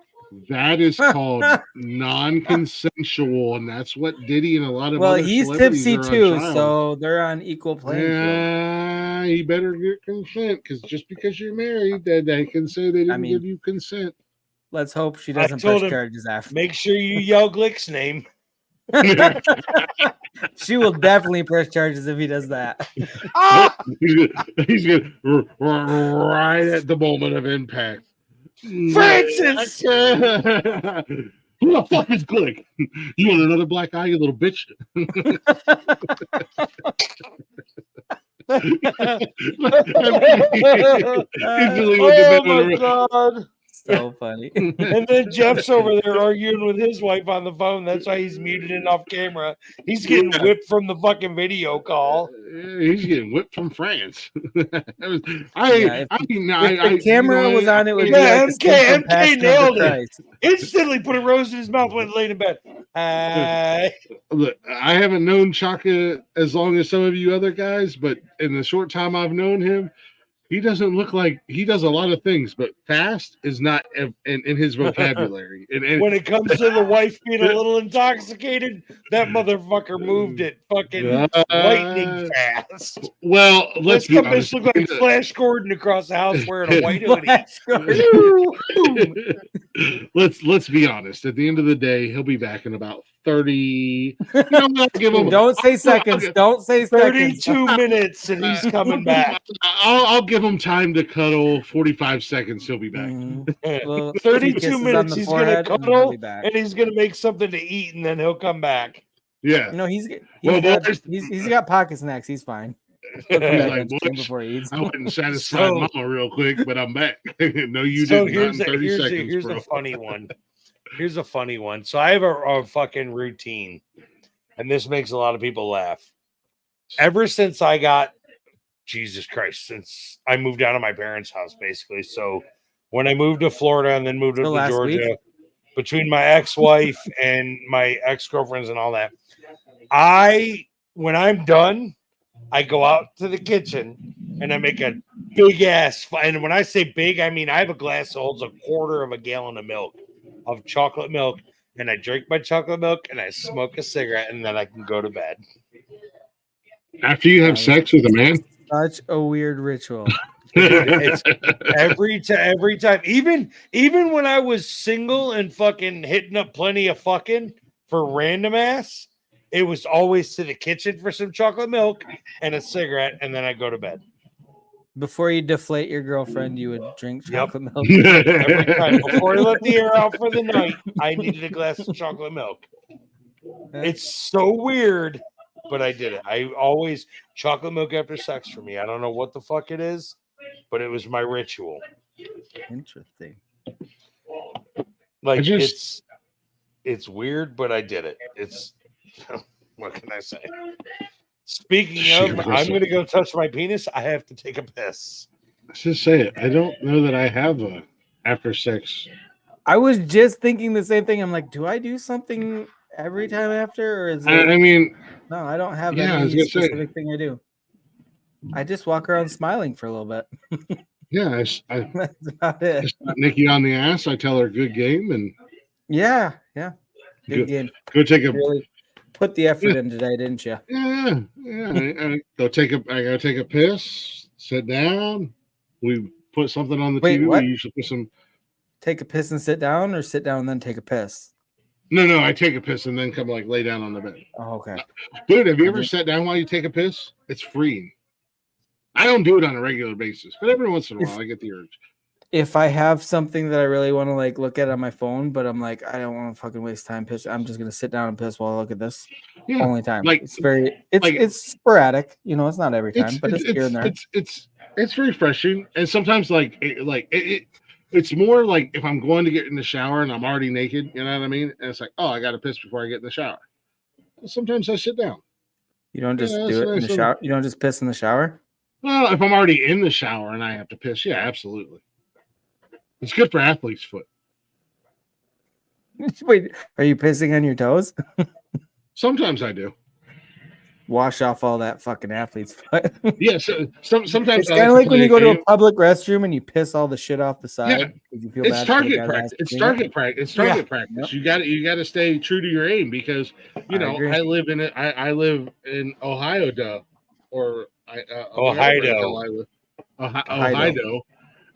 C: That is called non-consensual, and that's what Diddy and a lot of other
F: he's tipsy too, so they're on equal playing field.
C: He better get consent, because just because you're married, they can say they didn't give you consent.
F: Let's hope she doesn't press charges after.
D: Make sure you yell Glick's name.
F: She will definitely press charges if he does that.
C: He's gonna right at the moment of impact.
D: Francis!
C: Who the fuck is Glick? You want another black eye, you little bitch?
D: Oh my God.
F: So funny.
D: And then Jeff's over there arguing with his wife on the phone. That's why he's muted and off camera. He's getting whipped from the fucking video call.
C: He's getting whipped from France. If
F: the camera was on, it would be like
D: MK nailed it. Instantly put a rose in his mouth, went laid in bed.
C: Look, I haven't known Chaka as long as some of you other guys, but in the short time I've known him, he doesn't look like he does a lot of things, but fast is not in his vocabulary. And
D: when it comes to the wife being a little intoxicated, that motherfucker moved it fucking lightning fast.
C: Well, let's be honest.
D: Look like Flash Gordon across the house wearing a white hoodie.
C: Let's be honest. At the end of the day, he'll be back in about 30.
F: Don't say seconds. Don't say
D: 32 minutes, and he's coming back.
C: I'll give him time to cuddle. 45 seconds, he'll be back.
D: Well, 32 minutes, he's going to cuddle, and he's going to make something to eat, and then he'll come back.
C: Yeah.
F: No, he's got pocket snacks. He's fine.
C: He's like, before he eats. I wouldn't satisfy mama real quick, but I'm back. No, you didn't. Here's
D: a funny one. Here's a funny one. So I have a fucking routine, and this makes a lot of people laugh. Ever since I got, Jesus Christ, since I moved out of my parents' house, basically. So when I moved to Florida and then moved to Georgia, between my ex-wife and my ex-girlfriends and all that, when I'm done, I go out to the kitchen and I make a big ass. And when I say big, I mean I have a glass that holds 1/4 gallon of milk. Of chocolate milk, and I drink my chocolate milk and I smoke a cigarette, and then I can go to bed.
C: After you have sex with a man?
F: Such a weird ritual.
D: It's every time. Even when I was single and fucking hitting up plenty of fucking for random ass, it was always to the kitchen for some chocolate milk and a cigarette, and then I go to bed.
F: Before you deflate your girlfriend, you would drink chocolate milk.
D: Every time. Before I let the air out for the night, I needed a glass of chocolate milk. It's so weird, but I did it. I always chocolate milk after sex for me. I don't know what the fuck it is, but it was my ritual.
F: Interesting.
D: Like it's weird, but I did it. It's what can I say? Speaking of, I'm going to go touch my penis. I have to take a piss.
C: Let's just say it. I don't know that I have a after sex.
F: I was just thinking the same thing. I'm like, do I do something every time after, or is it?
C: I mean,
F: no, I don't have any specific thing I do. I just walk around smiling for a little bit.
C: Yeah,
F: That's about it.
C: just put Nikki on the ass. I tell her good game and
F: Yeah. Good game.
C: Go take a
F: really put the effort in today, didn't you?
C: Yeah. I gotta take a piss. Sit down. We put something on the
F: Wait,
C: TV.
F: what?
C: We usually put some.
F: Take a piss and sit down, or sit down and then take a piss?
C: No. I take a piss and then come like lay down on the bed.
F: Oh, okay.
C: Dude, have you ever sat down while you take a piss? It's freeing. I don't do it on a regular basis, but every once in a while I get the urge.
F: If I have something that I really want to like look at on my phone, but I'm like, I don't want to fucking waste time piss. I'm just gonna sit down and piss while I look at this.
C: Yeah,
F: only time.
C: like
F: it's sporadic. You know, it's not every time, but it's here and there.
C: It's refreshing, and sometimes it's more like if I'm going to get in the shower and I'm already naked. You know what I mean? And it's like, oh, I got to piss before I get in the shower. Sometimes I sit down.
F: You don't just do it in the shower. You don't just piss in the shower.
C: Well, if I'm already in the shower and I have to piss, yeah, absolutely. It's good for athlete's foot.
F: Wait, are you pissing on your toes?
C: Sometimes I do.
F: Wash off all that fucking athlete's foot.
C: Yeah, so sometimes
F: it's kind of like when you go to a public restroom and you piss all the shit off the side.
C: Yeah.
F: You feel
C: It's
F: bad
C: target practice. It's target practice. It's target practice.
F: Yep.
C: You got to stay true to your aim because I live in Ohio, Ohio,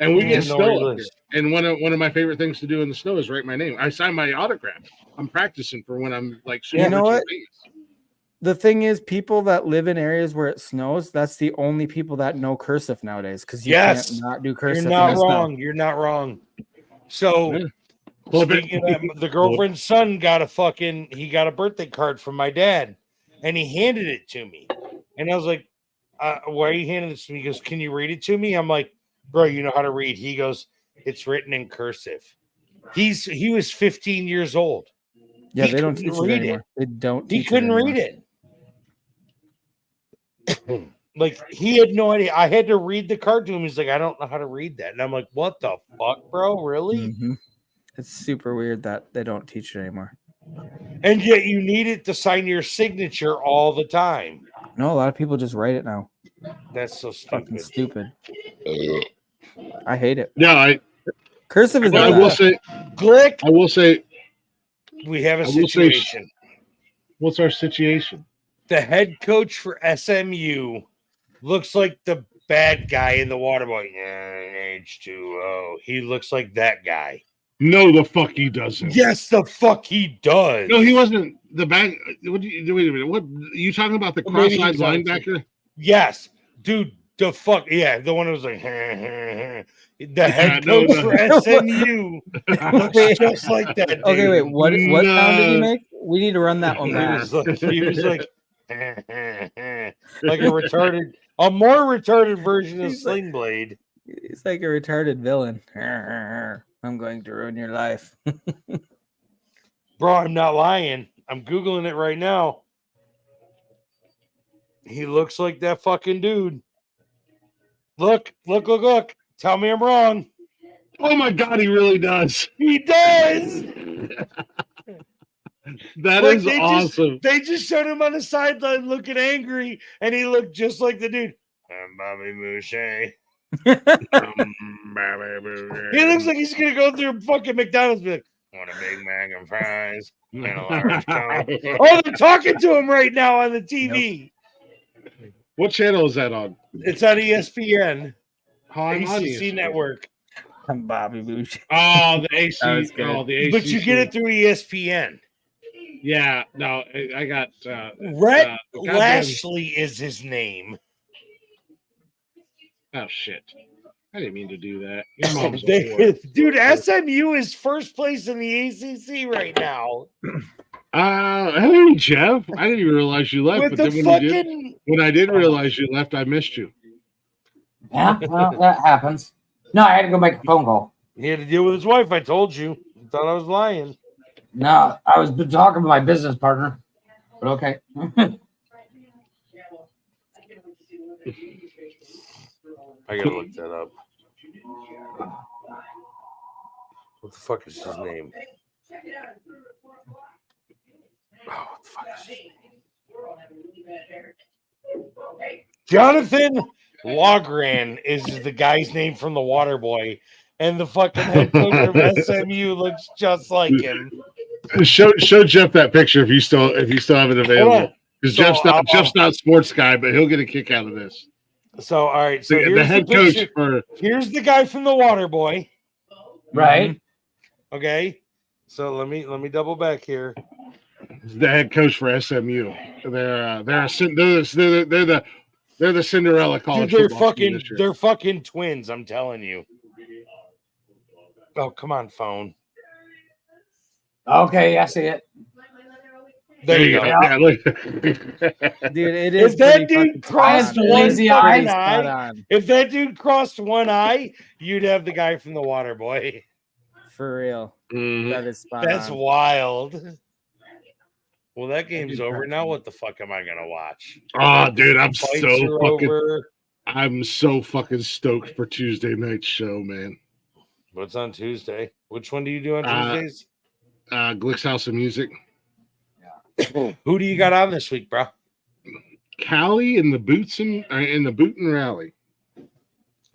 C: and we get snow up here. And one of my favorite things to do in the snow is write my name. I sign my autograph. I'm practicing for when I'm like.
F: You know what? The thing is, people that live in areas where it snows, that's the only people that know cursive nowadays. Because you can't not do cursive.
D: You're not wrong. You're not wrong. So, speaking of, the girlfriend's son got a birthday card from my dad, and he handed it to me, and I was like, "Why are you handing this to me?" He goes, "Can you read it to me?" I'm like, "Bro, you know how to read?" He goes, "It's written in cursive." He was 15 years old.
F: Yeah, they don't teach it anymore. They don't.
D: He couldn't read it. Like he had no idea. I had to read the card to him. He's like, I don't know how to read that, and I'm like, what the fuck, bro? Really?
F: Mm-hmm. It's super weird that they don't teach it anymore.
D: And yet you need it to sign your signature all the time.
F: No, a lot of people just write it now.
D: That's so stupid.
F: Fucking stupid. I hate it.
C: Yeah,
F: cursive is.
C: I will say.
D: Glick.
C: I will say.
D: We have a situation.
C: What's our situation?
D: The head coach for SMU looks like the bad guy in the water boy. H2O. He looks like that guy.
C: No, the fuck he doesn't.
D: Yes, the fuck he does.
C: No, he wasn't the bad. Wait a minute. What are you talking about? The cross-eyed linebacker?
D: Yes, dude. The fuck, yeah, the one who was like, the head coach for SMU looks just like that. Dude.
F: Okay, wait, what sound did he make? We need to run that one back.
D: He was like like a more retarded version of Sling Blade.
F: He's like a retarded villain. I'm going to ruin your life.
D: Bro, I'm not lying. I'm Googling it right now. He looks like that fucking dude. Look. Tell me I'm wrong.
C: Oh my God, he really does.
D: He does.
C: That is awesome.
D: They just showed him on the sideline looking angry, and he looked just like the dude. I'm Bobby Boucher. He looks like he's gonna go through fucking McDonald's and be like, want a Big Mac and fries and a large Coke. Oh, they're talking to him right now on the TV.
C: Nope. What channel is that on?
D: It's on ESPN.
C: ACC
D: Network.
F: I'm Bobby Boucher.
C: Oh, the AC. Oh, the ACC.
D: But you get it through ESPN.
C: Yeah, no, I got
D: Rhett Lashley is his name.
C: Oh shit! I didn't mean to do that. Your mom's a
D: dude, SMU is first place in the ACC right now.
C: Hey Jeff, I didn't even realize you left.
D: With
C: but
D: the
C: then when I did realize you left, I missed you.
E: Yeah, well, that happens. No, I had to go make a phone call.
D: He had to deal with his wife. I told you. I thought I was lying.
E: No, I was talking to my business partner. But okay.
D: I gotta look that up. What the fuck is his name? Oh, what the fuck is his name? Jonathan Logran is the guy's name from The Waterboy, and the fucking head coach of SMU looks just like him.
C: Show Jeff that picture if you still have it available. Because Jeff's not sports guy, but he'll get a kick out of this.
D: So all right, so
C: the head coach for
D: here's the guy from The Waterboy.
E: Right.
D: Mm-hmm. Okay. So let me double back here.
C: The head coach for SMU. They're the Cinderella college.
D: Dude, they're fucking twins. I'm telling you. Oh, come on, phone.
E: Okay, I see it.
C: There you go. Yeah, look.
F: Dude, it is.
D: If that dude crossed one
F: eye,
D: if that dude crossed one eye, you'd have the guy from The Waterboy.
F: For real.
C: Mm-hmm.
F: That is spot
D: That's
F: on.
D: wild. Well, that game's over now. What the fuck am I gonna watch?
C: Oh, dude, I'm so fucking stoked for Tuesday night's show, man.
D: What's on Tuesday? Which one do you do on Tuesdays?
C: Glick's House of Music.
D: Who do you got on this week, bro?
C: Callie in the Boot and Rally.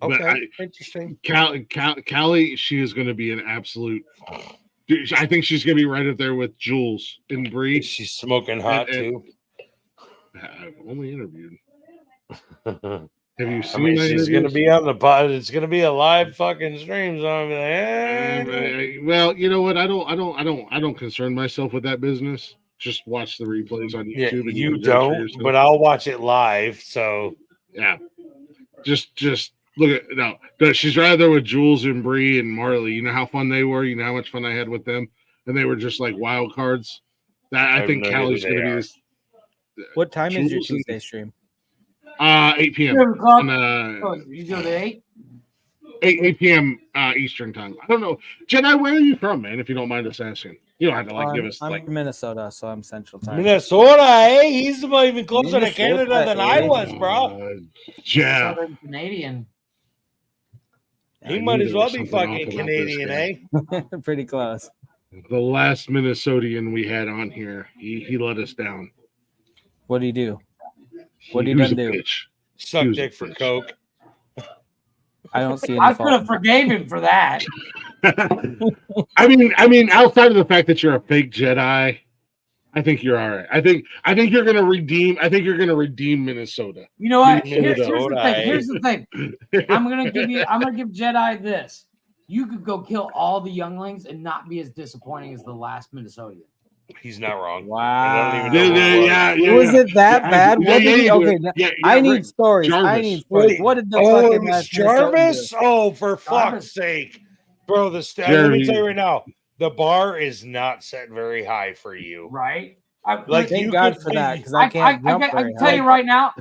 D: Okay, interesting.
C: Callie, she is going to be an absolute. Dude, I think she's going to be right up there with Jules and Bree.
D: She's smoking hot too.
C: I've only interviewed. Have you seen?
D: I mean, she's going to be on the pod. It's going to be a live fucking stream. So I'm like,
C: well, you know what? I don't concern myself with that business. Just watch the replays on YouTube.
D: Yeah, you don't, but I'll watch it live. So
C: yeah, just look at no. She's right there with Jules and Bree and Marley. You know how fun they were. You know how much fun I had with them, and they were just like wild cards. That I think Callie's going to be this.
F: What time is your Tuesday stream?
C: 8 p.m.
E: You do the 8?
C: 8 p.m. Eastern time. I don't know, Jedi. Where are you from, man? If you don't mind us asking, you don't have to give us.
F: I'm from Minnesota, so I'm Central Time.
D: Minnesota, He's even closer to Canada than I was, bro.
C: Yeah,
E: Southern Canadian.
D: He might as well be fucking Canadian, eh?
F: Pretty close.
C: The last Minnesotian we had on here, he let us down.
F: What do you do? What did he do?
D: Suck dick for coke.
F: I don't see.
E: I could have forgave him for that.
C: I mean, outside of the fact that you're a fake Jedi, I think you're all right. I think you're gonna redeem. I think you're gonna redeem Minnesota.
E: You know what? Here's the thing. I'm gonna give Jedi this. You could go kill all the younglings and not be as disappointing as the last Minnesotan.
D: He's not wrong.
F: Wow.
D: I don't even know
F: was it that bad? I need stories.
C: Jarvis.
F: I need stories. What did the fucking last
D: Jarvis? Oh, for fuck's sake, bro! Let me tell you right now, the bar is not set very high for you,
E: right?
F: Thank God for that, because I can't jump
E: I can tell you right now.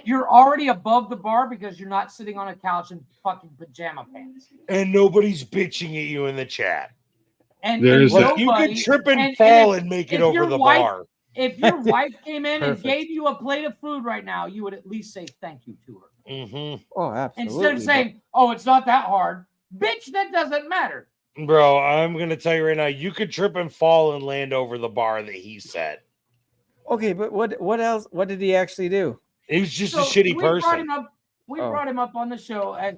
E: You're already above the bar because you're not sitting on a couch in fucking pajama pants,
D: and nobody's bitching at you in the chat.
E: And
D: you could trip and fall and make it over the bar.
E: If your wife came in and gave you a plate of food right now, you would at least say thank you to her.
D: Mm-hmm.
F: Oh, absolutely.
E: Instead of saying, "Oh, it's not that hard," bitch, that doesn't matter.
D: Bro, I'm gonna tell you right now, you could trip and fall and land over the bar that he set.
F: Okay, but what else? What did he actually do?
D: He was just a shitty person.
E: We brought him up on the show as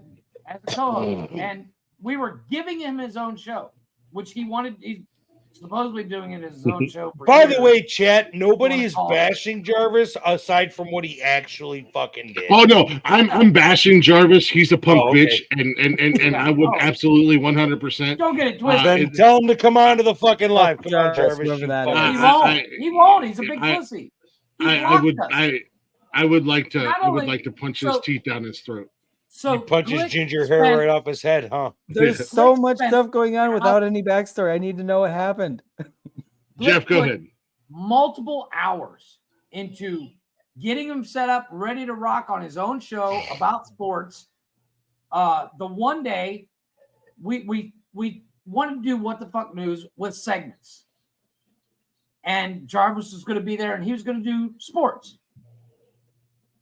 E: a co-host, and we were giving him his own show, which he wanted. He's supposedly doing it as his own show.
D: By the way, chat, nobody is bashing Jarvis aside from what he actually fucking did.
C: Oh no, I'm bashing Jarvis. He's a punk bitch, and I would absolutely 100%.
E: Don't get it twisted.
D: Then tell him to come on to the fucking live. Come on, Jarvis.
E: He won't. He's a big pussy.
C: I would like to punch his teeth down his throat.
E: So
D: he punches ginger hair right off his head, huh?
F: There's so much stuff going on without any backstory. I need to know what happened.
C: Jeff, go ahead.
E: Multiple hours into getting him set up, ready to rock on his own show about sports. The one day we wanted to do What the Fuck News with segments. And Jarvis was going to be there and he was going to do sports.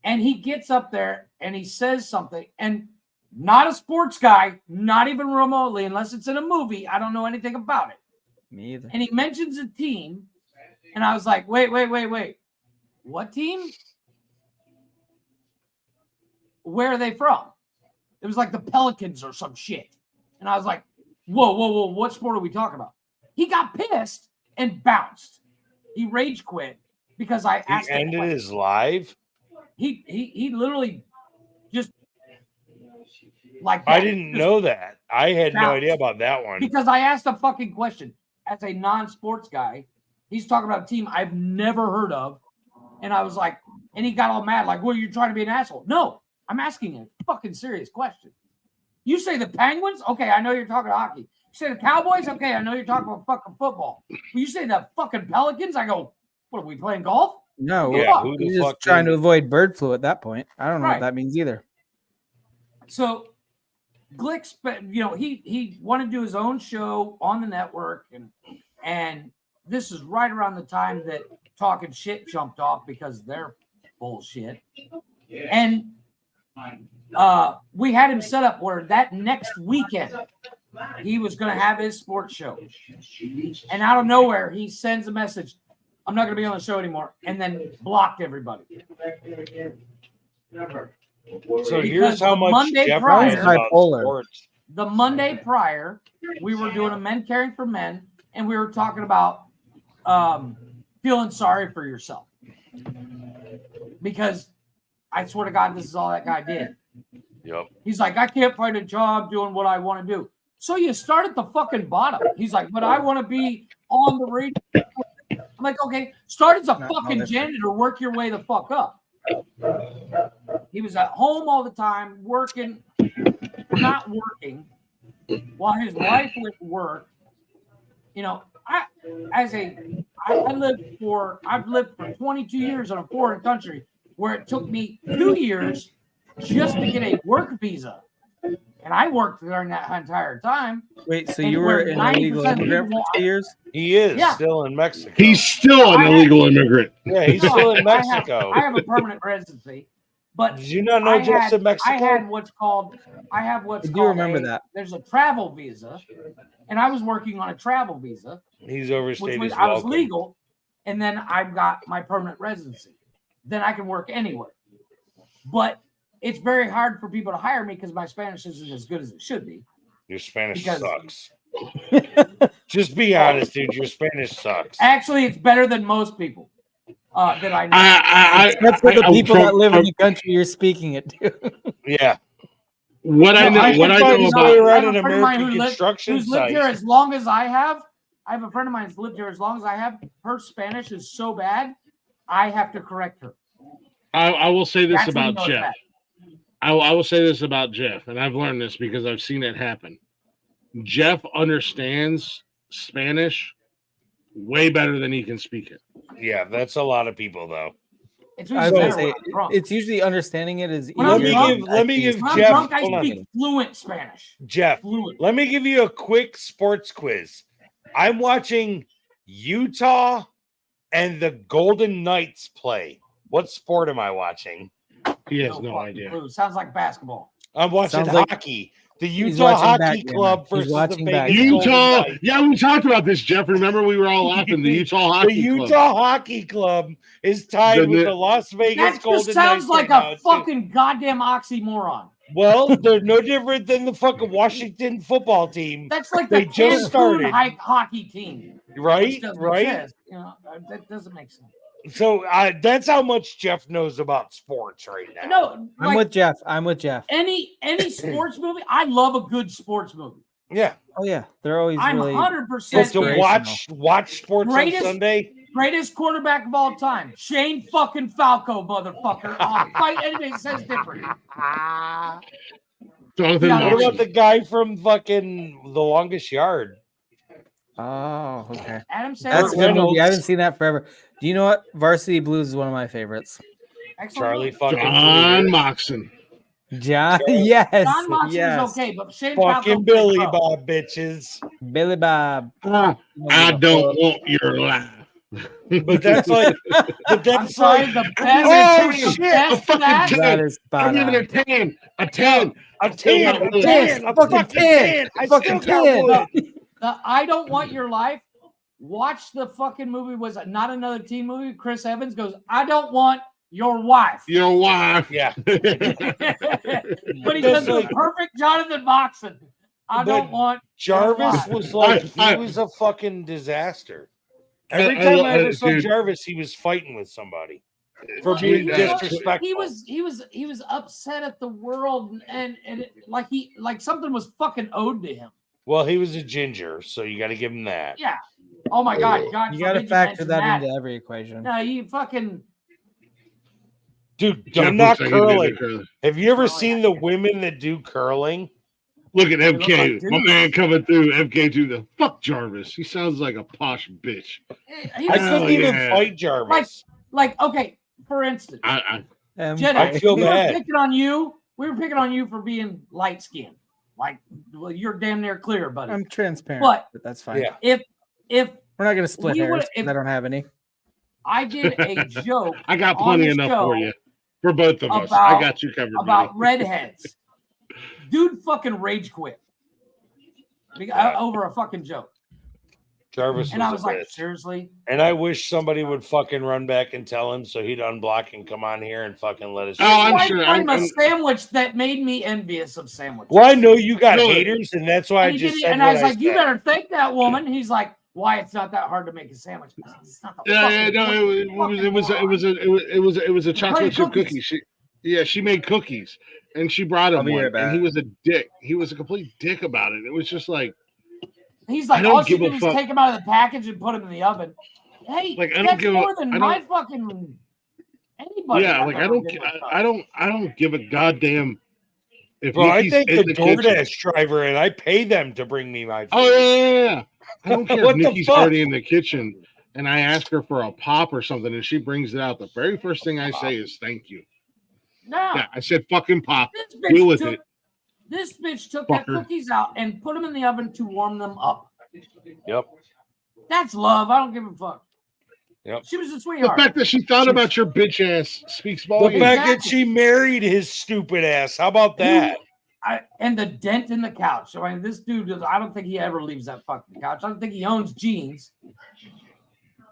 E: And he gets up there and he says something, and not a sports guy, not even remotely, unless it's in a movie. I don't know anything about it.
F: Me either.
E: And he mentions a team, and I was like, wait. What team? where are they from? It was like the Pelicans or some shit. And I was like, whoa, what sport are we talking about? He got pissed and bounced. He rage quit because I asked him.
D: He ended his live?
E: He literally just like that.
D: I didn't know that. I had no idea about that one.
E: Because I asked a fucking question as a non-sports guy. He's talking about a team I've never heard of. And I was like, and he got all mad, like, well, you're trying to be an asshole. No, I'm asking a fucking serious question. You say the Penguins? Okay, I know you're talking hockey. You say the Cowboys? Okay, I know you're talking about fucking football. But you say the fucking Pelicans? I go, what are we playing golf?
F: No,
D: yeah, who
F: he's just trying to avoid bird flu at that point. I don't know what
E: Right.
F: that means either.
E: So Glick, he wanted to do his own show on the network, and this is right around the time that Talking Shit jumped off because they're bullshit. And we had him set up where that next weekend he was going to have his sports show. And out of nowhere, he sends a message, I'm not going to be on the show anymore, and then blocked everybody.
D: So here's how much
E: Monday
D: Jeff
E: prior,
D: knows about sports.
E: the Monday prior, we were doing a Men Caring for Men, and we were talking about feeling sorry for yourself. Because I swear to God, this is all that guy did.
D: Yep.
E: He's like, I can't find a job doing what I want to do. So you start at the fucking bottom. He's like, but I want to be on the radio. I'm like, okay, start as a fucking janitor, work your way the fuck up. He was at home all the time, working, not working, while his wife went to work. You know, I've lived for 22 years in a foreign country where it took me 2 years just to get a work visa. And I worked during that entire time.
F: Wait, so you were an illegal immigrant for 2 years?
D: He is still in Mexico.
C: He's still an illegal immigrant.
D: Yeah, he's still in Mexico.
E: I have a permanent residency. But
D: did you not know Jeff's in Mexico?
E: I have what's called
F: that.
E: There's a travel visa, and I was working on a travel visa.
D: He's overstayed his
E: I was
D: welcome.
E: legal, and then I've got my permanent residency. Then I can work anywhere. But it's very hard for people to hire me because my Spanish isn't as good as it should be.
D: Your Spanish sucks. Just be honest, dude. Your Spanish sucks.
E: Actually, it's better than most people that I know.
F: Except for the people that live in the country you're speaking it to.
D: Yeah.
C: What I know
D: about
E: an American
D: construction
E: who's lived here as long as I have. I have a friend of mine who's lived here as long as I have. Her Spanish is so bad, I have to correct her.
C: I will say this
E: That's
C: about
E: when you know
C: Jeff. I will say this about Jeff, and I've learned this because I've seen it happen. Jeff understands Spanish way better than he can speak it.
D: Yeah, that's a lot of people, though.
F: It's usually understanding it is easier.
D: Let me give
E: when
D: Jeff.
E: I'm drunk, I speak fluent Spanish.
D: Jeff, let me give you a quick sports quiz. I'm watching Utah and the Golden Knights play. What sport am I watching?
C: He has no idea.
E: Sounds like basketball.
D: I'm watching
F: Sounds
D: hockey. The Utah Hockey Club versus the Vegas
C: Utah.
D: Golden Knights.
C: Yeah, we talked about this, Jeff. Remember, we were all laughing. The Utah Hockey
D: The
C: Club.
D: Utah Hockey Club is tied with the Las Vegas
E: That
D: Golden
E: just sounds
D: Knights.
E: like a fucking goddamn oxymoron.
D: Well, they're no different than the fucking Washington football team.
E: That's like
D: they
E: the
D: just started,
E: hockey team,
D: right?
E: Which
D: Right.
E: exist. You know, that doesn't make sense.
D: So that's how much Jeff knows about sports right now.
E: No,
F: I'm with Jeff.
E: Any sports movie, I love a good sports movie.
D: Yeah.
F: Oh yeah, they're always.
E: I'm
F: really
E: 100%
D: to watch sports on Sunday.
E: Greatest quarterback of all time, Shane fucking Falco, motherfucker. I'll fight anybody that says different.
D: What about the guy from fucking The Longest Yard?
F: Oh, okay.
E: Adam Sandler.
F: That's a good movie. I haven't seen that forever. Do you know what? Varsity Blues is one of my favorites.
D: Charlie fucking
C: John Moxon.
F: John, yes.
E: John Moxon
F: yes.
E: is okay, but Shane
D: fucking
E: Falco
D: Billy Bob, bitches.
F: Billy Bob.
C: I don't want your life.
D: But that's like,
E: I'm sorry, the best.
C: Oh
E: the
C: shit!
E: best
C: A fucking
E: that-
C: 10.
F: That is spot
C: I'm giving
F: on.
C: it a 10. A 10.
D: A 10. A 10. A
F: fucking 10.
D: I
F: Fucking
D: still
F: 10.
D: got one.
E: The I Don't Want Your Life. Watch the fucking movie. Was it Not Another Teen Movie? Chris Evans goes, I don't want your wife.
C: Your wife.
D: Yeah.
E: But he does the perfect Jonathan Moxon. I don't want
D: Jarvis was like he was a fucking disaster. Every time I ever saw Jarvis, he was fighting with somebody for being disrespectful.
E: He was upset at the world and like something was fucking owed to him.
D: Well, he was a ginger, so you got to give him that.
E: Yeah. Oh my God.
F: You got to factor that into every equation.
E: No, you fucking.
D: Dude, I'm not curling. Have you ever seen the women that do curling?
C: Look at MK, my man coming through. MK to the fuck Jarvis. He sounds like a posh bitch.
D: I couldn't even fight Jarvis.
E: Like okay, for instance, Jenna,
D: I feel bad.
E: We were picking on you for being light skinned. Like, well, you're damn near clear, buddy.
F: I'm transparent, but that's fine.
E: Yeah. If
F: we're not gonna split hairs, I don't have any.
E: I did a joke.
C: I got plenty enough for you, for both of us. I got you covered.
E: About redheads. Dude fucking rage quit over a fucking joke.
D: Jarvis
E: and I was like, seriously?
D: And I wish somebody would fucking run back and tell him so he'd unblock and come on here and fucking let us.
E: Oh, I'm sure. I'm a sandwich that made me envious of sandwiches.
D: Well, I know you got haters, and that's why I just said.
E: And I was like, you better thank that woman. He's like, why? It's not that hard to make a sandwich. It's not the
C: it was a chocolate chip cookie. She made cookies. And she brought him one, and he was a dick. He was a complete dick about it. It was just like
E: he's like, all she did was take him out of the package and put him in the oven. Hey,
C: like
E: that's more than my fucking anybody.
C: Yeah, like I don't give a goddamn.
D: If I take the DoorDash driver and I pay them to bring me my food.
C: Oh yeah. I don't care if Nikki's already in the kitchen and I ask her for a pop or something and she brings it out. The very first thing I say is thank you.
E: No.
C: Yeah, I said fucking pop. Deal with it.
E: This bitch took that cookies out and put them in the oven to warm them up.
D: Yep.
E: That's love. I don't give a fuck.
D: Yep.
E: She was a sweetheart.
C: The fact that she thought about your bitch ass speaks volumes.
D: The fact that she married his stupid ass. How about that?
E: And the dent in the couch. I mean, this dude, I don't think he ever leaves that fucking couch. I don't think he owns jeans.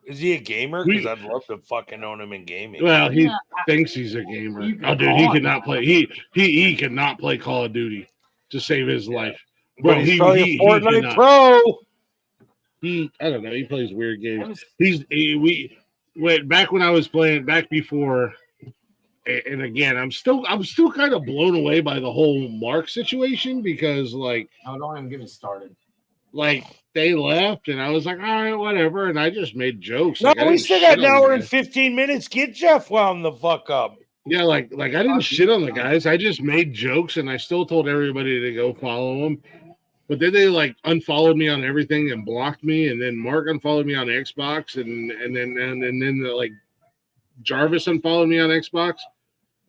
C: Is
D: he a gamer? Because I'd love to fucking own him in gaming.
C: Well, he thinks he's a gamer. Oh, dude, he cannot play. He cannot play Call of Duty to save his life.
D: Bro, he's probably a Fortnite pro.
C: I don't know. He plays weird games. Back when I was playing back before, and again, I'm still kind of blown away by the whole Mark situation because like,
E: oh, don't even get me started.
C: Like they left, and I was like, all right, whatever, and I just made jokes.
D: No, we still got an hour and 15 minutes. Get Jeff wound the fuck up.
C: Yeah, like I didn't shit on the guys. I just made jokes, and I still told everybody to go follow them. But then they like unfollowed me on everything and blocked me, and then Mark unfollowed me on Xbox, and then like Jarvis unfollowed me on Xbox,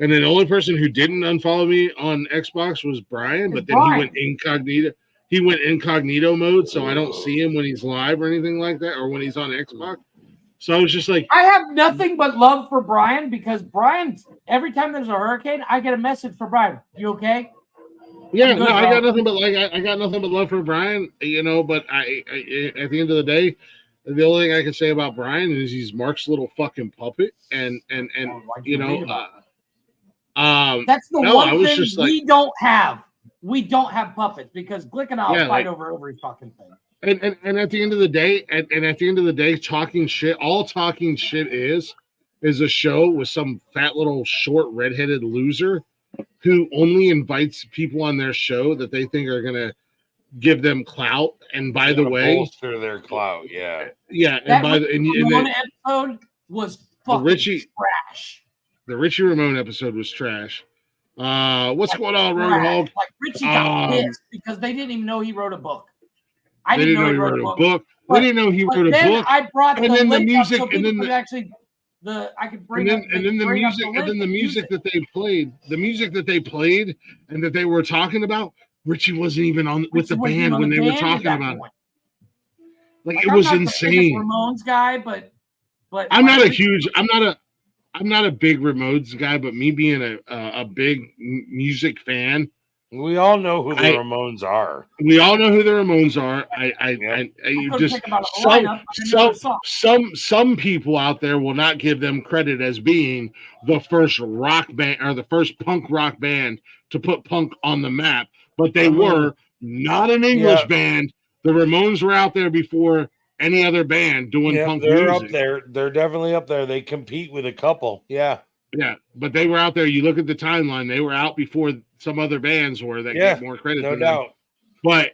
C: and then the only person who didn't unfollow me on Xbox was Brian. But then he went incognito. He went incognito mode, so I don't see him when he's live or anything like that, or when he's on Xbox. So I was just like,
E: I have nothing but love for Brian because Brian, every time there's a hurricane, I get a message for Brian. You okay?
C: Yeah, no, I got nothing but I got nothing but love for Brian, you know. But I at the end of the day, the only thing I can say about Brian is he's Mark's little fucking puppet, and you know,
E: that's the one thing we don't have. We don't have puppets because Glick and I'll fight over every fucking thing.
C: And at the end of the day, and at the end of the day, talking shit. All talking shit is a show with some fat little short redheaded loser who only invites people on their show that they think are gonna give them clout. And by the way,
D: bolster their clout. Yeah.
C: And by the
E: one episode was fucking trash.
C: The Richie Ramone episode was trash. What's going on, Roadhog?
E: Like Richie got pissed because they didn't even know he wrote a book. I didn't know he wrote a book.
C: They didn't know he wrote a book.
E: I brought
C: and then the music, and then
E: the
C: music that they played, and that they were talking about. Richie wasn't even on with the band when they were talking about it. Like it was insane.
E: Ramones guy, but
C: I'm not a big Ramones guy, but me being a big music fan,
D: We all know who the Ramones are.
C: We all know who the Ramones are. You just some people out there will not give them credit as being the first rock band or the first punk rock band to put punk on the map, but they were not an English band. The Ramones were out there before any other band doing punk
D: they're
C: music.
D: Up there. They're definitely up there. They compete with a couple. Yeah.
C: Yeah, but they were out there. You look at the timeline; they were out before some other bands were that get more credit.
D: No doubt.
C: Them. But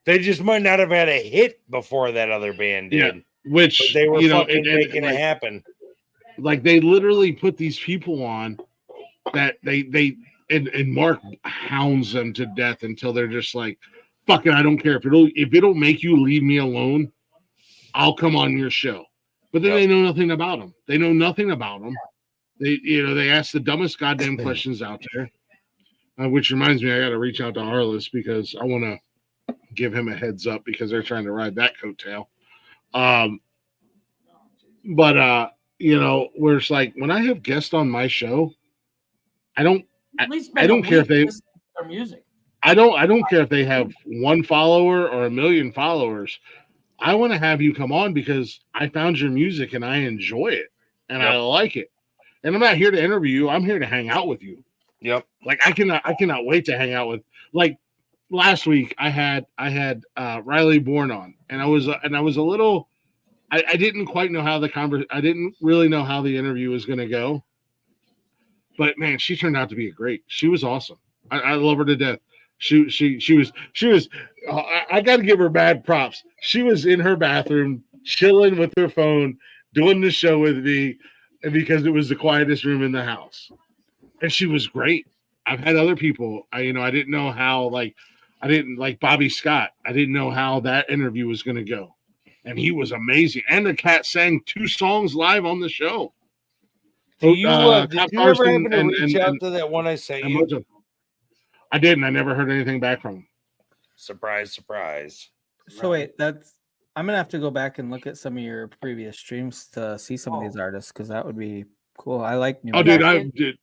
D: they just might not have had a hit before that other band did.
C: Yeah, which
D: but they were fucking making
C: it
D: happen.
C: Like they literally put these people on that and Mark hounds them to death until they're just like, "Fuck it, I don't care if it'll make you leave me alone. I'll come on your show." But then they know nothing about them. They know nothing about them. They ask the dumbest goddamn questions out there, which reminds me, I got to reach out to Arliss because I want to give him a heads up because they're trying to ride that coattail. Where it's like when I have guests on my show, I don't care if they
E: their music.
C: I don't care if they have 1 follower or 1 million followers. I want to have you come on because I found your music and I enjoy it and I like it. And I'm not here to interview you. I'm here to hang out with you.
D: Yep.
C: Like I cannot wait to hang out with. Like last week, I had Riley Bourne on, and I was a little. I didn't quite know how I didn't really know how the interview was going to go. But man, she turned out to be she was awesome. I love her to death. She was. I got to give her bad props. She was in her bathroom, chilling with her phone, doing the show with me. And because it was the quietest room in the house, and she was great. I've had other people. I didn't know how. I didn't like Bobby Scott. I didn't know how that interview was going to go, and he was amazing. And the cat sang 2 songs live on the show.
D: Did you ever happen to reach out to that one I sent you?
C: I didn't. I never heard anything back from him.
D: Surprise, surprise.
F: So wait, I'm gonna have to go back and look at some of your previous streams to see some of these artists because that would be cool. I like new.
C: Oh, dude,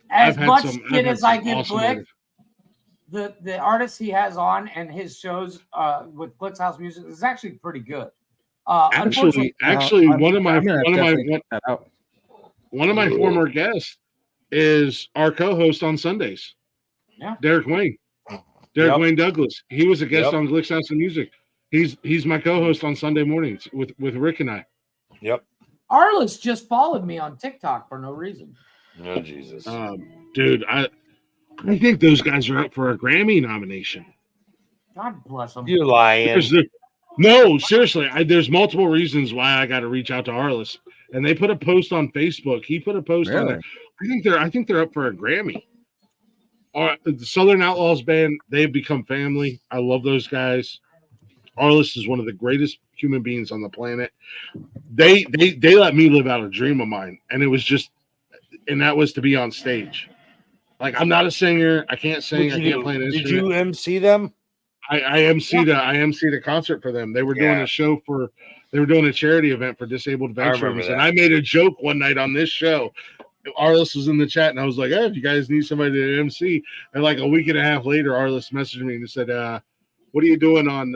E: as much shit as I give Blick, the artists he has on and his shows with Blick's House Music is actually pretty good.
C: Actually, one of my former guests is our co-host on Sundays.
E: Yeah,
C: Derek Wayne. Wayne Douglas. He was a guest on Glick's House of Music. He's my co-host on Sunday mornings with Rick and I.
D: Yep.
E: Arliss just followed me on TikTok for no reason.
D: Oh Jesus.
C: Dude, I think those guys are up for a Grammy nomination.
E: God bless them.
D: You're lying.
C: No, seriously. There's multiple reasons why I got to reach out to Arliss, and they put a post on Facebook. He put a post on there. I think they're up for a Grammy. The Southern Outlaws band, they've become family. I love those guys. Arliss is one of the greatest human beings on the planet. They let me live out a dream of mine, and that was to be on stage. Like I'm not a singer, I can't sing, I can't play an instrument.
D: Did you MC them?
C: I MC the concert for them. They were doing a show they were doing a charity event for disabled veterans, and I made a joke one night on this show. Arliss was in the chat, and I was like, "Hey, if you guys need somebody to MC," and like a week and a half later, Arliss messaged me and said, "What are you doing on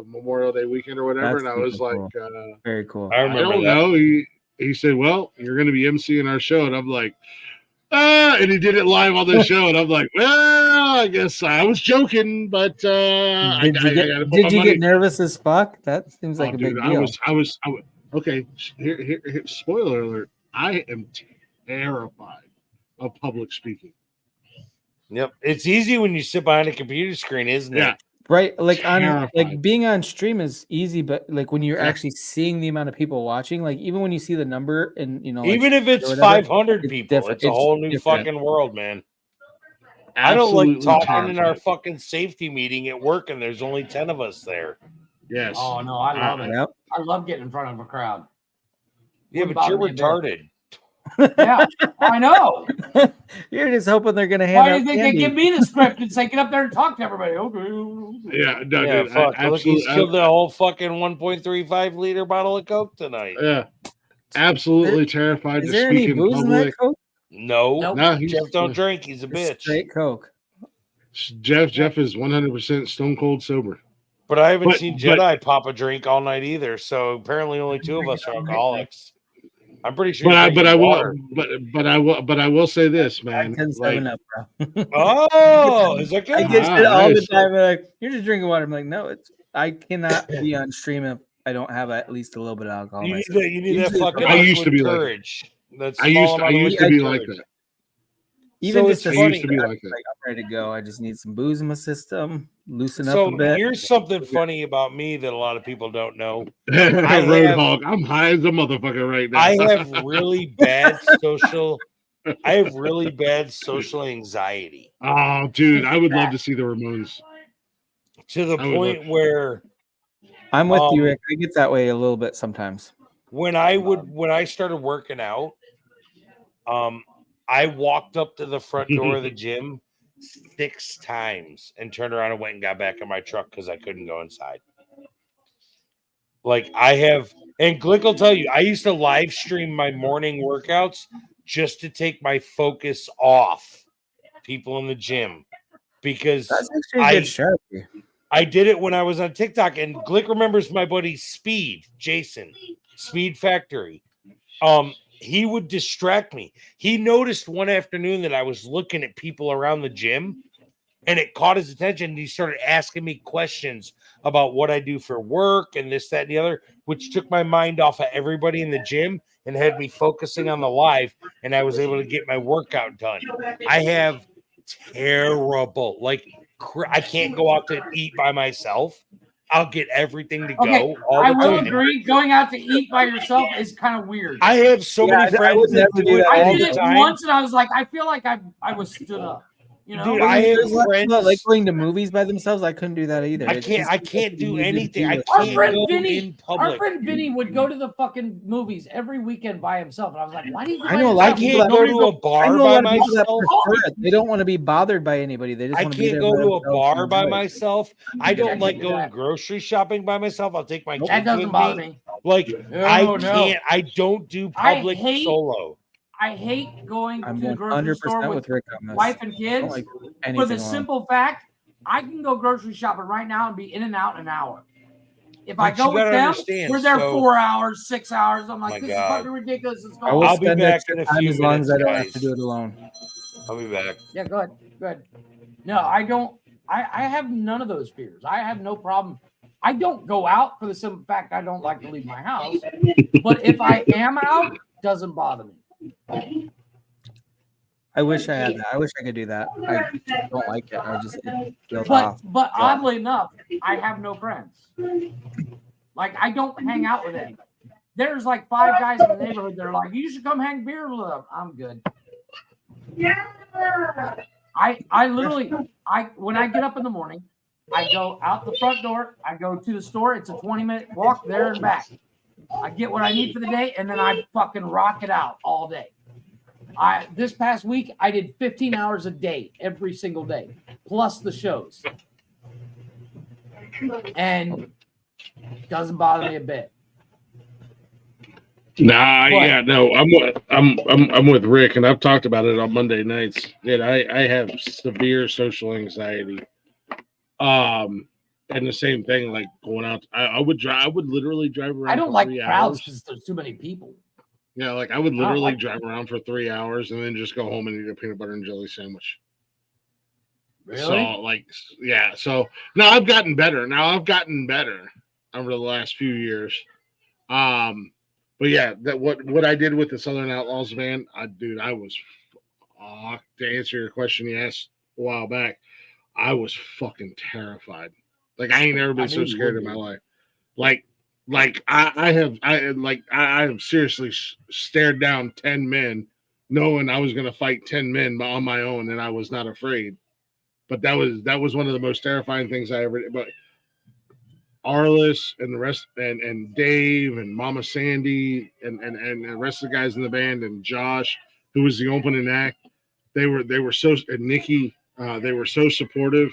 C: Memorial Day weekend or whatever?" And I was like,
F: "Very cool."
C: I don't know. He said, "Well, you're going to be MCing our show," and I'm like, and he did it live on the show, and I'm like, "Well, I guess I was joking, but
F: did you get nervous as fuck? That seems like a big deal."
C: I was okay. Here, spoiler alert: I am terrified of public speaking.
D: Yep, it's easy when you sit behind a computer screen, isn't it?
F: Right, like being on stream is easy, but like when you're actually seeing the amount of people watching, like even when you see the number and
D: even if it's 500 people, it's a whole new fucking world, man. I don't like talking in our fucking safety meeting at work, and there's only 10 of us there.
C: Yes.
E: Oh no, I love it. Yep. I love getting in front of a crowd.
D: Yeah, but you're retarded.
E: Yeah, I know.
F: You're just hoping they're going to hand
E: Why do
F: out
E: you think
F: candy.
E: they give me the script and say, get up there and talk to everybody? Okay.
C: Yeah, no,
D: yeah,
C: dude,
D: fuck. Look, he's killed the whole fucking 1.35 liter bottle of Coke tonight.
C: Yeah. Absolutely terrified to speak in public.
D: No.
C: No,
D: Jeff don't drink. He's a bitch.
F: Straight Coke.
C: Jeff is 100% stone cold sober.
D: But I haven't seen Jedi pop a drink all night either. So apparently, only two of us are alcoholics. I'm pretty sure.
C: But I will say this, man. Like,
F: up, bro.
D: Oh, is that good?
F: I get shit all the time. They're like, you're just drinking water. I'm like, no, I cannot be on stream if I don't have at least a little bit of alcohol.
D: You need that fucking.
C: I used to be
D: courage.
C: I used to be like that.
F: Even
D: so
F: just
D: it's
F: funny.
C: Used to be like that.
F: I'm ready to go. I just need some booze in my system, loosen up
D: So
F: a bit.
D: here's something funny about me that a lot of people don't know.
C: Roadhog, I'm high as a motherfucker right now.
D: I have really bad social. I have really bad social anxiety.
C: Oh, dude, I would love to see the Ramones.
D: To the point where
F: I'm with you, Rick. I get that way a little bit sometimes.
D: When I started working out, I walked up to the front door of the gym 6 times and turned around and went and got back in my truck because I couldn't go inside. Like I have, and Glick will tell you, I used to live stream my morning workouts just to take my focus off people in the gym because
F: That's actually a good strategy.
D: I did it when I was on TikTok, and Glick remembers my buddy Jason, Speed Factory. He would distract me. He noticed one afternoon that I was looking at people around the gym, and it caught his attention. And he started asking me questions about what I do for work and this, that, and the other, which took my mind off of everybody in the gym and had me focusing on the live, and I was able to get my workout done. I have terrible, I can't go out to eat by myself. I'll get everything to go.
E: I will agree. Going out to eat by yourself is kind of weird.
D: I have so many friends that do it.
E: I did it once, and I was like, I feel like I was stood up. You know,
D: dude, I have friends
F: like going to movies by themselves. I couldn't do that either.
D: I can't do anything. I
E: Our
D: can't
E: friend
D: go
E: Vinny,
D: in public.
E: our friend Vinny would go to the fucking movies every weekend by himself, and I was like, why do you?
F: I know a lot of people that
D: go to a bar by myself.
F: They don't want to be bothered by anybody. They just
D: I
F: want to be
D: can't
F: there
D: go to a
F: themselves
D: bar
F: and
D: by
F: enjoy it.
D: myself. I don't like going grocery shopping by myself. I'll take my kids.
E: That doesn't
D: with
E: bother
D: me.
E: me.
D: Like
E: No,
D: I can't. I don't do public solo.
E: I hate going
F: I'm
E: to the grocery
F: 100%
E: store
F: with
E: with
F: Rick on this.
E: wife and
F: I
E: kids
F: don't like
E: for
F: anything
E: the
F: alone.
E: simple fact I can go grocery shopping right now and be in and out in an hour. If I
D: But
E: go
D: you
E: with
D: gotta
E: them,
D: understand,
E: we're there
D: so-
E: 4 hours, 6 hours. I'm
D: My
E: like, this is
D: God.
E: fucking ridiculous. Let's go.
F: I will
D: I'll be
F: spend
D: back
F: extra
D: in a
F: time
D: few
F: as long as
D: minutes,
F: I don't have
D: guys.
F: to do it alone.
D: I'll be back.
E: Yeah, good, good. No, I don't. I have none of those fears. I have no problem. I don't go out for the simple fact I don't like to leave my house. But if I am out, it doesn't bother me.
F: I wish I had that. I wish I could do that. I don't like it. I just it feels off.
E: But oddly enough, I have no friends. Like I don't hang out with anybody. There's like 5 guys in the neighborhood that are like, you should come hang beer with them. I'm good. I literally when I get up in the morning, I go out the front door, I go to the store, it's a 20-minute walk there and back. I get what I need for the day, and then I fucking rock it out all day. This past week I did 15 hours a day every single day, plus the shows. And it doesn't bother me a bit.
C: Nah, yeah, no, I'm with Rick, and I've talked about it on Monday nights. That I have severe social anxiety. And the same thing, like going out. I would literally drive around.
E: I don't
C: for
E: like
C: 3
E: crowds
C: hours.
E: because there's too many people.
C: Yeah, like I would
E: I
C: literally
E: like
C: drive around for 3 hours and then just go home and eat a peanut butter and jelly sandwich.
E: Really?
C: So, like, yeah. So now I've gotten better. Over the last few years. But yeah, that what I did with the Southern Outlaws, man, I was to answer your question you asked a while back, I was fucking terrified. Like I ain't never been so scared in my life. Like I have seriously stared down 10 men, knowing I was gonna fight 10 men on my own, and I was not afraid. But that was one of the most terrifying things I ever did. But Arliss and the rest, and Dave and Mama Sandy and the rest of the guys in the band, and Josh, who was the opening act, they were so, and Nikki, they were so supportive,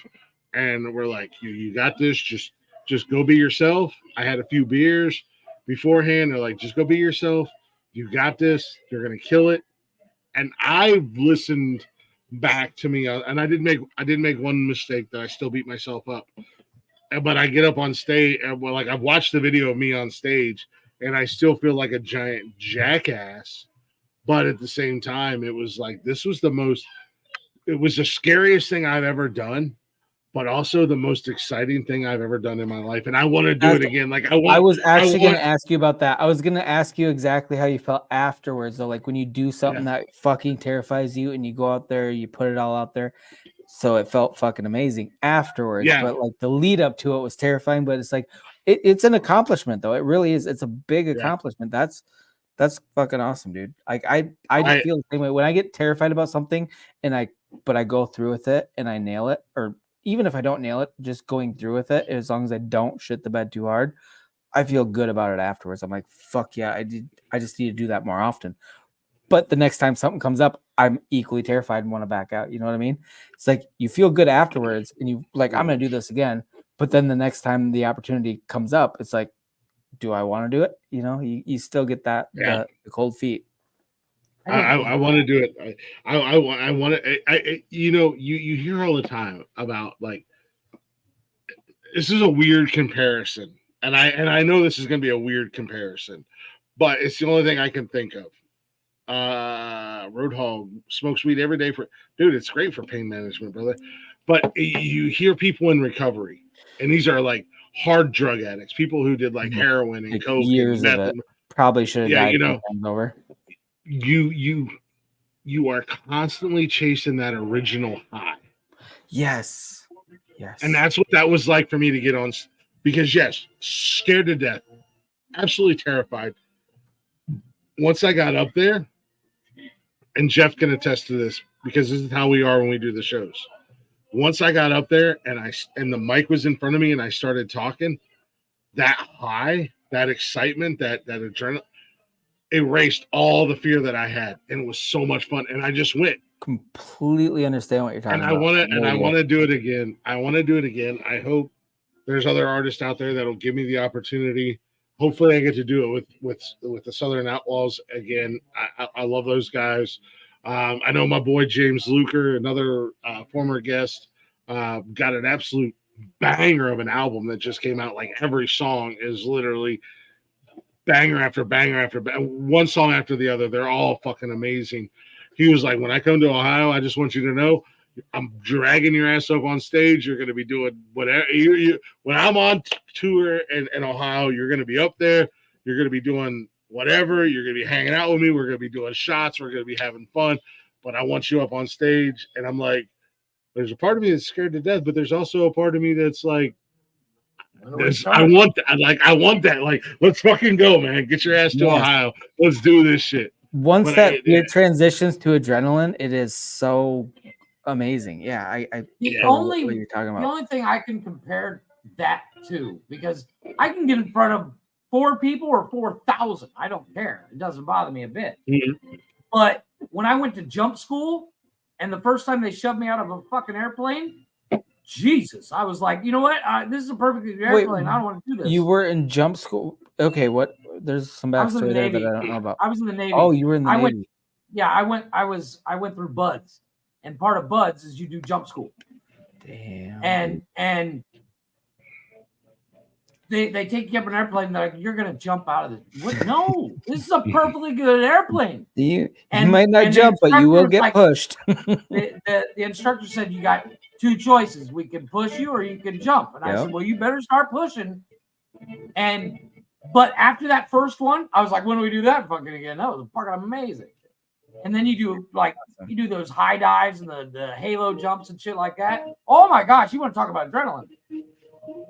C: and we're like, you got this, just go be yourself. I had a few beers beforehand. They're like, just go be yourself. You got this. You're gonna kill it. And I've listened back to me, and I did make one mistake that I still beat myself up. But I get up on stage, and like I've watched the video of me on stage, and I still feel like a giant jackass. But at the same time, it was like it was the scariest thing I've ever done, but also the most exciting thing I've ever done in my life. And I want to do it again. Like
F: I was actually going to ask you about that. I was going to ask you exactly how you felt afterwards, though. Like when you do something that fucking terrifies you, and you go out there, you put it all out there. So it felt fucking amazing afterwards.
C: Yeah.
F: But like the lead up to it was terrifying. But it's like it's an accomplishment, though. It really is. It's a big accomplishment. That's fucking awesome, dude. Like I feel the same way when I get terrified about something, but I go through with it and I nail it, or even if I don't nail it, just going through with it, as long as I don't shit the bed too hard, I feel good about it afterwards. I'm like, fuck yeah, I just need to do that more often. But the next time something comes up, I'm equally terrified and want to back out. You know what I mean? It's like you feel good afterwards, and you like, I'm gonna do this again. But then the next time the opportunity comes up, it's like, do I want to do it? You know, you still get that the cold feet.
C: I want to do it. I want to. You know, you hear all the time about like this is a weird comparison, and I know this is going to be a weird comparison, but it's the only thing I can think of. Roadhog smokes weed every day dude. It's great for pain management, brother. But you hear people in recovery, and these are like hard drug addicts, people who did like heroin and
F: like
C: coke
F: years
C: and meth.
F: of it. Probably should have died.
C: You know,
F: over.
C: You are constantly chasing that original high.
F: Yes.
C: And that's what that was like for me to get on, because yes, scared to death, absolutely terrified. Once I got up there, and Jeff can attest to this because this is how we are when we do the shows. Once I got up there and the mic was in front of me and I started talking, that high, that excitement, that adrenaline erased all the fear that I had, and it was so much fun. And I just went.
F: Completely understand what you're talking about.
C: I want to do it again. I hope there's other artists out there that'll give me the opportunity. Hopefully I get to do it with the Southern Outlaws again. I love those guys. I know my boy James Luker, another former guest, got an absolute banger of an album that just came out. Like every song is literally banger after banger after one song after the other. They're all fucking amazing. He was like, when I come to Ohio, I just want you to know I'm dragging your ass up on stage. You're going to be doing whatever. When I'm on tour in Ohio, you're going to be up there. You're going to be doing whatever. You're going to be hanging out with me. We're going to be doing shots. We're going to be having fun. But I want you up on stage. And I'm like, there's a part of me that's scared to death, but there's also a part of me that's like, I want that. I want that. Like, let's fucking go, man. Get your ass to Ohio. Let's do this shit.
F: Once it transitions to adrenaline, it is so amazing. Yeah,
E: the only thing I can compare that to, because I can get in front of 4 people or 4,000. I don't care. It doesn't bother me a bit.
C: Mm-hmm.
E: But when I went to jump school, and the first time they shoved me out of a fucking airplane, Jesus, I was like, you know what? This is a perfect airplane. I don't want to do this.
F: You were in jump school. Okay, what? There's some backstory there that I don't know about.
E: I was in the Navy.
F: Oh, you were in the Navy.
E: I went through BUDS, and part of BUDS is you do jump school.
F: Damn.
E: And they take you up an airplane. And they're like, you're gonna jump out of this. What? No, this is a perfectly good airplane.
F: You might not jump, but you will get pushed.
E: The instructor said you got 2 choices. We can push you or you can jump. And I said, well, you better start pushing. But after that first one, I was like, when do we do that fucking again? That was fucking amazing. And then you do those high dives and the halo jumps and shit like that. Oh my gosh, you want to talk about adrenaline?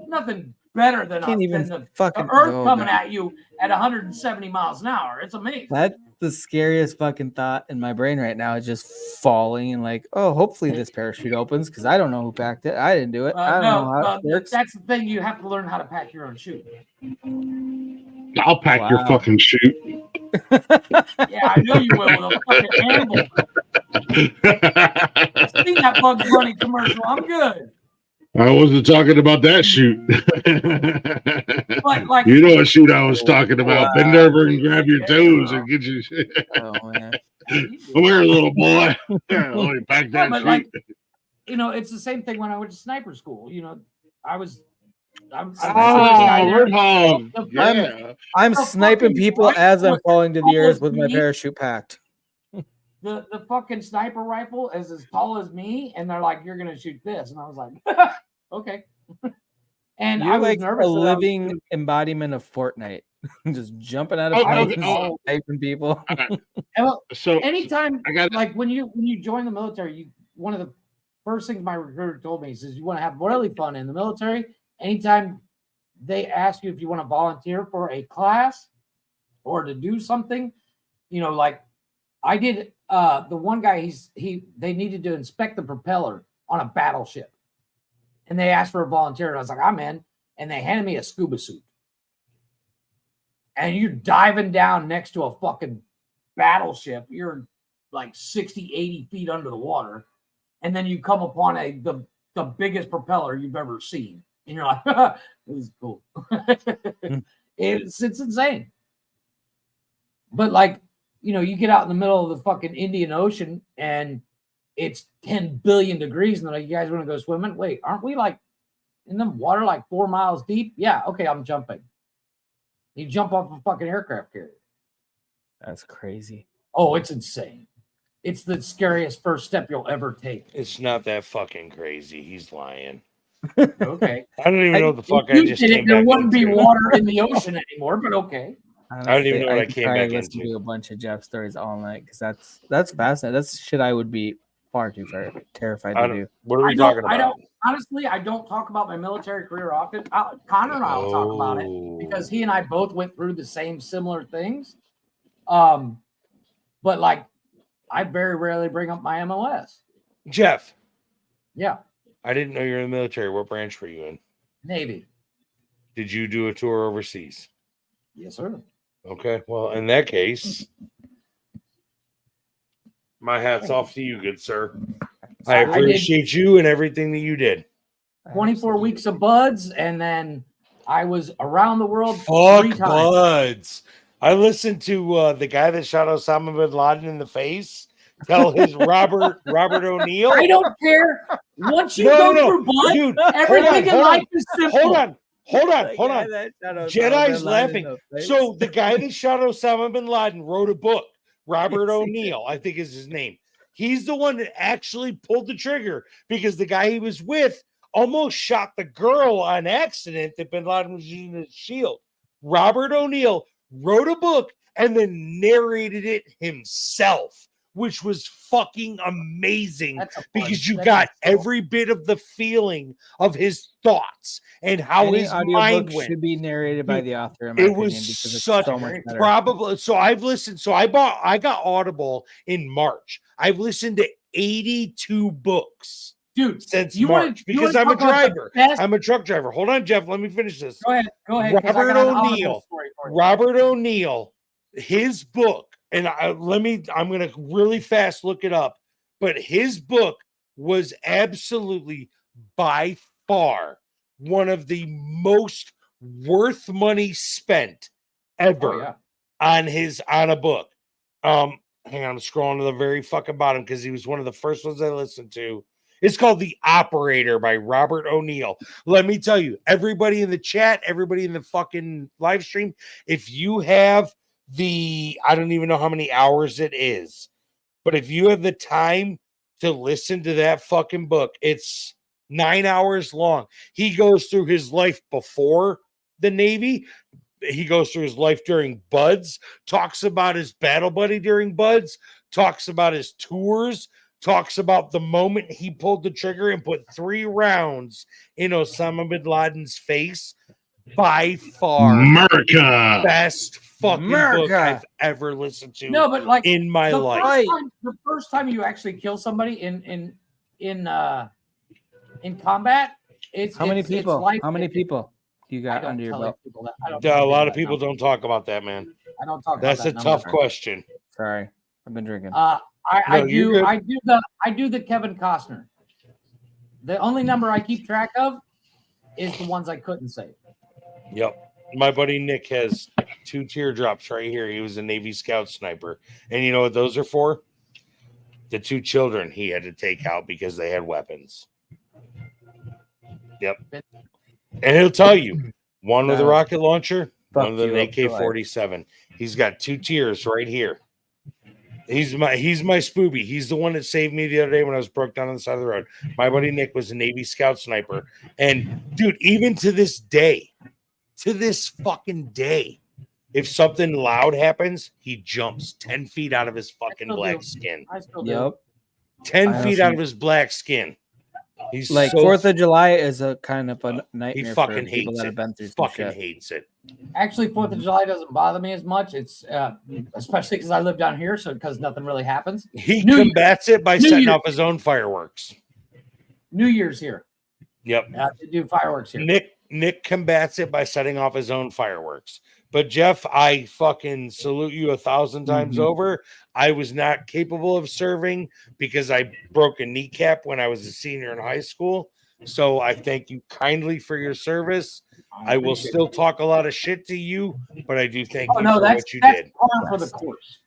E: Nothing better than the earth coming at you at 170 miles an hour. It's amazing.
F: That's the scariest fucking thought in my brain right now, is just falling and like, oh, hopefully this parachute opens, because I don't know who packed it. I didn't do it. I don't know how it works.
E: That's the thing. You have to learn how to pack your own chute.
C: I'll pack your fucking chute.
E: Yeah, I know you will. With a fucking animal. I've seen that Bugs Bunny commercial. I'm good.
C: I wasn't talking about that shoot.
E: But like,
C: you know what shoot I was talking about. Bend over and grab your toes and get your shit.
F: Oh man.
C: Come here, little boy. Let me pack that
E: but
C: sheet.
E: like, you know, it's the same thing when I went to sniper school. You know, I'm
F: sniping people as I'm falling to the earth with my parachute packed.
E: The fucking sniper rifle is as tall as me, and they're like, "You're gonna shoot this," and I was like, "Okay." And
F: You're
E: I was
F: like
E: nervous.
F: a living embodiment of Fortnite, just jumping out of planes, sniping people.
E: So anytime, like when you join the military, one of the first things my recruiter told me, he says, you want to have really fun in the military. Anytime they ask you if you want to volunteer for a class or to do something, you know, like I did. The one guy, they needed to inspect the propeller on a battleship, and they asked for a volunteer, and I was like, I'm in. And they handed me a scuba suit, and you're diving down next to a fucking battleship. You're like 60, 80 feet under the water, and then you come upon the biggest propeller you've ever seen, and you're like, this is cool. It's insane. But like, you know, you get out in the middle of the fucking Indian Ocean and it's 10 billion degrees, and they're like, you guys want to go swimming? Wait, aren't we like in the water like 4 miles deep? Yeah, okay, I'm jumping. You jump off a fucking aircraft carrier.
F: That's crazy.
E: Oh, it's insane. It's the scariest first step you'll ever take.
D: It's not that fucking crazy. He's lying.
E: Okay.
D: I don't even know what the fuck I just came
E: there
D: back
E: wouldn't be
D: into.
E: water in the ocean anymore, but okay.
F: Honestly,
D: I don't even know what I
F: could
D: came
F: probably
D: back
F: listen
D: into.
F: to a bunch of Jeff stories all night because that's fascinating. That's shit I would be far too terrified to do.
D: What are we talking about?
E: I don't talk about my military career often. Connor and I will talk about it because he and I both went through the same similar things. But like, I very rarely bring up my MOS.
D: Jeff.
E: Yeah.
D: I didn't know you were in the military. What branch were you in?
E: Navy.
D: Did you do a tour overseas?
E: Yes, sir.
D: Okay. Well, in that case, my hat's off to you, good sir. I appreciate you and everything that you did.
E: 24 weeks of buds, and then I was around the world.
D: Fuck buds. I listened to the guy that shot Osama bin Laden in the face tell his Robert O'Neill.
E: I don't care. Once you go through buds, dude, everything in life is simple.
D: Hold on. Jedi's laughing. So the guy that shot Osama bin Laden wrote a book. Robert O'Neill, I think is his name. He's the one that actually pulled the trigger because the guy he was with almost shot the girl on accident that bin Laden was using as a shield. Robert O'Neill wrote a book and then narrated it himself, which was fucking amazing because you got every bit of the feeling of his thoughts and how his mind went.
F: Should be narrated by the author. In my
D: it was
F: opinion, because it's
D: such
F: so much better.
D: probably. So I've listened. So I got Audible in March. I've listened to 82 books,
E: dude,
D: since March because I'm a driver. I'm a truck driver. Hold on, Jeff. Let me finish this.
E: Go ahead.
D: Robert O'Neill, his book. And I'm going to really fast look it up. But his book was absolutely by far one of the most worth money spent ever on a book. Hang on, I'm scrolling to the very fucking bottom because he was one of the first ones I listened to. It's called The Operator by Robert O'Neill. Let me tell you, everybody in the chat, everybody in the fucking live stream, if you have I don't even know how many hours it is, but if you have the time to listen to that fucking book, it's 9 hours long. He goes through his life before the Navy. He goes through his life during Buds, talks about his battle buddy during Buds, talks about his tours, talks about the moment he pulled the trigger and put 3 rounds in Osama bin Laden's face. By far,
C: America,
D: best fucking book I've ever listened to.
E: No, but like
D: in my life,
E: the first time you actually kill somebody in combat, it's
F: how many people? How many people you got under your belt?
D: A lot of people don't talk about that, man.
E: I don't talk.
D: That's
E: about that
D: a tough question.
F: Sorry, I've been drinking.
E: I do the Kevin Costner. The only number I keep track of is the ones I couldn't save.
D: Yep. My buddy Nick has 2 teardrops right here. He was a Navy Scout sniper. And you know what those are for? The 2 children he had to take out because they had weapons. Yep. And he'll tell you, one with a rocket launcher, one with an AK-47. He's got 2 tears right here. He's my Spooby. He's the one that saved me the other day when I was broke down on the side of the road. My buddy Nick was a Navy Scout sniper. And dude, even to this fucking day, if something loud happens, he jumps 10 feet out of his fucking black skin.
E: I still do.
D: 10 feet out of his black skin. He's
F: like
D: so
F: 4th of July is a kind of a nightmare.
D: He fucking
F: for people
D: hates
F: that
D: it.
F: have been through some
D: Fucking
F: shit.
D: hates it.
E: Actually, 4th of July doesn't bother me as much. It's especially because I live down here, so because nothing really happens.
D: He combats it by setting off his own fireworks.
E: New Year's here.
D: Yep.
E: They do fireworks here.
D: Nick combats it by setting off his own fireworks. But Jeff, I fucking salute you 1,000 times over. I was not capable of serving because I broke a kneecap when I was a senior in high school. So I thank you kindly for your service. I will still talk a lot of shit to you, but I do thank you for what you did.
E: Par for the course.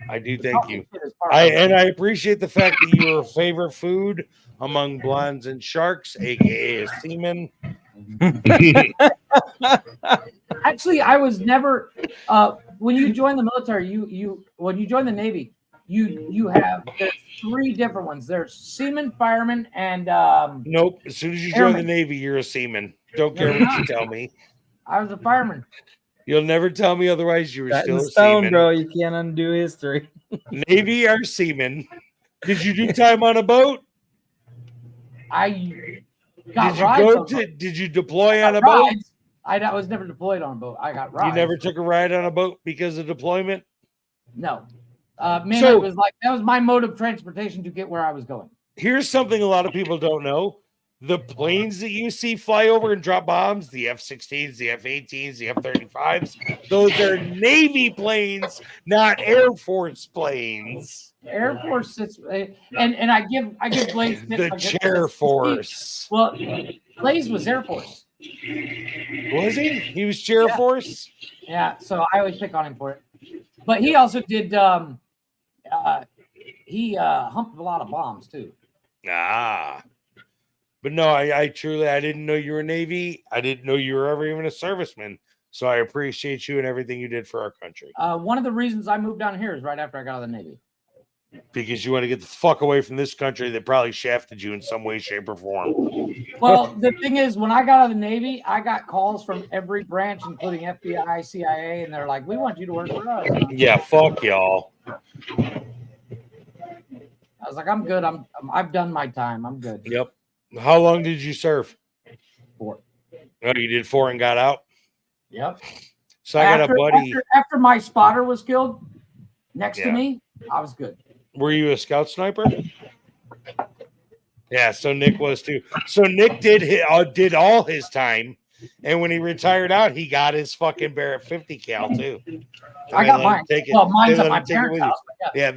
D: I do thank you. I appreciate the fact that you were favorite food among blondes and sharks, aka a seaman.
E: Actually, I was never. When you join the military, when you join the Navy, there's 3 different ones. There's seaman, fireman, and
D: nope. As soon as you join the Navy, you're a seaman. Don't care what you tell me.
E: I was a fireman.
D: You'll never tell me otherwise. You were still a
F: stone,
D: seaman,
F: bro. You can't undo history.
D: Navy or seaman. Did you do time on a boat?
E: I got rides.
D: Did you deploy on a boat?
E: I was never deployed on a boat. I got rides.
D: You never took a ride on a boat because of deployment?
E: No. It was like that was my mode of transportation to get where I was going.
D: Here's something a lot of people don't know. The planes that you see fly over and drop bombs, the F-16s, the F-18s, the F-35s, those are Navy planes, not Air Force planes.
E: Air Force sits, and I give Blaze
D: the Chair Force.
E: Well, Blaze was Air Force.
D: Was he? He was Chair Force?
E: Yeah, so I always pick on him for it. But he also did he humped a lot of bombs too.
D: But no, I truly I didn't know you were Navy. I didn't know you were ever even a serviceman. So I appreciate you and everything you did for our country.
E: One of the reasons I moved down here is right after I got out of the Navy.
D: Because you want to get the fuck away from this country that probably shafted you in some way, shape, or form.
E: Well, the thing is, when I got out of the Navy, I got calls from every branch, including FBI, CIA, and they're like, "We want you to work for us."
D: Yeah, fuck y'all.
E: I was like, "I'm good. I've done my time. I'm good."
D: Yep. How long did you serve?
E: 4.
D: Oh, you did 4 and got out?
E: Yep.
D: So I got a buddy.
E: After my spotter was killed next to me, I was good.
D: Were you a scout sniper? Yeah, so Nick was too. So Nick did all his time, and when he retired out, he got his fucking Barrett 50 cal too.
E: I got mine. Well, mine's at my parents' house.
D: Yeah,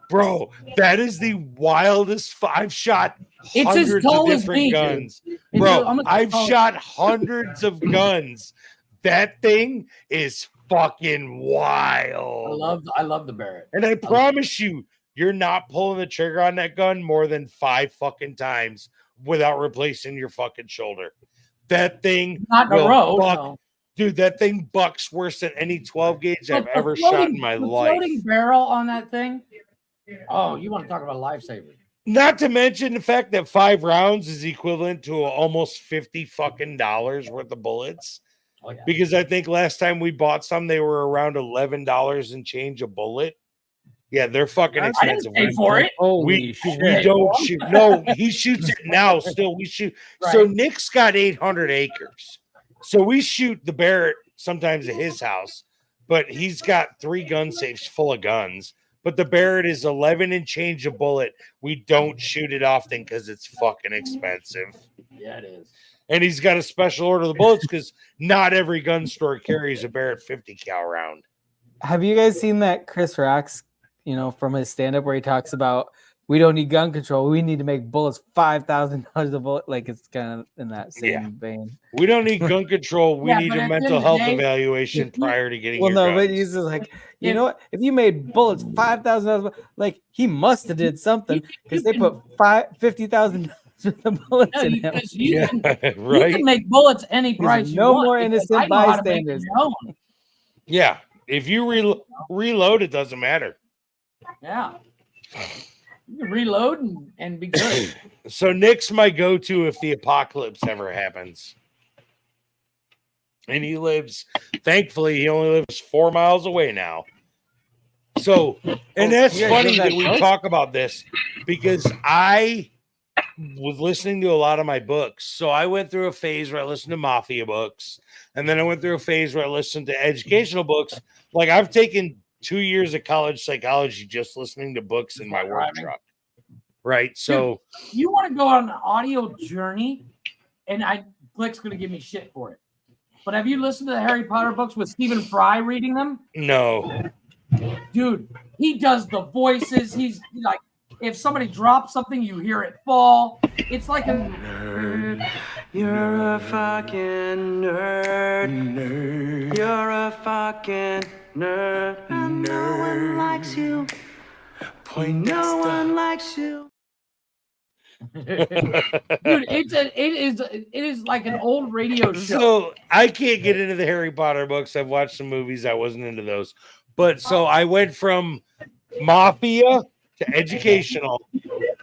D: bro, that is the wildest. I've shot hundreds of different guns, bro. I've shot hundreds of guns. That thing is fucking wild.
E: I love the Barrett,
D: and I promise you, you're not pulling the trigger on that gun more than 5 fucking times without replacing your fucking shoulder. That thing
E: not in a row, no.
D: Dude, that thing bucks worse than any 12 gauge I've ever shot in my life.
E: Floating barrel on that thing. Oh, you want to talk about a lifesaver?
D: Not to mention the fact that 5 rounds is equivalent to almost $50 fucking worth of bullets.
E: Oh, yeah.
D: Because I think last time we bought some, they were around $11 and change a bullet. Yeah, they're fucking expensive.
E: I didn't pay for it.
D: We don't shoot. No, he shoots it now. Still, we shoot. Right. So Nick's got 800 acres. So we shoot the Barrett sometimes at his house, but he's got 3 gun safes full of guns. But the Barrett is 11 and change a bullet. We don't shoot it often because it's fucking expensive.
E: Yeah, it is.
D: And he's got a special order of the bullets because not every gun store carries a Barrett 50 cal round.
F: Have you guys seen that Chris Rock's, from his stand-up where he talks about we don't need gun control. We need to make bullets $5,000 a bullet. Like it's kind of in that same vein.
D: We don't need gun control. We need a mental health evaluation prior to getting.
F: Well,
D: your
F: no, but
D: guns.
F: he's just like, you know what? If you made bullets $5,000, like he must have did something because they put $50,000 worth of bullets in him.
E: You can make bullets any price you
F: no
E: want.
F: more
E: because
F: innocent
E: I know how to make
F: bystanders.
E: my own.
D: Yeah, if you reload, it doesn't matter.
E: Yeah. You can reload and be good.
D: So Nick's my go-to if the apocalypse ever happens. And he lives, thankfully, he only lives 4 miles away now. So, and that's funny that we talk about this because I was listening to a lot of my books. So I went through a phase where I listened to mafia books, and then I went through a phase where I listened to educational books. Like I've taken 2 years of college psychology just listening to books in my work truck. Right. So
E: dude, you want to go on an audio journey, and Blick's gonna give me shit for it. But have you listened to the Harry Potter books with Stephen Fry reading them?
D: No.
E: Dude, he does the voices. He's like, if somebody drops something, you hear it fall. It's like a
J: nerd. You're a fucking nerd. You're a fucking nerd. And no one likes you. No one likes you.
E: Dude, it is like an old radio show.
D: So I can't get into the Harry Potter books. I've watched some movies. I wasn't into those. But so I went from mafia to educational.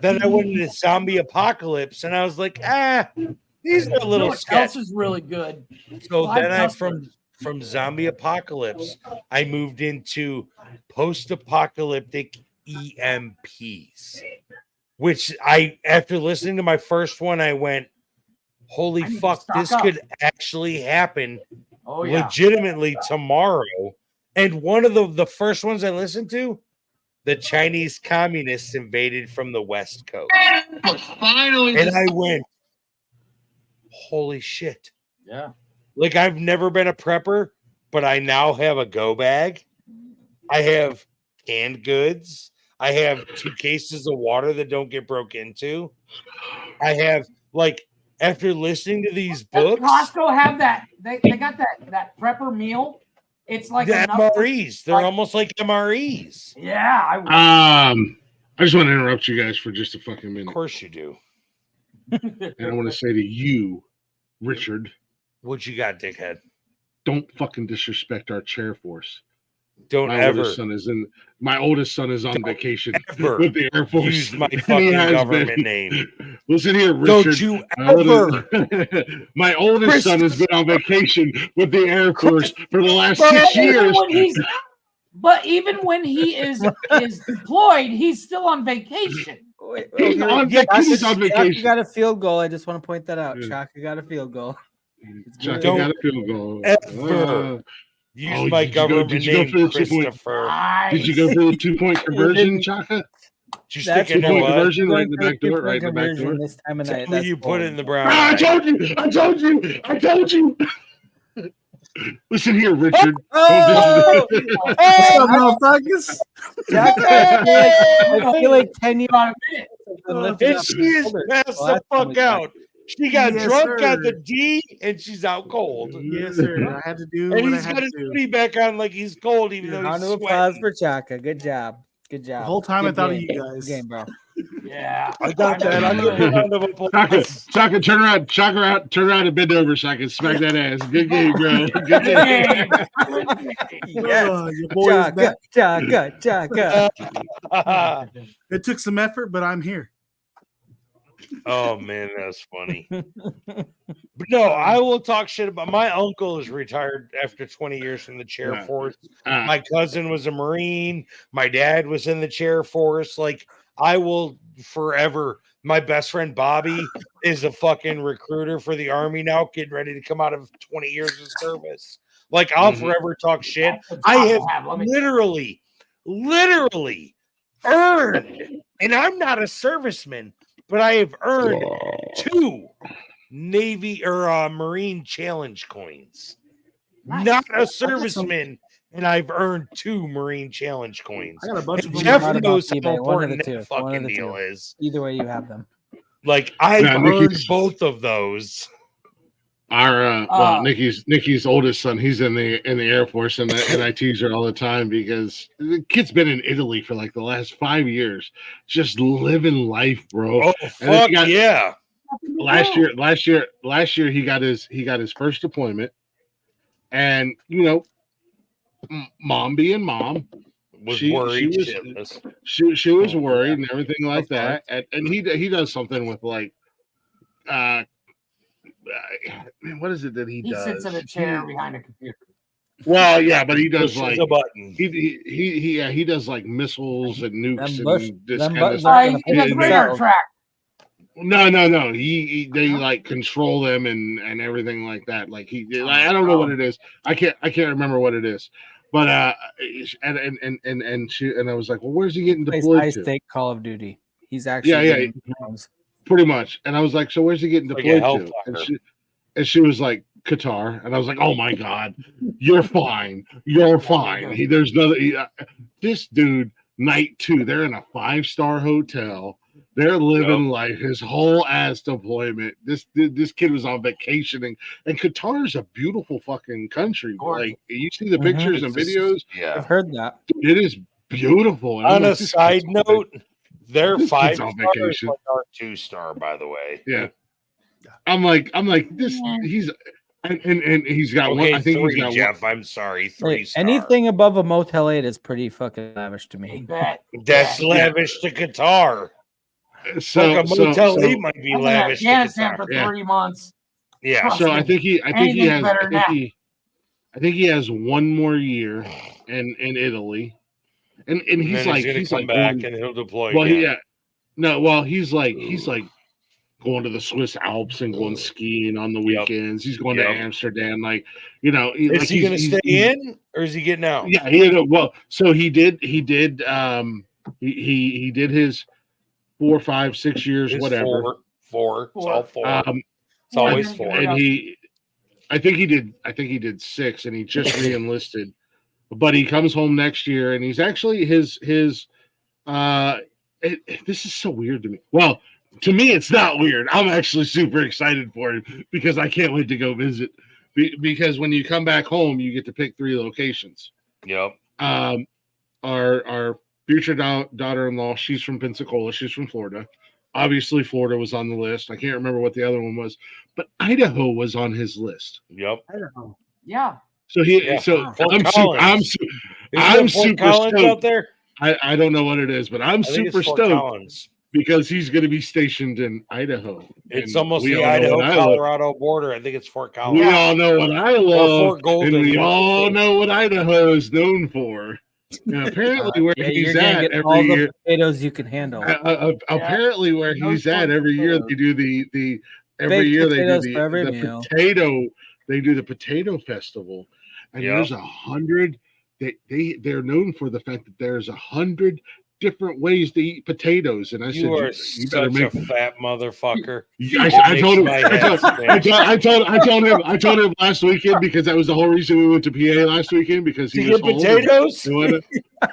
D: Then I went into zombie apocalypse, and I was like, these are a little sketchy.
E: Else is really good.
D: So then I from zombie apocalypse, I moved into post-apocalyptic EMPs, which after listening to my first one, I went, holy fuck, this could actually happen legitimately tomorrow. And one of the first ones I listened to, the Chinese communists invaded from the West Coast. Finally, and I went, holy shit.
E: Yeah.
D: Like I've never been a prepper, but I now have a go bag. I have canned goods. I have 2 cases of water that don't get broke into. I have, like, after listening to these books,
E: Does Costco have that? They got that prepper meal. It's like
D: the MREs. They're almost like MREs.
E: Yeah.
C: I just want to interrupt you guys for just a fucking minute.
D: Of course you do.
C: And I want to say to you, Richard,
D: what you got, dickhead?
C: Don't fucking disrespect our chair force.
D: Don't
C: my
D: ever.
C: My oldest son is on vacation
D: ever
C: with the Air Force.
D: Use my fucking government name.
C: Listen here, Richard.
D: Don't you ever.
C: My oldest son has been on vacation with the Air Force for the last 6 years.
E: But even when he is deployed, he's still on vacation.
C: He's on vacation.
F: Chaka got a field goal. I just want to point that out. Chaka got a field goal.
C: Chaka got a field goal.
D: Ever. Use my government name, Christopher.
C: Did you go for the 2-point conversion, Chaka?
D: Did you stick in the
C: conversion right in the back door? Right in the back door.
F: This time of night.
D: You put it in the brown.
C: I told you. Listen here, Richard.
F: I feel like 10 years.
D: And she is passed the fuck out. She got drunk, got the D, and she's out cold.
B: Yes, sir. I had to do.
D: And he's got his hoodie back on like he's cold, even though he's sweating.
F: Applause for Chaka. Good job. Good job.
B: The whole time
F: Good
B: I thought
F: game.
B: of you guys.
F: Good game, bro.
E: Yeah,
D: I got that. I'm giving a round of applause.
C: Chaka, turn around. Turn around and bend over so I can smack that ass. Good game, bro. Good game.
B: Yes. Your boy is back.
F: Chaka.
B: It took some effort, but I'm here.
D: Oh man, that's funny. But no, I will talk shit about my uncle is retired after 20 years from the chair force. My cousin was a Marine. My dad was in the chair force. Like I will forever. My best friend Bobby is a fucking recruiter for the Army now, getting ready to come out of 20 years of service. Like I'll forever talk shit. I have literally earned, and I'm not a serviceman, but I have earned 2 Navy or Marine challenge coins. Nice. Not a serviceman and I've earned 2 Marine Challenge coins.
B: I got a bunch of them.
D: Jeff
F: Not about
D: knows how
F: eBay, one of the
D: important
F: two.
D: that
F: One of
D: fucking
F: the
D: deal
F: two.
D: is.
F: Either way, you have them.
D: Like I've
C: Nah,
D: earned
C: Nikki's-
D: both of those.
C: Our Nikki's oldest son, he's in the Air Force, and I tease her all the time because the kid's been in Italy for like the last 5 years, just living life, bro.
D: Oh fuck yeah!
C: Last year he got his first deployment, and you know, mom being mom
D: was worried shitless.
C: She was worried and everything like that, and he does something with like what is it that he does?
E: He sits in a chair behind a computer.
C: Well, yeah, but he does
D: Pushes
C: like
D: a button.
C: He does like missiles and nukes
F: Them
C: and this
F: them
C: kind of
F: buttons
C: stuff.
F: aren't gonna
E: He's a
F: pay
E: rigger
F: themselves.
E: track.
C: No. They like control them and everything like that. Like I don't know what it is. I can't remember what it is. But and I was like, well, where's he getting deployed
F: High
C: to?
F: stake Call of Duty. He's actually
C: Yeah. Pretty much. And I was like, so where's he getting
D: Like a
C: deployed to? And she was like, Qatar. And I was like, oh my God, you're fine. You're fine. There's nothing. This dude, night 2, they're in a 5-star hotel. They're living life. His whole ass deployment. This kid was on vacationing, and Qatar is a beautiful fucking country. Like you see the pictures and videos.
F: I've heard that.
C: Dude, it is beautiful. And
D: On
C: I'm like,
D: a
C: this
D: side
C: kid's on
D: note, their
C: this kid's
D: 5-star
C: on
D: is
C: vacation.
D: like our 2-star, by the way.
C: Yeah. I'm like this. He's and he's got
D: Okay,
C: one. I think
D: 3,
C: he's got
D: Jeff. I'm sorry, 3-star.
F: Anything above a Motel 8 is pretty fucking lavish to me.
D: That's lavish to Qatar.
C: So,
D: Fuck, a Motel 8 might be lavish to
E: Afghanistan
D: Qatar.
E: for 3 months.
D: Yeah.
E: Trust
C: So I
E: me.
C: think he
E: Anything's
C: has.
E: better than that.
C: I think he has one more year in Italy, and he's
D: then
C: like
D: gonna
C: he's
D: come
C: like
D: back
C: going-
D: and he'll deploy.
C: well,
D: again.
C: he's like going to the Swiss Alps and going skiing on the weekends. He's going to Amsterdam, like
D: Is
C: like
D: he going to
C: he's-
D: stay in or is he getting out?
C: Yeah, he so he did he did his 4, 5, 6 years,
D: It's
C: whatever.
D: Four. It's all 4. It's
C: Um,
D: always 4.
C: And I think he did 6, and he just re-enlisted. But he comes home next year, and he's actually this is so weird to me. Well, to me, it's not weird. I'm actually super excited for him because I can't wait to go visit. Because when you come back home, you get to pick 3 locations.
D: Yep.
C: Our future daughter-in-law, she's from Pensacola. She's from Florida. Obviously, Florida was on the list. I can't remember what the other one was, but Idaho was on his list.
D: Yep.
E: Idaho. Yeah.
C: So I'm super
D: Collins
C: stoked
D: out there.
C: I don't know what it is, but I'm
D: I think it's
C: super
D: Fort
C: stoked
D: Collins.
C: because he's going to be stationed in Idaho.
D: It's
C: And
D: almost
C: we
D: the
C: all know
D: Idaho
C: what I love.
D: Colorado border. I think it's Fort Collins.
C: We all know what I love,
D: Fort Golden.
C: and we all know what Idaho is known for. And apparently, where
F: Yeah,
C: he's
F: you're gonna
C: at
F: get all
C: every
F: the
C: year,
F: potatoes you can handle.
C: apparently where he's at every year, they do the every
F: Baked
C: year they do
F: potatoes for every
C: the
F: meal.
C: potato. They do the potato festival, and
D: Yep.
C: there's 100. They're known for the fact that there's 100 different ways to eat potatoes. And I
D: You
C: said,
D: are
C: you better
D: such
C: make.
D: a fat motherfucker.
C: I told him.
D: Makes my head spin.
C: I told him last weekend because that was the whole reason we went to PA last weekend because he
D: To
C: was
D: get
C: home.
D: potatoes?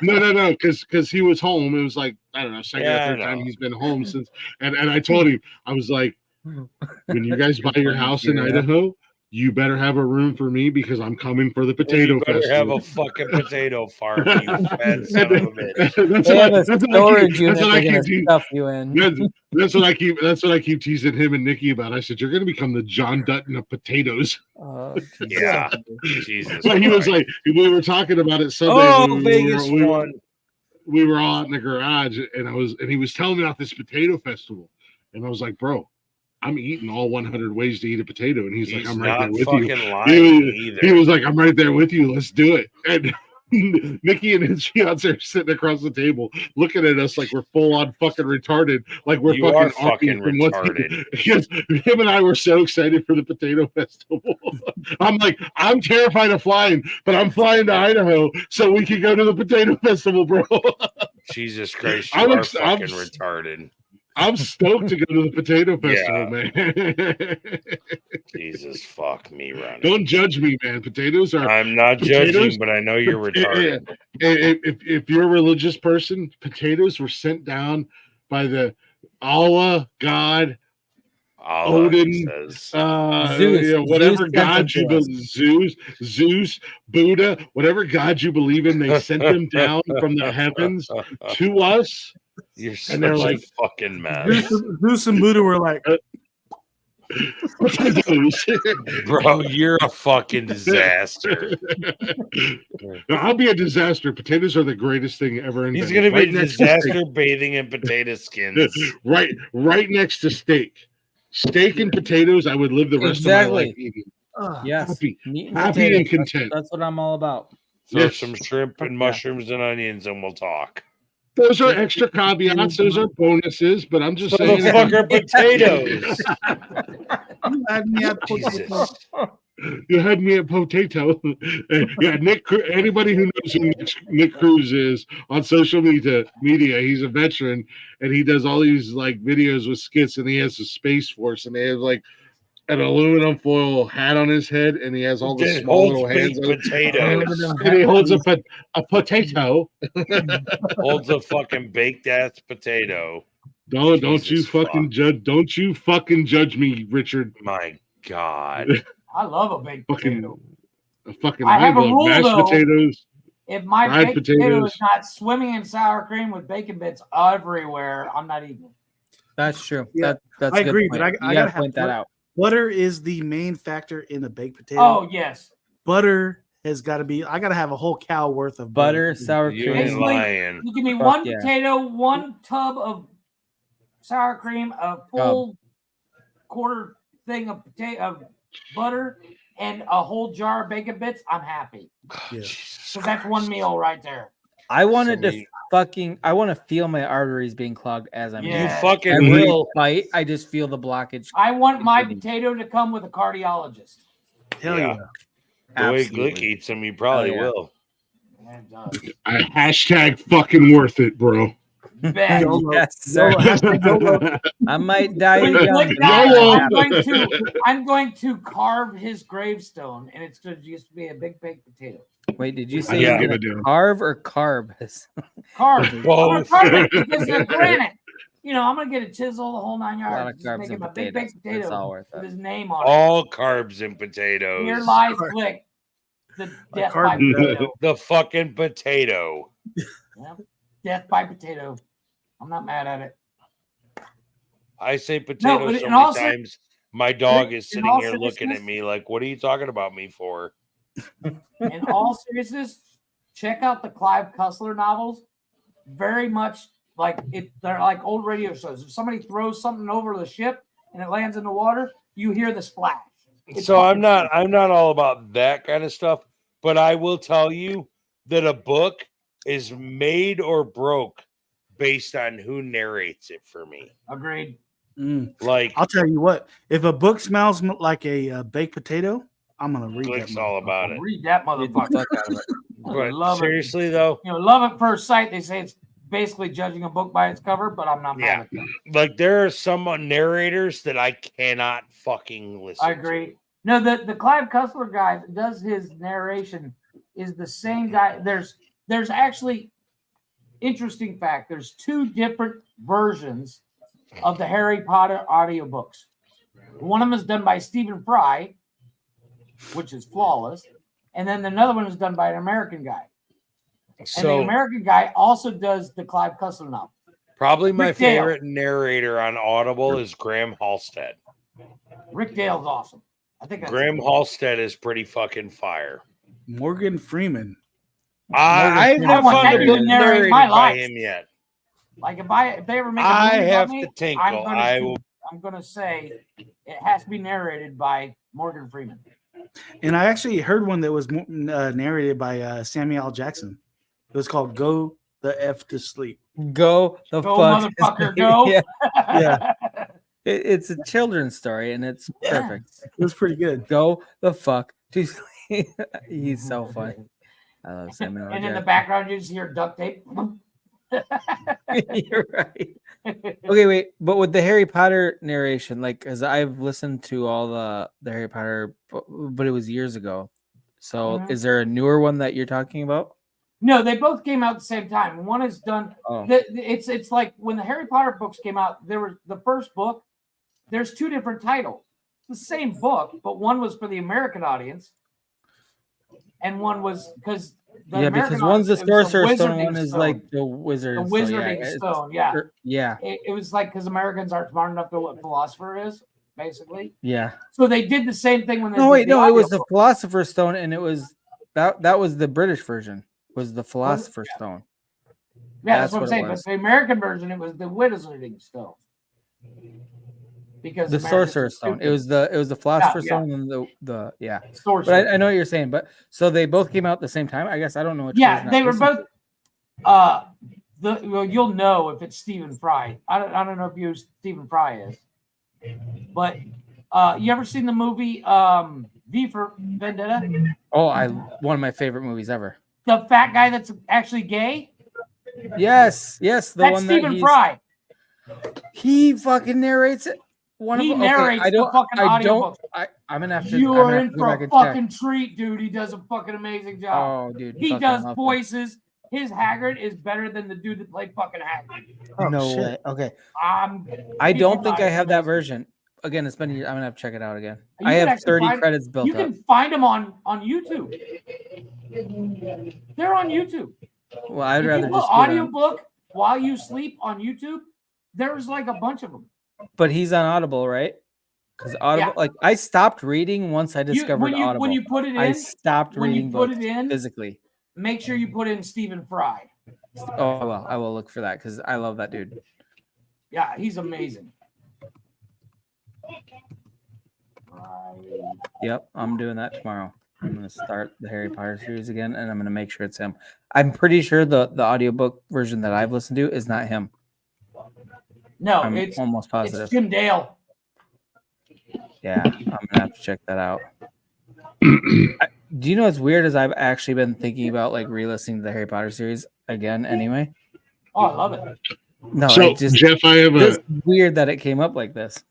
C: No, because he was home. It was like I don't know, second
D: Yeah, I
C: or third time
D: know.
C: he's been home since. And I told him, I was like, when you guys buy your house in Idaho, you better have a room for me because I'm coming for the potato
D: You better
C: festival.
D: have a fucking potato farm, you fat son of a bitch.
C: That's
F: They
C: what
F: have
C: I-
F: a
C: that's what I keep-
F: storage unit
C: that's what
F: they're
C: I
F: gonna
C: keep te-
F: stuff you in.
C: That's what I keep teasing him and Nikki about. I said, you're going to become the John Dutton of potatoes.
D: Yeah. Jesus.
C: But he was
D: Christ.
C: like, we were talking about it Sunday.
D: Oh,
C: when
D: Vegas won.
C: we were all out in the garage, and he was telling me about this potato festival, and I was like, bro, I'm eating all 100 ways to eat a potato, and he's like, I'm right there with you. He was like, I'm right there with you. Let's do it. And Nikki and his fiance are sitting across the table, looking at us like we're full on fucking retarded, like we're
D: You are
C: fucking
D: fucking
C: retarded.
D: retarded.
C: Because him and I were so excited for the potato festival. I'm like, I'm terrified of flying, but I'm flying to Idaho so we can go to the potato festival, bro.
D: Jesus Christ,
C: I'm
D: you are
C: ex- I'm-
D: fucking retarded.
C: I'm stoked to go to the potato festival, man.
D: Jesus fuck me, Ronnie.
C: Don't judge me, man. Potatoes are.
D: I'm not judging, but I know you're retarded.
C: If you're a religious person, potatoes were sent down by the Allah, God, Odin,
F: Zeus.
C: whatever
F: Zeus
C: God you believe, Zeus, Buddha, whatever God you believe in, they sent them down from the heavens to us.
D: You're such
C: and they're like,
D: a fucking mess.
B: Zeus and Buddha were like,
D: bro, you're a fucking disaster.
C: No, I'll be a disaster. Potatoes are the greatest thing ever invented.
D: He's gonna be a disaster bathing in potato skins.
C: right next to steak. Steak and potatoes, I would live the rest of my life eating.
F: Yes,
C: happy
F: potatoes.
C: and content.
F: That's what I'm all about.
D: Throw some shrimp and mushrooms and onions, and we'll talk.
C: Those are extra caveats. Those are bonuses, but I'm just saying.
D: The fuck are potatoes?
B: You had me at potato.
C: You had me at potato. Yeah, Nick. Anybody who knows who Nick Cruz is on social media, he's a veteran, and he does all these like videos with skits, and he has the Space Force, and they have like an aluminum foil hat on his head, and he has all the small little hands.
D: Potatoes.
C: And he holds a potato.
D: Holds a fucking baked ass potato.
C: Don't you fucking judge? Don't you fucking judge me, Richard?
D: My God.
E: I love a baked potato.
C: I
E: have a
C: love
E: rule,
C: mashed
E: though.
C: potatoes.
E: If my
C: fried
E: baked potato
C: potatoes.
E: is not swimming in sour cream with bacon bits everywhere, I'm not eating it.
F: That's true.
B: Yeah,
F: That's
B: I
F: a good
B: agree,
F: point.
B: but I
F: You
B: gotta
F: point that out.
B: Butter is the main factor in a baked potato.
E: Oh yes,
B: butter has got to be. I got to have a whole cow worth of
F: butter, sour
D: You
F: cream.
D: ain't lying.
E: You give me one potato, one tub of sour cream, a full quarter thing of butter, and a whole jar of bacon bits. I'm happy.
B: Yeah,
E: so that's one meal right there.
F: I wanted to I want to feel my arteries being clogged as I'm eating.
D: You fucking
F: Every
D: will.
F: bite, I just feel the blockage.
E: I want my potato to come with a cardiologist.
B: Hell yeah.
D: The way Glick eats them, you probably will.
C: Hashtag fucking worth it, bro.
F: Yes, sir. I might die young.
E: I'm going to carve his gravestone, and it's going to just be a big baked potato.
F: Wait, did you say you're gonna carve or carb?
E: Carve. I'm gonna carve it because it's granite. You know, I'm gonna get a chisel, the whole 9
F: A lot
E: yards.
F: of carbs
E: Make
F: and
E: him a big baked
F: potatoes. It's
E: potato
F: all worth
E: with
F: it.
E: his name on it.
D: All carbs and potatoes.
E: Here lies Glick, the death by potato.
D: The fucking potato.
E: Yep. Death by potato. I'm not mad at it.
D: I say potato so many times. My dog is sitting here looking at me like, "What are you talking about me for?"
E: In all seriousness, check out the Clive Cussler novels. Very much like they're like old radio shows. If somebody throws something over the ship and it lands in the water, you hear the splash.
D: So I'm not all about that kind of stuff, but I will tell you that a book is made or broke based on who narrates it for me.
E: Agreed.
D: Like,
B: I'll tell you what, if a book smells like a baked potato, I'm gonna read
D: Glick's
B: that.
D: all about it.
E: Read that motherfucker.
D: But seriously though,
E: you know, love at first sight. They say it's basically judging a book by its cover, but I'm not mad at that.
D: Like there are some narrators that I cannot fucking listen.
E: I agree. No, the Clive Cussler guy that does his narration is the same guy. There's actually interesting fact. There's two different versions of the Harry Potter audiobooks. One of them is done by Stephen Fry, which is flawless, and then another one is done by an American guy. And the American guy also does the Clive Cussler novel.
D: Probably my favorite narrator on Audible is Graham Halstead.
E: Rick Dale's awesome. I think
D: Graham Halstead is pretty fucking fire.
B: Morgan Freeman.
D: I've not found a book narrated by him yet.
E: Like if they ever make a
D: I
E: movie
D: have
E: about me,
D: to tinkle.
E: I'm gonna say it has to be narrated by Morgan Freeman.
B: And I actually heard one that was narrated by Samuel L. Jackson. It was called "Go the F to Sleep."
F: Go the
E: Go,
F: fuck,
E: motherfucker, go!
F: Yeah. It's a children's story, and it's perfect.
B: It was pretty good.
F: Go the fuck to sleep. He's so funny. I love Samuel L.
E: And in the
F: Jackson.
E: background, you just hear duct tape.
F: You're right. Okay, wait, but with the Harry Potter narration, like, because I've listened to all the Harry Potter, but it was years ago. So, is there a newer one that you're talking about?
E: No, they both came out at the same time. One is done.
F: Oh.
E: It's like when the Harry Potter books came out. There was the first book. There's two different titles. The same book, but one was for the American audience, and one was because
F: because one's the Sorcerer's Stone, one is like the Wizard.
E: The Wizarding Stone, yeah.
F: Yeah.
E: It was like because Americans aren't smart enough to know what philosopher is, basically.
F: Yeah.
E: So they did the same thing when they.
F: No, it was the Philosopher's Stone, and it was that was the British version. Was the Philosopher's Stone?
E: Yeah, that's what I'm saying. But the American version, it was the Wizarding Stone. Because
F: the Sorcerer's Stone, it was the Philosopher's Stone and the
E: Sorcerer.
F: But I know what you're saying. But so they both came out at the same time. I guess I don't know which.
E: Yeah, they were both. You'll know if it's Stephen Fry. I don't know if you Stephen Fry is, but you ever seen the movie V for Vendetta?
F: Oh, one of my favorite movies ever.
E: The fat guy that's actually gay.
F: Yes,
E: that's
F: one
E: Stephen Fry.
F: He fucking narrates it.
E: He narrates the fucking audiobook.
F: I'm gonna have to.
E: You are in for a fucking treat, dude. He does a fucking amazing job.
F: Oh, dude,
E: he does voices. His Hagrid is better than the dude that played fucking Hagrid.
F: Oh, no way. Okay.
E: I
F: don't think I have that version. Again, it's been years. I'm gonna have to check it out again. I have 30 credits built up.
E: You can find them on YouTube. They're on YouTube.
F: Well, I'd rather just
E: audiobook while you sleep on YouTube. There's like a bunch of them.
F: But he's on Audible, right? Because Audible, like I stopped reading once I discovered Audible.
E: When you put it in,
F: I stopped reading books physically.
E: Make sure you put in Stephen Fry.
F: Oh well, I will look for that because I love that dude.
E: Yeah, he's amazing.
F: Yep, I'm doing that tomorrow. I'm gonna start the Harry Potter series again, and I'm gonna make sure it's him. I'm pretty sure the audiobook version that I've listened to is not him.
E: No,
F: I'm
E: it's
F: almost positive.
E: It's Tim Dale.
F: Yeah, I'm gonna have to check that out. Do you know what's weird is I've actually been thinking about like re-listening to the Harry Potter series again anyway.
E: Oh, I love it.
F: No,
C: so Jeff,
F: it's weird that it came up like this.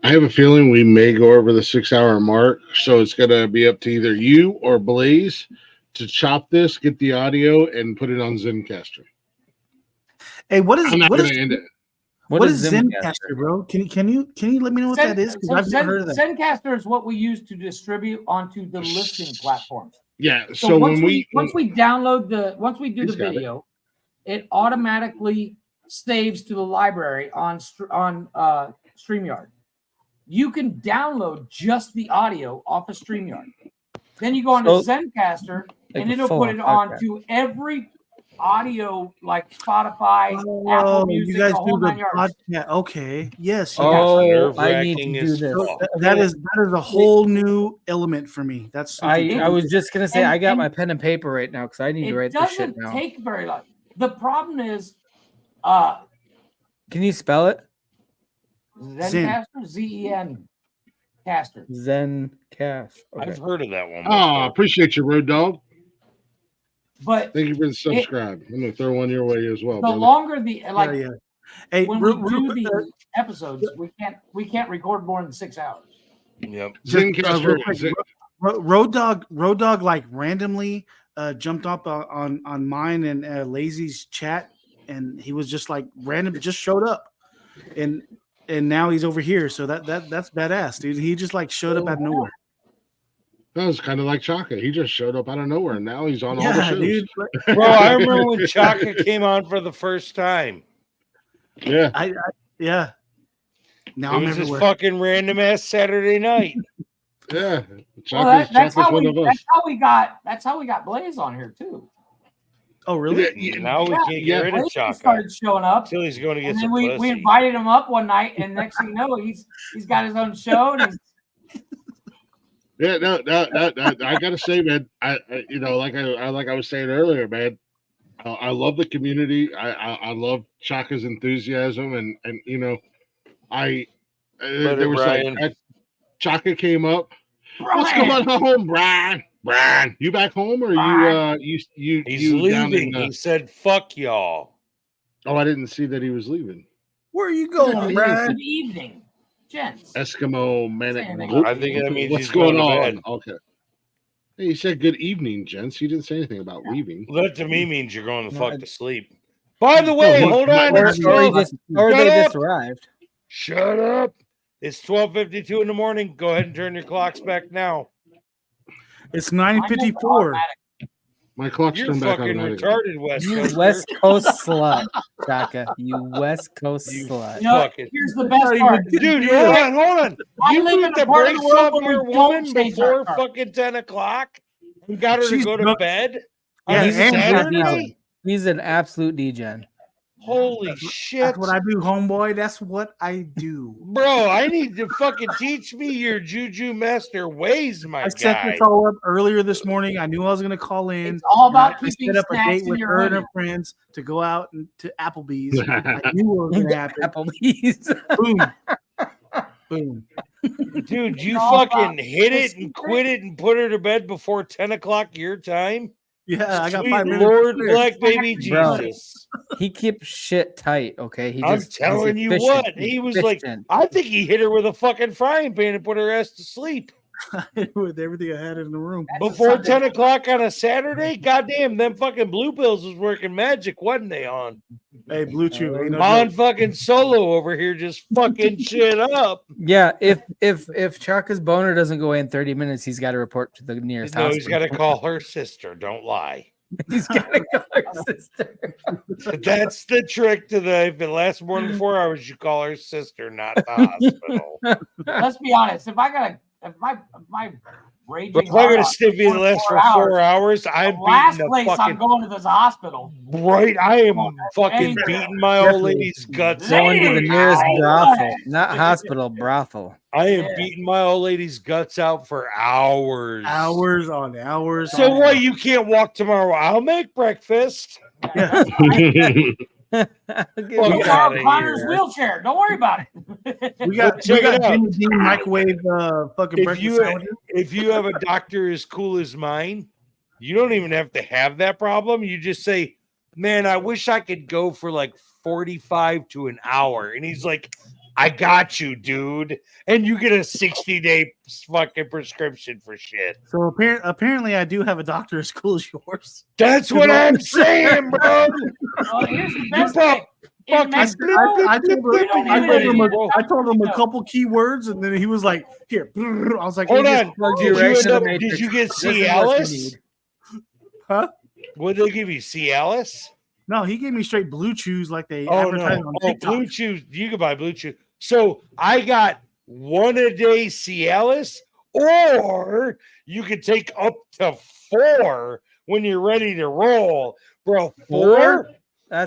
C: I have a feeling we may go over the 6-hour mark, so it's gonna be up to either you or Blaze to chop this, get the audio, and put it on Zencastr.
B: Hey, what is
C: I'm not
B: what
C: gonna
B: is
C: end it.
B: What is Zencastr, bro? Can you let me know what that is? Because I've never heard of that.
E: Zencastr is what we use to distribute onto the listening platforms.
C: Yeah. So
E: once we download once we do the video, it automatically saves to the library on StreamYard. You can download just the audio off of StreamYard. Then you go on to Zencastr, and it'll put it on to every audio like Spotify, Apple Music,
B: you guys
E: the whole
B: do the
E: 9 yards.
B: podcast. Okay, yes.
F: I need to do this.
B: That is a whole new element for me. That's
F: I was just gonna say I got my pen and paper right now because I need to write this shit
E: doesn't
F: down.
E: take very long. The problem is,
F: can you spell it?
E: Zencastr, Z-E-N, Caster.
F: Zencast. Okay.
D: I've heard of that one.
C: Oh, appreciate you, Road Dog.
E: But
C: thank you for the subscribe. I'm gonna throw one your way as well.
E: The longer the
B: Hey,
E: when we do these episodes, we can't record more than 6 hours.
D: Yep.
B: Road Dog like randomly jumped up on mine and Lazy's chat, and he was just like random, just showed up, and now he's over here. So that's badass, dude. He just like showed up out of nowhere.
C: That was kind of like Chaka. He just showed up out of nowhere, and now he's on all the shows.
B: Dude.
D: Bro, I remember when Chaka came on for the first time.
C: Yeah,
B: yeah. Now
D: it was just fucking random ass Saturday night.
C: Yeah,
E: that's how we got Blaze on here too.
B: Oh, really?
D: Yeah, now we can't get rid of Chaka.
E: Started showing up
D: till he's going to get
E: and
D: some
E: we invited him up one night, and next thing you know, he's got his own show. And
C: yeah, no, I gotta say, man, I like I was saying earlier, man, I love the community. I love Chaka's enthusiasm, and there was like Chaka came up.
E: Brian.
C: What's going on, Brian? You back home or you
D: He's leaving. He said, "Fuck y'all."
C: Oh, I didn't see that he was leaving.
B: Where are you going, Brad?
E: Good evening, gents.
C: Eskimo Manic.
D: I think that means
C: What's
D: he's
C: going
D: going to
C: on?
D: bed.
C: Okay. Hey, you said good evening, gents. You didn't say anything about leaving.
D: That to me means you're going the fuck to sleep. By the way,
C: No,
D: hold on.
F: Or
D: It's
F: they
D: 12.
F: just arrived.
D: Shut up. It's 12:52 in the morning. Go ahead and turn your clocks back now.
B: It's 9:54.
C: My clock's
D: You're
C: turned back
D: fucking
C: on.
D: retarded, West
F: You
D: Coaster.
F: West Coast slut, Chaka. You West Coast slut.
E: You know, here's the best part.
D: Dude, hold on.
E: I
D: You
E: live
D: beat
E: in
D: the
E: a part of
D: brakes
E: the world
D: off
E: where
D: your
E: we don't
D: woman
E: change our
D: before
E: car.
D: fucking 10 o'clock and got her to
B: She's
D: go to
B: drunk.
D: bed
B: Yeah,
D: on a
B: and
D: Saturday?
F: He's an absolute degen.
D: Holy shit.
B: That's what I do, homeboy. That's what I do.
D: Bro, I need to fucking teach me your juju master ways, my
B: I set
D: guy.
B: this all up earlier this morning. I knew I was going to call in.
E: It's all about
B: I
E: keeping
B: set up a
E: snacks
B: date
E: in
B: with
E: your
B: her and her
E: hoodie.
B: friends to go out to Applebee's. I knew what was going to happen.
F: Applebee's.
B: Boom. Boom.
D: Dude, you
E: It's all
D: fucking
E: about
D: hit
E: the
D: it and quit it and put her to bed before 10 o'clock your time?
B: Yeah, I got
D: Sweet
B: 5 minutes.
D: Lord,
B: to spare.
D: black baby
F: Bro.
D: Jesus.
F: He keeps shit tight, okay?
D: I'm telling you what, he was like, I think he hit her with a fucking frying pan and put her ass to sleep.
B: With everything I had in the room.
D: Before 10 o'clock on a Saturday? Goddamn, them fucking blue pills was working magic, wasn't they on?
B: Hey, Blue Chew, ain't no
D: Mon
B: joke.
D: fucking Solo over here just fucking shit up.
F: Yeah, if Chaka's boner doesn't go away in 30 minutes, he's got to report to the nearest
D: No,
F: hospital.
D: he's got to call her sister. Don't lie.
F: He's got to call her sister.
D: That's the trick to the. If it lasts more than 4 hours, you call her sister, not the hospital.
E: Let's be honest. If my raging
D: But if I'm
E: hard
D: gonna
E: on
D: stiff you the last for 4 hours, I'm
E: the last
D: beating the
E: place I'm
D: fucking
E: going to this hospital.
D: right. I am fucking beating my old lady's guts.
F: Going to the nearest
E: Ladies,
F: brothel, not hospital, brothel.
D: I am beating my old lady's guts out for hours.
B: Hours on hours.
D: So
B: on
D: what?
B: hours.
D: You can't walk tomorrow? I'll make breakfast.
E: Look
D: outta
E: at Connor's
D: here.
E: wheelchair. Don't worry about it.
B: We got
D: Check it out.
B: Jimmy Dean microwave fucking
D: If
B: breakfast
D: you
B: sandwiches.
D: if you have a doctor as cool as mine, you don't even have to have that problem. You just say, "Man, I wish I could go for like 45 to an hour," and he's like, "I got you, dude," and you get a 60-day fucking prescription for shit.
B: So apparently, I do have a doctor as cool as yours.
D: That's what I'm saying, bro.
E: Well, here's the
D: You
E: best
D: pop
E: thing. In
D: fucking
E: Mexico,
B: I told him a
E: No.
B: couple keywords, and then he was like, "Here." I was like,
D: Hold
B: "Hey,
D: on.
B: just-
D: Did you get Cialis?
B: Huh?
D: What did they give you? Cialis?
B: No, he gave me straight Blue Chews like they
D: Oh
B: advertise
D: no!
B: on
D: Oh,
B: TikTok.
D: Blue Chew. You can buy Blue Chew. So I got 1 a day Cialis, or you could take up to 4 when you're ready to roll, bro. 4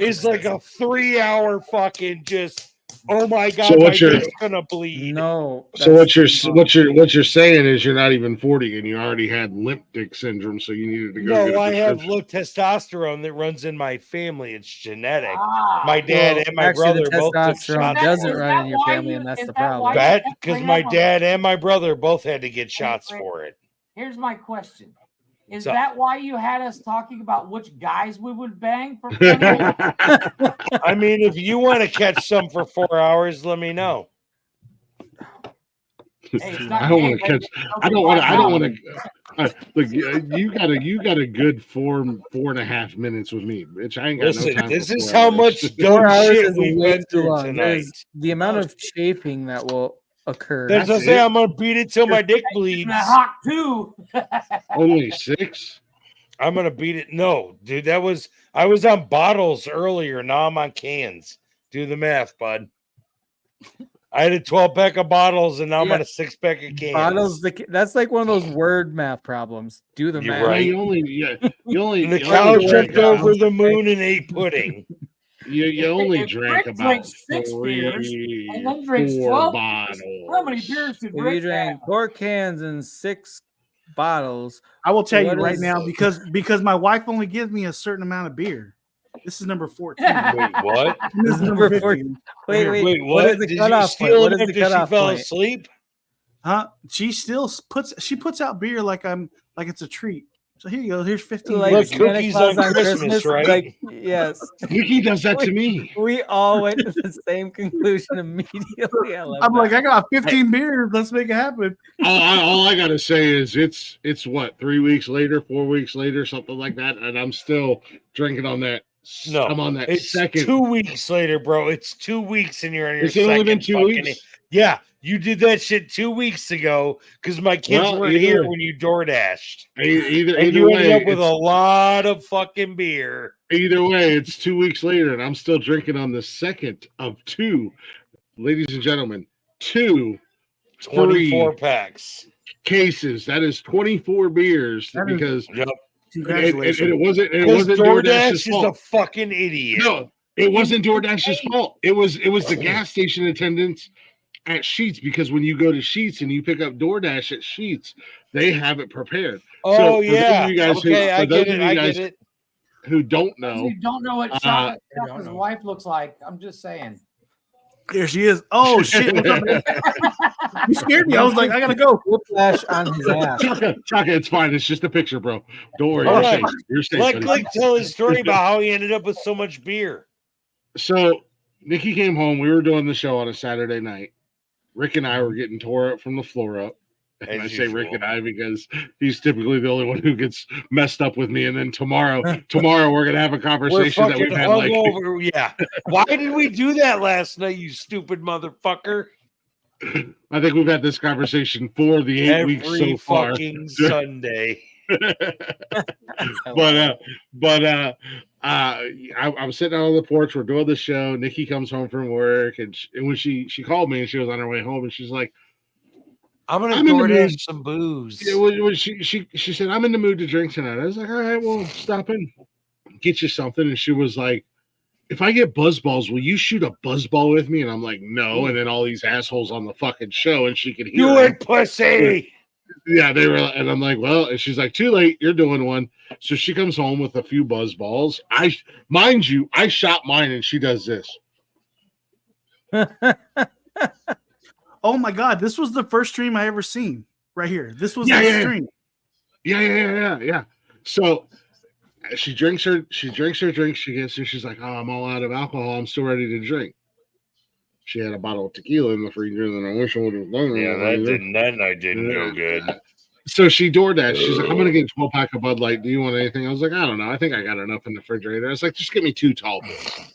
D: is like a 3-hour fucking just. Oh my god!
C: So
D: my
C: what you're-
D: dick's gonna bleed.
F: No.
C: So what you're saying is you're not even 40 and you already had limp dick syndrome, so you needed to go. get
D: No,
C: a
D: I have
C: prescription.
D: low testosterone that runs in my family. It's genetic.
E: Ah.
D: My dad
F: Well,
D: and my
F: actually, the
D: brother both took
F: testosterone
D: shots.
F: doesn't
D: for it.
F: run in your
E: why
F: family,
E: you-
F: and that's
E: is
F: the
E: that why
F: problem.
E: you
D: Bet
E: kept
D: because
E: bringing
D: my
E: up on-
D: dad and my brother both had to get shots for it.
E: Here's my question. Is
D: So-
E: that why you had us talking about which guys we would bang for?
D: I mean, if you want to catch some for 4 hours, let me know.
E: Hey, it's not
C: I don't
E: gay,
C: want to
E: baby.
C: catch. I don't want to. Look, you got a good 4.5 minutes with me, bitch. I ain't got
D: Listen,
C: no time.
D: this
C: for
D: is
C: 4
D: how
C: hours.
D: much
F: 4
D: dumb
F: hours
D: shit
F: is
D: we've
F: way
D: been
F: too
D: through
F: long.
D: tonight.
F: There's the amount of chafing that will occur.
D: That's what I say. I'm gonna beat it till my dick bleeds.
E: And a hawk too.
C: Only 6.
D: I'm gonna beat it. No, dude, I was on bottles earlier. Now I'm on cans. Do the math, bud. I had a 12-pack of bottles, and now I'm
F: Yeah.
D: on a 6-pack of cans.
F: Bottles, that's like one of those word math problems. Do the
D: You're
F: math.
D: right.
C: You only.
D: And the
C: you
D: cow
C: only
D: jumped
C: drank
D: over the moon and ate pudding.
C: You only
E: If
C: drank
E: Rick
C: about
E: drinks 6 beers and then drinks
C: 4
E: 12
C: bottles.
E: How many beers did
F: If you
E: Rick
F: drank
E: have?
F: 4 cans and 6 bottles,
B: I will tell you
F: what
B: right
F: is-
B: now because my wife only gives me a certain amount of beer. This is number 14.
D: Wait, what?
B: This is number 15.
F: Wait,
D: what?
F: what is the
D: Did you
F: cutoff point?
D: steal
F: What
D: it
F: is the
D: after she
F: cutoff
D: fell
F: point?
D: asleep?
B: Huh? She still puts out beer like it's a treat. So here you go. Here's 15
F: like
B: beers.
D: cookies on Christmas, right?
F: Like, yes.
C: Nikki does that to me.
F: We all went to the same conclusion immediately.
B: I'm like, I got 15 beers. Let's make it happen.
C: All I gotta say is it's what 3 weeks later, 4 weeks later, something like that, and I'm still drinking on that.
D: No,
C: I'm on that
D: it's
C: second.
D: 2 weeks later, bro. It's 2 weeks and you're on your
C: It's only been 2
D: fucking-
C: weeks.
D: Yeah, you did that shit 2 weeks ago because my kids weren't here when you door dashed.
C: Either
D: you ended
C: way,
D: up with a lot of fucking beer.
C: Either way, it's 2 weeks later, and I'm still drinking on the second of two. Ladies and gentlemen,
D: 24 packs.
C: Cases. That is 24 beers because
B: Congratulations.
C: it wasn't
D: DoorDash
C: DoorDash's
D: is
C: fault.
D: a fucking idiot.
C: No, it wasn't DoorDash's fault. It was the gas station attendants at Sheetz, because when you go to Sheetz and you pick up DoorDash at Sheetz, they have it prepared.
D: Oh,
C: yeah. I get
D: it.
C: Who don't know?
E: You don't know what Shaka's wife looks like. I'm just saying.
B: There she is. Oh shit! What's up, man? You scared me. I was like, I gotta go.
F: Whiplash on his ass.
C: Chaka, it's fine. It's just a picture, bro. Don't worry.
D: All
C: You're
D: right.
C: safe. You're safe.
D: Let
C: buddy.
D: Glick tell his story about how he ended up with so much beer.
C: So Nikki came home. We were doing the show on a Saturday night. Rick and I were getting tore up from the floor up. And I say Rick and I because he's typically the only one who gets messed up with me. And then tomorrow we're gonna have a conversation that we've had like
D: yeah. Why did we do that last night, you stupid motherfucker?
C: I think we've had this conversation for the 8 weeks so far.
D: Fucking Sunday.
C: I'm sitting out on the porch. We're doing the show. Nikki comes home from work, and when she called me, and she was on her way home, and she's like,
D: I'm gonna DoorDash some booze.
C: Yeah, well, she said, I'm in the mood to drink tonight. I was like, all right, well, stop in, get you something. And she was like, if I get buzzballs, will you shoot a buzzball with me? And I'm like, no. And then all these assholes on the fucking show, and she could hear
D: do it, pussy.
C: Yeah, they were, and I'm like, well, and she's like, too late, you're doing one. So she comes home with a few buzzballs. Mind you, I shot mine, and she does this.
B: Oh my god, this was the first stream I ever seen. Right here. This was the stream.
C: Yeah. So she drinks her drink. She gets there. She's like, oh, I'm all out of alcohol. I'm still ready to drink. She had a bottle of tequila in the freezer, and I wish I would have done it.
D: Yeah, that night didn't go good.
C: So she DoorDashed. She's like, I'm gonna get a 12-pack of Bud Light. Do you want anything? I was like, I don't know. I think I got enough in the refrigerator. I was like, just give me 2 tall boys.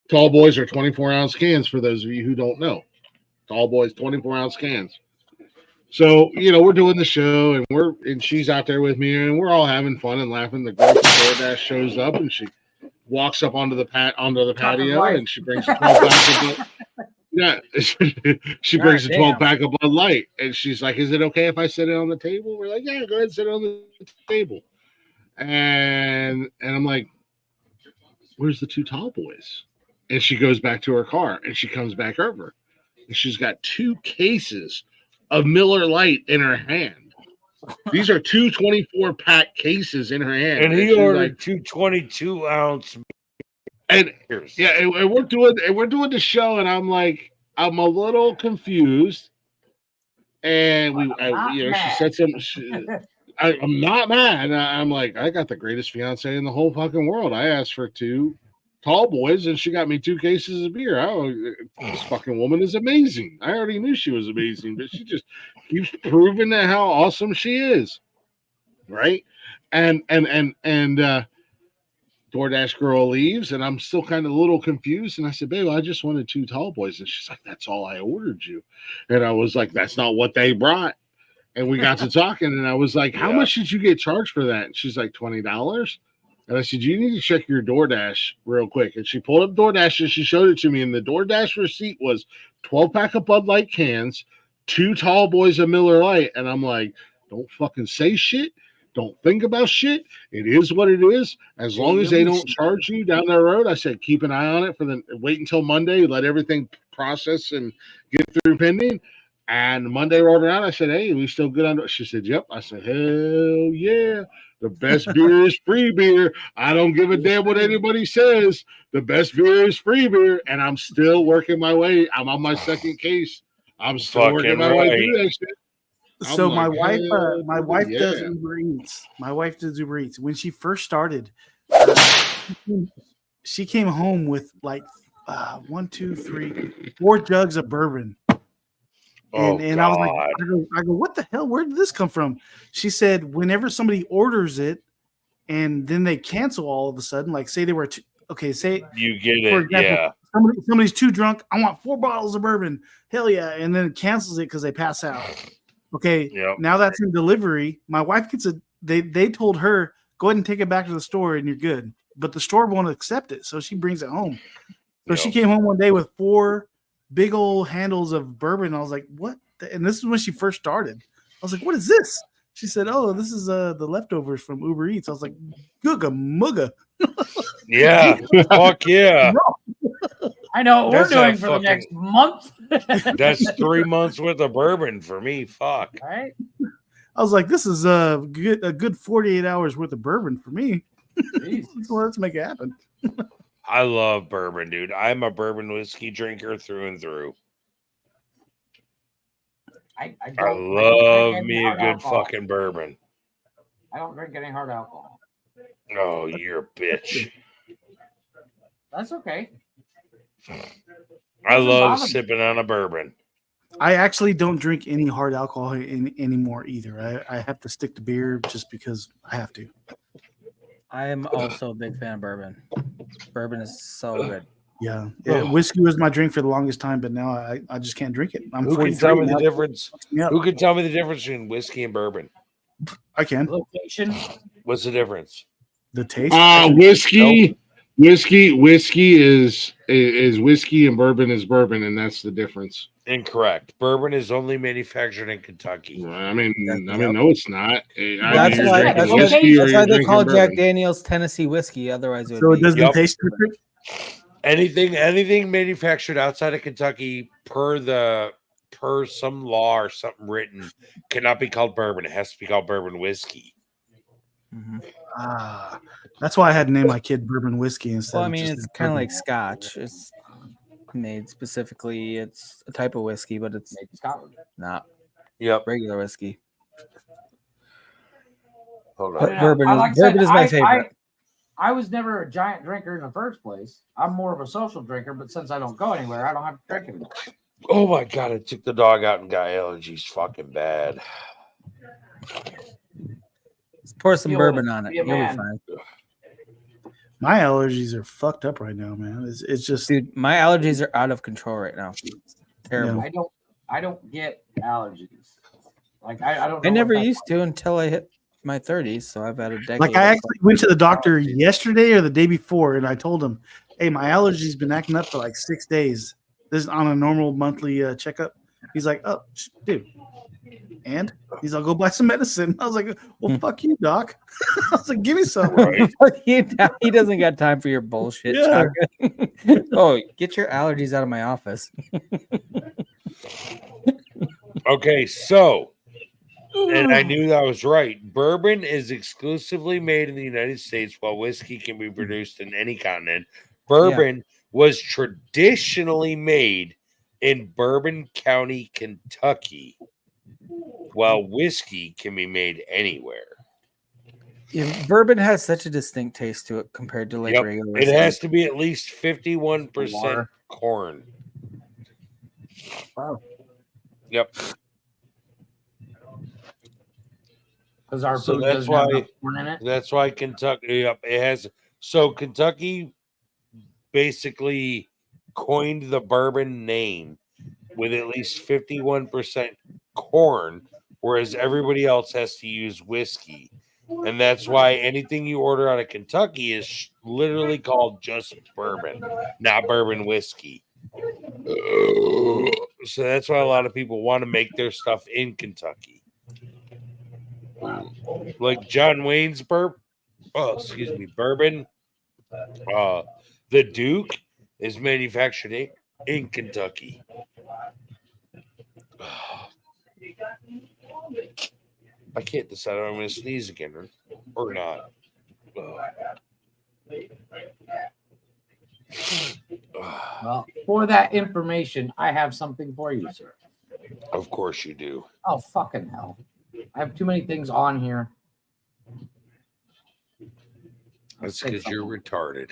C: Tall boys are 24-ounce cans for those of you who don't know. Tall boys, 24-ounce cans. So, we're doing the show, and she's out there with me, and we're all having fun and laughing. The girl from DoorDash shows up, and she walks up onto the patio, and she brings a 12-pack of she brings a 12-pack of Bud Light, and she's like, "Is it okay if I sit it on the table?" We're like, "Yeah, go ahead, sit it on the table." And I'm like, "Where's the 2 tall boys?" And she goes back to her car, and she comes back over. And she's got 2 cases of Miller Lite in her hand. These are 2 24-pack cases in her hand.
D: And he ordered 2 22-ounce.
C: And and we're doing the show, and I'm like, I'm a little confused. And she said something. I'm not mad. I'm like, I got the greatest fiance in the whole fucking world. I asked for 2 tall boys, and she got me 2 cases of beer. This fucking woman is amazing. I already knew she was amazing, but she just keeps proving that how awesome she is, right? And DoorDash girl leaves, and I'm still kind of a little confused. And I said, "Babe, I just wanted 2 tall boys." And she's like, "That's all I ordered you." And I was like, "That's not what they brought." And we got to talking, and I was like, "How much did you get charged for that?" And she's like, $20. And I said, "You need to check your DoorDash real quick." And she pulled up DoorDash, and she showed it to me. And the DoorDash receipt was 12-pack of Bud Light cans, 2 tall boys of Miller Lite. And I'm like, don't fucking say shit. Don't think about shit. It is what it is. As long as they don't charge you down the road, I said, keep an eye on it wait until Monday, let everything process and get through pending. And Monday rolled around. I said, "Hey, we still good on?" She said, "Yep." I said, "Hell yeah. The best beer is free beer. I don't give a damn what anybody says. The best beer is free beer." And I'm still working my way. I'm on my second case. I'm still working my way through that shit.
B: So my wife
C: yeah.
B: does Uber Eats. My wife does Uber Eats. When she first started, she came home with like 1, 2, 3, 4 jugs of bourbon. And I was like, I go, what the hell? Where did this come from? She said, whenever somebody orders it and then they cancel all of a sudden, like say they were say
D: you get
B: for
D: it,
B: example,
D: yeah.
B: somebody's too drunk. I want 4 bottles of bourbon. Hell yeah. And then cancels it because they pass out. Okay.
D: Yep.
B: Now that's in delivery. My wife gets they told her, go ahead and take it back to the store and you're good. But the store won't accept it. So she brings it home. So she came home one day with 4 big old handles of bourbon. I was like, what? And this is when she first started. I was like, what is this? She said, oh, this is the leftovers from Uber Eats. I was like, googa mugga.
D: Yeah. Fuck yeah.
E: I know what we're doing for the next month.
D: That's 3 months worth of bourbon for me. Fuck.
E: All right.
B: I was like, this is a good 48 hours worth of bourbon for me. So let's make it happen.
D: I love bourbon, dude. I'm a bourbon whiskey drinker through and through.
E: I
D: love me a good fucking bourbon.
E: I don't drink any hard alcohol.
D: Oh, you're a bitch.
E: That's okay.
D: I love sipping on a bourbon.
B: I actually don't drink any hard alcohol anymore either. I have to stick to beer just because I have to.
F: I am also a big fan of bourbon. Bourbon is so good.
B: Yeah. Whiskey was my drink for the longest time, but now I just can't drink it. I'm
D: Who can tell me the difference? Who can tell me the difference between whiskey and bourbon?
B: I can.
E: Location.
D: What's the difference?
B: The taste.
C: Whiskey. Whiskey is whiskey and bourbon is bourbon, and that's the difference.
D: Incorrect. Bourbon is only manufactured in Kentucky.
C: I mean, no, it's not.
F: That's why they call Jack Daniel's Tennessee whiskey. Otherwise, it would
B: it doesn't taste different.
D: Anything manufactured outside of Kentucky per some law or something written cannot be called bourbon. It has to be called bourbon whiskey.
F: Mm-hmm.
B: That's why I had to name my kid bourbon whiskey instead.
F: Well, I mean, it's kind of like Scotch. It's made specifically. It's a type of whiskey, but it's
E: made in Scotland.
F: Not
D: regular
F: whiskey.
D: Hold
F: on. Bourbon is my favorite.
E: I was never a giant drinker in the first place. I'm more of a social drinker, but since I don't go anywhere, I don't have to drink anymore.
D: Oh my god! I took the dog out and got allergies. Fucking bad.
F: Let's pour some bourbon on it. You'll be fine.
B: My allergies are fucked up right now, man. It's just,
F: dude. My allergies are out of control right now. It's terrible.
E: I don't get allergies. Like I don't.
F: I never used to until I hit my 30s. So I've had a decade.
B: Like I actually went to the doctor yesterday or the day before, and I told him, "Hey, my allergies been acting up for like 6 days. This is on a normal monthly checkup." He's like, "Oh, dude." And he's like, "Go buy some medicine." I was like, "Well, fuck you, doc." I was like, "Give me some."
F: Fuck you, he doesn't got time for your bullshit.
B: Yeah.
F: Oh, get your allergies out of my office.
D: Okay, so, and I knew that I was right. Bourbon is exclusively made in the United States, while whiskey can be produced in any continent. Bourbon was traditionally made in Bourbon County, Kentucky, while whiskey can be made anywhere.
F: Yeah, bourbon has such a distinct taste to it compared to like regular whiskey.
D: It has to be at least 51% corn.
E: Wow.
D: Yep.
E: Because our food doesn't have corn in it.
D: That's why Kentucky. Yep, it has. So Kentucky basically coined the bourbon name with at least 51% corn, whereas everybody else has to use whiskey. And that's why anything you order out of Kentucky is literally called just bourbon, not bourbon whiskey. So that's why a lot of people want to make their stuff in Kentucky. Like John Wayne's bourbon. The Duke is manufactured in Kentucky. I can't decide if I'm going to sneeze again or not.
E: Well, for that information, I have something for you, sir.
D: Of course you do.
E: Oh, fucking hell. I have too many things on here.
D: That's because you're retarded.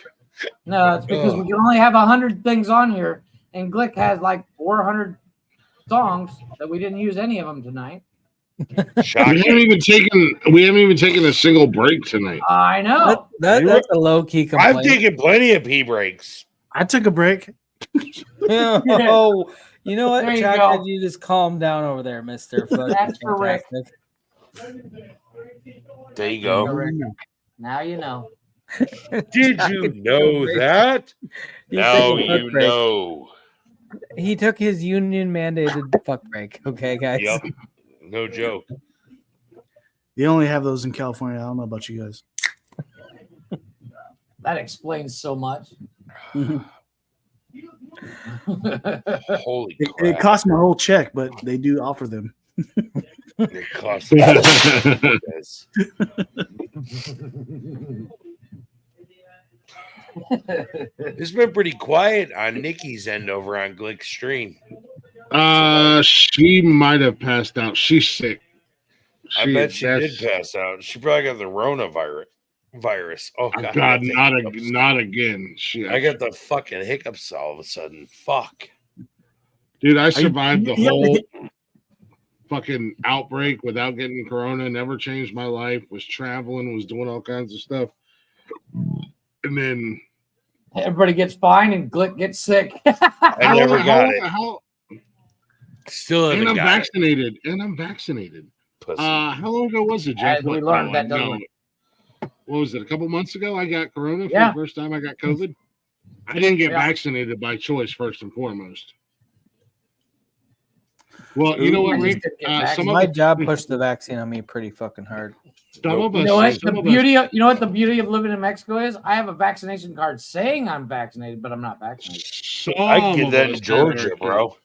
E: No, it's because we can only have 100 things on here, and Glick has like 400 songs that we didn't use any of them tonight.
C: We haven't even taken a single break tonight.
E: I know.
F: That's a low key complaint.
D: I've taken plenty of pee breaks.
B: I took a break.
F: Oh, you know what,
E: There you
F: Chaka?
E: go.
F: You just calm down over there, Mister.
E: That's for Rick.
D: There you go.
E: Now you know.
D: Did you know that? Now you know.
F: He took his union mandated fuck break. Okay, guys.
D: Yep. No joke.
B: You only have those in California. I don't know about you guys.
E: That explains so much.
D: Holy
B: It
D: crap.
B: cost my whole check, but they do offer them.
D: It costs. It's been pretty quiet on Nikki's end over on Glick's stream.
C: She might have passed out. She's sick.
D: I bet she did pass out. She probably got the Rona virus. Oh God,
C: not again.
D: I got the fucking hiccups all of a sudden. Fuck.
C: Dude, I survived the whole fucking outbreak without getting corona. Never changed my life. Was traveling, was doing all kinds of stuff. And then
E: everybody gets fine and Glick gets sick.
D: I never got it. Still
C: and I'm
D: got
C: vaccinated. And I'm vaccinated.
D: Pussy.
C: How long ago was it, Jeff?
E: As we learned that doesn't work.
C: What was it? A couple months ago, I got corona for
E: Yeah.
C: the first time I got COVID. I didn't get vaccinated by choice, first and foremost. Well, you know what, Rick?
F: My job pushed the vaccine on me pretty fucking hard.
C: Some of us.
E: You know what? You know what the beauty of living in Mexico is? I have a vaccination card saying I'm vaccinated, but I'm not vaccinated.
D: I get that in Georgia, bro.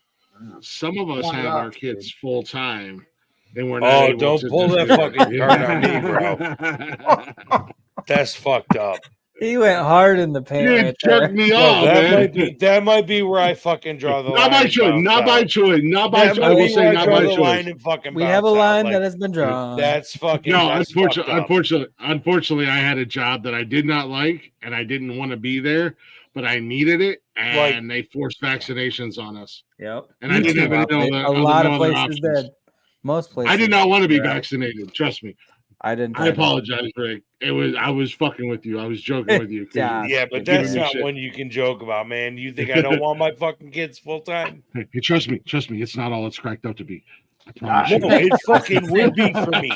C: Some of us have our kids full time. And we're
D: Oh,
C: not
D: don't pull that fucking card on me, bro. That's fucked up.
F: He went hard in the paint.
C: You
F: right
C: jerked
F: there.
C: me off, man.
D: That might be where I fucking draw the line.
C: Not by choice. Not by choice. Not by choice. I will say not by choice.
F: We have a line that has been drawn.
D: That's fucking.
C: No,
D: that's
C: unfortunately, I had a job that I did not like, and I didn't want to be there, but I needed it, and they forced vaccinations on us.
F: Yep.
C: And I didn't have any
F: a lot of places did. Most places.
C: I did not want to be vaccinated. Trust me.
F: I didn't.
C: I apologize, Rick. I was fucking with you. I was joking with you.
D: Yeah, but that's not one you can joke about, man. You think I don't want my fucking kids full time?
C: Hey, trust me. It's not all it's cracked up to be. I promise
D: No, it fucking would be for me.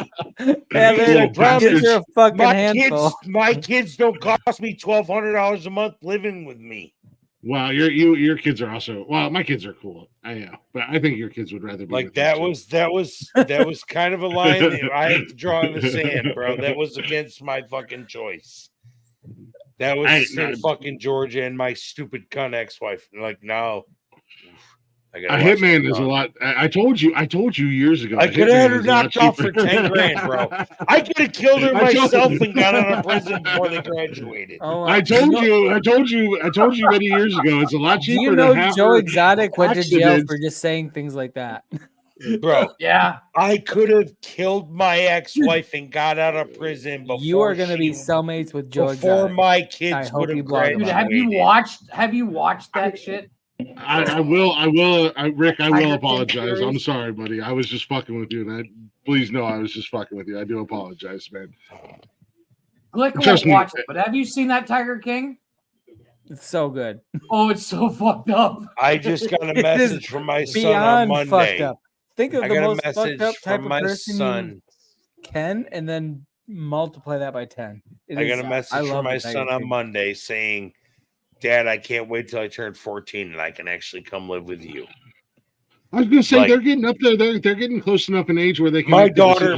F: Yeah, you're a fucking handful.
D: My kids don't cost me $1,200 a month living with me.
C: Well, your kids are also my kids are cool. I know, but I think your kids would rather be
D: like that was kind of a line that I had to draw in the sand, bro. That was against my fucking choice. That was in fucking Georgia and my stupid cunt ex-wife. Like, no.
C: A hitman is a lot. I told you years ago.
D: I could have had her knocked off for $10,000, bro. I could have killed her myself and got out of prison before they graduated.
F: Oh,
C: I told you many years ago. It's a lot cheaper.
F: Do you know
C: to have
F: Joe
C: her
F: Exotic went to jail
C: accidents.
F: for just saying things like that?
D: Bro,
E: yeah,
D: I could have killed my ex-wife and got out of prison before.
F: You are going to be cellmates with Joe
D: before
F: Exotic.
D: my kids would have graduated.
E: Have you watched that shit?
C: I will, Rick. I will apologize. I'm sorry, buddy. I was just fucking with you, and please know I was just fucking with you. I do apologize, man.
E: Glick won't watch it, but have you seen that Tiger King?
F: It's so good.
E: Oh, it's so fucked up.
D: I just got a message from my son on
F: Beyond
D: Monday.
F: fucked up. Think of
D: I
F: the
D: got a
F: most fucked
D: message
F: up type
D: from
F: of
D: my
F: person
D: son.
F: you can, and then multiply that by 10.
D: I got a message from my son on Monday saying, Dad, I can't wait till I turn 14 and I can actually come live with you.
C: I was gonna say they're getting up there. They're getting close enough in age where they can.
D: My daughter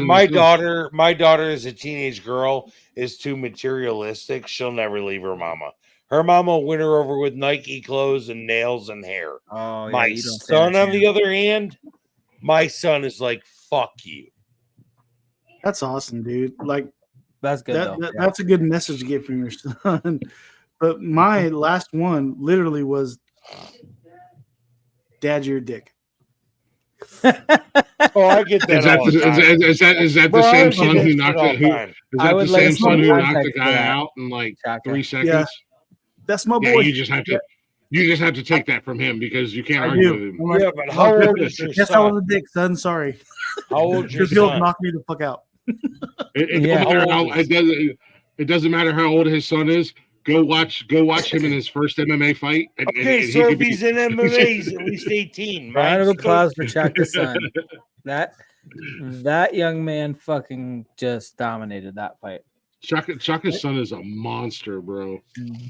D: is a teenage girl, is too materialistic. She'll never leave her mama. Her mama will win her over with Nike clothes and nails and hair.
F: Oh, yeah,
D: my son, on the other hand, my son is like, fuck you.
B: That's awesome, dude. Like
F: that's good.
B: That's a good message to get from your son. But my last one literally was, Dad, you're a dick.
D: Oh, I get that.
C: Is that the same son who knocked the guy out in like 3 seconds?
B: Yeah, that's my boy.
C: You just have to take that from him because you can't argue with him.
D: Yeah, but how old is your
B: Yes,
D: son?
B: I was a dick, son. Sorry.
D: How old is your
B: Because he'll
D: son?
B: knock me the fuck out.
C: It doesn't matter how old his son is. Go watch him in his first MMA fight.
D: So if he's in MMA, he's at least 18.
F: Round of applause for Chaka's son. That young man fucking just dominated that fight.
C: Chaka's son is a monster, bro.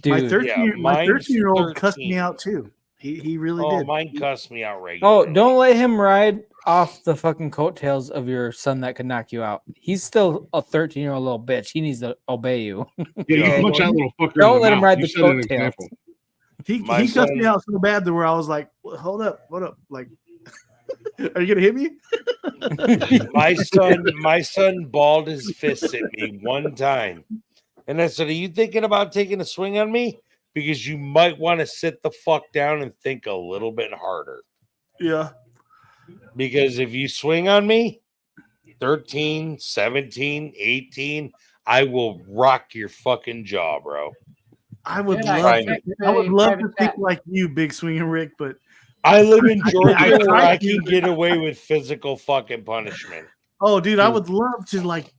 B: Dude, my 13-year-old cussed me out too. He really did.
D: Mine cussed me out regularly.
F: Oh, don't let him ride off the fucking coattails of your son that could knock you out. He's still a 13-year-old little bitch. He needs to obey you.
C: Yeah, you punch that little fucker.
F: Don't let him ride the coattails.
B: He cussed me out so bad to where I was like, hold up. Like, are you gonna hit me?
D: My son balled his fists at me one time. And I said, are you thinking about taking a swing on me? Because you might want to sit the fuck down and think a little bit harder.
B: Yeah.
D: Because if you swing on me, 13, 17, 18, I will rock your fucking jaw, bro.
B: I would love to think like you, Big Swinging Rick, but
D: I live in Georgia where I can get away with physical fucking punishment.
B: Oh, dude, I would love to like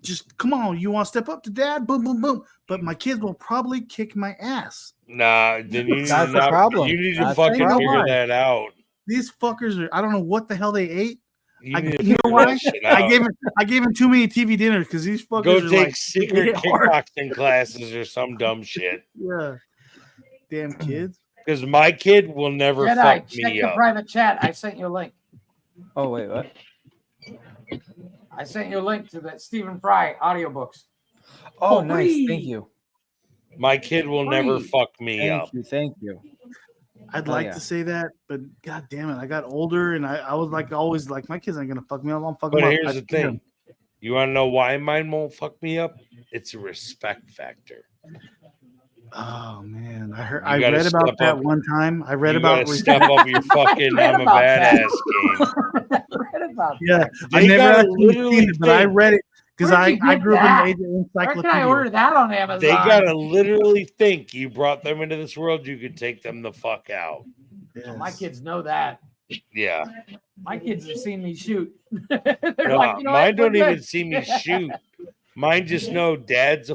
B: just come on. You want to step up to dad? Boom, boom, boom. But my kids will probably kick my ass.
D: Nah, then you need
F: That's the problem.
D: You need to fucking figure that out.
B: These fuckers are. I don't know what the hell they ate.
D: You
B: know why? I gave him too many TV dinners because these fuckers
D: go
B: are
D: take
B: like,
D: secret kickboxing classes or some dumb shit.
B: Yeah, damn kids.
D: Because my kid will never fuck me
E: check
D: up.
E: the private chat. I sent you a link.
F: Oh wait, what?
E: I sent you a link to that Stephen Fry audiobooks.
F: Oh, nice. Thank you.
D: My kid will never fuck me up.
F: Thank you.
B: I'd like to say that, but god damn it, I got older and I was like always like my kids ain't gonna fuck me up. I'm fucking.
D: But
B: up.
D: here's the thing: you want to know why mine won't fuck me up? It's a respect factor.
B: Oh man, I read about that one time. I read about
D: step up your fucking I'm a badass game.
B: Yeah, I never actually seen it, but I read it because I grew up in the age of
E: Where
B: encyclopedia.
E: can I order that on Amazon?
D: They gotta literally think you brought them into this world. You could take them the fuck out.
E: Well, my kids know that.
D: Yeah.
E: My kids have seen me shoot.
D: No,
E: like, you know
D: mine
E: what?
D: don't
E: We're
D: even
E: good.
D: see me shoot. Mine just know dad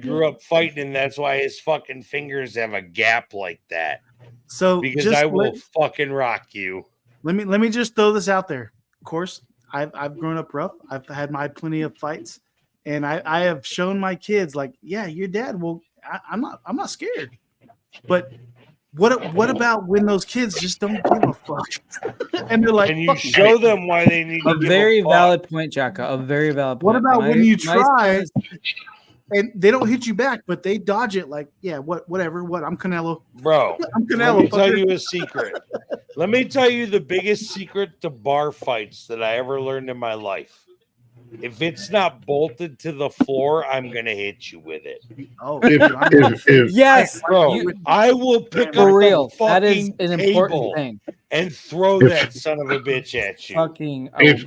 D: grew up fighting, and that's why his fucking fingers have a gap like that.
B: So
D: because
B: just
D: I will fucking rock you.
B: Let me just throw this out there. Of course, I've grown up rough. I've had my plenty of fights, and I have shown my kids like, yeah, your dad will. I'm not scared. But what about when those kids just don't give a fuck? And they're like,
D: and you show them why they need
F: a very valid point, Chaka. A very valid point.
B: What about when you try and they don't hit you back, but they dodge it like, yeah, whatever. I'm Canelo.
D: Bro,
B: I'm Canelo.
D: Let me tell you a secret. Let me tell you the biggest secret to bar fights that I ever learned in my life. If it's not bolted to the floor, I'm gonna hit you with it.
B: Oh,
F: yes,
D: bro! I will pick
F: for
D: up
F: real.
D: The
F: that is an
D: table
F: important thing.
D: And throw that son of a bitch at you.
F: Fucking
C: if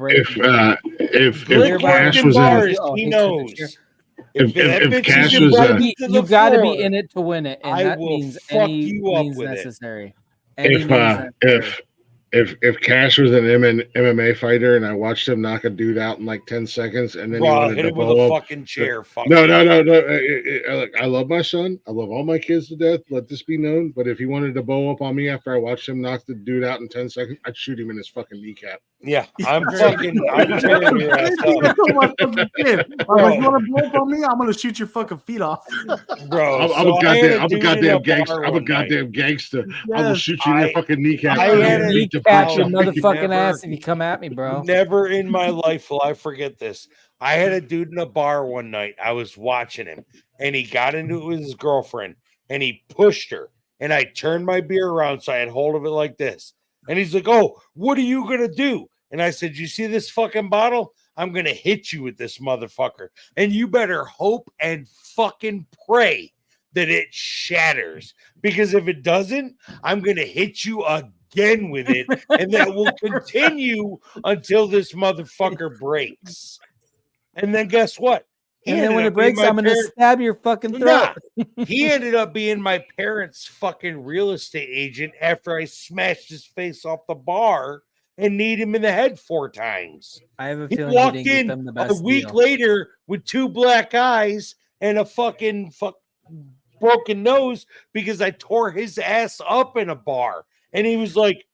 C: Cash was
D: bars,
C: in,
D: he knows.
C: If Cash was
F: you got to be in it to win it, and that means any
D: you up
F: means
D: with
F: necessary.
C: If Cash was an MMA fighter and I watched him knock a dude out in like 10 seconds and then he wanted
D: hit
C: to
D: him with
C: blow
D: a
C: up,
D: fucking chair.
C: No. I love my son. I love all my kids to death. Let this be known. But if he wanted to bow up on me after I watched him knock the dude out in 10 seconds, I'd shoot him in his fucking kneecap.
D: Yeah, I'm tearing your ass up.
B: You want to blow up on me? I'm gonna shoot your fucking feet off,
D: bro.
C: I'm a goddamn gangster.
B: Yes.
C: I will shoot you in your fucking kneecap.
F: I had a kneecap your motherfucking ass if you come at me, bro.
D: Never in my life will I forget this. I had a dude in a bar one night. I was watching him, and he got into it with his girlfriend, and he pushed her, and I turned my beer around so I had hold of it like this. And he's like, "Oh, what are you gonna do?" And I said, "You see this fucking bottle? I'm going to hit you with this motherfucker. And you better hope and fucking pray that it shatters. Because if it doesn't, I'm going to hit you again with it, and that will continue until this motherfucker breaks. And then guess what?
F: And then when it breaks, I'm going to stab your fucking throat.
D: He ended up being my parents' fucking real estate agent after I smashed his face off the bar and kneed him in the head 4 times.
F: I have a
D: He
F: feeling
D: walked
F: he didn't
D: in
F: get them the best
D: a week
F: deal.
D: later with 2 black eyes and a fucking broken nose because I tore his ass up in a bar. And he was like,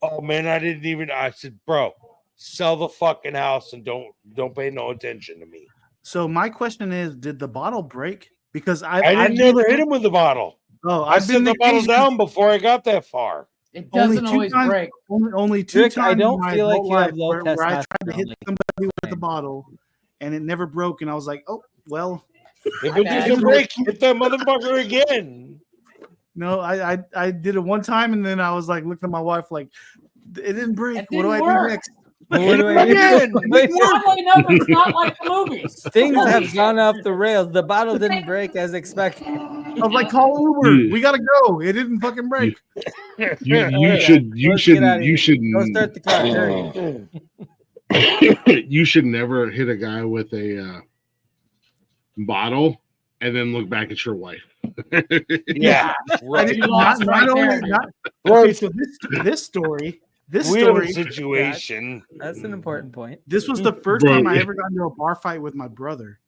D: "Oh man, I said, bro, sell the fucking house and don't pay no attention to me."
B: So my question is, did the bottle break? Because
D: I never hit him with the bottle.
B: Oh,
D: I set the bottle down before I got that far.
E: It doesn't always break.
B: Only 2
F: Rick,
B: times
F: I don't
B: in my
F: feel like
B: whole
F: you have
B: life
F: low
B: where I tried to
F: testosterone,
B: hit
F: like-
B: somebody with the bottle, and it never broke, and I was like, oh well.
D: If it doesn't break, hit that motherfucker again.
B: No, I did it one time, and then I was like, looked at my wife like, it didn't break.
E: It
B: What do
E: didn't
B: I
E: work.
B: do next?
F: What do I do?
E: Oddly enough, it's not like the movies.
F: Things have gone off the rails. The bottle didn't break as expected.
B: I was like, call Uber. We gotta go. It didn't fucking break.
C: You should
F: Go start the car.
C: You should never hit a guy with a bottle and then look back at your wife.
D: Yeah,
B: I did not only not. Okay, so this story.
D: Situation.
F: That's an important point.
B: This was the first time I ever got into a bar fight with my brother.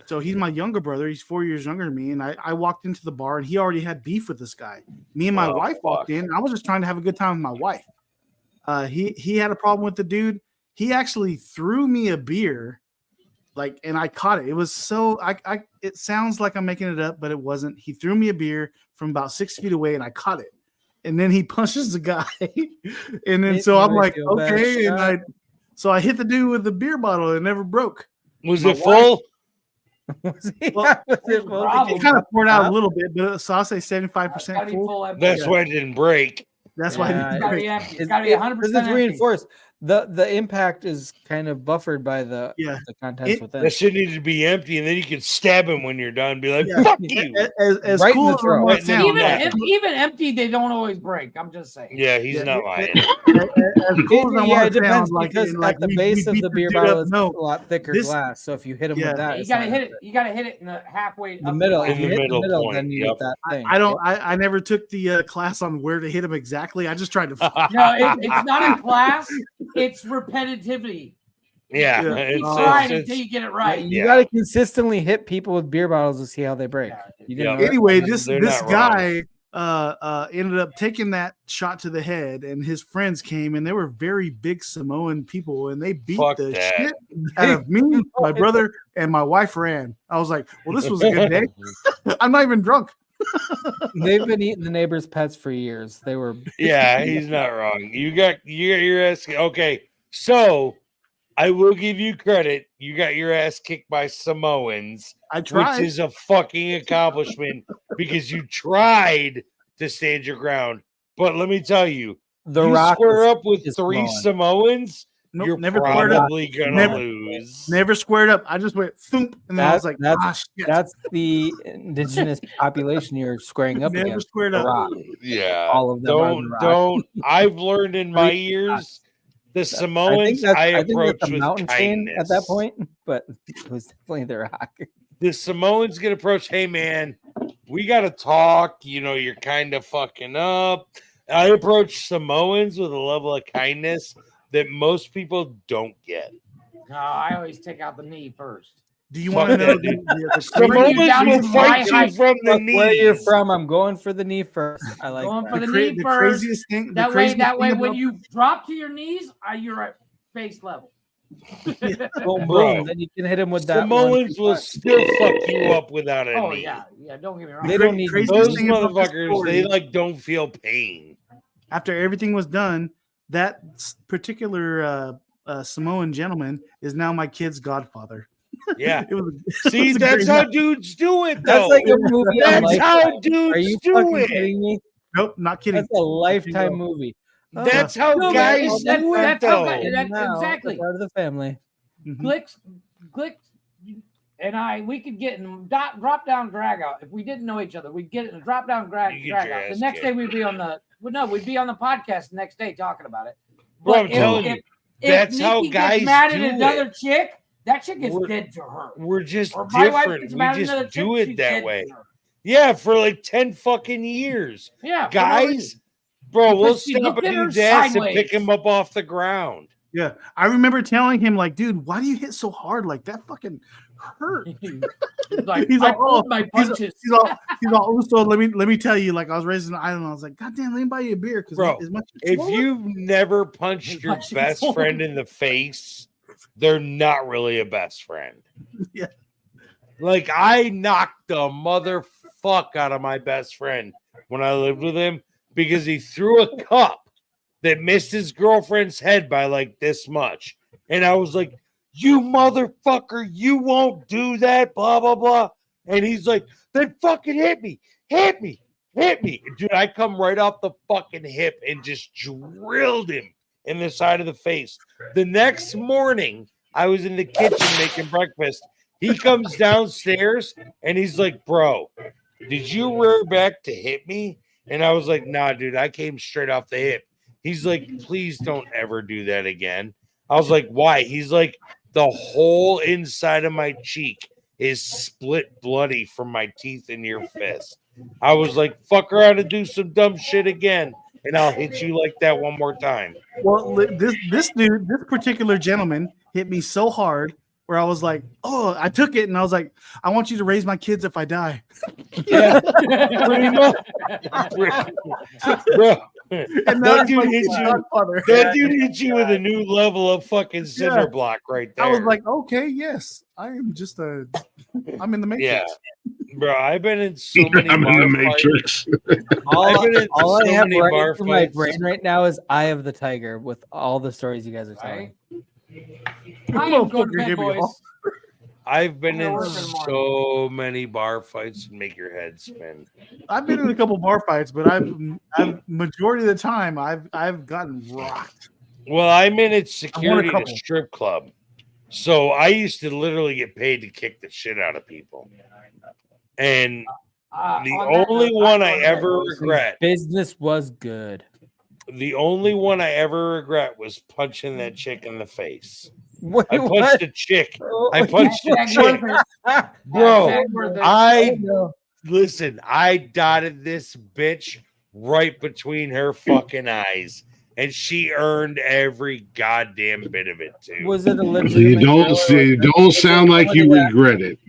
B: So he's my younger brother. He's 4 years younger than me. And I walked into the bar and he already had beef with this guy. Me and my wife walked in. I was just trying to have a good time with my wife. He had a problem with the dude. He actually threw me a beer, and I caught it. It was so it sounds like I'm making it up, but it wasn't. He threw me a beer from about 6 feet away and I caught it. And then he punches the guy. And then so I'm like, okay. And I hit the dude with the beer bottle. It never broke.
D: Was it full?
B: It kind of poured out a little bit, but so I'll say 75% full.
D: That's why it didn't break.
B: That's why it didn't break.
E: It's got to be 100%.
F: It's reinforced. The impact is kind of buffered by the contents within.
D: That shit needed to be empty, and then you could stab him when you're done. Be like, "Fuck you!"
B: As
F: right
B: cool
F: in the throat.
B: as it sounds,
E: Even empty, they don't always break. I'm just saying.
D: Yeah, he's not lying.
B: As cool as I want
F: It
B: to
F: depends
B: sound,
F: because
B: like
F: at the
B: we
F: base of
B: beat
F: the beer
B: dude
F: bottle
B: up.
F: is
B: No,
F: a lot thicker glass. So if you hit him with that,
E: You
F: it's
E: got to
F: not-
E: hit it. You got to hit it in the halfway.
F: the middle.
D: In
F: If
D: the
F: you hit
D: middle
F: the middle,
D: point,
F: then you
D: yep.
F: get that thing.
B: I never took the class on where to hit him exactly. I just tried to.
E: No, it's not a class. It's repetitivity.
D: Yeah,
E: Keep trying until you get it right.
F: You got to consistently hit people with beer bottles to see how they break.
B: Anyway, this guy ended up taking that shot to the head, and his friends came, and they were very big Samoan people, and they beat the shit out of me, my brother, and my wife ran. I was like, well, this was a good day. I'm not even drunk.
F: They've been eating the neighbors' pets for years. They were.
D: Yeah, he's not wrong. You got your ass. Okay, so I will give you credit. You got your ass kicked by Samoans,
B: I tried.
D: which is a fucking accomplishment because you tried to stand your ground. But let me tell you,
F: The
D: you
F: Rock
D: square
F: is-
D: up with
F: is
D: 3
F: Samoan.
D: Samoans,
B: Nope,
D: you're
B: never squared up.
D: probably gonna lose.
B: Never squared up. I just went thump, and then I was like, shit.
F: That's the indigenous population you're squaring up
B: Never
F: against.
B: squared
F: The
B: up.
F: Rock.
D: Yeah,
F: All of them are The Rock.
D: don't. I've learned in my years, the Samoans I
F: think
D: approach
F: that's a
D: with
F: mountain chain
D: kindness.
F: at that point, but it was definitely The Rock.
D: The Samoans get approached. Hey man, we got to talk. You know, you're kind of fucking up. I approach Samoans with a level of kindness that most people don't get.
E: No, I always take out the knee first.
B: Do you want to know the
D: Samoans will fight you from the
F: Fuck
D: knee.
F: where you're from. I'm going for the knee first. I like
E: Going
F: that.
E: for the knee first.
B: craziest thing?
E: That way, when you drop to your knees, you're at face level.
F: Boom,
D: Bro,
F: boom. Then you can hit him with that.
D: Samoans will still fuck you up without a
E: Oh
D: knee.
E: yeah. Don't get me wrong.
F: They don't need
D: Those
B: thing about this
D: motherfuckers. They
B: story-
D: don't feel pain.
B: After everything was done, that particular Samoan gentleman is now my kid's godfather.
D: Yeah.
B: It was,
D: See,
B: was a
D: that's
B: great
D: how
B: night.
D: dudes do it, though.
F: That's like a movie. on
D: That's how
F: Lifetime.
D: dudes
F: Are you
D: do
F: fucking
D: it.
F: kidding me?
B: Nope, not kidding.
F: That's a Lifetime movie.
D: That's how
E: No,
D: guys
E: that's
D: do it,
E: how
D: though.
E: guys-
F: Now,
E: exactly.
F: Part of the family.
E: Clicks. and we could get in drop down drag out. If we didn't know each other, we'd get in a drop down drag out. The next day we'd be on the podcast the next day talking about it.
D: Bro,
E: But
D: I'm telling you,
E: that's
D: how guys
E: mad
D: do
E: at another chick, that chick is dead to her.
D: We're just
E: Or my wife
D: different.
E: gets
D: We
E: mad at
D: just
E: another
D: do
E: chick,
D: it
E: she's
D: that
E: dead
D: way.
E: to her.
D: Yeah, for like 10 fucking years.
E: Yeah,
D: guys, bro, we'll
B: Because she
D: stop
B: looked
D: a
B: at her
D: dude's ass and
B: sideways.
D: pick him up off the ground.
B: Yeah, I remember telling him, like, dude, why do you hit so hard? Like, that fucking hurt.
E: Like,
B: he's
E: I
B: like, oh,
E: pulled my punches.
B: He's all, oh, so let me tell you, like, I was raised in an island. I was like, God damn, let me buy you a beer.
D: Bro, if you've never punched your best friend in the face, they're not really a best friend.
B: Yeah.
D: Like, I knocked the motherfuck out of my best friend when I lived with him because he threw a cup that missed his girlfriend's head by like this much. And I was like, you motherfucker, you won't do that, blah, blah, blah. And he's like, then fucking hit me. Dude, I come right off the fucking hip and just drilled him in the side of the face. The next morning, I was in the kitchen making breakfast. He comes downstairs and he's like, bro, did you rear back to hit me? And I was like, nah, dude, I came straight off the hip. He's like, please don't ever do that again. I was like, why? He's like, the whole inside of my cheek is split bloody from my teeth in your fist. I was like, fuck around and do some dumb shit again, and I'll hit you like that one more time.
B: Well, this particular gentleman hit me so hard where I was like, oh, I took it and I was like, I want you to raise my kids if I die.
D: Yeah, pretty much. Bro,
B: And
D: that dude hit you with a new level of fucking cinder block right there.
B: I was like, okay, yes, I'm in the Matrix.
D: Yeah. Bro, I've been in so many
C: I'm in the Matrix.
F: All I have running through my brain right now is Eye of the Tiger with all the stories you guys are telling.
E: I am going to bed, boys.
D: I've been in so many bar fights and make your head spin.
B: I've been in a couple bar fights, but I've majority of the time I've gotten rocked.
D: Well, I'm in security at a strip club. So I used to literally get paid to kick the shit out of people. And the only one I ever regret.
F: Business was good.
D: The only one I ever regret was punching that chick in the face.
F: Wait,
D: I punched
F: what?
D: a chick. I punched a chick. Bro, listen, I dotted this bitch right between her fucking eyes. And she earned every goddamn bit of it too.
F: Was it a legitimate?
C: You don't sound like you regret it.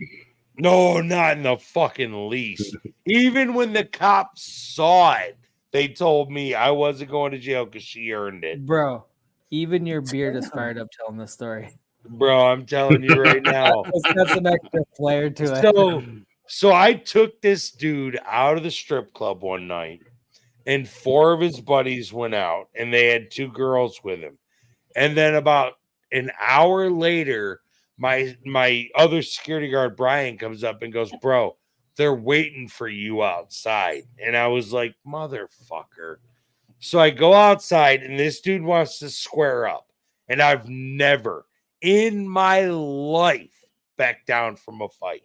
D: No, not in the fucking least. Even when the cops saw it, they told me I wasn't going to jail because she earned it.
F: Bro, even your beard is fired up telling this story.
D: Bro, I'm telling you right now.
F: It's got some extra flair to it.
D: So I took this dude out of the strip club one night, and 4 of his buddies went out, and they had 2 girls with him. And then about an hour later, my other security guard, Brian, comes up and goes, bro, they're waiting for you outside. And I was like, motherfucker. So I go outside, and this dude wants to square up. And I've never in my life backed down from a fight.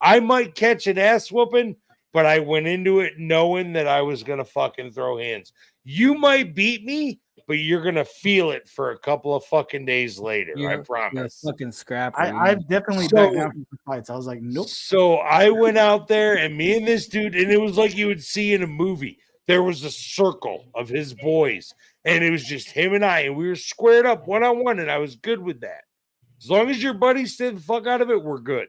D: I might catch an ass whooping, but I went into it knowing that I was going to fucking throw hands. You might beat me, but you're going to feel it for a couple of fucking days later. I promise.
F: You're a fucking scrapper.
B: I've definitely backed down from some fights. I was like, nope.
D: So I went out there, and me and this dude, and it was like you would see in a movie. There was a circle of his boys, and it was just him and I, and we were squared up one-on-one, and I was good with that. As long as your buddies stay the fuck out of it, we're good.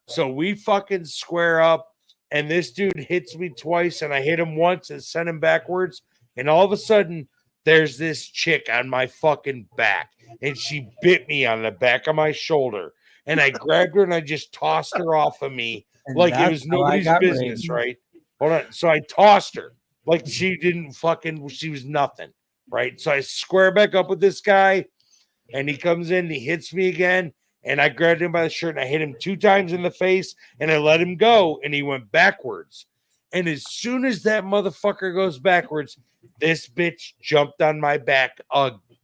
D: So we fucking square up, and this dude hits me twice, and I hit him once and sent him backwards, and all of a sudden, there's this chick on my fucking back, and she bit me on the back of my shoulder, and I grabbed her, and I just tossed her off of me like it was nobody's business, right? Hold on. So I tossed her like she was nothing, right? So I square back up with this guy, and he comes in, and he hits me again, and I grabbed him by the shirt, and I hit him 2 times in the face, and I let him go, and he went backwards. And as soon as that motherfucker goes backwards, this bitch jumped on my back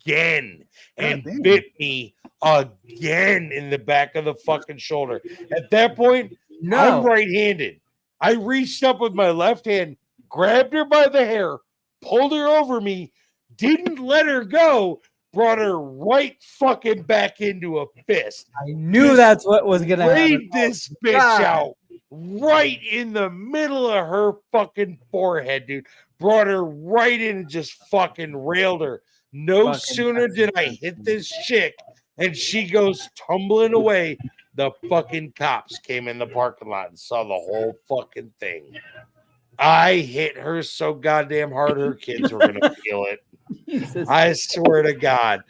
D: again and bit me again in the back of the fucking shoulder. At that point, I'm right-handed. I reached up with my left hand, grabbed her by the hair, pulled her over me, didn't let her go, brought her right fucking back into a fist.
F: I knew that's what was gonna happen.
D: Laid this bitch out right in the middle of her fucking forehead, dude. Brought her right in and just fucking railed her. No sooner did I hit this chick and she goes tumbling away, the fucking cops came in the parking lot and saw the whole fucking thing. I hit her so goddamn hard her kids were gonna feel it. Jesus. I swear to God.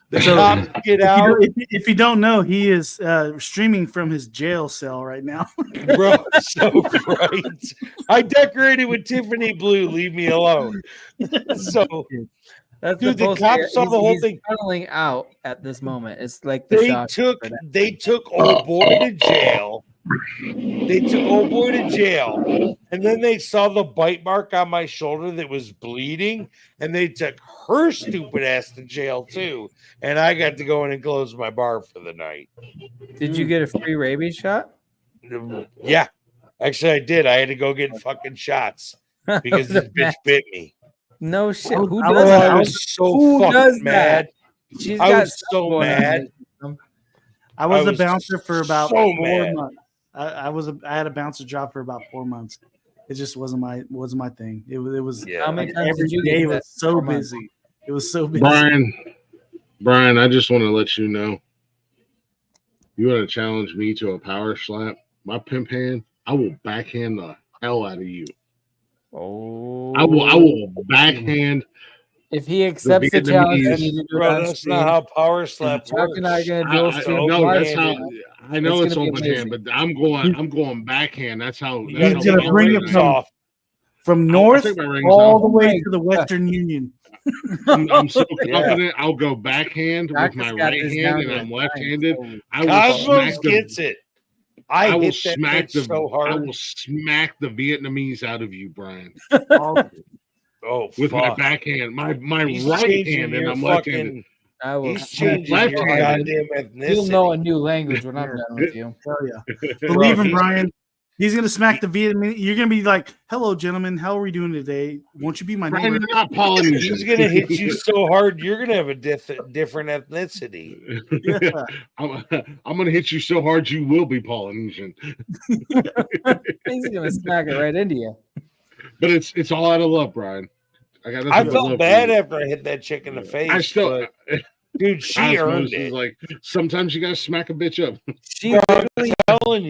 D: The cops get out.
B: If you don't know, he is streaming from his jail cell right now.
D: Bro, so right. I decorated with Tiffany blue. Leave me alone. So,
F: that's
D: dude, the cops saw the whole thing
F: funneling out at this moment. It's like
D: they took old boy to jail. They took old boy to jail, and then they saw the bite mark on my shoulder that was bleeding, and they took her stupid ass to jail too. And I got to go in and close my bar for the night.
F: Did you get a free rabies shot?
D: Yeah, actually, I did. I had to go get fucking shots because this bitch bit me.
F: No shit. Who does that?
D: I was so fucking mad. I was so mad.
B: I was a bouncer for about 4 months. I had a bouncer job for about 4 months. It just wasn't my thing. It was
F: How many times
B: every
F: did you
B: day
F: get
B: was
F: that?
B: so
F: 4 months?
B: busy. It was so busy.
C: Brian, I just want to let you know. You want to challenge me to a power slap? My pimp hand, I will backhand the hell out of you.
F: Oh,
C: I will backhand.
F: If he accepts the challenge,
D: bro, that's not how power slap works.
C: I know it's open hand, but I'm going backhand. That's how.
B: He's gonna bring it from north all the way to the Western Union.
C: I'm so confident. I'll go backhand with my right hand, and I'm left-handed.
D: Cosmos gets it. I
C: will
D: hit that
C: smack
D: bitch so hard.
C: I will smack the Vietnamese out of you, Brian.
D: Oh,
C: with my
D: fuck.
C: backhand, my right hand, and I'm left-handed.
F: I will
D: He's changing your goddamn ethnicity.
F: You'll know a new language when I'm done with you.
B: Oh yeah, believe him, Brian. He's gonna smack the Vietnamese. You're gonna be like, "Hello, gentlemen. How are we doing today? Won't you be my neighbor?"
C: You're not Polynesian.
D: He's gonna hit you so hard, you're gonna have a different ethnicity.
C: Yeah. I'm gonna hit you so hard, you will be Polynesian.
F: He's gonna smack it right into you.
C: But it's all out of love, Brian.
D: I felt bad after I hit that chick in the face. Dude, she earned it.
C: Like sometimes you gotta smack a bitch up.
F: She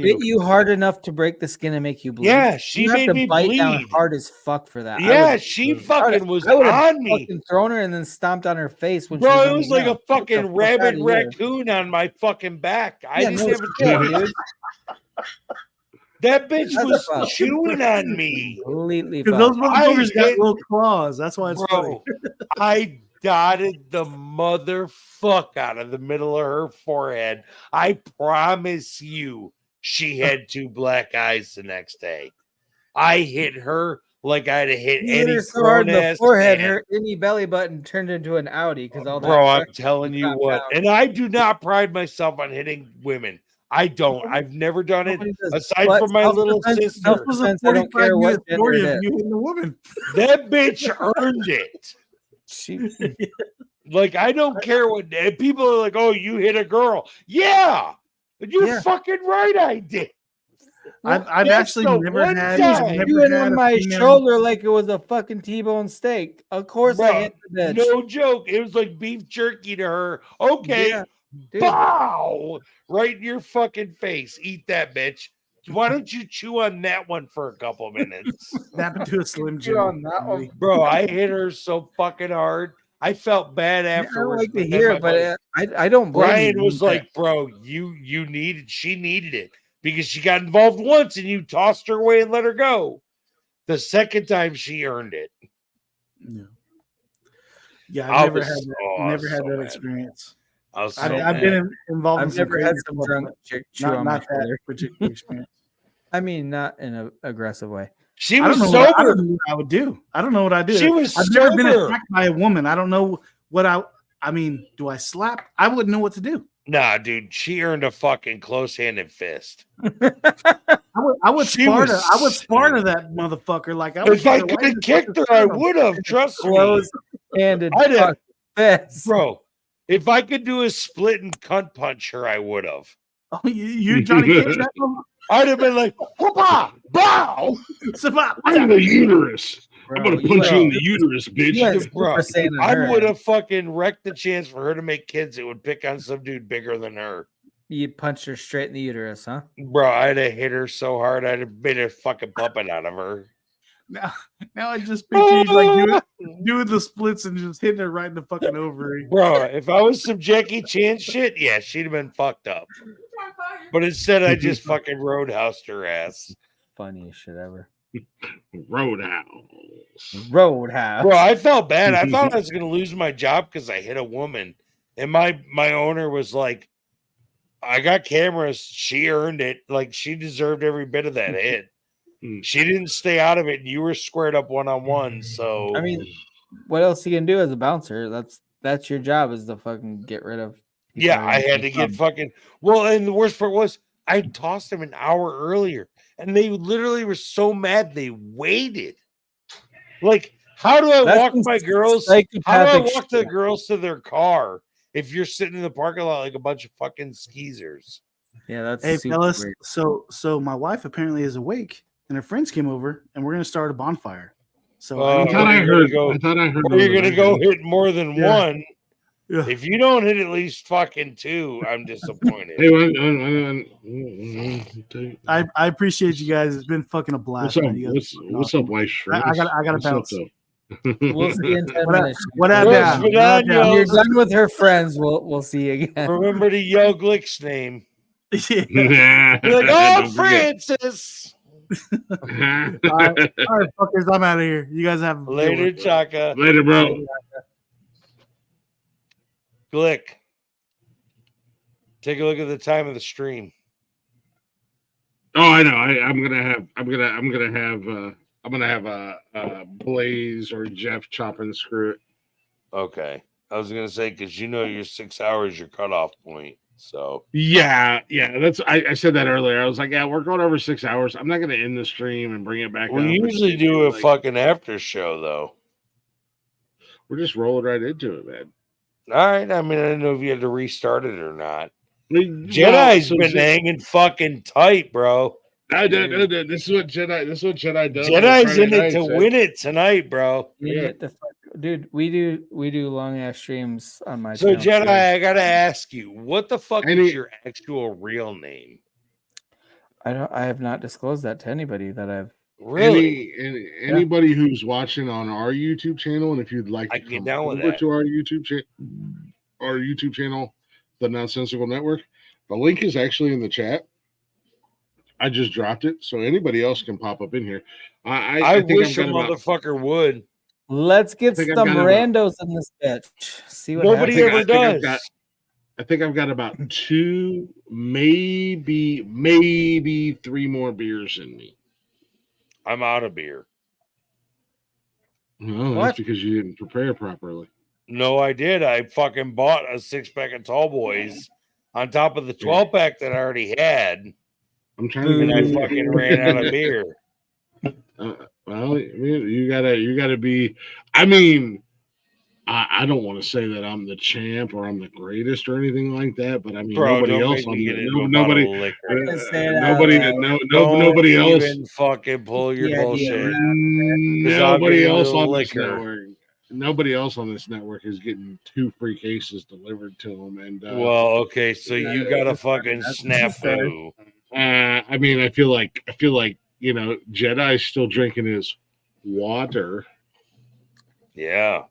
F: bit you hard enough to break the skin and make you bleed.
D: Yeah, she made me
F: bite
D: bleed
F: down hard as fuck for that.
D: Yeah, she fucking was on me.
F: Thrown her and then stomped on her face. When
D: bro,
F: she was
D: it was like a fucking rabid raccoon on my fucking back. I didn't have a choice. That bitch was chewing on me.
F: Completely.
B: Because those motherfuckers got little claws. That's why it's funny.
D: I dotted the motherfuck out of the middle of her forehead. I promise you, she had 2 black eyes the next day. I hit her like I'd have hit any
F: so hard in the forehead. Her any belly button turned into an Audi because all that.
D: Bro, I'm telling you what. And I do not pride myself on hitting women. I don't. I've never done it aside from my little sister.
B: That was a 45-minute story of you hitting a woman.
D: That bitch earned it. Like, I don't care what people are like. Oh, you hit a girl. Yeah, you're fucking right. I did.
B: I've actually never had.
F: You hit on my shoulder like it was a fucking T-bone steak. Of course, I hit the bitch.
D: No joke. It was like beef jerky to her. Okay. Yeah. Bow right in your fucking face. Eat that, bitch. Why don't you chew on that one for a couple minutes?
B: Snap into a Slim Jim
F: on that one,
D: bro. I hit her so fucking hard. I felt bad afterwards.
F: I don't like to hear it, but I don't blame
D: Brian was like, bro, she needed it because she got involved once and you tossed her away and let her go. The second time she earned it.
B: Yeah, I've never had that experience. I've been involved.
F: I've never had some drunk chick chew on my shoulder.
B: Particular experience.
F: I mean, not in an aggressive way.
D: She was sober.
B: I don't know what I would do. I don't know what I do.
D: She was
B: I've
D: sober.
B: never been attacked by a woman. I don't know what I. I mean, do I slap? I wouldn't know what to do.
D: Nah, dude, she earned a fucking close-handed fist.
B: I would Sparta that motherfucker. Like
D: if I could have kicked her, I would have. Trust me.
F: Close-handed fist,
D: bro. If I could do a split and cunt punch her, I would have.
B: Oh, you Johnny Cage?
D: I'd have been like, "Whoop-ah, bow,
C: I'm the uterus. I'm gonna punch you in the uterus, bitch."
D: Bro, I would have fucking wrecked the chance for her to make kids that would pick on some dude bigger than her.
F: You punched her straight in the uterus, huh?
D: Bro, I'd have hit her so hard, I'd have made a fucking puppet out of her.
B: Now I just picture you like doing the splits and just hitting her right in the fucking ovary.
D: Bro, if I was some Jackie Chan shit, yeah, she'd have been fucked up. But instead, I just fucking roadhoused her ass.
F: Funniest shit ever.
C: Roadhouse.
D: Bro, I felt bad. I thought I was gonna lose my job because I hit a woman, and my owner was like, "I got cameras. She earned it. Like she deserved every bit of that hit. She didn't stay out of it. And you were squared up one-on-one. So
F: I mean, what else you can do as a bouncer? That's your job, is to fucking get rid of.
D: Yeah, I had to get fucking well. And the worst part was I tossed them an hour earlier, and they literally were so mad they waited. Like, how do I walk my girls? How do I walk the girls to their car if you're sitting in the parking lot like a bunch of fucking skeezers?
F: Yeah, that's
B: hey fellas. Weird. So my wife apparently is awake, and her friends came over, and we're gonna start a bonfire. So
C: I thought I heard.
D: You're gonna go hit more than one. Yeah. If you don't hit at least fucking two, I'm disappointed.
B: I appreciate you guys. It's been fucking a blast.
C: What's up, White Shrimp?
B: I gotta bounce.
F: We'll see in 10 minutes.
B: What happened?
F: When you're done with her friends, we'll see you again.
D: Remember to yell Glick's name.
B: Yeah.
D: You're like, oh, Francis.
B: All right, fuckers, I'm out of here. You guys have
D: later, Chaka.
C: Later, bro.
D: Glick, take a look at the time of the stream.
C: Oh, I know. I'm gonna have Blaze or Jeff chop and screw it.
D: Okay, I was gonna say because you know your 6 hours your cutoff point. So
C: yeah. That's I said that earlier. I was like, yeah, we're going over 6 hours. I'm not gonna end the stream and bring it back.
D: We usually do a fucking after show though.
C: We're just rolling right into it, man.
D: All right. I mean, I didn't know if you had to restart it or not. Jedi's been hanging fucking tight, bro.
C: I don't know. This is what Jedi does.
D: Jedi's in it to win it tonight, bro.
F: Yeah. Dude, we do long ass streams on my
D: channel. So Jedi,
F: too.
D: I gotta ask you, what the fuck is your actual real name?
C: I
F: have not disclosed that to anybody that I've
D: really
C: anybody who's watching on our YouTube channel, and if you'd like to come over to our YouTube channel, the Nonsensical Network, the link is actually in the chat. I just dropped it, so anybody else can pop up in here.
D: I wish a motherfucker would.
F: Let's get some randos in this bitch. See what
D: nobody ever does.
C: I think I've got about 2, maybe 3 more beers in me.
D: I'm out of beer.
C: No, that's because you didn't prepare properly.
D: No, I did. I fucking bought a 6-pack of Tall Boys on top of the 12-pack that I already had.
C: I'm trying to.
D: I fucking ran out of beer.
C: Well, you gotta be. I mean, I don't want to say that I'm the champ or I'm the greatest or anything like that, but I mean, nobody else
D: even fucking pull your bullshit.
C: Nobody else on this network is getting 2 free cases delivered to them. And
D: well, okay, so you got a fucking snafu.
C: I mean, I feel like Jedi's still drinking his water.
D: Yeah.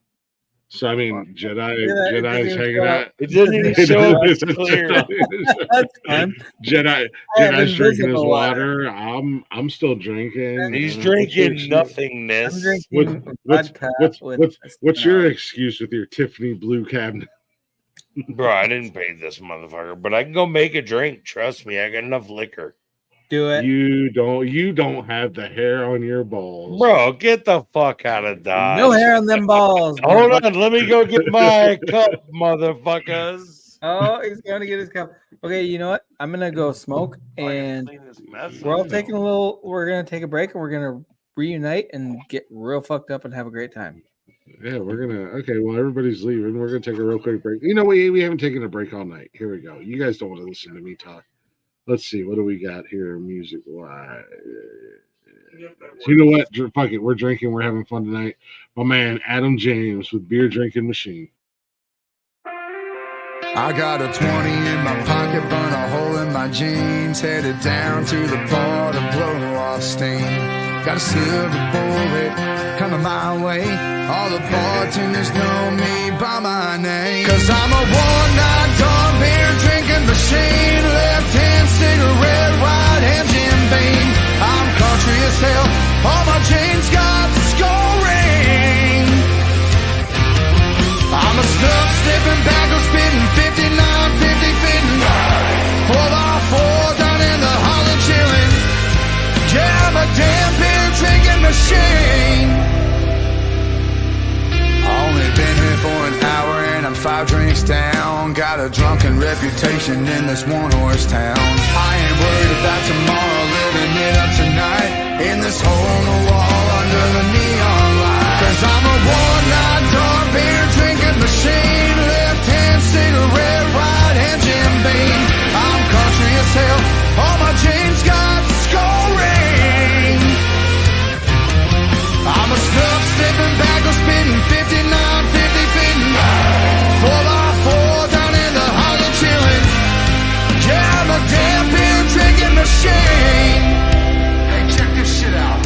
C: So I mean, Jedi's hanging out.
D: It doesn't even show up clear.
F: That's fun.
C: Jedi's drinking his water. I'm still drinking.
D: He's drinking nothingness.
F: I'm drinking
C: what's your excuse with your Tiffany blue cabinet?
D: Bro, I didn't pay this motherfucker, but I can go make a drink. Trust me, I got enough liquor.
F: Do it.
C: You don't have the hair on your balls.
D: Bro, get the fuck out of Dodge.
F: No hair on them balls.
D: Hold on, let me go get my cup, motherfuckers.
F: Oh, he's going to get his cup. Okay, you know what? I'm gonna go smoke, and we're all taking we're gonna take a break, and we're gonna reunite and get real fucked up and have a great time.
C: Yeah, we're gonna. Okay, well, everybody's leaving. We're gonna take a real quick break. You know, we haven't taken a break all night. Here we go. You guys don't want to listen to me talk. Let's see. What do we got here, music wise? You know what? Fuck it. We're drinking. We're having fun tonight. My man Adam James with Beer Drinking Machine.
P: I got a 20 in my pocket, burn a hole in my jeans, headed down to the bar to blow off steam. Got a silver bullet coming my way. All the bartenders know me by my name. Cause I'm a one-night dog beer drinking machine. Left hand cigarette, right hand Jim Beam. I'm country as hell, all my jeans got the skull ring. I'm a stuck, slipping back, I'm spitting 59, 50, fitting 4x4 down in the Holland chillin'. Yeah, I'm a damn beer drinking machine. Only been here for an hour and I'm 5 drinks down. Got a drunken reputation in this one-horse town. I ain't worried about tomorrow, living it up tonight. In this hole in the wall under the neon light. Cause I'm a one-night dog beer drinking machine. Left hand cigarette, right hand Jim Beam. I'm country as hell, all my jeans got the skull ring. I'm a stuck, slipping back, I'm spitting 59, 50, fitting 4x4 down in the Holland chillin'. Yeah, I'm a damn beer drinking machine. Hey, check this shit out.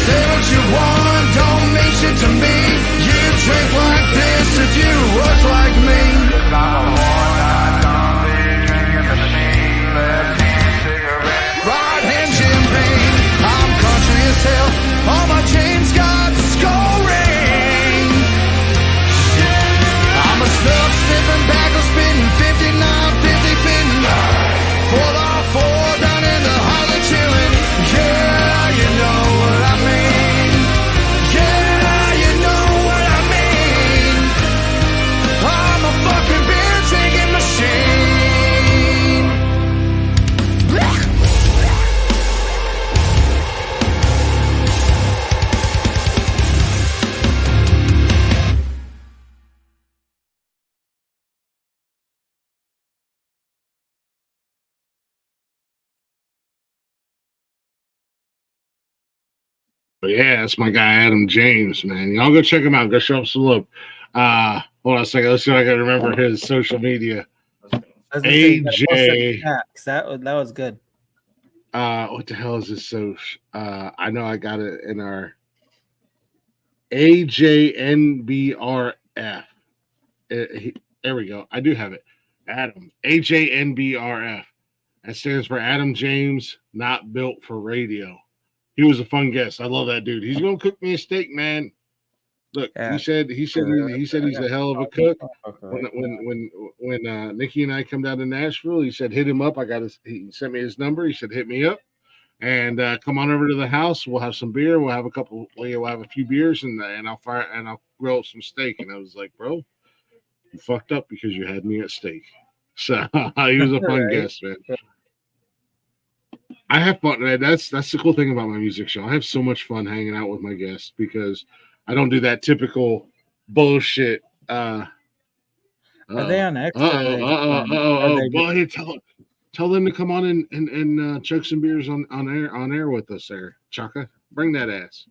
P: Say what you want, don't mean shit to me. You drink like this if you work like me. I'm a one-night dog beer drinking machine. Left hand cigarette, right hand Jim Beam. I'm country as hell, all my jeans got the skull ring. I'm a stuck, slipping back, I'm spitting 59, 50, fitting 4x4 down in the Holland chillin'. Yeah, you know what I mean. Yeah, you know what I mean. I'm a fucking beer drinking machine.
C: But yeah, that's my guy Adam James, man. Y'all go check him out. Go show him some love. Hold on a second. Let's see if I can remember his social media. AJ.
F: That was good.
C: What the hell is this social? I know I got it in our AJNBRF. There we go. I do have it. Adam. AJNBRF. That stands for Adam James, Not Built for Radio. He was a fun guest. I love that dude. He's gonna cook me a steak, man. Look, he said he's a hell of a cook. When Nikki and I come down to Nashville, he said hit him up. He sent me his number. He said hit me up and come on over to the house. We'll have some beer. We'll have a few beers and I'll grill some steak. And I was like, bro, you fucked up because you had me at steak. So he was a fun guest, man. I have fun, man. That's the cool thing about my music show. I have so much fun hanging out with my guests because I don't do that typical bullshit.
F: Are they on X?
C: Well, hey, tell them to come on and chug some beers on air with us there, Chaka. Bring that ass.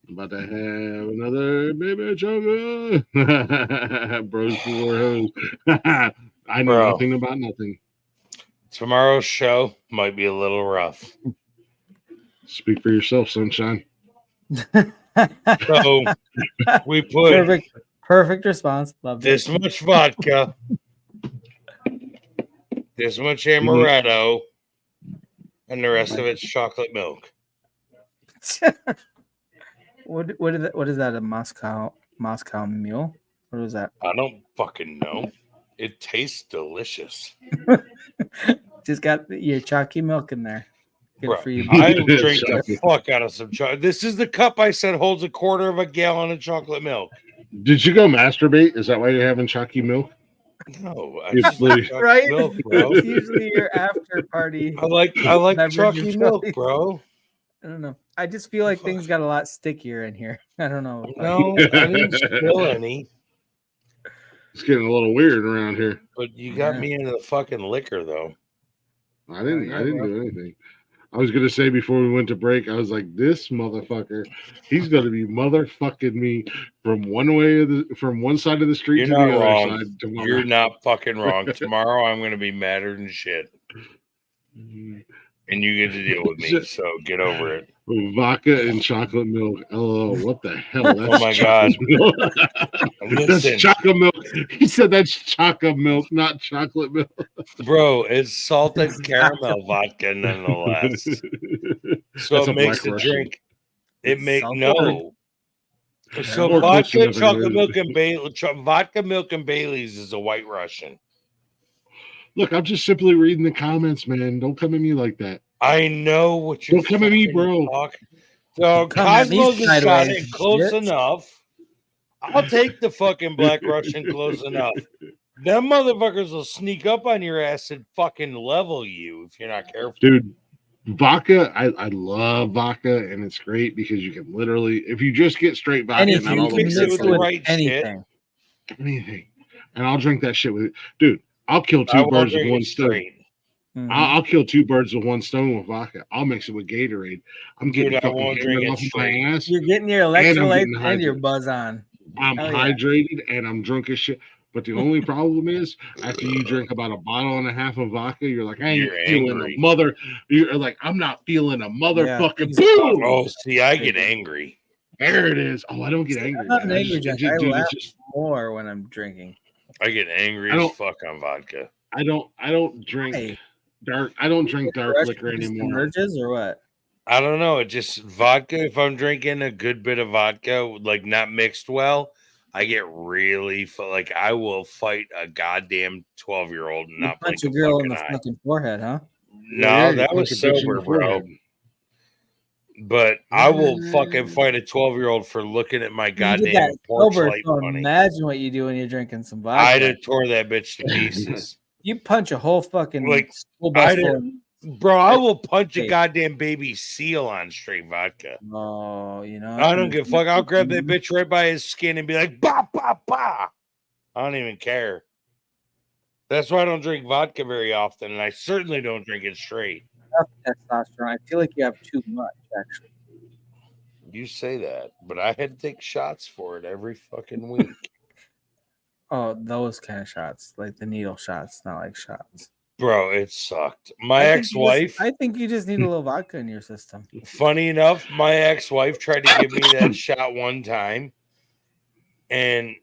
C: I'm about to have another baby Chaka. Bros for hoes. I know nothing about nothing.
D: Tomorrow's show might be a little rough.
C: Speak for yourself, sunshine.
D: So we put
F: perfect response. Loved
D: this
F: it.
D: much vodka, this much amaretto, and the rest of it's chocolate milk.
F: What is that? A Moscow Moscow Mule. What was that?
D: I don't fucking know. It tastes delicious.
F: Just got your chalky milk in there. Good
D: Bro,
F: for you.
D: I drink the fuck out of some chocolate. This is the cup I said holds a quarter of a gallon of chocolate milk.
C: Did you go masturbate? Is that why you're having chalky milk?
D: No, I just like
F: right?
D: milk, bro.
F: It's usually your after party.
D: I like chalky milk, bro.
F: I don't know. I just feel like things got a lot stickier in here. I don't know.
D: No, I didn't spill any.
C: It's getting a little weird around here.
D: But you got me into the fucking liquor, though.
C: I didn't do anything. I was gonna say before we went to break, I was like, this motherfucker, he's gonna be motherfucking me from one side of the street
D: You're
C: to
D: not
C: the
D: wrong.
C: other side tomorrow.
D: You're not fucking wrong. Tomorrow I'm gonna be madder than shit. And you get to deal with me, so get over it.
C: Vodka and chocolate milk. Oh, what the hell? That's
D: Oh my god.
C: That's chocolate milk. He said that's chocolate milk, not chocolate milk.
D: Bro, it's salted caramel vodka nonetheless. So
C: That's
D: it makes the
C: Russian.
D: drink. It makes
F: Salted.
D: So
C: More
D: vodka,
C: Russian than
D: chocolate
C: it is.
D: milk, and vodka, milk, and Bailey's is a White Russian.
C: Look, I'm just simply reading the comments, man. Don't come at me like that.
D: I know what you're.
C: Don't come at me, bro.
D: So
F: Come at me
D: Cosmo's shot
F: sideways,
D: it close
F: shit.
D: enough. I'll take the fucking Black Russian close enough. Them motherfuckers will sneak up on your ass and fucking level you if you're not careful.
C: Dude, vodka, I love vodka, and it's great because you can literally, if you just get straight vodka,
F: Anything.
C: not all the
D: mix it with the
C: shit,
D: right
F: anything.
C: anything, and I'll drink that shit with it. Dude, I'll kill
D: I
C: two
D: won't
C: birds with
D: drink
C: one
D: it
C: stone.
D: straight.
F: Mhm.
C: I'll kill two birds with one stone with vodka. I'll mix it with Gatorade. I'm getting
D: Dude, I
C: fucking
D: won't
C: hammered
D: drink it
C: off my
D: straight.
C: ass.
F: You're getting your
C: And I'm
F: electrolytes
C: getting
F: and your
C: hydrated.
F: buzz on.
C: I'm
F: Hell yeah.
C: hydrated and I'm drunk as shit. But the only problem is, after you drink about a bottle and a half of vodka, you're like, I ain't
D: You're
C: feeling
D: angry.
C: a mother. You're like, I'm not feeling a motherfucking
F: exactly.
C: boom.
D: Oh, see, I get angry.
C: There it is. Oh, I don't get angry.
F: I'm not an
C: man.
F: angry drunk. I
C: Dude,
F: laugh
C: it's just,
F: more when I'm drinking.
D: I get angry
C: I
D: as
C: don't-
D: fuck on vodka.
C: I don't drink
F: Hey.
C: dark. I don't drink dark
F: Rush
C: liquor
F: just
C: anymore.
F: emerges or what?
D: I don't know. It just vodka. If I'm drinking a good bit of vodka, like not mixed well, I get really like I will fight a goddamn 12-year-old and
F: You
D: not
F: punch
D: blink
F: a
D: a
F: girl in
D: fucking
F: the
D: eye.
F: fucking forehead, huh?
D: No,
C: Yeah, you
D: that
C: punch
D: was
C: a bitch in
D: sober,
C: the
D: bro.
C: forehead.
D: But I will fucking fight a 12-year-old for looking at my
F: You did
D: goddamn
F: that
D: porch
F: sober,
D: light
F: so
D: bunny.
F: imagine what you do when you're drinking some vodka.
D: I'd have tore that bitch to pieces.
F: You punch a whole fucking
D: Like,
F: school bus
D: I'd
F: full
D: have-
F: of
D: Bro, I will punch a
F: Hey.
D: goddamn baby seal on straight vodka.
F: Oh, you know.
D: I don't give a fuck. I'll grab that bitch right by his skin and be like, bah, bah, bah. I don't even care. That's why I don't drink vodka very often, and I certainly don't drink it straight.
F: Testosterone. I feel like you have too much, actually.
D: You say that, but I had to take shots for it every fucking week.
F: Oh, those kind of shots, like the needle shots, not like shots.
D: Bro, it sucked. My
F: I think
D: ex-wife,
F: I think you just need a little vodka in your system.
D: funny enough, my ex-wife tried to give me that shot one time, and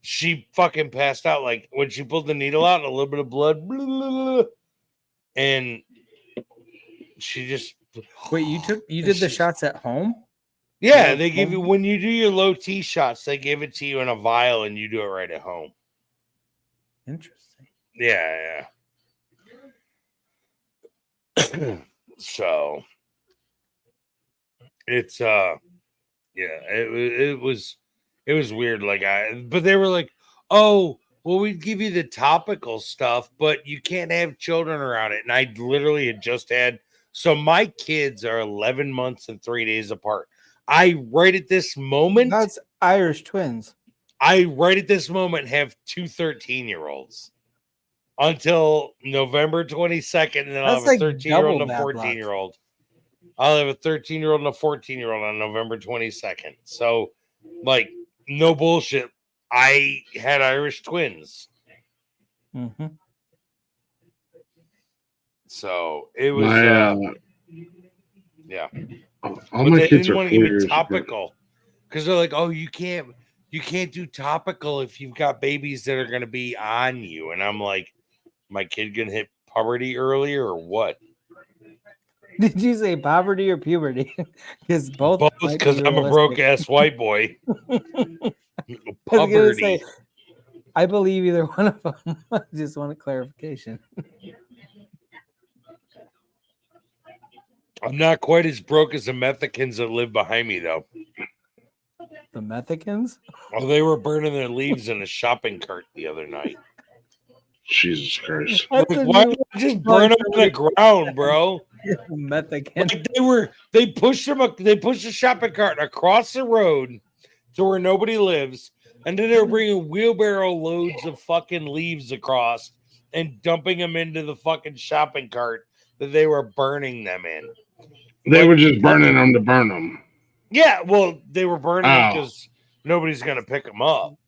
D: she fucking passed out. Like when she pulled the needle out, a little bit of blood, blah, blah, blah, and she just
F: Wait, you did the shots at home?
D: yeah. They give you when you do your low T shots, they give it to you in a vial, and you do it right at home.
F: Interesting.
D: Yeah. So it's it was weird. Like but they were like, oh, well, we'd give you the topical stuff, but you can't have children around it. And I literally had just had, so my kids are 11 months and 3 days apart. I right at this moment,
F: That's Irish twins.
D: I right at this moment have two 13-year-olds until November 22nd, and then I'll have
F: That's
D: a
F: like
D: 13-year-old and a
F: double bad luck.
D: 14-year-old. I'll have a 13-year-old and a 14-year-old on November 22nd. So, like, no bullshit. I had Irish twins.
F: Mm-hmm.
D: So it was yeah.
C: All my
D: they
C: kids
D: didn't
C: are
D: want to give me
C: queers.
D: topical because they're like, oh, you can't do topical if you've got babies that are going to be on you. And I'm like, my kid gonna hit puberty earlier or what?
F: Did you say poverty or puberty? Because both.
D: Because I'm a broke ass white boy.
F: I was gonna say, I believe either one of them. I just want a clarification.
D: I'm not quite as broke as the Mexicans that live behind me, though.
F: The Mexicans?
D: Oh, they were burning their leaves in a shopping cart the other night.
C: Jesus Christ!
D: Like, why not just burn them on the ground, bro?
F: Mexican.
D: Like they pushed the shopping cart across the road to where nobody lives, and then they were bringing wheelbarrow loads of fucking leaves across and dumping them into the fucking shopping cart that they were burning them in.
C: They were just burning them to burn them.
D: Yeah, well, they were burning them because nobody's gonna pick them up.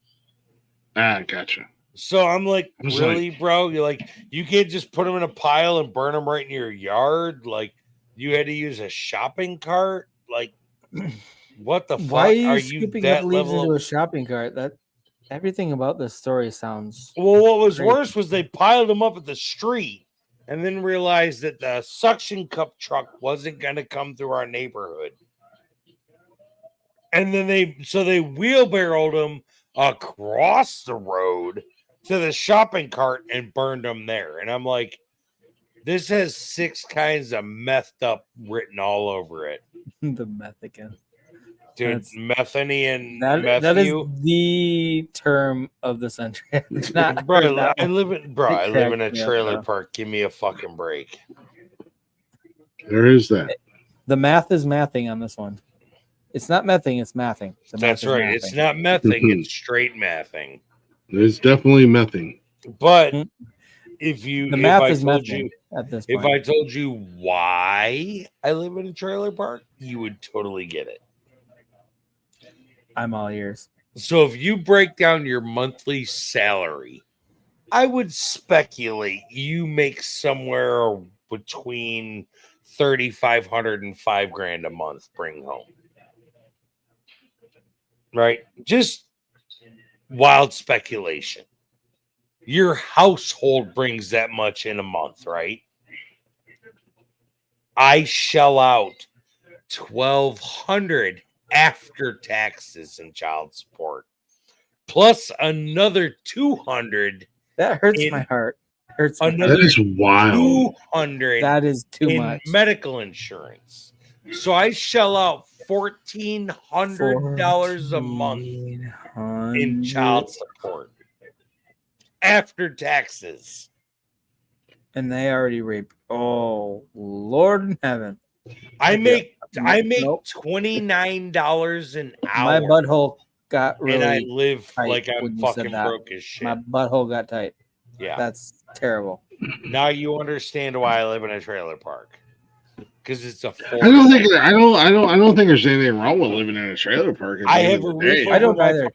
C: Gotcha.
D: So I'm like, really, bro? You're like, you can't just put them in a pile and burn them right in your yard? Like, you had to use a shopping cart? Like, what the fuck?
F: Why are you
D: scooping
F: up leaves into a shopping cart? That everything about this story sounds.
D: Well, what was
F: crazy.
D: worse was they piled them up at the street and then realized that the suction cup truck wasn't going to come through our neighborhood. And then they wheelbarrowed them across the road to the shopping cart and burned them there. And I'm like, this has 6 kinds of methed up written all over it.
F: The Mexican.
D: Dude, Methanian.
F: That is the term of the century. It's not,
D: bro. I live in a trailer park. Give me a fucking break.
C: There is that.
F: The math is mathing on this one. It's not mething, it's mathing.
D: That's right.
F: Mathing.
D: It's not mething, it's straight mathing.
C: It's definitely mething.
D: But if I told you why I live in a trailer park, you would totally get it.
F: I'm all ears.
D: So if you break down your monthly salary, I would speculate you make somewhere between $3,500 and $5,000 a month bring home. Right? Just wild speculation. Your household brings that much in a month, right? I shell out $1,200 after taxes and child support, plus another $200.
F: That hurts my heart.
C: That is wild.
D: $200.
F: That is too much.
D: Medical insurance. So I shell out $1,400 a month in child support after taxes.
F: And they already rape. Oh, Lord in heaven.
D: I make $29 an hour.
F: My butthole got really
D: and I live
F: tight
D: like I'm
F: when you
D: fucking
F: said that.
D: broke as shit.
F: My butthole got tight.
D: Yeah.
F: That's terrible.
D: Now you understand why I live in a trailer park. Because it's a
C: I don't think there's anything wrong with living in a trailer park.
D: I have a roof.
F: I don't either.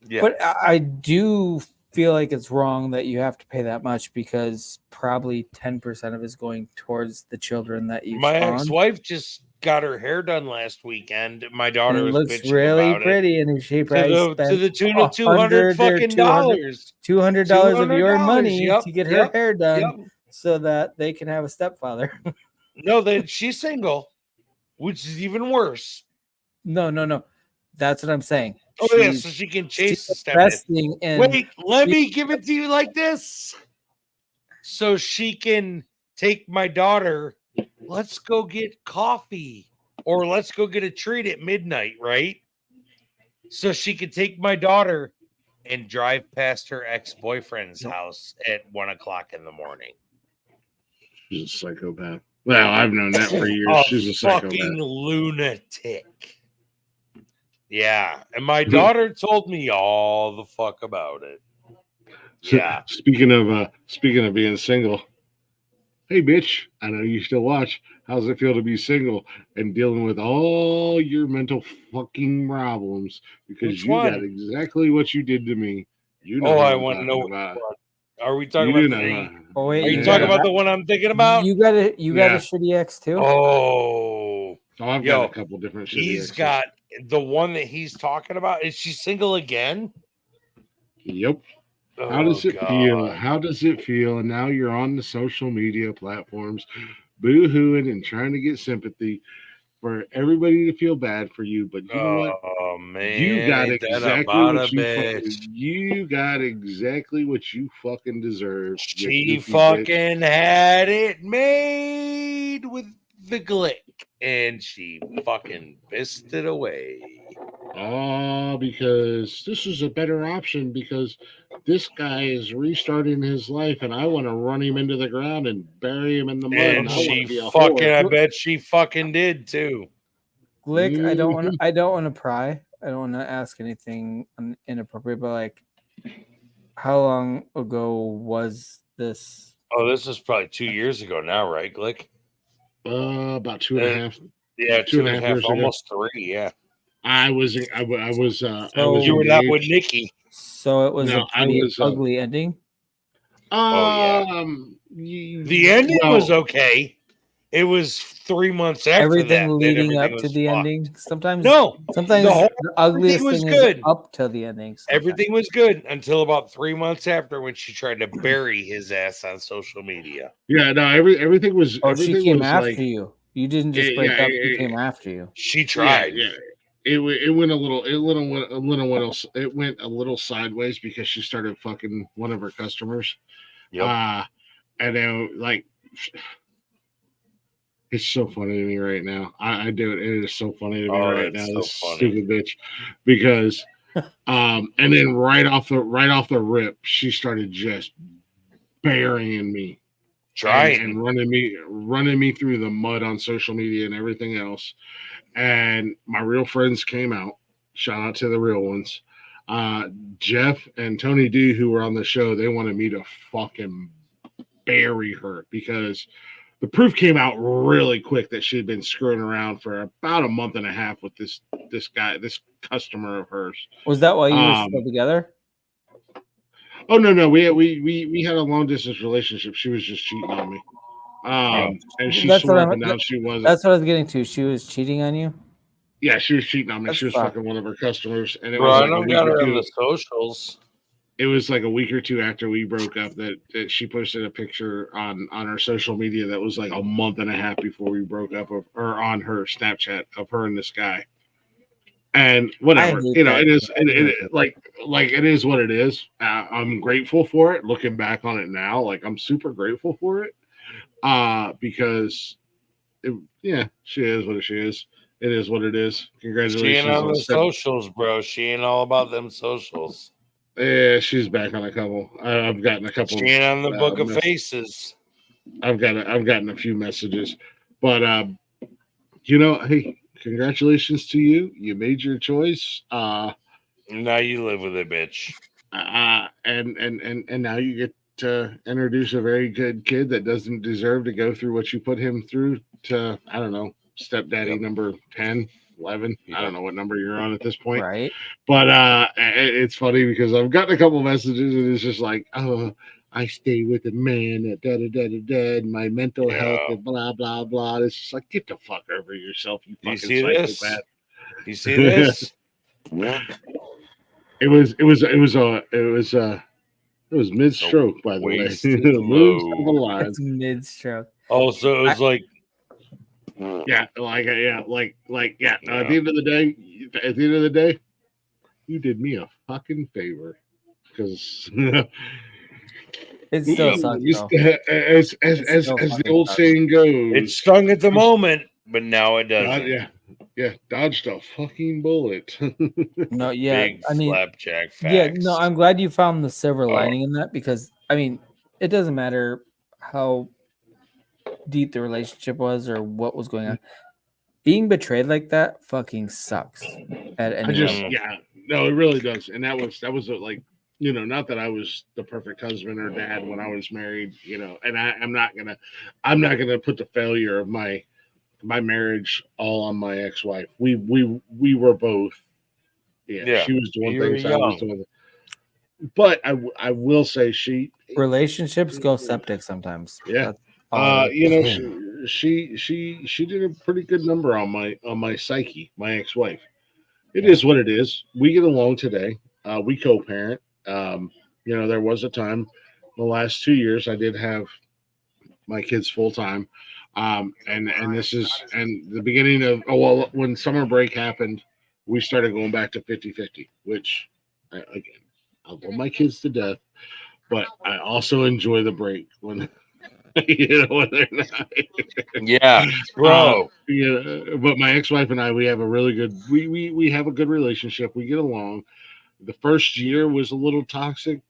F: Yeah. But I do feel like it's wrong that you have to pay that much because probably 10% of it is going towards the children that you
D: My
F: spawned.
D: ex-wife just got her hair done last weekend. My daughter was
F: looks
D: bitching
F: really
D: about
F: pretty,
D: it.
F: and she probably
D: to the tune of $200 fucking dollars.
F: $200 of your money to get her hair done,
D: Yep.
F: so that they can have a stepfather.
D: No, she's single, which is even worse.
F: No. That's what I'm saying.
D: Oh, yeah, so she can chase the stepdad. Wait, let me give it to you like this. So she can take my daughter, let's go get coffee, or let's go get a treat at midnight, right? So she could take my daughter and drive past her ex-boyfriend's house at 1:00 in the morning.
C: She's a psychopath. Well, I've known that for years. She's a psychopath.
D: Fucking lunatic. Yeah, and my daughter told me all the fuck about it. Yeah.
C: Speaking of being single, hey bitch, I know you still watch. How's it feel to be single and dealing with all your mental fucking problems because got exactly what you did to me? You know.
D: I want to know
C: about.
D: Are we talking about are you talking about the one I'm thinking about?
F: You got a shitty ex too?
D: Oh,
C: I've got a couple different shitty
D: He's
C: exes.
D: got the one that he's talking about. Is she single again?
C: Yep. How does it feel? How does it feel? And now you're on the social media platforms, boo-hooing and trying to get sympathy for everybody to feel bad for you. But you know what?
D: Oh man,
C: you got
D: ain't that
C: exactly
D: about
C: what
D: a
C: you
D: bitch?
C: you got exactly what you fucking deserve.
D: She fucking had it made with the glick, and she fucking pissed it away.
C: Oh, because this is a better option because this guy is restarting his life and I want to run him into the ground and bury him in the mud.
D: And
C: I want
D: she
C: to be a
D: fucking,
C: whore.
D: I bet she fucking did too.
F: Glick, I don't want to pry. I don't want to ask anything inappropriate, but like, how long ago was this?
D: Oh, this is probably 2 years ago now, right, Glick?
C: About 2.5.
D: Yeah,
C: two and a half years
D: almost
C: ago.
D: 3. Yeah,
C: I was
F: So
D: you were not with Nikki.
F: So it was a pretty ugly ending.
D: The ending was okay. It was 3 months after
F: everything
D: that
F: leading
D: everything
F: up to the
D: fucked.
F: ending. Sometimes
D: the
F: ugliest
D: was
F: thing
D: good.
F: is up to the ending.
D: Everything was good until about 3 months after when she tried to bury his ass on social media.
C: Yeah, no, everything was.
F: Oh,
C: everything
F: she came
C: was
F: after
C: like,
F: you. You didn't just break up. She came after you.
D: She tried.
C: Yeah. It went a little it went a little sideways because she started fucking one of her customers.
D: Yep.
C: And then like it's so funny to me right now. I do it. It is so funny to me right now.
D: So
C: this
D: funny.
C: stupid bitch, because and then right off the rip, she started just burying me, and running me through the mud on social media and everything else. And my real friends came out. Shout out to the real ones. Jeff and Tony D, who were on the show, they wanted me to fucking bury her because the proof came out really quick that she had been screwing around for about a month and a half with this customer of hers.
F: Was that why you were still together?
C: Oh no, we had a long distance relationship. She was just cheating on me. And she swore up and down she wasn't.
F: That's what I was getting to. She was cheating on you?
C: Yeah, she was cheating on me. She was fucking one of her customers, and it
D: Bro,
C: was
D: I
C: like
D: don't got her on the socials.
C: It was like a week or two after we broke up that she posted a picture on her social media that was like a month and a half before we broke up, or on her Snapchat of her and this guy. And whatever, it is it is what it is. I'm grateful for it. Looking back on it now, like I'm super grateful for it. Because she is what she is. It is what it is. Congratulations.
D: She ain't on the socials, bro. She ain't all about them socials.
C: Yeah, she's back on a couple. I've gotten a couple.
D: She ain't on the book of faces.
C: I've gotten a few messages, but hey, congratulations to you. You made your choice.
D: Now you live with it, bitch.
C: And now you get to introduce a very good kid that doesn't deserve to go through what you put him through to, I don't know, stepdaddy number 10, 11. I don't know what number you're on at this point.
F: Right.
C: But it's funny because I've gotten a couple messages and it's just like, oh, I stay with a man that and my mental health and blah, blah, blah. It's just like, get the fuck over yourself, you fucking psychopath.
D: You see this?
C: Yeah. It was mid-stroke, by the way. Moves to the line.
F: It's mid-stroke.
D: Oh, so it was like,
C: at the end of the day, you did me a fucking favor because
F: it still sucks.
C: As the old saying goes,
D: it stung at the moment, but now it doesn't.
C: Dodged a fucking bullet.
F: No, yeah,
D: Big flapjack facts.
F: Yeah, no, I'm glad you found the silver lining in that because it doesn't matter how deep the relationship was or what was going on. Being betrayed like that fucking sucks.
C: No, it really does. And that was like, not that I was the perfect husband or dad when I was married, and I'm not gonna put the failure of my marriage all on my ex-wife. We were both. Yeah, she was doing things, I was doing. But I will say
F: relationships go septic sometimes.
C: Yeah. She did a pretty good number on my psyche, my ex-wife. It is what it is. We get along today. We co-parent. there was a time, the last 2 years, I did have my kids full time. And the beginning of, when summer break happened, we started going back to 50-50, which, again, I love my kids to death, but I also enjoy the break when, when they're not.
D: Yeah, bro.
C: But my ex-wife and I, we have a really good, we have a good relationship. We get along. The first year was a little toxic,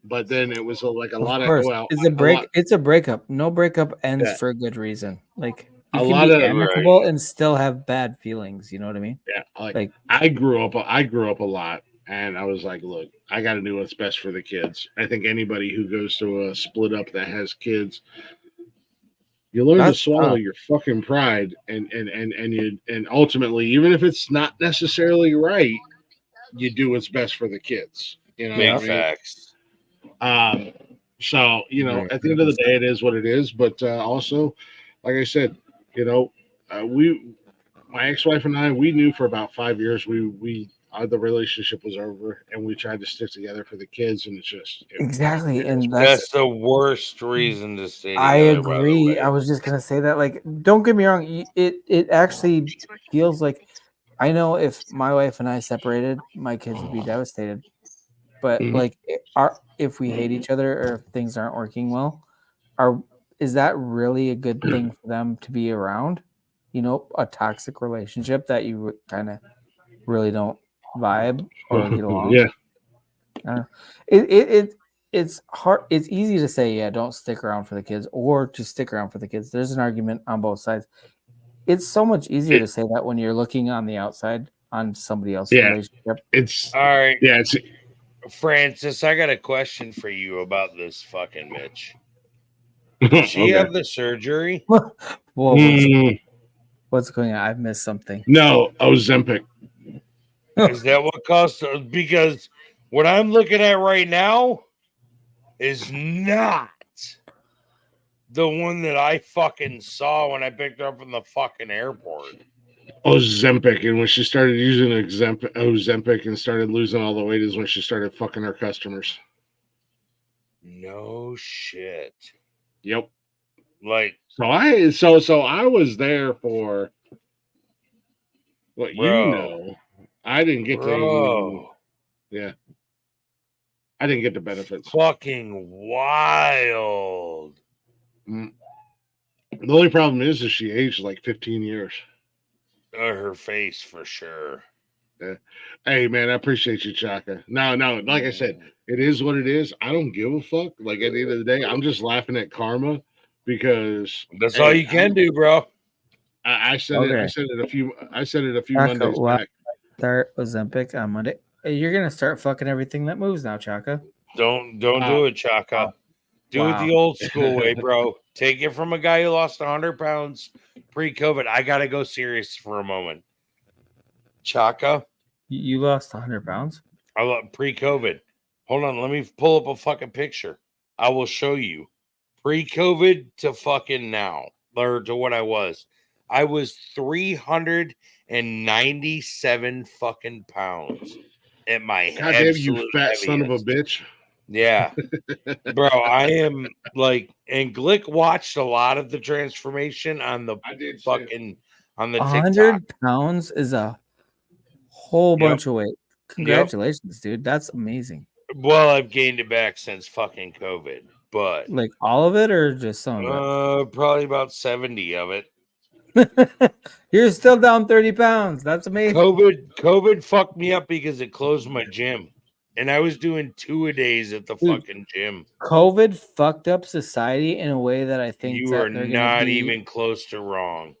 C: but then it was like a lot of
F: it's a breakup. No breakup ends for a good reason. Like you
C: A
F: can
C: lot
F: be
C: of-
F: amicable and still have bad feelings. You know what I mean?
C: Yeah, like I grew up a lot, and I was like, look, I got to do what's best for the kids. I think anybody who goes to a split up that has kids, you learn to swallow your fucking pride, and ultimately, even if it's not necessarily right, you do what's best for the kids. You know,
D: Big
C: what I mean?
D: facts.
C: So at the end of the day, it is what it is. But also, like I said, my ex-wife and I, we knew for about 5 years the relationship was over, and we tried to stick together for the kids, and
F: Exactly, and
D: that's the worst reason to stay together.
F: I agree. I was just gonna say that. Like, don't get me wrong. It actually feels like, I know if my wife and I separated, my kids would be devastated. But like, if we hate each other or if things aren't working well, is that really a good thing for them to be around? A toxic relationship that you kind of really don't vibe or get along.
C: Yeah.
F: It's hard. It's easy to say, yeah, don't stick around for the kids, or to stick around for the kids. There's an argument on both sides. It's so much easier to say that when you're looking on the outside on somebody else's relationship.
C: It's
D: all right.
C: Yeah, it's
D: Francis, I got a question for you about this fucking Mitch. Did she have the surgery?
F: Whoa, what's going on? I've missed something.
C: No, Ozempic.
D: Is that what caused? Because what I'm looking at right now is not the one that I fucking saw when I picked her up from the fucking airport.
C: Ozempic, and when she started using Ozempic and started losing all the weight is when she started fucking her customers.
D: No shit.
C: Yep.
D: Like,
C: so I was there for what I didn't get to. Yeah. I didn't get the benefits.
D: Fucking wild.
C: The only problem is she aged like 15 years.
D: Her face for sure.
C: Yeah. Hey man, I appreciate you, Chaka. No, like I said, it is what it is. I don't give a fuck. Like at the end of the day, I'm just laughing at karma because
D: that's all you can do, bro.
C: I said it. I said it a few Mondays back.
F: Start Ozempic on Monday. Hey, you're gonna start fucking everything that moves now, Chaka.
D: Don't do it, Chaka. Do it the old school way, bro. Take it from a guy who lost 100 pounds pre-COVID. I gotta go serious for a moment. Chaka,
F: you lost 100 pounds?
D: I lost pre-COVID. Hold on, let me pull up a fucking picture. I will show you pre-COVID to fucking now, or to what I was. I was 397 fucking pounds at my
C: God damn, you fat
D: heaviest.
C: son of a bitch.
D: Yeah, bro, I am like, and Glick watched a lot of the transformation on the fucking on the
F: 100 pounds is a whole bunch of weight. Congratulations, dude. That's amazing.
D: Well, I've gained it back since fucking COVID, but
F: like all of it or just some of
D: it? Probably about 70 of it.
F: You're still down 30 pounds. That's amazing.
D: COVID fucked me up because it closed my gym. And I was doing 2-a-days at the fucking gym.
F: COVID fucked up society in a way that I think
D: you are not even close to wrong.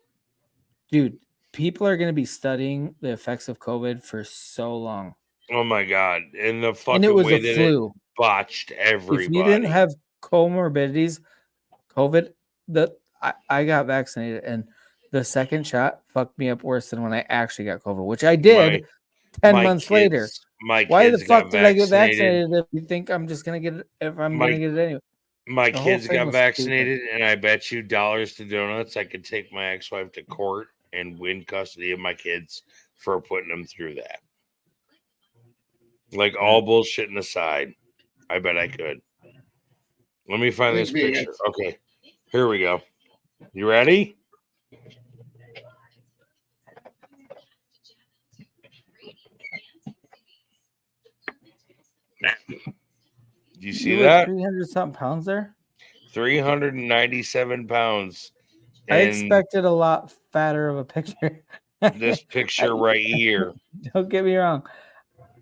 F: Dude, people are going to be studying the effects of COVID for so long.
D: Oh my God. And the fucking
F: it was
D: way
F: a
D: that
F: flu.
D: It botched everybody.
F: If you didn't have comorbidities, COVID, I got vaccinated and the second shot fucked me up worse than when I actually got COVID, which I did 10 months later. Why the fuck did I get vaccinated if you think I'm just going to get it if I'm going to get it anyway?
D: My kids got vaccinated, and I bet you dollars to donuts I could take my ex-wife to court and win custody of my kids for putting them through that. Like, all bullshitting aside, I bet I could. Let me find this picture. Okay, here we go. You ready? Do you see that?
F: 300 something pounds there.
D: 397 pounds.
F: I expected a lot fatter of a picture.
D: This picture right here.
F: Don't get me wrong.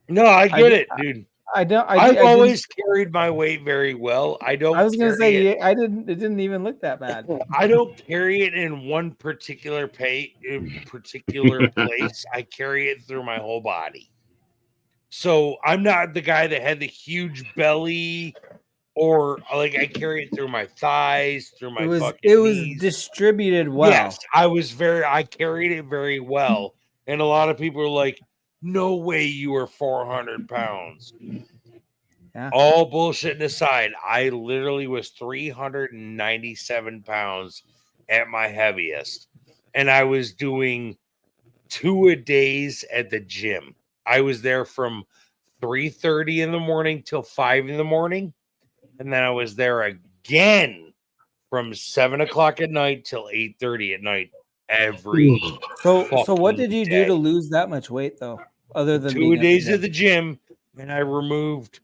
D: No, I get it, dude. I've always carried my weight very well. I was
F: gonna say it didn't even look that bad.
D: I don't carry it in one particular place. I carry it through my whole body. So I'm not the guy that had the huge belly, or like I carry it through my thighs, through my
F: it was
D: knees.
F: Distributed well.
D: Yes, I carried it very well. And a lot of people are like, no way you were 400 pounds. Yeah. All bullshit aside, I literally was 397 pounds at my heaviest. And I was doing 2-a-days at the gym. I was there from 3:30 in the morning till 5 in the morning. And then I was there again from 7 o'clock at night till 8:30 at night every.
F: So what did you do to lose that much weight though? Other than
D: 2-a-days at the gym, and I removed.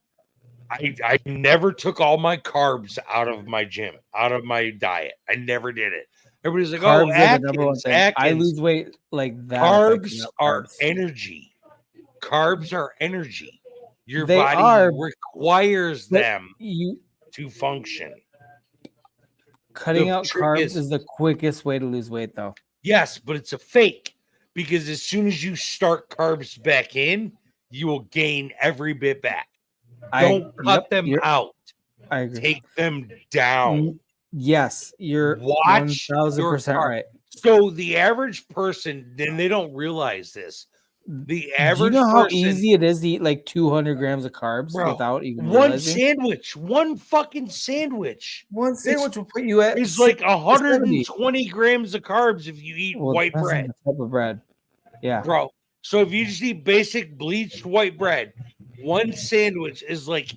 D: I never took all my carbs out of my gym, out of my diet. I never did it. Everybody's like,
F: carbs
D: Atkins.
F: I lose weight like that.
D: Carbs are energy. Carbs are energy. Your body requires them to function.
F: Cutting out carbs is the quickest way to lose weight, though.
D: Yes, but it's a fake, because as soon as you start carbs back in, you will gain every bit back. Don't cut them out.
F: I agree.
D: Take them down.
F: Yes, you're 1000% right.
D: So the average person, then they don't realize this. The average
F: Do you know how
D: person,
F: easy it is to eat like 200 grams of carbs without even realizing?
D: One fucking sandwich.
F: One sandwich will put you at
D: it's like 120 grams of carbs if you eat white bread.
F: Type of bread. Yeah.
D: Bro. So if you just eat basic bleached white bread, one sandwich is like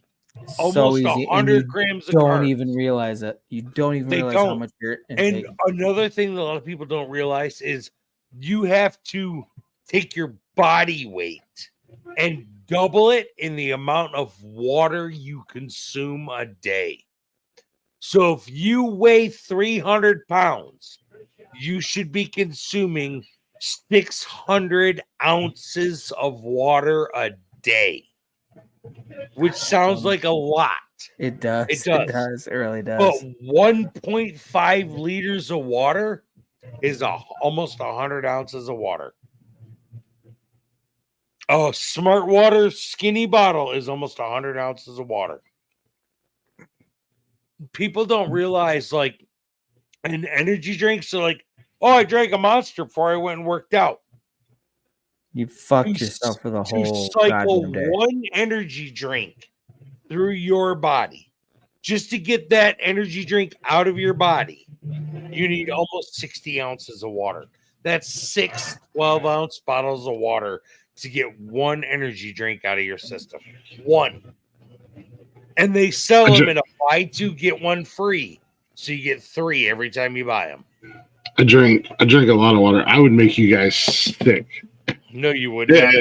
D: almost 100 grams of carbs.
F: Don't even realize it. You don't even realize how much you're
D: intaking. And another thing that a lot of people don't realize is you have to take your body weight and double it in the amount of water you consume a day. So if you weigh 300 pounds, you should be consuming 600 ounces of water a day, which sounds like a lot.
F: It does. It does. It really does.
D: But 1.5 liters of water is almost 100 ounces of water. Oh, Smart Water skinny bottle is almost 100 ounces of water. People don't realize, like, an energy drinks are like, oh, I drank a Monster before I went and worked out.
F: You fucked yourself for the whole
D: cycle
F: goddamn day.
D: One energy drink through your body. Just to get that energy drink out of your body, you need almost 60 ounces of water. That's 6 12-ounce bottles of water to get one energy drink out of your system. One. And they sell them in a buy two, get one free. So you get 3 every time you buy them.
C: I drink a lot of water. I would make you guys sick.
D: No, you would not.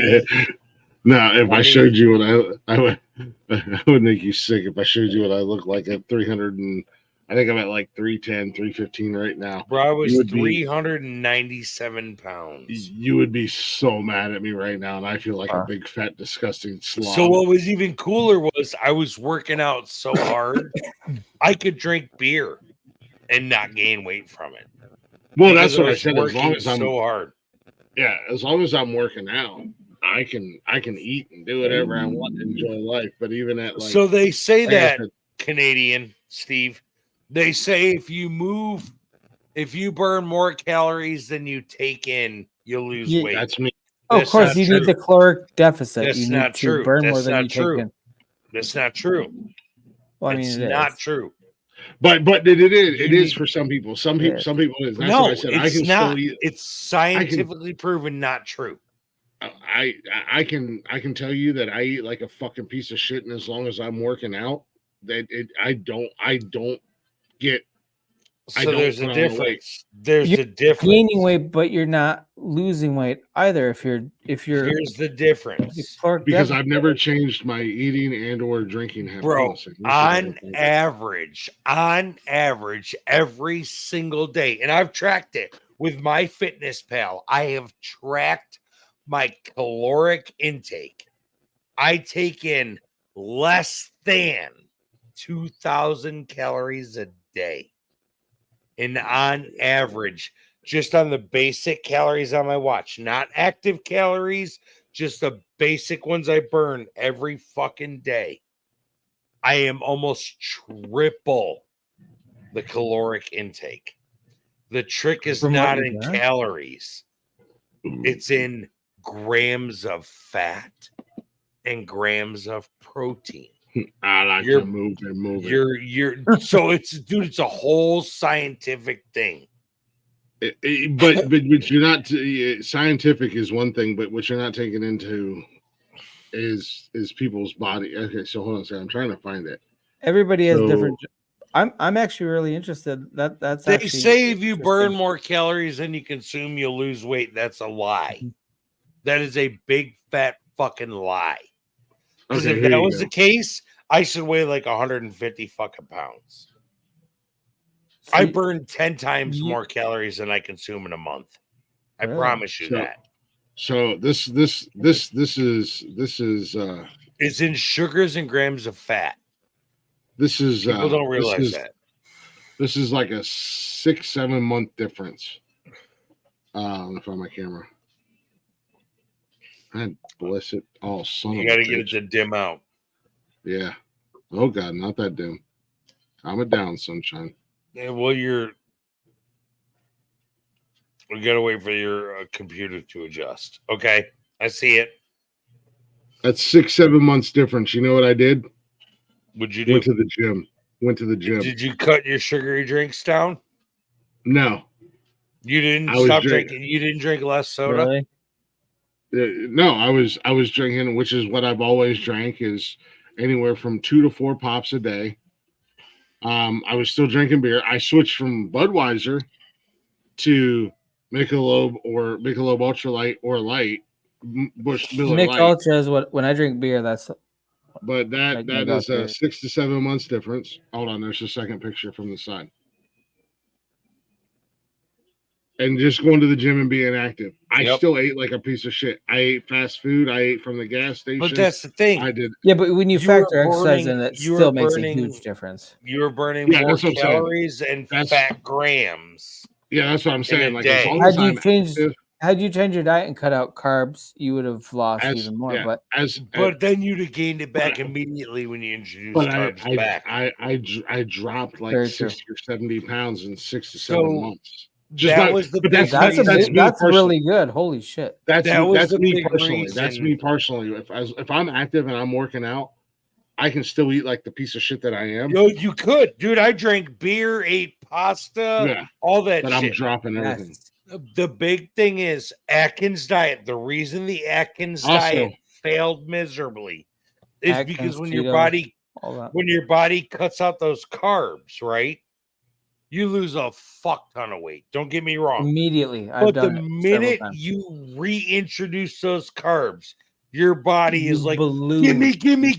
C: No, if I showed you what I would make you sick if I showed you what I look like at 300 and I think I'm at like 310, 315 right now.
D: Bro, I was 397 pounds.
C: You would be so mad at me right now, and I feel like a big, fat, disgusting slob.
D: So what was even cooler was I was working out so hard, I could drink beer and not gain weight from it.
C: Well, that's what I said. As long as I'm
D: so hard.
C: Yeah, as long as I'm working out, I can eat and do whatever I want and enjoy life. But even at like,
D: so they say that Canadian Steve. They say if you burn more calories than you take in, you'll lose weight.
C: That's me.
F: Oh, of course, you need the caloric deficit.
D: That's
F: you
D: not
F: need
D: true.
F: To burn
D: That's
F: more than
D: not
F: you
D: true.
F: take in.
D: That's not true.
F: Well, I mean,
D: it's not true.
C: But it is for some people. Some people it is. That's
D: no,
C: what I said.
D: It's not. It's scientifically proven not true.
C: I can tell you that I eat like a fucking piece of shit, and as long as I'm working out, I don't get.
D: So there's a difference. There's a difference.
F: Gaining weight, but you're not losing weight either. If you're
D: here's the difference.
C: Because I've never changed my eating and or drinking habits.
D: Bro, on average, every single day, and I've tracked it with my Fitness Pal. I have tracked my caloric intake. I take in less than 2,000 calories a day. And on average, just on the basic calories on my watch, not active calories, just the basic ones I burn every fucking day, I am almost triple the caloric intake. The trick is not in calories. It's in grams of fat and grams of protein.
C: I like to move and move.
D: So it's a whole scientific thing.
C: But you're not scientific is one thing, but what you're not taking into is people's body. Okay, so hold on a second. I'm trying to find it.
F: Everybody has different. I'm actually really interested. That's
D: they say if you burn more calories than you consume, you'll lose weight. That's a lie. That is a big fat fucking lie. Because if that was the case, I should weigh like 150 fucking pounds. I burn 10 times more calories than I consume in a month. I promise you that.
C: So this is
D: it's in sugars and grams of fat.
C: This is
D: people don't realize that.
C: This is like a 6-7 month difference. Let me find my camera. God bless it. Oh, son
D: you got to get it to dim out.
C: Yeah. Oh God, not that dim. Calm it down, sunshine.
D: Yeah, well, we gotta wait for your computer to adjust. Okay, I see it.
C: That's 6-7 months difference. You know what I did?
D: What'd you do?
C: Went to the gym.
D: Did you cut your sugary drinks down?
C: No.
D: You didn't stop drinking. You didn't drink less soda.
F: Really?
C: No, I was drinking, which is what I've always drank, is anywhere from 2 to 4 pops a day. I was still drinking beer. I switched from Budweiser to Michelob or Michelob Ultralight or Light. Busch Miller
F: Mick
C: Light.
F: Ultra is what when I drink beer. That's.
C: But that is a 6 to 7 months difference. Hold on, there's a second picture from the side. And just going to the gym and being active. I still ate like a piece of shit. I ate fast food. I ate from the gas station.
D: But that's the thing.
C: I did.
F: Yeah, but when you factor exercise in, it still makes a huge difference.
D: You were burning more calories and fat grams.
C: Yeah, that's what I'm saying. Like,
F: had you changed your diet and cut out carbs, you would have lost even more.
D: Yeah, but then you'd have gained it back immediately when you introduced carbs back.
C: I dropped like 60 or 70 pounds in 6 to 7 months.
F: That's really good. Holy shit.
C: That's me personally. Reason. That's me personally. If I'm active and I'm working out, I can still eat like the piece of shit that I am.
D: Yo, you could, dude. I drank beer, ate pasta, all that
C: but
D: shit.
C: I'm dropping everything.
D: The big thing is Atkins diet. The reason the Atkins diet failed miserably is because when your body cuts out those carbs, right? You lose a fuck ton of weight. Don't get me wrong.
F: Immediately.
D: But the minute you reintroduce those carbs, your body is like, gimme.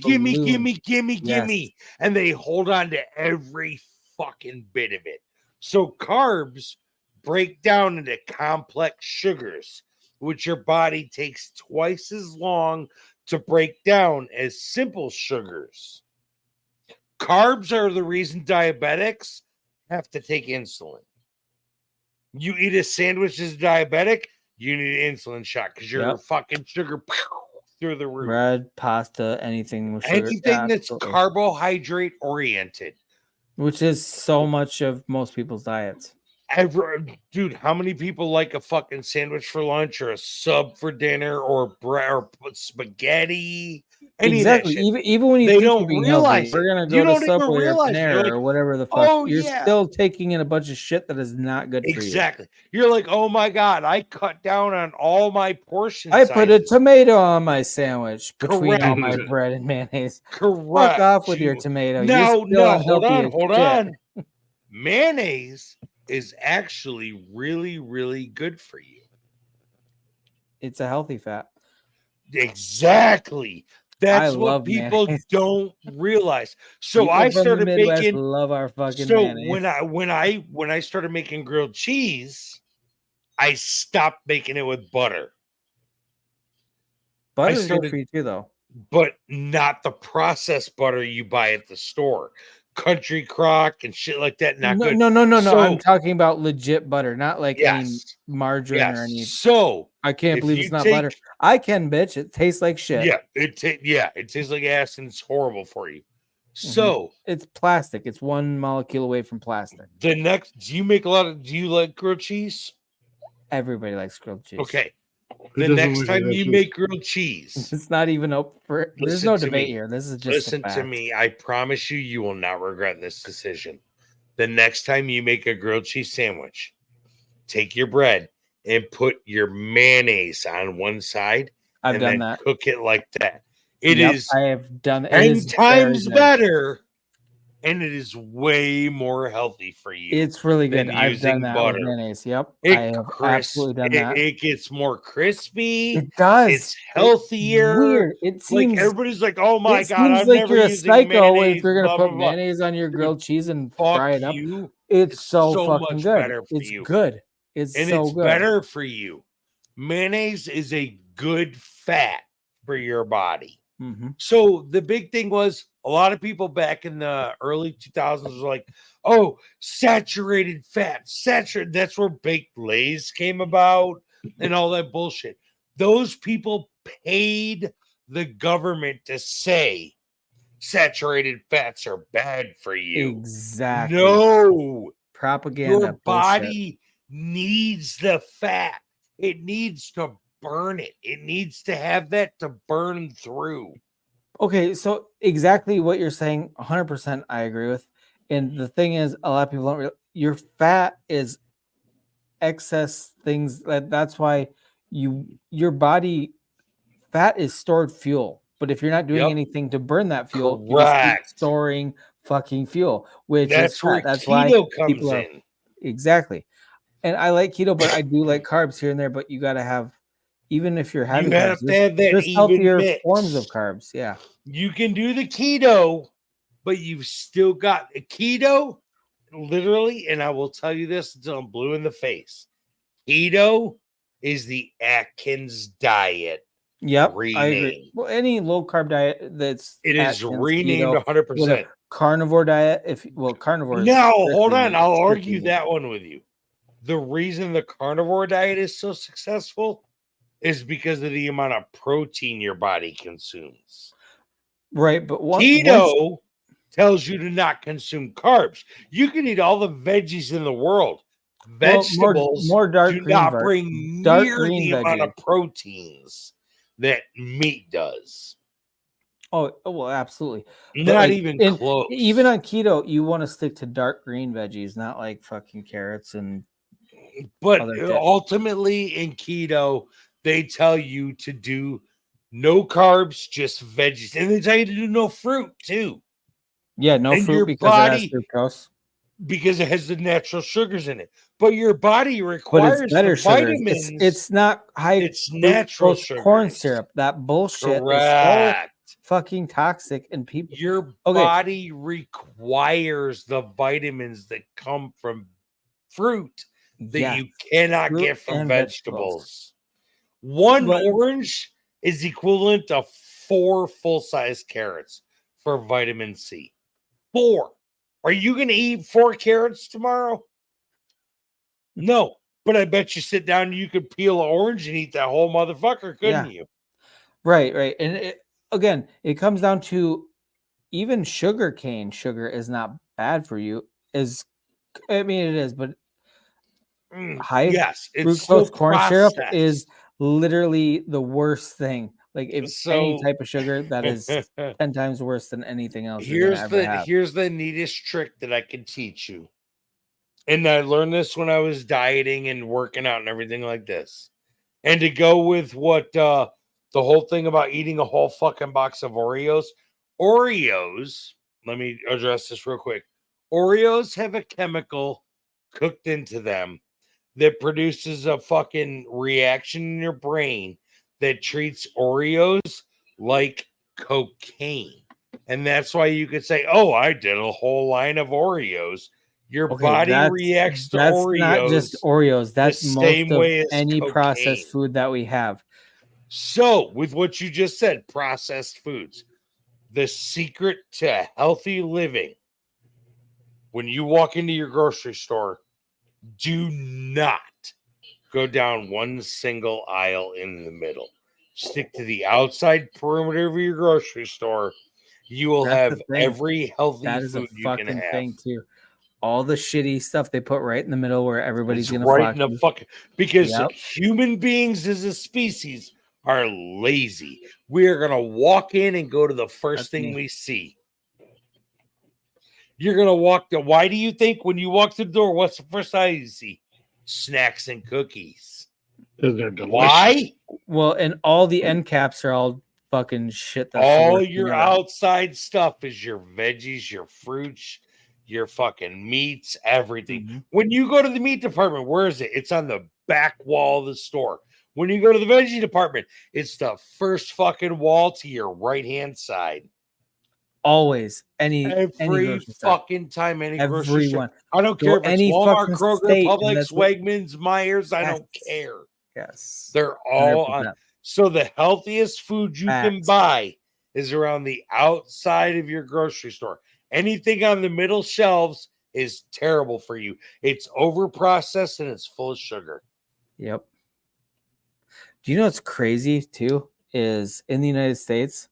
D: And they hold on to every fucking bit of it. So carbs break down into complex sugars, which your body takes twice as long to break down as simple sugars. Carbs are the reason diabetics have to take insulin. You eat a sandwich as diabetic, you need an insulin shot because your fucking sugar through the roof.
F: Bread, pasta, anything with sugar.
D: Anything that's carbohydrate oriented.
F: Which is so much of most people's diets.
D: Dude, how many people like a fucking sandwich for lunch or a sub for dinner or bread or spaghetti?
F: Exactly. Even when you think you're being healthy, we're gonna go to Subway or Panera or whatever the fuck.
D: Oh,
F: you're
D: yeah.
F: still taking in a bunch of shit that is not good for you.
D: Exactly. You're like, oh my God, I cut down on all my portion
F: I put a
D: sizes.
F: tomato on my sandwich between all my
D: Correct.
F: bread and mayonnaise.
D: Correct.
F: Fuck off with your tomato.
D: No, hold on.
F: Shit.
D: Mayonnaise is actually really, really good for you.
F: It's a healthy fat.
D: Exactly. That's what people
F: mayonnaise.
D: don't realize. So
F: People
D: I
F: from
D: started
F: the Midwest
D: making.
F: love our fucking
D: So
F: mayonnaise.
D: when I started making grilled cheese, I stopped making it with butter.
F: Butter's good for you too, though.
D: But not the processed butter you buy at the store. Country Crock and shit like that. Not good.
F: No. I'm talking about legit butter, not like any margarine or any.
D: So
F: I can't believe it's not butter. I can, bitch. It tastes like shit.
D: Yeah, it tastes like ass and it's horrible for you. So
F: it's plastic. It's one molecule away from plastic.
D: The next, do you like grilled cheese?
F: Everybody likes grilled cheese.
D: Okay. The next time you make grilled cheese,
F: it's not even open for. There's no debate here. This is just
D: listen to me. I promise you will not regret this decision. The next time you make a grilled cheese sandwich, take your bread and put your mayonnaise on one side.
F: I've done that.
D: Cook it like that. It is.
F: I have done
D: 10 times better, and it is way more healthy for you.
F: It's really good. I've done that with mayonnaise. Yep, I have absolutely done that.
D: It gets more crispy.
F: It does.
D: It's healthier.
F: It's weird. It seems
D: like everybody's like, "Oh my god!"
F: It seems like you're a psycho if you're gonna put
D: blah,
F: mayonnaise on your grilled cheese and
D: Fuck
F: fry it up.
D: you.
F: It's so fucking
D: much
F: good.
D: better for
F: It's
D: you.
F: good. It's so good.
D: Better for you. Mayonnaise is a good fat for your body.
F: Mm-hmm.
D: So the big thing was a lot of people back in the early 2000s were like, oh, saturated fat, saturated. That's where baked Lays came about and all that bullshit. Those people paid the government to say saturated fats are bad for you.
F: Exactly.
D: No.
F: Propaganda.
D: Your body needs the fat. It needs to burn it. It needs to have that to burn through.
F: Okay, so exactly what you're saying, 100% I agree with. And the thing is, a lot of people don't realize your fat is excess things. That's why your body fat is stored fuel. But if you're not doing anything to burn that fuel, you're just storing fucking fuel, which
D: that's
F: is
D: where
F: that's
D: keto
F: why
D: comes in.
F: Exactly. And I like keto, but I do like carbs here and there. But you got to have, even if you're having carbs, there's healthier forms of carbs. Yeah.
D: You can do the keto, but you've still got a keto, literally, and I will tell you this until I'm blue in the face. Keto is the Atkins diet.
F: Yep, I agree. Well, any low carb diet that's
D: is renamed 100%.
F: Carnivore diet, carnivore.
D: Now, hold on, I'll argue that one with you. The reason the carnivore diet is so successful is because of the amount of protein your body consumes.
F: Right, but
D: keto tells you to not consume carbs. You can eat all the veggies in the world. Vegetables
F: more dark
D: do
F: green
D: not bring near the amount of proteins that meat does.
F: Oh, well, absolutely.
D: Not even close.
F: Even on keto, you want to stick to dark green veggies, not like fucking carrots and.
D: But ultimately, in keto, they tell you to do no carbs, just veggies, and they tell you to do no fruit too.
F: Yeah, no fruit because it has fructose.
D: Because it has the natural sugars in it. But your body requires the vitamins.
F: It's not high.
D: It's natural sugars.
F: Corn syrup. That bullshit is so fucking toxic. And people,
D: your body requires the vitamins that come from fruit that you cannot get from vegetables. One orange is equivalent to 4 full-size carrots for vitamin C. 4. Are you going to eat 4 carrots tomorrow? No, but I bet you sit down and you could peel an orange and eat that whole motherfucker, couldn't you?
F: Right. And it comes down to even sugar cane sugar is not bad for you. It is, but high
D: it's
F: fructose corn syrup is literally the worst thing. Like if any type of sugar, that is 10 times worse than anything else you're gonna ever have.
D: Here's the neatest trick that I can teach you. And I learned this when I was dieting and working out and everything like this. And to go with what the whole thing about eating a whole fucking box of Oreos. Oreos, let me address this real quick. Oreos have a chemical cooked into them that produces a fucking reaction in your brain that treats Oreos like cocaine. And that's why you could say, oh, I did a whole line of Oreos. Your body reacts to Oreos.
F: That's not just Oreos. That's
D: the
F: most
D: same
F: of
D: way as
F: any
D: cocaine.
F: processed food that we have.
D: So, with what you just said, processed foods, the secret to healthy living, when you walk into your grocery store, do not go down one single aisle in the middle. Stick to the outside perimeter of your grocery store. You will have every healthy food you can have.
F: Thing too. All the shitty stuff they put right in the middle where everybody's gonna
D: right in the fucking because human beings as a species are lazy. We are gonna walk in and go to the first thing we see. You're gonna walk to. Why do you think when you walk through the door, what's the first thing you see? Snacks and cookies.
C: Because they're delicious.
D: Why?
F: Well, and all the end caps are all fucking shit.
D: All your outside stuff is your veggies, your fruits, your fucking meats, everything.
F: Mm-hmm.
D: When you go to the meat department, where is it? It's on the back wall of the store. When you go to the veggie department, it's the first fucking wall to your right-hand side.
F: Always.
D: Every fucking time, any grocery store.
F: Everyone.
D: I don't care if it's Walmart, Kroger, Publix, Wegmans, Myers. I don't care.
F: Yes.
D: They're all on. So the healthiest food you can buy is around the outside of your grocery store. Anything on the middle shelves is terrible for you. It's over-processed and it's full of sugar.
F: Yep. Do you know what's crazy too? Is in the United States,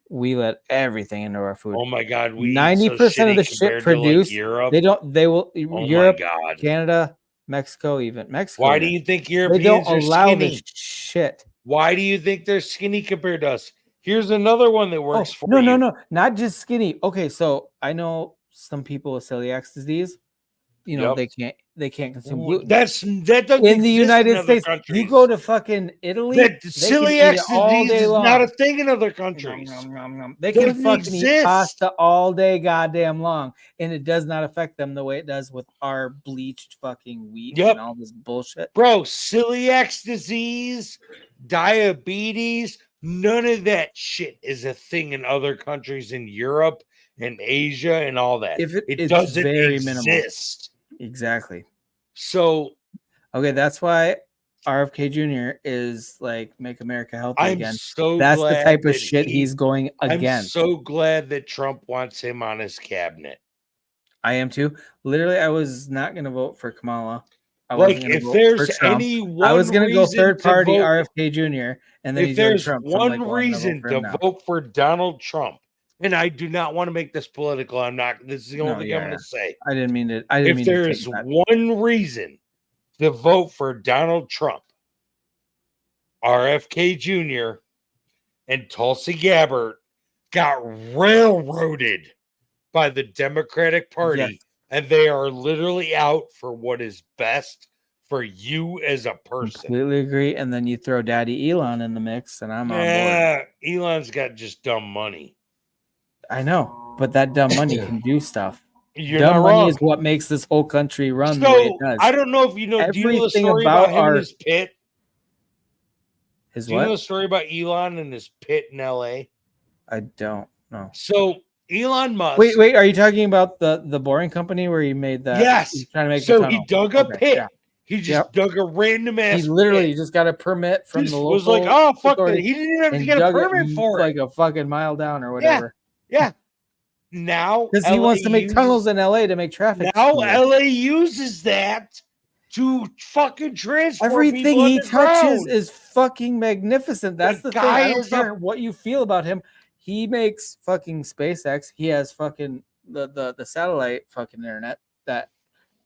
F: we let everything into our food.
D: Oh my God.
F: 90% of the shit produced,
D: Europe.
F: they will Europe,
D: my God.
F: Canada, Mexico, even Mexico.
D: Why do you think Europeans
F: don't
D: are
F: allow
D: skinny?
F: this shit?
D: Why do you think they're skinny compared to us? Here's another one that works for you.
F: No, not just skinny. Okay, so I know some people with celiac disease. You know, they can't consume gluten.
D: That doesn't
F: in the United
D: in
F: States.
D: countries.
F: You go to fucking Italy.
D: That celiac disease is not a thing in other countries.
F: They can fucking eat pasta all day, goddamn long, and it does not affect them the way it does with our bleached fucking wheat and all this bullshit.
D: Bro, celiac disease, diabetes, none of that shit is a thing in other countries in Europe and Asia and all that. It doesn't exist.
F: Exactly.
D: So,
F: okay, that's why RFK Jr. is like make America healthy again.
D: So
F: that's
D: glad
F: the type of shit he's going against.
D: I'm so glad that Trump wants him on his cabinet.
F: I am too. Literally, I was not going to vote for Kamala. I
D: like if there's any one
F: I was going to go third party
D: vote,
F: RFK Jr. and then
D: if there's one reason to vote for Donald Trump. And I do not want to make this political. I'm not. This is the only thing I'm going to say.
F: I didn't mean to.
D: If there is one reason to vote for Donald Trump, RFK Jr. and Tulsi Gabbard got railroaded by the Democratic Party, and they are literally out for what is best for you as a person.
F: Completely agree. And then you throw Daddy Elon in the mix, and I'm on board.
D: Elon's got just dumb money.
F: I know, but that dumb money can do stuff.
D: Dumb money
F: is what makes this whole country run the way it does.
D: I don't know if you know. Do you know the story about him and his pit?
F: Do
D: you know the story about Elon and his pit in LA?
F: I don't know.
D: So Elon Musk.
F: Wait. Are you talking about the Boring Company where he made that?
D: Yes.
F: He's trying to make
D: so he dug a pit. Yeah. He just dug a random ass.
F: He literally just got a permit from the local.
D: Was like, oh fuck it. He didn't even have to get a permit for it.
F: Like a fucking mile down or whatever.
D: Yeah. Now,
F: because he wants to make tunnels in LA to make traffic.
D: Now LA uses that to fucking transport
F: everything
D: he
F: touches is fucking magnificent. That's the thing. I don't care what you feel about him. He makes fucking SpaceX. He has fucking the satellite fucking internet that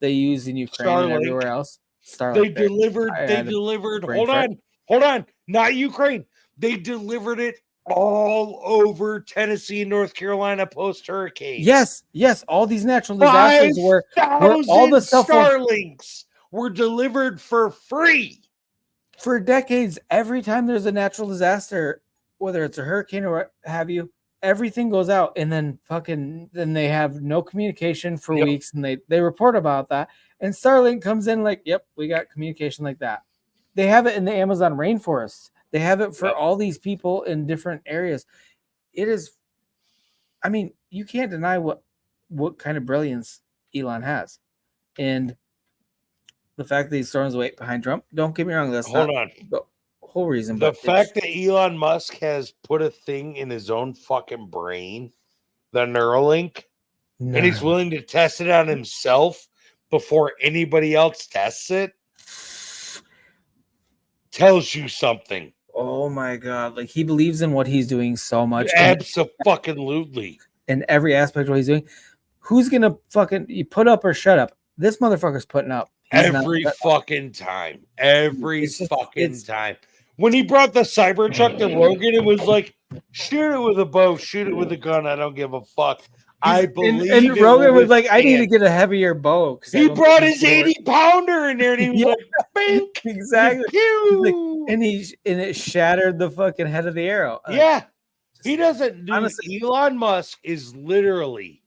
F: they use in Ukraine and everywhere else.
D: Starlink. They delivered. Hold on. Not Ukraine. They delivered it all over Tennessee and North Carolina post-hurricane.
F: Yes. All these natural disasters were all the stuff
D: Starlinks were delivered for free.
F: For decades. Every time there's a natural disaster, whether it's a hurricane or what have you, everything goes out, and then then they have no communication for weeks, and they report about that. And Starlink comes in like, yep, we got communication like that. They have it in the Amazon rainforest. They have it for all these people in different areas. It is, I mean, you can't deny what kind of brilliance Elon has. And the fact that he's throwing his weight behind Trump, don't get me wrong, that's
D: Hold
F: not
D: on.
F: the whole reason.
D: The
F: But
D: fact that Elon Musk has put a thing in his own fucking brain, the Neuralink, and he's willing to test it on himself before anybody else tests it, tells you something.
F: Oh my God. Like, he believes in what he's doing so much.
D: Absolutely.
F: In every aspect of what he's doing. Who's going to you put up or shut up? This motherfucker's putting up.
D: Every fucking time. Every fucking time. When he brought the Cybertruck to Rogan, it was like, shoot it with a bow, shoot it with a gun. I don't give a fuck. I believe
F: and Rogan was like, I need to get a heavier bow.
D: He brought his 80-pounder in there, and he was like, bink,
F: exactly. And it shattered the fucking head of the arrow.
D: He doesn't. Honestly, Elon Musk is literally,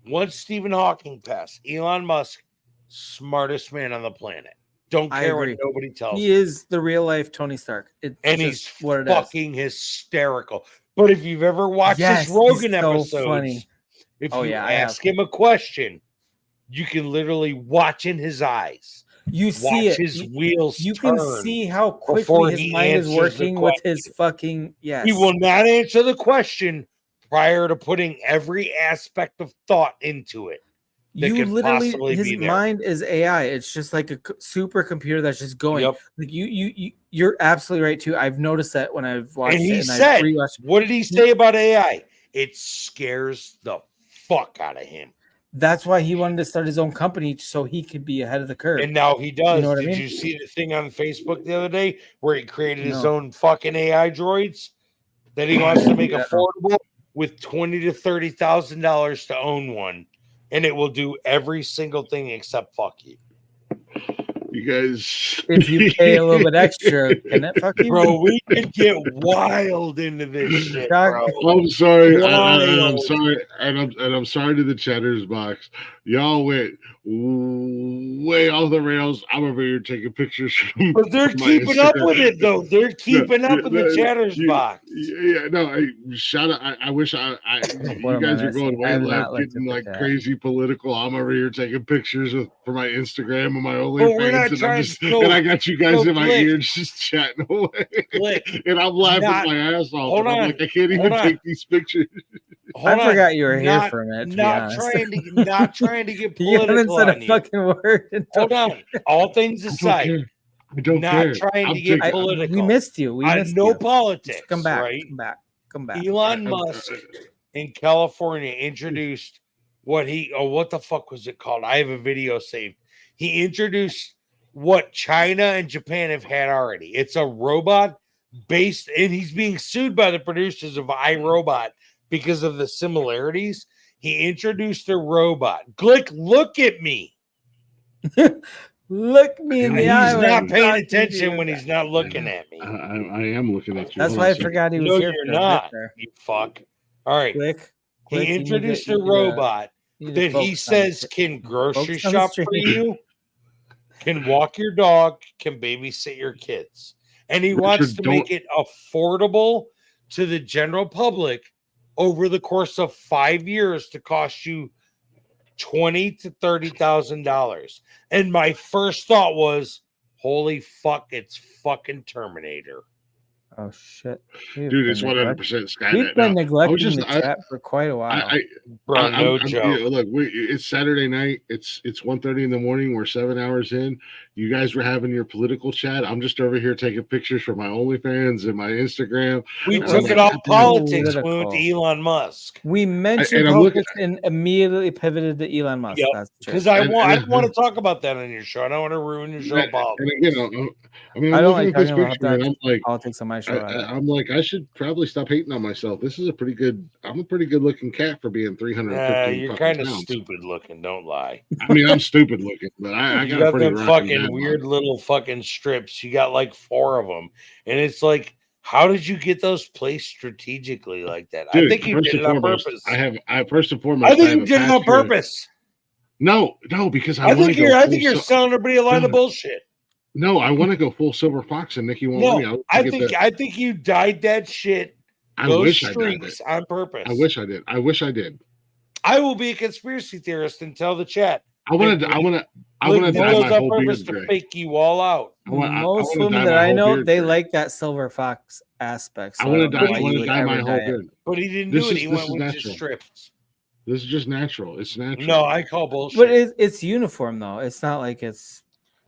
D: once Stephen Hawking passed, Elon Musk, smartest man on the planet. Don't care what nobody tells
F: He is the real life Tony Stark.
D: And he's fucking hysterical. But if you've ever watched his Rogan episodes, if you ask him a question, you can literally watch in his eyes.
F: You see it.
D: His wheels
F: You can see how quickly his mind is working with his fucking
D: He will not answer the question prior to putting every aspect of thought into it.
F: You literally, his mind is AI. It's just like a supercomputer that's just going. Like you're absolutely right too. I've noticed that when I've watched
D: and he
F: it.
D: Said, what did he say about AI? It scares the fuck out of him.
F: That's why he wanted to start his own company so he could be ahead of the curve.
D: And now he does.
F: You know what
D: Did
F: I mean?
D: you see the thing on Facebook the other day where he created his own fucking AI droids that he wants to make affordable with $20,000 to $30,000 to own one? And it will do every single thing except fuck you.
C: You guys,
F: if you pay a little bit extra, can it fuck you?
D: Bro, we could get wild into this shit, bro.
C: I'm sorry. I'm sorry. And I'm sorry to the chatters box. Y'all went way off the rails. I'm over here taking pictures.
D: But they're keeping up with it, though. They're keeping up with the chatters box.
C: Yeah, no. Shout out. I wish you guys are going way left, getting like crazy political. I'm over here taking pictures for my Instagram and my OnlyFans. And I got you guys in my ears just chatting away. And I'm laughing my ass off. I'm like, I can't even take these pictures.
F: I forgot you were here for a minute.
D: Not trying to get political.
F: You haven't said a fucking word.
D: Hold on. All things aside,
C: I don't care.
D: Trying to get political.
F: We missed you. We missed
D: no
F: you.
D: politics.
F: Just come back.
D: Right?
F: Come back.
D: Elon Musk in California introduced what the fuck was it called? I have a video saved. He introduced what China and Japan have had already. It's a robot based, and he's being sued by the producers of iRobot because of the similarities. He introduced a robot. Look at me.
F: Look me in the eye.
D: He's not paying attention when he's not looking at me.
C: I am looking at you.
F: That's why I forgot he was here.
D: You're not. You fuck. All right. He introduced a robot that he says can grocery shop for you, can walk your dog, can babysit your kids. And he wants to make it affordable to the general public over the course of 5 years to cost you $20,000 to $30,000. And my first thought was, holy fuck, it's fucking Terminator.
F: Oh shit,
C: dude, it's 100% Skynet.
F: We've been neglecting the chat for quite a while.
D: No joke.
C: Look, it's Saturday night. It's 1:30 in the morning. We're 7 hours in. You guys were having your political chat. I'm just over here taking pictures for my OnlyFans and my Instagram.
D: We took it off politics with Elon Musk.
F: We mentioned politics and immediately pivoted to Elon Musk.
D: Because I want to talk about that on your show. I don't want to ruin your show.
C: And again,
F: I don't like talking about politics on my show.
C: I'm like, I should probably stop hating on myself. This is a pretty good. I'm a pretty good looking cat for being 350.
D: You're kind of stupid looking. Don't lie.
C: I mean, I'm stupid looking, but I
D: You
C: got a
D: got
C: pretty
D: them
C: rocking
D: fucking
C: dad
D: weird
C: bod.
D: little fucking strips. You got like 4 of them, and it's like, how did you get those placed strategically like that?
C: Dude,
D: I think you did it on purpose.
C: I first and foremost.
D: I think you
C: have a
D: did it on
C: pasture-
D: purpose.
C: No, because
D: I think you're selling everybody a line of bullshit.
C: No, I want to go full Silver Fox, and Nikki won't let me.
D: No, I think you dyed that shit.
C: I
D: Those
C: wish I did
D: streaks
C: it.
D: on purpose.
C: I wish I did. I wish I did.
D: I will be a conspiracy theorist and tell the chat.
C: I want to dye my whole beard
D: to
C: gray.
D: fake you all out.
F: Most women that I know, they like that Silver Fox aspect. So
C: I want to
F: don't
C: dye.
F: know
C: I
F: why
C: want
F: you
C: to
F: would
C: dye my
F: ever
C: whole
F: dye it.
C: beard.
D: But he didn't
C: This
D: do it.
C: is-
D: He
C: this
D: went
C: is
D: with
C: natural.
D: just strips.
C: This is just natural. It's natural.
D: No, I call bullshit.
F: But it's uniform though. It's not like it's.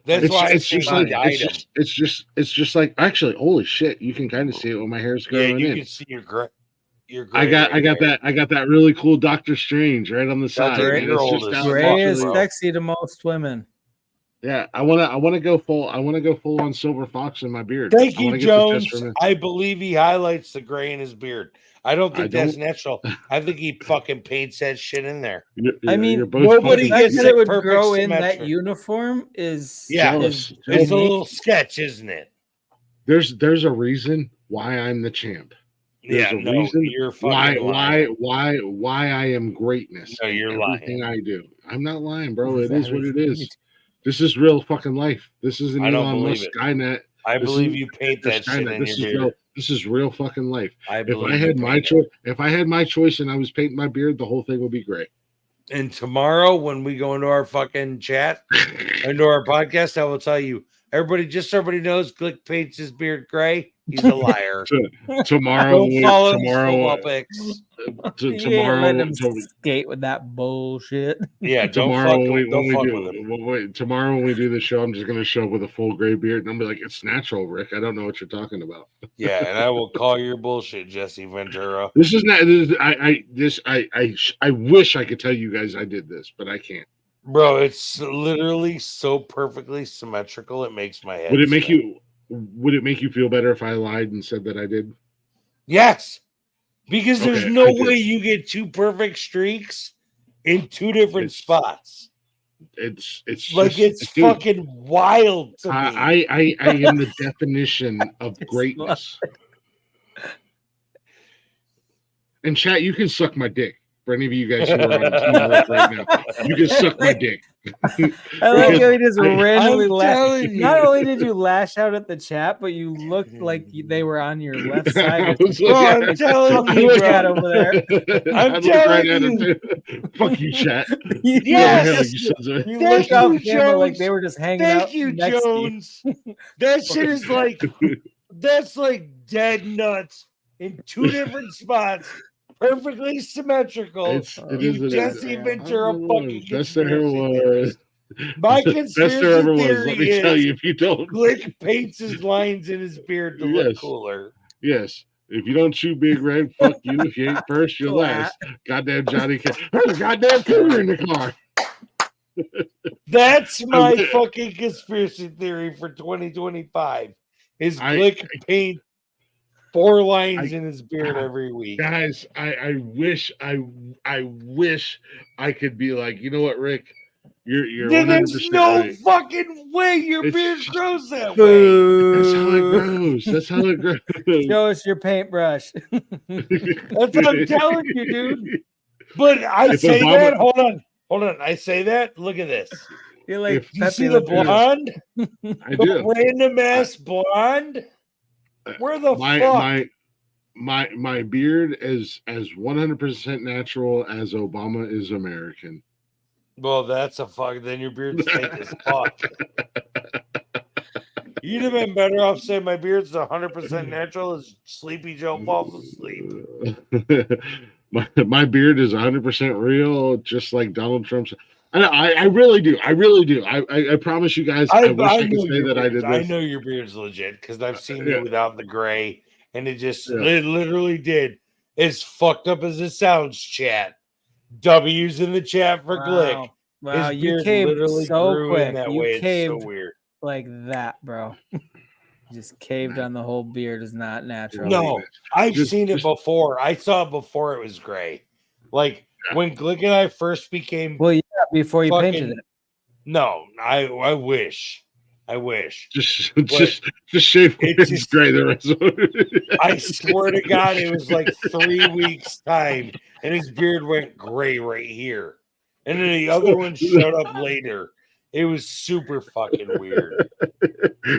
D: That's why
C: it's just like it's just like actually, holy shit! You can kind of see it when my hair's
D: Yeah,
C: growing
D: you
C: in.
D: can see your gray.
C: I got that really cool Doctor Strange right on the side.
F: Gray,
C: And it's just how
F: gray
C: it's
F: is
C: naturally-
F: sexy to most women.
C: Yeah, I wanna go full on Silver Fox in my beard.
D: Thank
C: I
D: you,
C: wanna get the test
D: Jones.
C: from it.
D: I believe he highlights the gray in his beard. I don't think that's
C: don't.
D: natural. I think he fucking paints that shit in there.
F: I mean,
D: nobody
F: the fact
D: gets
F: that it would
D: perfect
F: grow in that
D: symmetric.
F: uniform is
C: Jealous.
D: It's a little sketch, isn't it?
C: There's a reason why I'm the champ. There's a reason
D: you're fucking lying.
C: why I am greatness.
D: No, you're
C: Everything
D: lying.
C: I do. I'm not lying, bro.
F: Is
C: It
F: that
C: is what it
F: everything
C: is. This is real fucking life. This is an
D: I don't
C: Elon
D: believe
C: Musk
D: it.
C: Skynet.
D: I
C: This
D: believe
C: is-
D: you paint
C: this
D: that shit
C: Skynet.
D: in
C: This
D: your
C: is
D: beard.
C: real. This is real fucking life.
D: I
C: If
D: believe
C: I
D: you
C: had my
D: paint
C: choice, if I had my choice and I was painting my beard, the whole thing would be gray.
D: And tomorrow, when we go into our fucking chat, into our podcast, I will tell you, everybody, just so everybody knows, Glick paints his beard gray. He's a liar.
C: Tomorrow,
D: Don't follow
C: tomorrow,
D: football picks.
F: Let him skate with that bullshit.
D: Yeah,
C: tomorrow when we
D: do.
C: Tomorrow when we do the show, I'm just gonna show up with a full gray beard, and I'm be like, "It's natural, Rick. I don't know what you're talking about."
D: Yeah, and I will call your bullshit, Jesse Ventura.
C: This is not. I wish I could tell you guys I did this, but I can't.
D: Bro, it's literally so perfectly symmetrical. It makes my head.
C: Would it make
D: spin.
C: you feel better if I lied and said that I did?
D: Yes, because there's
C: Okay,
D: no
C: I did.
D: way you get 2 perfect streaks in 2 different spots.
C: It's
D: Like
C: just,
D: it's
C: dude,
D: fucking wild to me.
C: I am the definition of greatness. And chat, you can suck my dick. For any of you guys who are on teamwork right now, you can suck my dick.
F: I like how he just randomly
D: I'm
F: laughed.
D: telling
F: Not
D: you.
F: only did you lash out at the chat, but you looked like they were on your left side.
D: I'm telling you,
F: chat
D: bro.
F: over there.
D: I'm
C: look
D: telling
C: at
D: you.
C: it. Fuck you, chat.
D: Yes.
C: You sons of-
F: You
D: Thank
F: looked off
D: you,
F: camera like
D: Jones.
F: they were just hanging out.
D: Thank you,
F: next
D: Jones. That shit is like that's like dead nuts in 2 different spots, perfectly symmetrical.
C: It
D: You
C: is
D: Jesse Ventura fucking
C: Best there ever
D: conspiracy
C: was.
D: My
C: Best there
D: conspiracy
C: ever was.
D: theory
C: Let me tell
D: is
C: you, if you don't,
D: Glick paints his lines in his beard to look
C: Yes.
D: cooler.
C: yes. If you don't chew Big Red, fuck you. If you ain't first, you're last. Goddamn Johnny. There's a goddamn cougar in the car.
D: That's my fucking conspiracy theory for 2025. Is Glick paint 4 lines in his beard every week?
C: Guys, I wish I could be like, you know what, Rick? You're
D: Then
C: 100%
D: there's no
C: right.
D: fucking way your
C: It's
D: beard
C: just-
D: grows that way.
C: That's how it grows. That's how it grows.
F: Show us your paintbrush.
D: That's what I'm telling you, dude. But I
C: If
D: say
C: Obama-
D: that. Hold on. I say that. Look at this.
F: You're like
C: If-
D: You see
F: Pepe
D: the
F: Le Pew.
D: blonde?
C: I
D: The
C: do.
D: random ass blonde? Where the fuck?
C: My beard is as 100% natural as Obama is American.
D: Well, that's a fuck. Then your beard's fake as fuck. You'd have been better off saying my beard's 100% natural as Sleepy Joe falls asleep.
C: my beard is 100% real, just like Donald Trump's. I really do. I really do. I promise you guys. I wish I could
D: know
C: say
D: your
C: that I
D: beard's-
C: did this.
D: I know your beard's legit because I've seen
C: Yeah.
D: you without the gray, and it just
C: Yeah.
D: it literally did. As fucked up as it sounds, chat. W's in the chat for Glick.
F: Wow,
D: His
F: you
D: beard
F: caved
D: literally
F: so
D: grew
F: quick.
D: in that
F: You
D: way. It's
F: caved
D: so weird.
F: like that, bro. Just caved on the whole beard is not natural.
D: No, I've seen it before. I saw it before it was gray. Like when Glick and I first became
F: before you painted it.
D: No, I wish.
C: Just shave it's gray the rest of it.
D: I swear to God, it was like 3 weeks time, and his beard went gray right here, and then the other one showed up later. It was super fucking weird.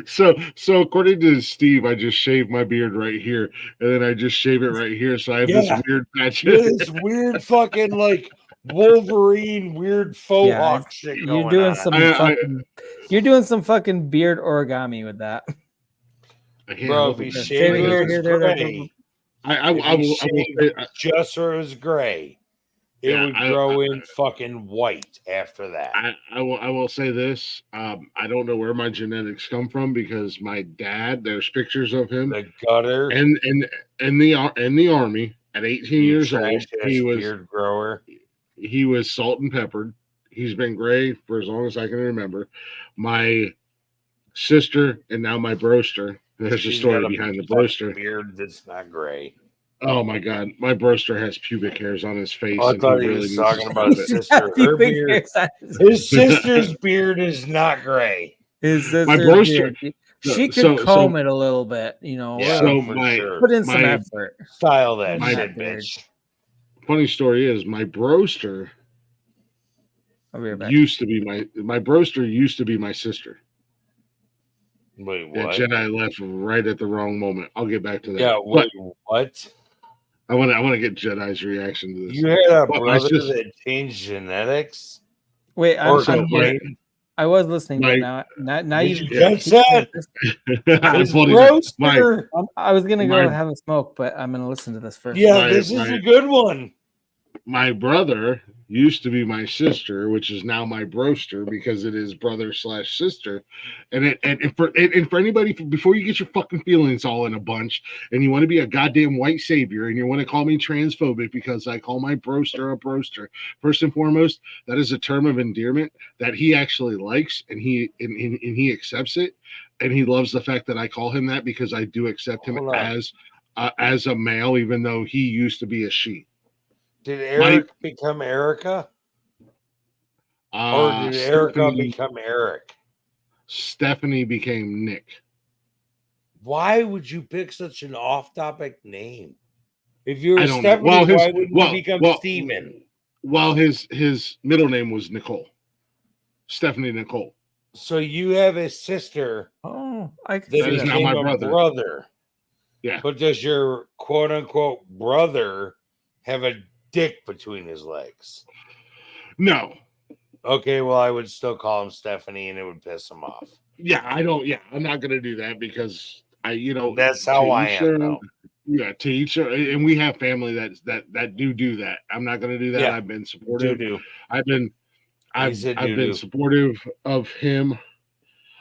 C: So according to Steve, I just shaved my beard right here, and then I just shave it right here. So I have this weird patch.
D: This weird fucking like Wolverine, weird faux hawk shit going
F: you're doing
D: on.
F: You're doing some fucking beard origami with that.
D: Bro, if he shaved it gray,
C: I will say,
D: just so it was gray, it would grow in fucking white after that.
C: I will say this. I don't know where my genetics come from because my dad, there's pictures of him,
D: the gutter,
C: and the army at 18 years old. He was
D: beard grower.
C: He was salt and peppered. He's been gray for as long as I can remember. My sister and now my broster. There's a story behind the broster.
D: Beard that's not gray.
C: Oh my God, my broster has pubic hairs on his face.
D: I thought he was talking about his sister. Her beard, his sister's beard is not gray.
F: His sister's
C: my broster,
F: beard. She could comb it a little bit, you know.
D: Yeah,
F: put in some effort.
D: Style that shit, bitch.
C: Funny story is my broster used to be my broster used to be my sister.
D: Wait, what?
C: And Jedi left right at the wrong moment. I'll get back to that.
D: Yeah, wait, what?
C: I want to get Jedi's reaction to this.
D: You had a brother that changed genetics?
F: Wait, I was listening, but now you
D: just said
F: I was gonna go have a smoke, but I'm gonna listen to this first.
D: Yeah, this is a good one.
C: My brother used to be my sister, which is now my broster because it is brother/sister. And for anybody, before you get your fucking feelings all in a bunch and you want to be a goddamn white savior and you want to call me transphobic because I call my broster a broster, first and foremost, that is a term of endearment that he actually likes and he accepts it. And he loves the fact that I call him that because I do accept him as a male, even though he used to be a she.
D: Did Eric become Erica? Or did Erica become Eric?
C: Stephanie became Nick.
D: Why would you pick such an off-topic name? If you were Stephanie, why wouldn't you become Steven?
C: Well, his middle name was Nicole. Stephanie Nicole.
D: So you have a sister.
F: Oh,
C: that is now my brother. Yeah.
D: But does your quote-unquote brother have a dick between his legs?
C: No.
D: Okay, well, I would still call him Stephanie and it would piss him off.
C: Yeah, I'm not gonna do that because
D: that's how I am though.
C: Yeah, to each and we have family that do that. I'm not gonna do that.
D: Yeah,
C: I've been supportive. I've been supportive of him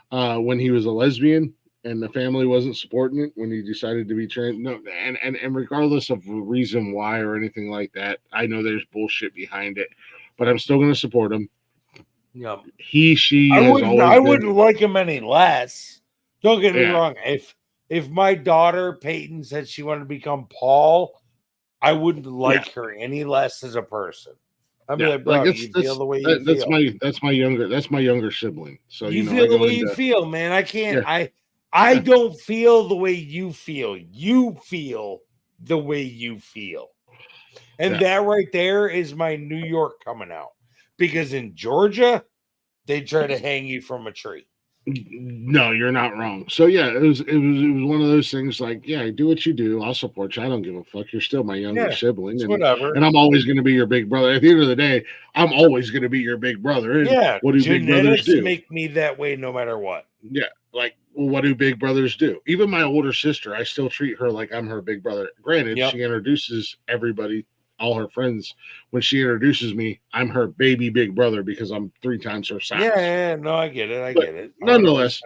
C: when he was a lesbian and the family wasn't supporting it when he decided to be trans. No, and regardless of the reason why or anything like that, I know there's bullshit behind it, but I'm still going to support him.
D: Yeah,
C: I
D: wouldn't like him any less. Don't get me wrong. If my daughter Peyton said she wanted to become Paul, I wouldn't like her any less as a person. I mean, like, bro, you feel the way you feel.
C: That's my younger sibling. So
D: you feel the way you feel, man. I can't. Yeah. I don't feel the way you feel. You feel the way you feel. And that right there is my New York coming out. Because in Georgia, they try to hang you from a tree.
C: No, you're not wrong. So yeah, it was one of those things like, yeah, do what you do. I'll support you. I don't give a fuck. You're still my younger sibling. And,
D: whatever.
C: And I'm always going to be your big brother. At the end of the day, I'm always going to be your big brother. And what do big brothers do?
D: Make me that way no matter what.
C: Yeah. Like, well, what do big brothers do? Even my older sister, I still treat her like I'm her big brother. Granted, she introduces everybody, all her friends. When she introduces me, I'm her baby big brother because I'm 3 times her size.
D: Yeah, no, I get it.
C: Nonetheless,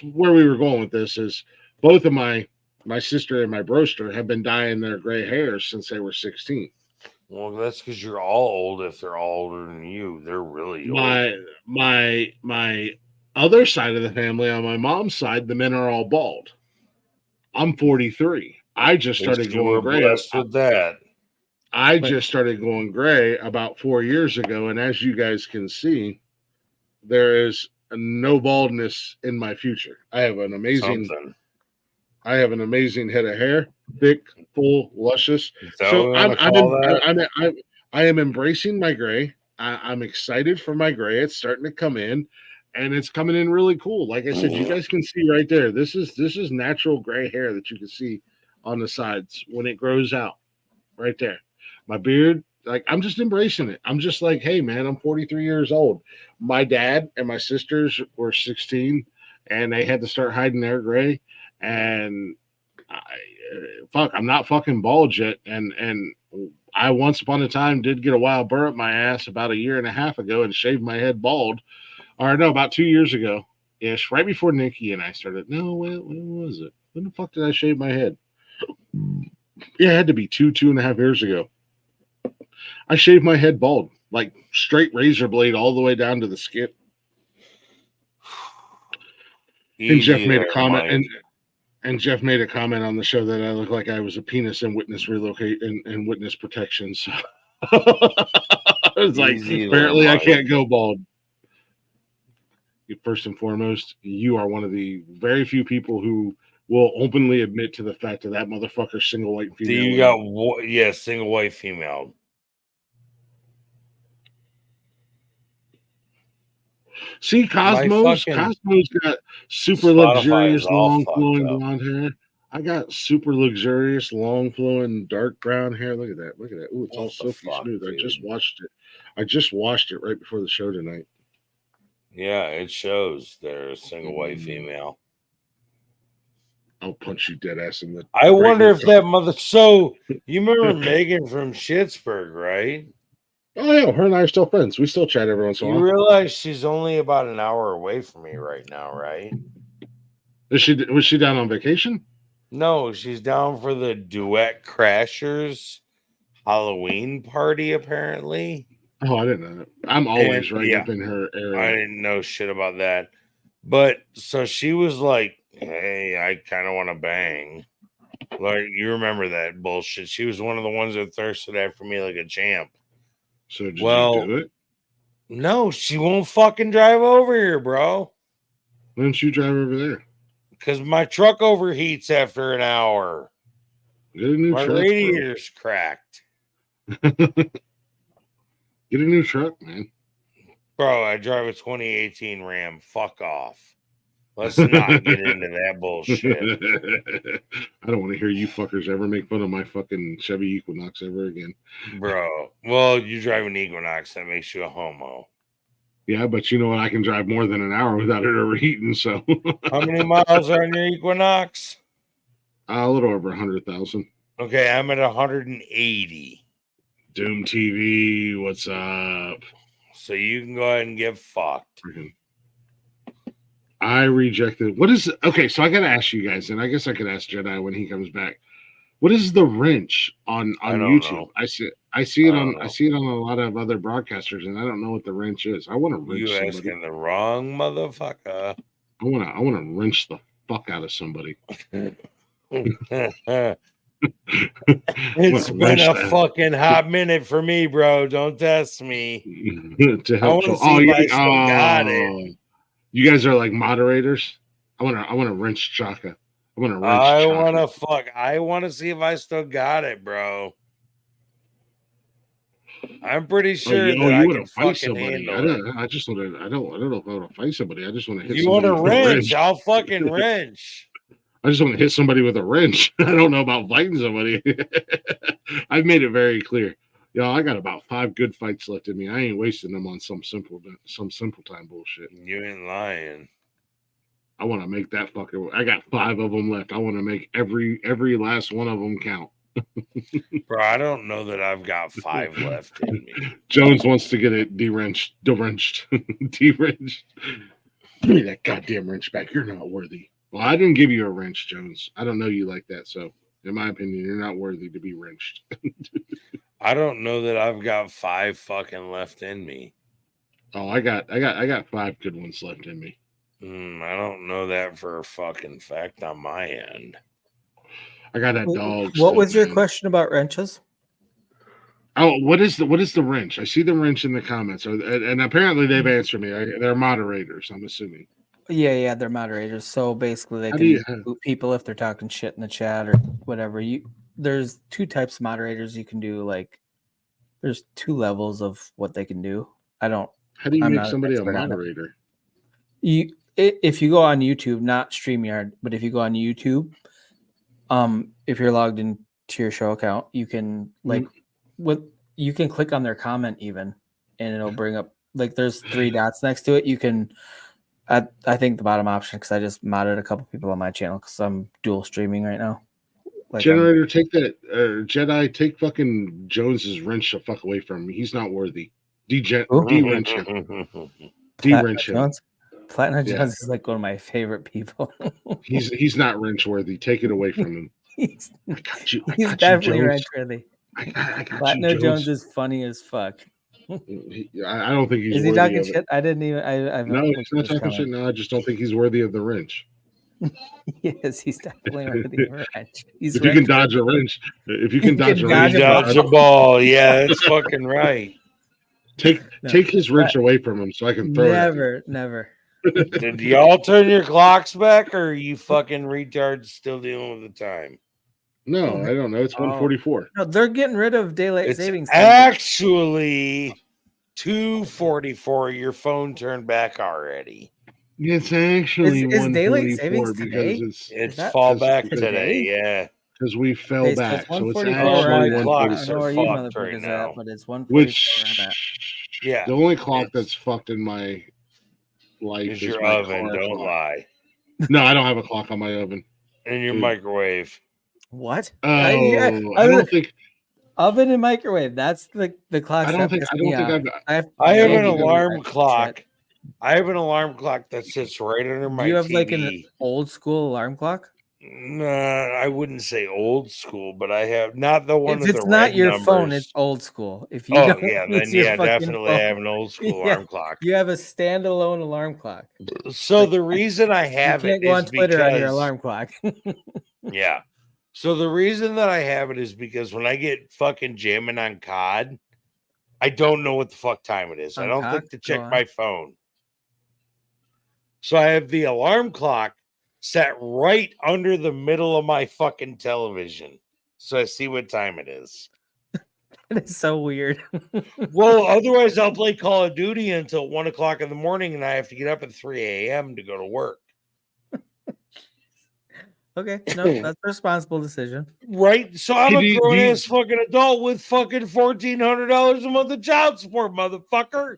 C: where we were going with this is both of my sister and my broster have been dyeing their gray hair since they were 16.
D: Well, that's because you're all old. If they're all older than you, they're really old.
C: My other side of the family, on my mom's side, the men are all bald. I'm 43. I just started going gray.
D: Blessed with that.
C: I just started going gray about 4 years ago, and as you guys can see, there is no baldness in my future. I have an amazing head of hair, thick, full, luscious. So I am embracing my gray. I'm excited for my gray. It's starting to come in, and it's coming in really cool. Like I said, you guys can see right there. This is natural gray hair that you can see on the sides when it grows out, right there. My beard, like, I'm just embracing it. I'm just like, hey, man, I'm 43 years old. My dad and my sisters were 16, and they had to start hiding their gray. And I'm not fucking bald yet. And I once upon a time did get a wild burr up my ass about a year and a half ago and shaved my head bald. Or no, about 2 years ago ish, right before Nikki and I started. No, when was it? When the fuck did I shave my head? Yeah, it had to be 2.5 years ago. I shaved my head bald, like straight razor blade all the way down to the skin. And Jeff made a comment, and Jeff made a comment on the show that I look like I was a penis in witness relocate and witness protection. So I was like, apparently I can't go bald. First and foremost, you are one of the very few people who will openly admit to the fact that motherfucker's single white female.
D: You got single white female.
C: See, Cosmo's got super luxurious, long flowing blonde hair. I got super luxurious, long flowing, dark brown hair. Look at that. Look at that. Ooh, it's all silky smooth. Dude. I just washed it right before the show tonight.
D: Yeah, it shows there's a single white female.
C: I'll punch you dead ass in the.
D: I wonder if that mother. So you remember Megan from Schittsburg, right?
C: Oh yeah, her and I are still friends. We still chat every once in a while.
D: You realize she's only about an hour away from me right now, right?
C: Was she down on vacation?
D: No, she's down for the Duet Crashers Halloween party, apparently.
C: Oh, I didn't know that. I'm always up in her area.
D: I didn't know shit about that. But so she was like, hey, I kind of want to bang. Like, you remember that bullshit. She was one of the ones that thirsted after me like a champ.
C: So did you do it?
D: No, she won't fucking drive over here, bro.
C: Why don't you drive over there?
D: Because my truck overheats after an hour.
C: Get a new
D: truck. My radiator's cracked.
C: Get a new truck, man.
D: Bro, I drive a 2018 Ram. Fuck off. Let's not get into that bullshit.
C: I don't want to hear you fuckers ever make fun of my fucking Chevy Equinox ever again.
D: Bro, well, you drive an Equinox. That makes you a homo.
C: Yeah, but you know what? I can drive more than an hour without it overheating, so.
D: How many miles are on your Equinox?
C: A little over 100,000.
D: Okay, I'm at 180.
C: Doom TV, what's up?
D: So you can go ahead and get fucked.
C: I rejected. What is okay? So I got to ask you guys, and I guess I could ask Jedi when he comes back. What is the wrench on YouTube? Know. I see it on a lot of other broadcasters, and I don't know what the wrench is. I want to wrench.
D: You asking the wrong motherfucker.
C: I want to wrench the fuck out of somebody.
D: It's been a fucking hot minute for me, bro. Don't test me.
C: To help. Got it. You guys are like moderators. I want to wrench Chaka. I
D: want to see if I still got it, bro. I'm pretty sure that I can fucking handle it.
C: I don't know if I want to fight somebody. I just want to hit.
D: You want to wrench? I'll fucking wrench.
C: I just want to hit somebody with a wrench. I don't know about fighting somebody. I've made it very clear. Yo, I got about 5 good fights left in me. I ain't wasting them on some simple time bullshit.
D: You ain't lying.
C: I want to make that fucking. I got 5 of them left. I want to make every last one of them count.
D: Bro, I don't know that I've got 5 left in me.
C: Jones wants to get it de-wrenched. Give me that goddamn wrench back. You're not worthy. Well, I didn't give you a wrench, Jones. I don't know you like that. So, in my opinion, you're not worthy to be wrenched.
D: I don't know that I've got 5 fucking left in me.
C: Oh, I got 5 good ones left in me.
D: I don't know that for a fucking fact on my end.
C: I got that dog.
F: What was your question about wrenches?
C: Oh, what is the wrench? I see the wrench in the comments, and apparently they've answered me. They're moderators, I'm assuming.
F: Yeah, they're moderators. So basically, they can boot people if they're talking shit in the chat or whatever. There's two types of moderators you can do. Like, there's two levels of what they can do.
C: How do you make somebody a moderator?
F: If you go on YouTube, not StreamYard, but if you go on YouTube, if you're logged into your show account, you can you can click on their comment even, and it'll bring up like there's 3 dots next to it. You can, I think the bottom option, because I just modded a couple people on my channel because I'm dual streaming right now. Like
C: Generator, take that Jedi, take fucking Jones's wrench the fuck away from him. He's not worthy. De-wrench him. De-wrench him.
F: Platinum Jones is like one of my favorite people.
C: he's not wrench worthy. Take it away from him.
F: He's definitely wrench worthy. Platinum Jones is funny as fuck.
C: I don't think he's.
F: Is he talking shit? I didn't even.
C: No, he's not talking shit. No, I just don't think he's worthy of the wrench.
F: Yes, he's definitely worthy of a wrench.
C: If you can dodge a wrench, if you can dodge a wrench,
D: dodge a ball. Yeah, that's fucking right.
C: Take his wrench away from him so I can throw it.
F: Never.
D: Did y'all turn your clocks back, or are you fucking retards still dealing with the time?
C: No, I don't know. It's 1:44.
F: No, they're getting rid of daylight savings time.
D: Actually 2:44. Your phone turned back already.
C: It's actually
F: is daylight savings today?
D: It's fall back today. Yeah,
C: because we fell back. So it's actually
D: my clocks are fucked right now.
F: But it's 1:44.
C: Which
D: yeah,
C: the only clock that's fucked in my life
D: is your oven. Don't lie.
C: No, I don't have a clock on my oven.
D: And your microwave.
F: What?
C: I don't think
F: oven and microwave. That's the clock.
C: I
D: have an alarm clock. I have an alarm clock that sits right under my TV.
F: You have like an old school alarm clock?
D: Nah, I wouldn't say old school, but I have not the one.
F: If it's not your phone, it's old school. If you
D: definitely I have an old school alarm clock.
F: You have a standalone alarm clock.
D: So the reason I have
F: it is go on Twitter on your alarm clock.
D: Yeah. So the reason that I have it is because when I get fucking jamming on COD, I don't know what the fuck time it is. I don't think to check my phone. So I have the alarm clock set right under the middle of my fucking television. So I see what time it is.
F: It is so weird.
D: Well, otherwise I'll play Call of Duty until 1 o'clock in the morning and I have to get up at 3 a.m. to go to work.
F: Okay, no, that's a responsible decision.
D: Right? So I'm a grown-ass fucking adult with fucking $1,400 a month of child support, motherfucker.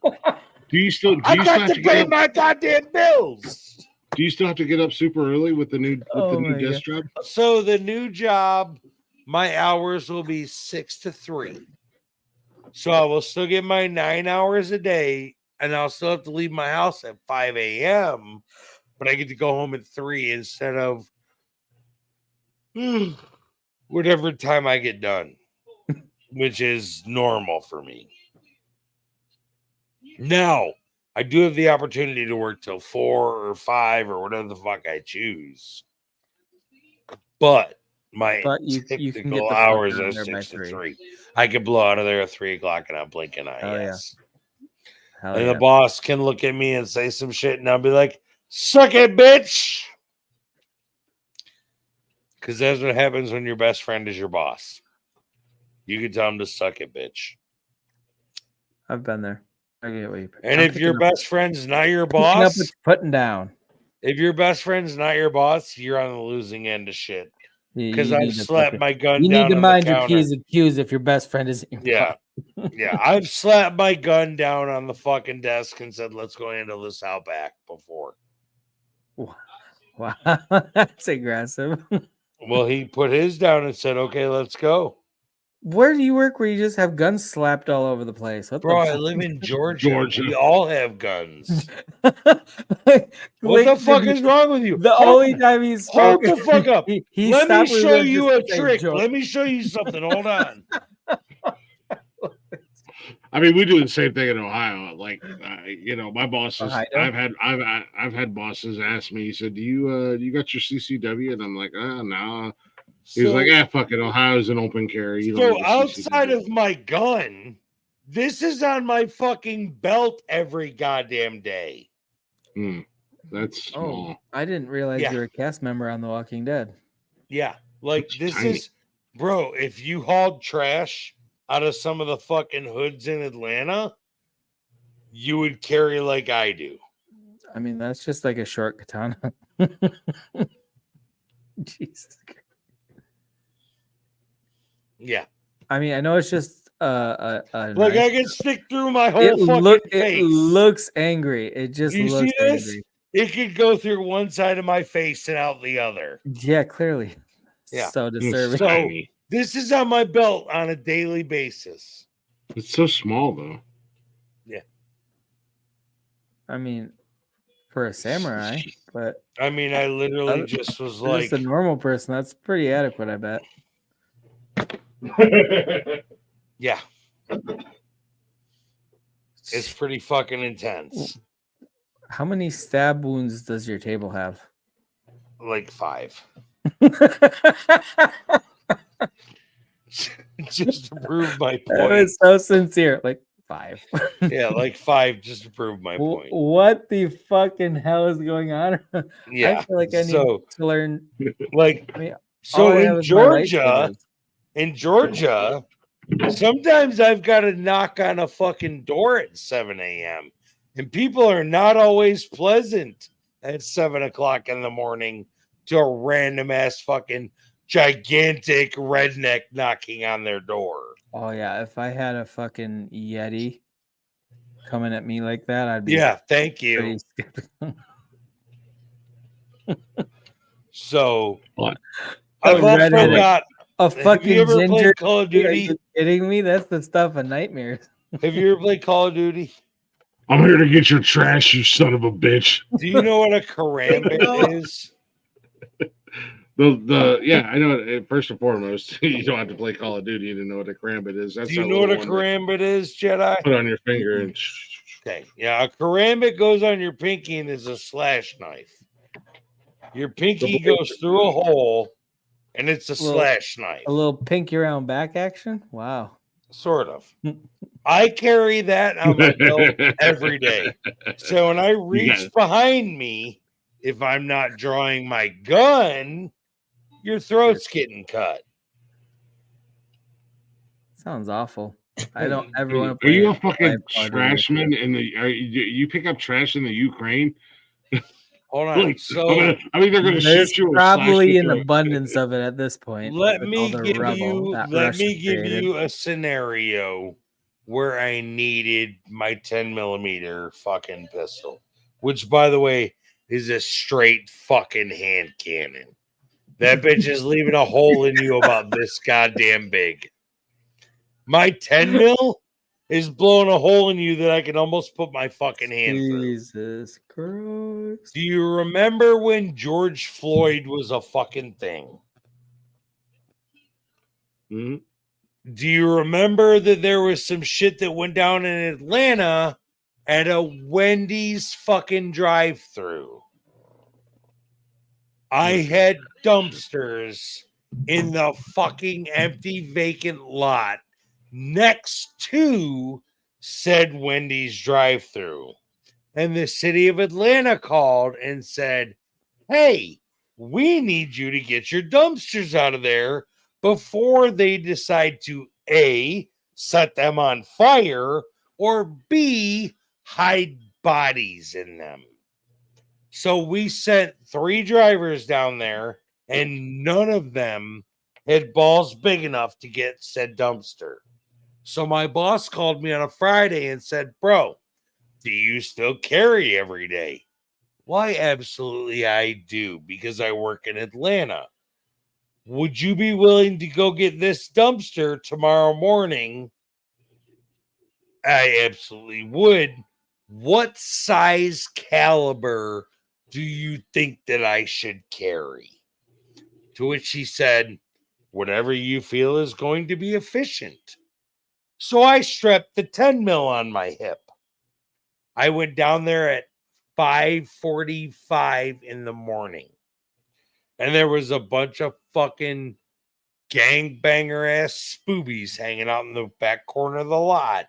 D: I got to pay my goddamn bills.
C: Do you still have to get up super early with the new desk job?
D: So the new job, my hours will be 6 to 3. So I will still get my 9 hours a day, and I'll still have to leave my house at 5 a.m., but I get to go home at 3 instead of whatever time I get done, which is normal for me. Now, I do have the opportunity to work till 4 or 5 or whatever the fuck I choose. But my typical hours are 6 to 3. I could blow out of there at 3 o'clock and I'm blinking eye. Yes. And the boss can look at me and say some shit and I'll be like, suck it, bitch. Because that's what happens when your best friend is your boss. You can tell him to suck it, bitch.
F: I've been there. I get what you.
D: And if your best friend's not your boss,
F: putting down.
D: If your best friend's not your boss, you're on the losing end of shit. Because I've slapped my gun down.
F: You need to mind your P's and Q's if your best friend isn't your
D: boss. Yeah. I've slapped my gun down on the fucking desk and said, let's go handle this out back before.
F: Wow. That's aggressive.
D: Well, he put his down and said, okay, let's go.
F: Where do you work where you just have guns slapped all over the place?
D: Bro, I live in Georgia. We all have guns. What the fuck is wrong with you?
F: The only time he's
D: hold the fuck up. Let me show you a trick. Let me show you something. Hold on.
C: I mean, we do the same thing in Ohio. Like, my bosses. I've had bosses ask me. He said, "Do you got your CCW?" And I'm like, "No." He was like, fuck it. Ohio's an open carry. You don't
D: So
C: need a
D: outside
C: CCTV.
D: of my gun, this is on my fucking belt every goddamn day.
C: That's small.
F: Oh, I didn't realize you were a cast member on The Walking Dead.
D: Yeah, like this is, bro. If you hauled trash out of some of the fucking hoods in Atlanta, you would carry like I do.
F: I mean, that's just like a short katana. Jesus Christ.
D: Yeah.
F: I mean, I know it's just
D: like
F: knife.
D: I can stick through my whole fucking face.
F: It looks angry. It just
D: you
F: looks
D: see this?
F: angry.
D: It could go through one side of my face and out the other.
F: Yeah, clearly.
D: Yeah.
F: So disturbing.
D: So this is on my belt on a daily basis.
C: It's so small though.
D: Yeah.
F: I mean, for a samurai, but
D: I mean, I literally just was like,
F: just a normal person. That's pretty adequate, I bet.
D: Yeah. It's pretty fucking intense.
F: How many stab wounds does your table have?
D: Like 5. Just to prove my point.
F: That was so sincere. Like 5.
D: Yeah, like 5 just to prove my point.
F: What the fucking hell is going on?
D: Yeah.
F: I feel like I need to learn.
D: Like,
F: I mean,
D: so in Georgia, sometimes I've got to knock on a fucking door at 7 a.m. And people are not always pleasant at 7 o'clock in the morning to a random ass fucking gigantic redneck knocking on their door.
F: Oh yeah, if I had a fucking Yeti coming at me like that, I'd be
D: thank you. So I've also got
F: a fucking ginger.
D: Call of Duty?
F: Are you kidding me? That's the stuff of nightmares.
D: Have you ever played Call of Duty?
C: I'm here to get your trash, you son of a bitch.
D: Do you know what a karambit is?
C: Yeah, I know it. First and foremost, you don't have to play Call of Duty to know what a karambit is. That's
D: Do you know what a karambit is, Jedi?
C: Put on your finger and
D: okay. Yeah, a karambit goes on your pinky and is a slash knife. Your pinky goes through a hole and it's a slash knife.
F: A little pinky around back action? Wow.
D: Sort of. I carry that on my belt every day. So when I reach behind me, if I'm not drawing my gun, your throat's getting cut.
F: Sounds awful. I don't ever want to play.
C: Are you a fucking trashman you pick up trash in the Ukraine?
D: Hold on. So
C: I mean, they're going to shoot you.
F: Probably an abundance of it at this point.
D: Let me give you a scenario where I needed my 10mm fucking pistol, which, by the way, is a straight fucking hand cannon. That bitch is leaving a hole in you about this goddamn big. My 10mm is blowing a hole in you that I can almost put my fucking hand through.
F: Jesus Christ.
D: Do you remember when George Floyd was a fucking thing?
C: Mm-hmm.
D: Do you remember that there was some shit that went down in Atlanta at a Wendy's fucking drive-thru? I had dumpsters in the fucking empty vacant lot next to said Wendy's drive-thru. And the city of Atlanta called and said, hey, we need you to get your dumpsters out of there before they decide to A, set them on fire, or B, hide bodies in them. So we sent 3 drivers down there, and none of them had balls big enough to get said dumpster. So my boss called me on a Friday and said, bro, do you still carry every day? Why, absolutely I do, because I work in Atlanta. Would you be willing to go get this dumpster tomorrow morning? I absolutely would. What size caliber do you think that I should carry? To which he said, whatever you feel is going to be efficient. So I strapped the 10mm on my hip. I went down there at 5:45 in the morning. And there was a bunch of fucking gangbanger ass spoobies hanging out in the back corner of the lot.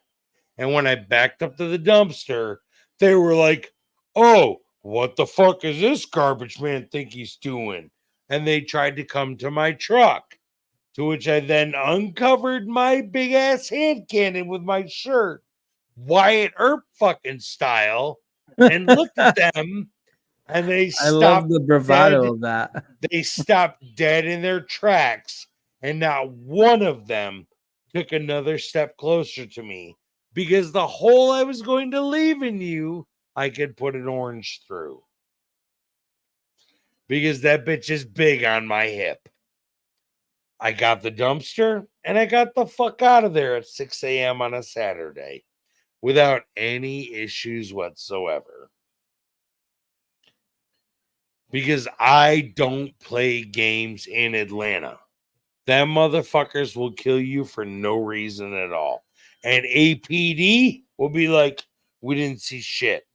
D: And when I backed up to the dumpster, they were like, "Oh, what the fuck is this garbage man think he's doing?" And they tried to come to my truck, to which I then uncovered my big ass hand cannon with my shirt, Wyatt Earp fucking style, and looked at them, and they stopped.
F: I love the bravado
D: dead.
F: of that.
D: They stopped dead in their tracks, and not one of them took another step closer to me, because the hole I was going to leave in you, I could put an orange through. Because that bitch is big on my hip. I got the dumpster, and I got the fuck out of there at 6 a.m. on a Saturday without any issues whatsoever. Because I don't play games in Atlanta. Them motherfuckers will kill you for no reason at all. And APD will be like, we didn't see shit.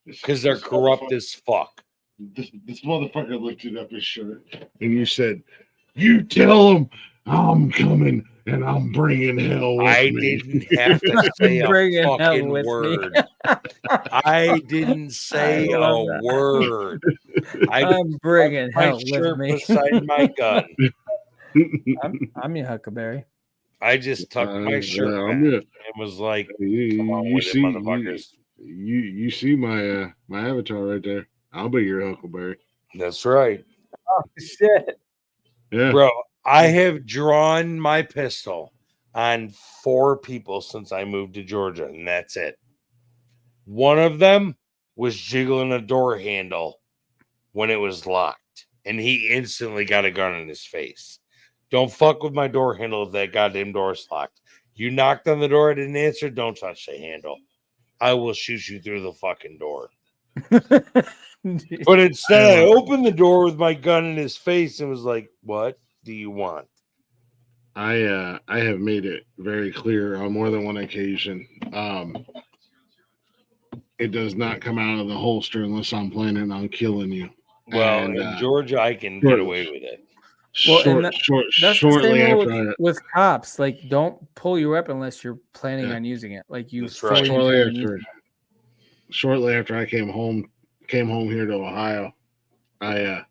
D: Because they're corrupt as fuck.
C: This motherfucker lifted up his shirt and you said, "You tell him I'm coming and I'm bringing hell with
D: I
C: me."
D: didn't have to say a fucking word. I didn't say a word.
F: I'm bringing
D: my
F: hell with
D: shirt
F: me.
D: beside my gun.
F: I'm your Huckleberry.
D: I just tucked my shirt back and was like, "Come on with it, motherfuckers."
C: You see my my avatar right there. I'll be your Huckleberry.
D: That's right.
F: Oh shit.
C: Yeah.
D: Bro, I have drawn my pistol on 4 people since I moved to Georgia, and that's it. One of them was jiggling a door handle when it was locked, and he instantly got a gun in his face. Don't fuck with my door handle if that goddamn door is locked. You knocked on the door, I didn't answer, don't touch the handle. I will shoot you through the fucking door. But instead, I opened the door with my gun in his face and was like, "What do you want?"
C: I have made it very clear on more than one occasion. It does not come out of the holster unless I'm planning on killing you.
D: Well,
C: and,
D: in Georgia, I can get away with it.
F: Well, that's
C: shortly
F: the same
C: after
F: with cops. Like, don't pull your weapon unless you're planning on using it. Like, you fully
C: shortly
F: intend on using
C: shortly after I came home here to Ohio, I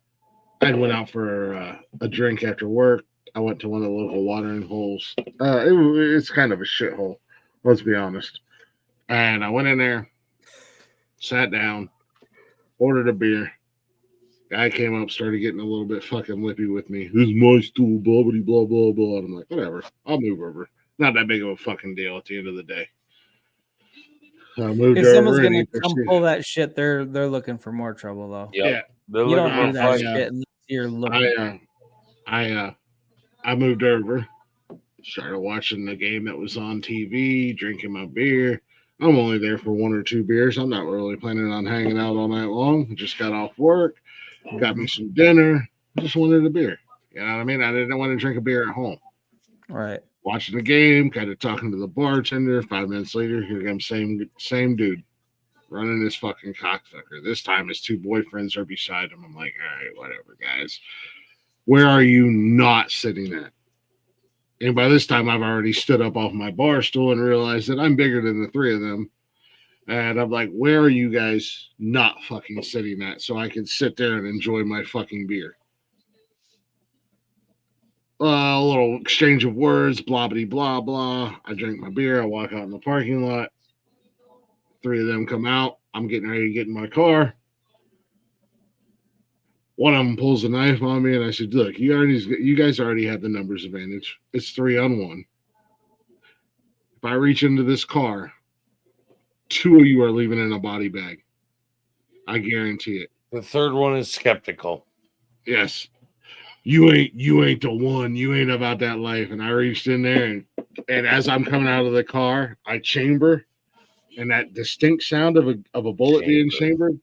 C: went out for a drink after work. I went to one of the local watering holes. It's kind of a shithole, let's be honest. And I went in there, sat down, ordered a beer. Guy came up, started getting a little bit fucking lippy with me. "This is my stool, blah, blah, blah, blah, blah." And I'm like, whatever, I'll move over. Not that big of a fucking deal at the end of the day. I moved
F: If
C: over.
F: someone's gonna come pull that shit, they're looking for more trouble though.
C: Yeah,
F: you don't do that shit unless you're looking.
C: I moved over, started watching the game that was on TV, drinking my beer. I'm only there for 1 or 2 beers. I'm not really planning on hanging out all night long. Just got off work, got me some dinner. Just wanted a beer. You know what I mean? I didn't want to drink a beer at home.
F: Right.
C: Watching the game, kind of talking to the bartender. 5 minutes later, here comes same dude running his fucking cocksucker. This time his 2 boyfriends are beside him. I'm like, all right, whatever, guys. Where are you not sitting at? And by this time, I've already stood up off my bar stool and realized that I'm bigger than the 3 of them. And I'm like, where are you guys not fucking sitting at so I can sit there and enjoy my fucking beer? A little exchange of words, blah, blah, blah, blah. I drink my beer. I walk out in the parking lot. 3 of them come out. I'm getting ready to get in my car. One of them pulls a knife on me, and I said, "Look, you guys already have the numbers advantage. It's 3-on-1. If I reach into this car, 2 of you are leaving in a body bag. I guarantee it."
D: The third one is skeptical.
C: Yes. You ain't the one. You ain't about that life. And I reached in there, and as I'm coming out of the car, I chamber, and that distinct sound of a bullet being chambered,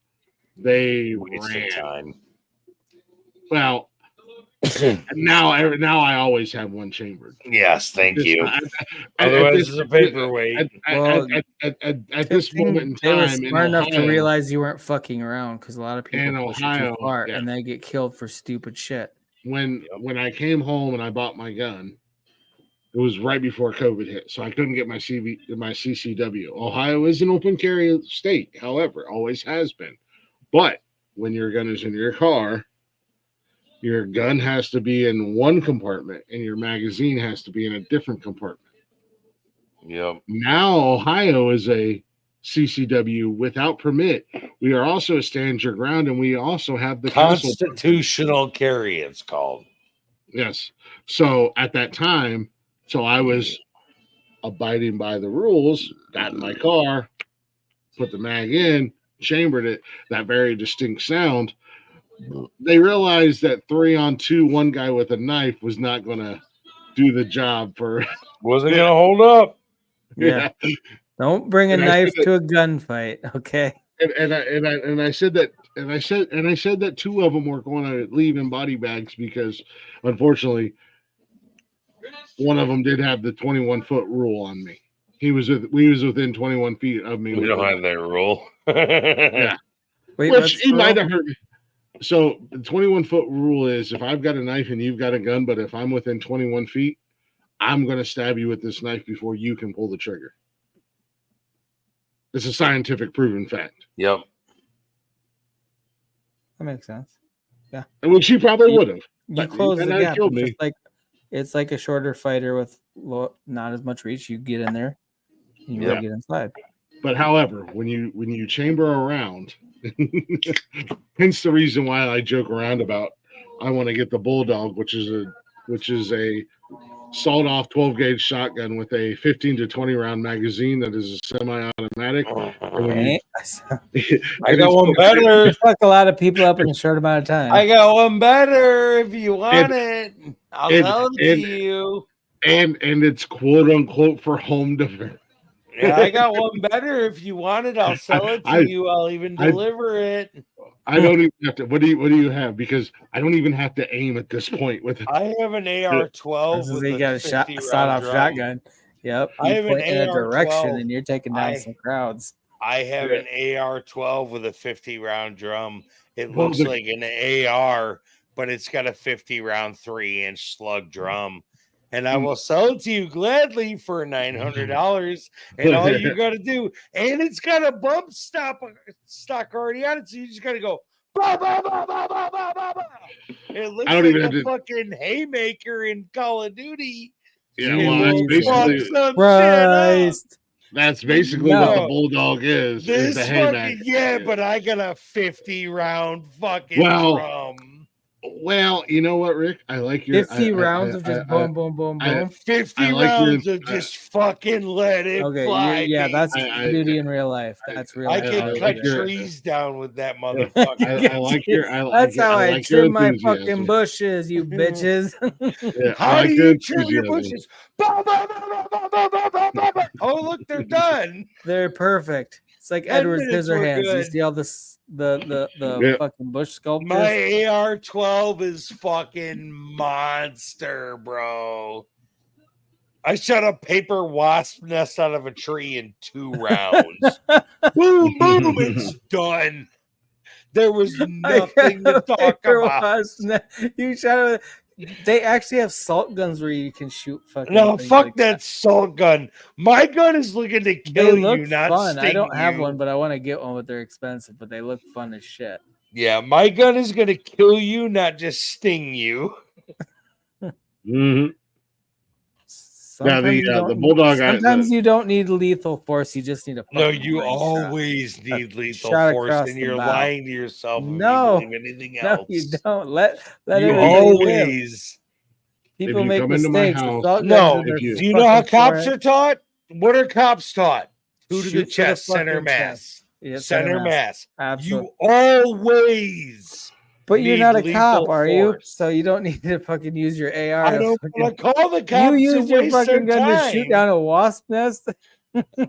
C: they ran.
D: Time.
C: Well, now I always have one chambered.
D: Yes, thank you. Otherwise, it's a paperweight.
C: At this moment in time,
F: they were smart enough to realize you weren't fucking around, because a lot of people
C: in
F: push
C: Ohio,
F: it too far and they get killed for stupid shit.
C: when I came home and I bought my gun, it was right before COVID hit, so I couldn't get my CCW. Ohio is an open carry state, however, always has been. But when your gun is in your car, your gun has to be in one compartment and your magazine has to be in a different compartment.
D: Yep.
C: Now Ohio is a CCW without permit. We are also a stand your ground, and we also have the
D: constitutional carry, it's called.
C: Yes. So at that time, I was abiding by the rules, got in my car, put the mag in, chambered it, that very distinct sound. They realized that 3-on-2, one guy with a knife was not going to do the job for.
D: Wasn't going to hold up.
F: Yeah. Don't bring a knife to a gunfight, okay?
C: And I said that 2 of them were going to leave in body bags because, unfortunately, one of them did have the 21-foot rule on me. We was within 21 feet of me.
D: We don't have that rule.
C: Yeah.
F: Wait,
C: which he might have hurt me. So the 21-foot rule is if I've got a knife and you've got a gun, but if I'm within 21 feet, I'm going to stab you with this knife before you can pull the trigger. It's a scientific proven fact.
D: Yep.
F: That makes sense. Yeah.
C: And which she probably would have.
F: You close the gap. It's like a shorter fighter with not as much reach. You get in there, and you get inside.
C: But however, when you chamber around, hence the reason why I joke around about I want to get the Bulldog, which is a sawed-off 12-gauge shotgun with a 15 to 20 round magazine that is a semi-automatic.
D: I got one better.
F: You fuck a lot of people up in a short amount of time.
D: I got one better. If you want it, I'll sell it to you.
C: And it's quote unquote for home defense.
D: Yeah, I got one better. If you want it, I'll sell it to you. I'll even deliver it.
C: I don't even have to. What do you have? Because I don't even have to aim at this point.
D: I have an AR-12.
F: You got a sawed-off shotgun. Yep.
D: I have an
F: in a direction,
D: AR-12.
F: and you're taking down some crowds.
D: I have an AR-12 with a 50-round drum. It looks like an AR, but it's got a 50-round 3-inch slug drum. And I will sell it to you gladly for $900. And all you got to do, and it's got a bump stock already on it, so you just got to go. Bah, bah, bah, bah, bah, bah, bah, bah. It looks like a fucking haymaker in Call of Duty.
C: Yeah, that's basically what the Bulldog is.
D: This
C: the
D: fucking, but I got a 50-round fucking drum.
C: Well, you know what, Rick? I like your
F: 50 rounds of just boom, boom, boom, boom.
D: 50 rounds of just fucking let it fly.
F: Yeah, that's beauty in real life. That's real.
D: I can cut trees down with that motherfucker.
C: I like your.
F: That's how I trim my fucking bushes, you bitches.
D: How do you trim your bushes? Oh, look, they're done.
F: They're perfect. It's like Edward Scissorhands. You see all this the fucking bush sculptures.
D: My AR-12 is fucking monster, bro. I shot a paper wasp nest out of a tree in 2 rounds. Boom, boom, it's done. There was nothing to talk about.
F: You shot They actually have salt guns where you can shoot fucking.
D: No, fuck like that salt gun. My gun is looking to kill you, not
F: fun. I don't
D: you.
F: have one, but I want to get one. But they're expensive, but they look fun as shit.
D: Yeah, my gun is going to kill you, not just sting you.
C: Mm-hmm. The Bulldog.
F: Sometimes you don't need lethal force. You just need a.
D: No, you always need lethal force, and you're lying to yourself.
F: No,
D: if you believe anything else.
F: No, you don't. Let
D: you always.
F: People make mistakes.
D: No, do you know how cops are taught? What are cops taught? Two to the chest, center mass. Center mass.
F: Absolutely.
D: You always.
F: But you're not a cop, are you? So you don't need to fucking use your AR.
D: I don't want to call the cops.
F: You used your fucking gun to shoot down a wasp nest,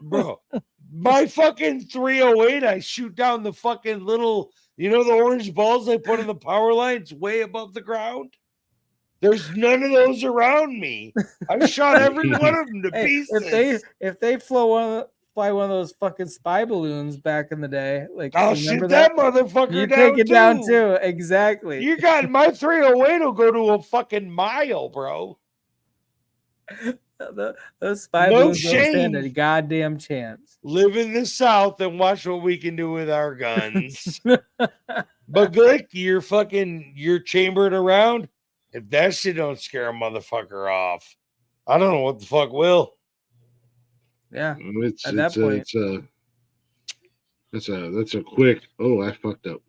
D: bro. My fucking 308, I shoot down the fucking little, the orange balls they put in the power lines way above the ground. There's none of those around me. I've shot every one of them to pieces.
F: If they fly one of those fucking spy balloons back in the day. Like,
D: I'll shoot that motherfucker
F: you
D: down.
F: take it down too. Exactly.
D: You got my 308 will go to a fucking mile, bro.
F: Those spy balloons don't stand a goddamn chance.
D: Live in the South and watch what we can do with our guns. But Glick, you're chambered around. If that shit don't scare a motherfucker off, I don't know what the fuck will.
F: Yeah.
C: That's a quick. Oh, I fucked up.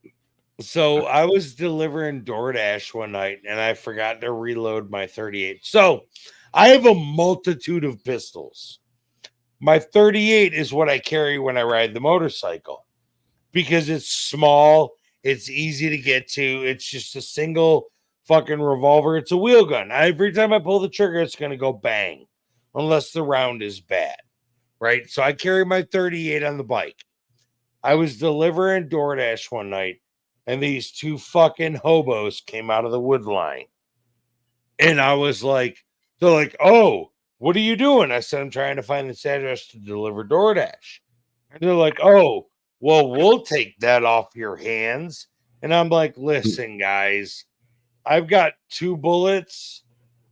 D: So I was delivering DoorDash one night and I forgot to reload my 38. So I have a multitude of pistols. My 38 is what I carry when I ride the motorcycle because it's small, it's easy to get to, it's just a single fucking revolver. It's a wheel gun. Every time I pull the trigger, it's going to go bang unless the round is bad, right? So I carry my 38 on the bike. I was delivering DoorDash one night and these two fucking hobos came out of the wood line. And I was like, they're like, oh, what are you doing? I said, I'm trying to find this address to deliver DoorDash. And they're like, oh, well, we'll take that off your hands. And I'm like, listen, guys, I've got 2 bullets.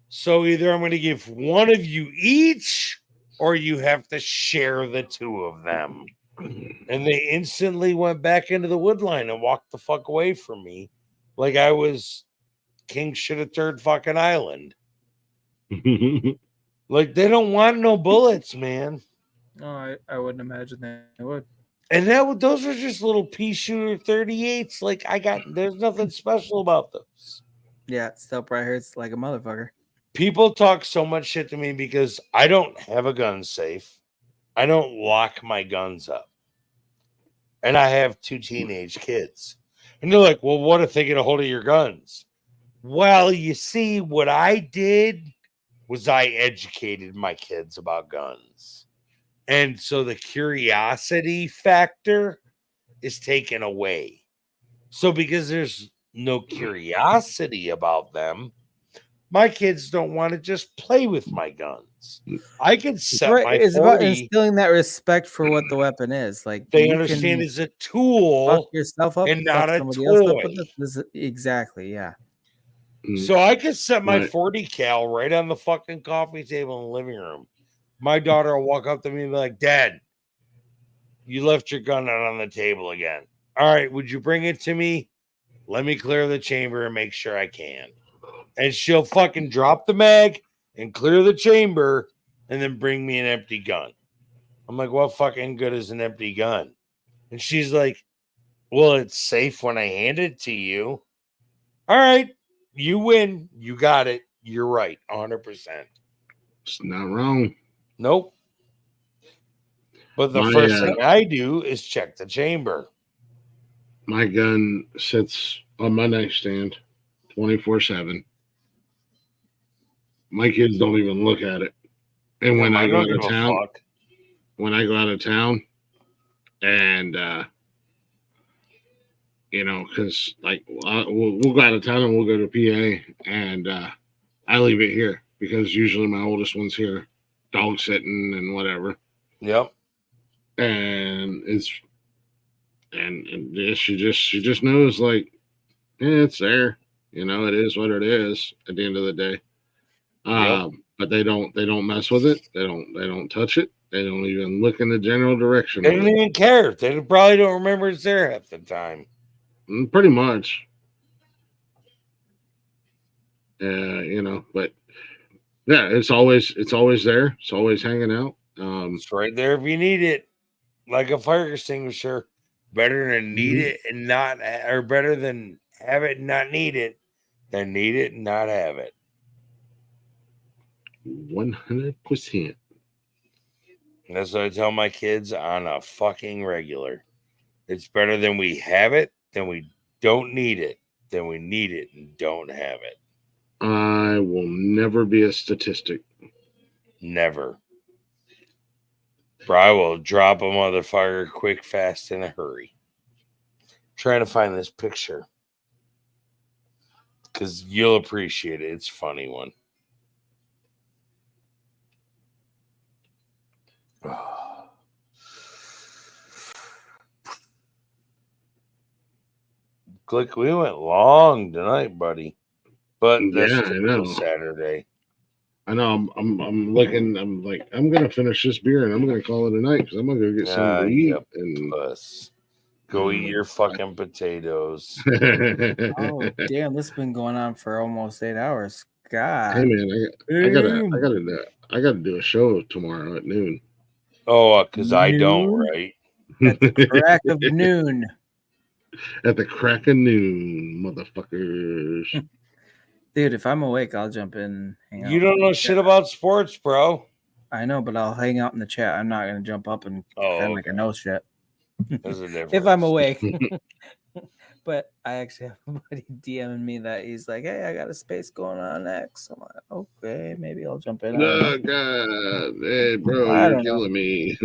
D: So either I'm going to give one of you each or you have to share the 2 of them. And they instantly went back into the wood line and walked the fuck away from me like I was King Shit a Third fucking Island. Like they don't want no bullets, man.
F: No, I wouldn't imagine they would.
D: And those were just little pea shooter 38s. Like there's nothing special about those.
F: Yeah, it still probably hurts like a motherfucker.
D: People talk so much shit to me because I don't have a gun safe. I don't lock my guns up. And I have 2 teenage kids. And they're like, well, what if they get a hold of your guns? Well, you see, what I did was I educated my kids about guns. And so the curiosity factor is taken away. So because there's no curiosity about them, my kids don't want to just play with my guns. I can set my 40.
F: It's about instilling that respect for what the weapon is. Like
D: they understand it's a tool,
F: fuck yourself up
D: and not a
F: somebody
D: toy.
F: else up with this. Exactly, yeah.
D: So I can set my 40 cal right on the fucking coffee table in the living room. My daughter will walk up to me and be like, Dad, you left your gun out on the table again. All right, would you bring it to me? Let me clear the chamber and make sure I can. And she'll fucking drop the mag and clear the chamber and then bring me an empty gun. I'm like, what fucking good is an empty gun? And she's like, well, it's safe when I hand it to you. All right, you win. You got it. You're right, 100%.
C: It's not wrong.
D: Nope. But the first thing I do is check the chamber.
C: My gun sits on my nightstand 24/7. My kids don't even look at it. And when I go out of town, and because like we'll go out of town and we'll go to PA, and I leave it here because usually my oldest one's here, dog sitting and whatever.
D: Yep.
C: And she just knows, like, yeah, it's there. It is what it is at the end of the day. But they don't mess with it. They don't touch it. They don't even look in the general direction.
D: They don't even care. They probably don't remember it's there at the time.
C: Pretty much. But yeah, it's always there. It's always hanging out.
D: It's right there if you need it, like a fire extinguisher. Better than need it and not, or better than have it and not need it, than need it and not have it.
C: 100%.
D: That's what I tell my kids on a fucking regular. It's better than we have it, than we don't need it, than we need it and don't have it.
C: I will never be a statistic.
D: Never. Bro, I will drop a motherfucker quick, fast, in a hurry. Trying to find this picture. Because you'll appreciate it. It's a funny one. Glick, we went long tonight, buddy. But that's
C: Yeah, I know.
D: Saturday.
C: I know. I'm looking. I'm like, I'm gonna finish this beer and I'm gonna call it a night because I'm gonna go get something to eat and
D: go eat your fucking potatoes.
F: Oh damn! This has been going on for almost 8 hours. God.
C: Hey man, I gotta do a show tomorrow at noon.
D: Oh, because I don't, right?
F: At the crack of noon.
C: At the crack of noon, motherfuckers.
F: Dude, if I'm awake, I'll jump in. Hang out.
D: You don't know shit about sports, bro.
F: I know, but I'll hang out in the chat. I'm not gonna jump up and pretend like I know shit.
D: There's a difference.
F: If I'm awake. But I actually have somebody DMing me that he's like, "Hey, I got a space going on next." I'm like, "Okay, maybe I'll jump in."
C: Oh God, hey, bro, you're killing me.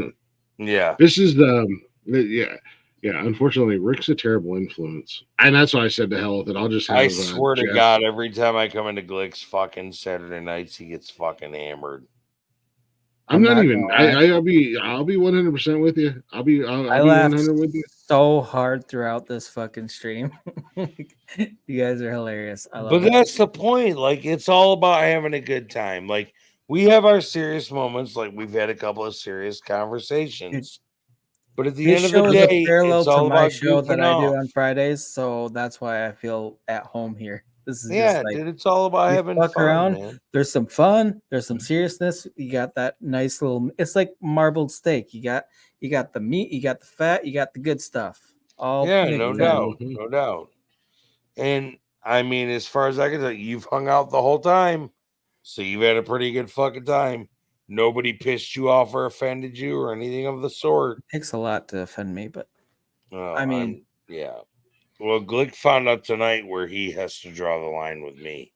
D: Yeah,
C: this is yeah. Unfortunately, Rick's a terrible influence, and that's why I said to hell with it. I'll just have.
D: I swear to God, every time I come into Glick's fucking Saturday nights, he gets fucking hammered.
C: I'm not even. I'll be 100% with you. I'll be 100 with you.
F: So hard throughout this fucking stream. You guys are hilarious. I love
D: but that's the point. Like, it's all about having a good time. Like, we have our serious moments. Like, we've had a couple of serious conversations. But at the end of the day,
F: parallel
D: it's all
F: to my
D: about
F: show that I do
D: off.
F: on Fridays. So that's why I feel at home here. This is
D: just
F: like,
D: dude, it's all about having fun,
F: around.
D: Man.
F: There's some fun. There's some seriousness. You got that nice little. It's like marbled steak. You got the meat. You got the fat. You got the good stuff. All
D: no doubt. And I mean, as far as I can tell, you've hung out the whole time, so you've had a pretty good fucking time. Nobody pissed you off or offended you or anything of the sort.
F: It takes a lot to offend me, but I mean,
D: yeah. Well, Glick found out tonight where he has to draw the line with me.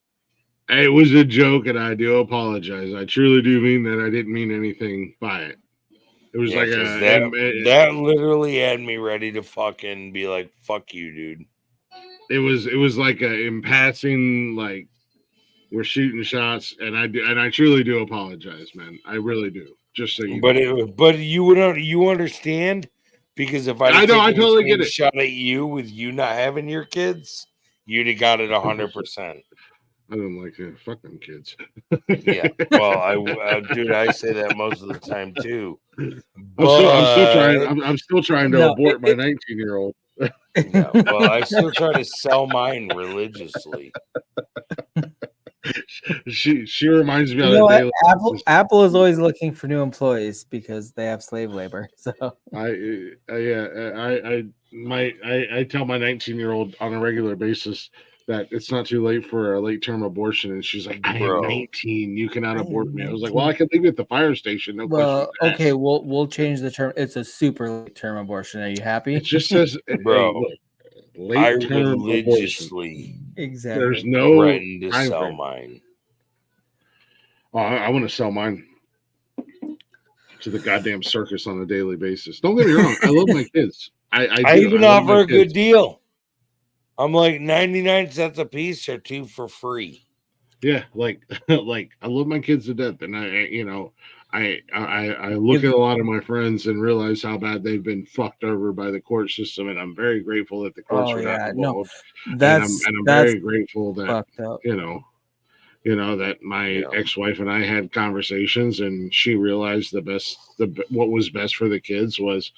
C: It was a joke, and I do apologize. I truly do mean that. I didn't mean anything by it. It was like
D: that literally had me ready to fucking be like, "Fuck you, dude."
C: It was like in passing, like we're shooting shots, and I truly do apologize, man. I really do. Just so you know.
D: But you understand. Because if I
C: totally get it.
D: Shot at you with you not having your kids, you'd have got it 100%.
C: I don't like it. Fuck them kids.
D: Yeah, well, dude, I say that most of the time too.
C: I'm still trying to abort my 19-year-old.
D: Yeah, well, I still try to sell mine religiously.
C: She reminds me of a day.
F: Apple is always looking for new employees because they have slave labor. So
C: I tell my 19-year-old on a regular basis that it's not too late for a late-term abortion, and she's like, "I am 19. You cannot abort me." I was like, "Well, I can leave you at the fire station. No question."
F: Okay, we'll change the term. It's a super late-term abortion. Are you happy?
C: It just says,
D: "Bro."
C: Late-term
D: religiously
F: exactly.
C: There's no
D: threaten to sell mine.
C: Oh, I want to sell mine to the goddamn circus on a daily basis. Don't get me wrong. I love my kids. I
D: even offer a good deal. I'm like 99 cents a piece or 2 for free.
C: Yeah, like I love my kids to death, and I look at a lot of my friends and realize how bad they've been fucked over by the court system, and I'm very grateful that the courts are not involved. I'm very grateful that that my ex-wife and I had conversations, and she realized what was best for the kids was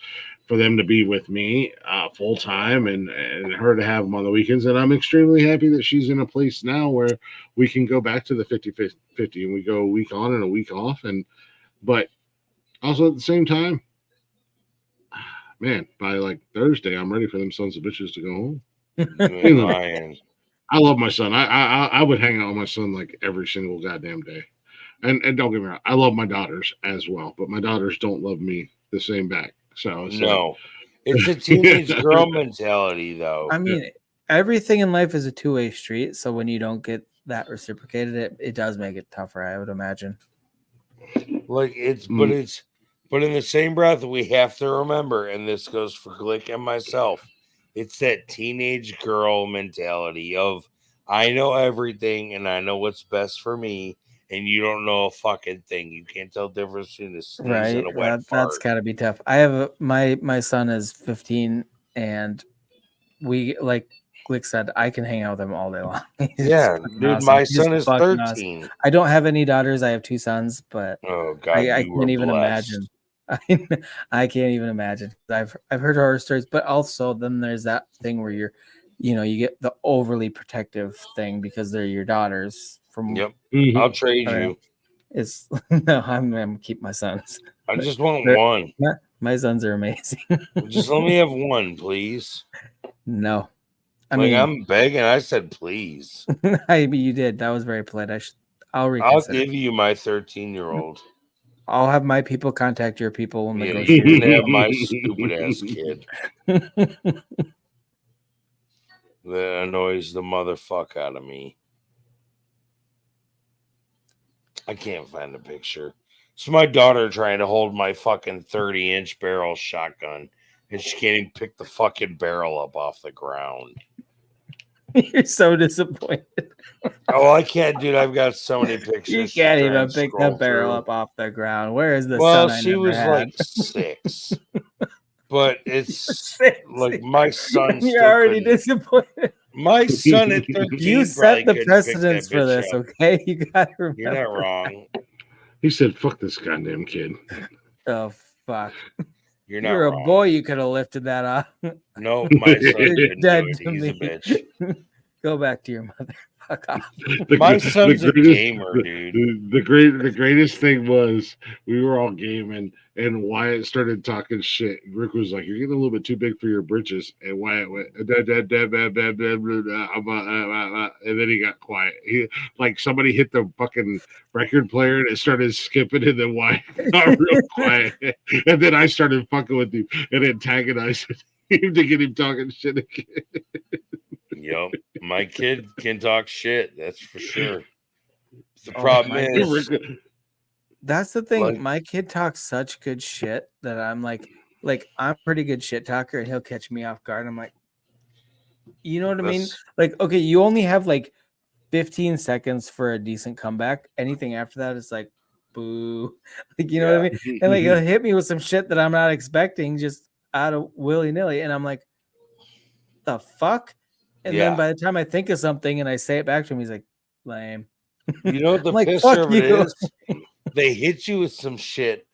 C: for them to be with me full time, and her to have them on the weekends. And I'm extremely happy that she's in a place now where we can go back to the 50-50, and we go a week on and a week off, but also at the same time, man, by like Thursday, I'm ready for them sons of bitches to go home. I love my son. I would hang out with my son like every single goddamn day. And don't get me wrong, I love my daughters as well, but my daughters don't love me the same back. So
D: it's a teenage girl mentality, though.
F: I mean, everything in life is a two-way street. So when you don't get that reciprocated, it does make it tougher, I would imagine.
D: Like but in the same breath, we have to remember, and this goes for Glick and myself, it's that teenage girl mentality of I know everything and I know what's best for me, and you don't know a fucking thing. You can't tell the difference between a sneeze and a wet fart.
F: That's gotta be tough. I have my son is 15, and we like Glick said, I can hang out with him all day long.
Q: Yeah, dude, my son is 13.
F: I don't have any daughters. I have 2 sons, but
Q: oh god,
F: I can't even imagine. I can't even imagine. I've heard horror stories, but also then there's that thing where you get the overly protective thing because they're your daughters.
Q: Yep, I'll trade you.
F: It's no, I'm gonna keep my sons.
Q: I just want one.
F: My sons are amazing.
Q: Just let me have one, please.
F: No,
Q: I'm begging. I said please.
F: You did. That was very polite. I'll
Q: give you my 13-year-old.
F: I'll have my people contact your people when
Q: you can have my stupid ass kid. That annoys the motherfucker out of me. I can't find the picture. It's my daughter trying to hold my fucking 30-inch barrel shotgun, and she can't even pick the fucking barrel up off the ground.
F: You're so disappointed.
Q: Oh, I can't, dude. I've got so many pictures.
F: You can't even pick the barrel up off the ground. Where is the
Q: Well,
F: son?
Q: she was like 6. But it's like my son.
F: You're already disappointed.
Q: My son at 13.
F: You set the precedence for this, okay? You got to remember.
Q: You're not wrong.
C: He said, "Fuck this goddamn kid."
F: Oh fuck!
Q: You're not.
F: You're
Q: wrong.
F: a boy. You could have lifted that off.
Q: No, my son didn't
F: dead
Q: do it.
F: to
Q: He's
F: me.
Q: a bitch.
F: Go back to your mother. Fuck off.
Q: My son's a gamer, dude.
C: The greatest thing was we were all gaming, and Wyatt started talking shit. Rick was like, "You're getting a little bit too big for your britches," and Wyatt went, and then he got quiet. He like somebody hit the fucking record player, and it started skipping, and then Wyatt got real quiet, and then I started fucking with him and antagonizing him to get him talking shit again.
Q: Yep, my kid can talk shit. That's for sure. The problem is,
F: that's the thing. My kid talks such good shit that I'm like I'm a pretty good shit talker, and he'll catch me off guard. I'm like, you know what I mean? Like, okay, you only have like 15 seconds for a decent comeback. Anything after that is like, boo. Like, you know what I mean? And like, he'll hit me with some shit that I'm not expecting, just out of willy nilly, and I'm like, the fuck. And then by the time I think of something and I say it back to him, he's like, lame.
Q: You know what the
F: like,
Q: picture of it is? They hit you with some shit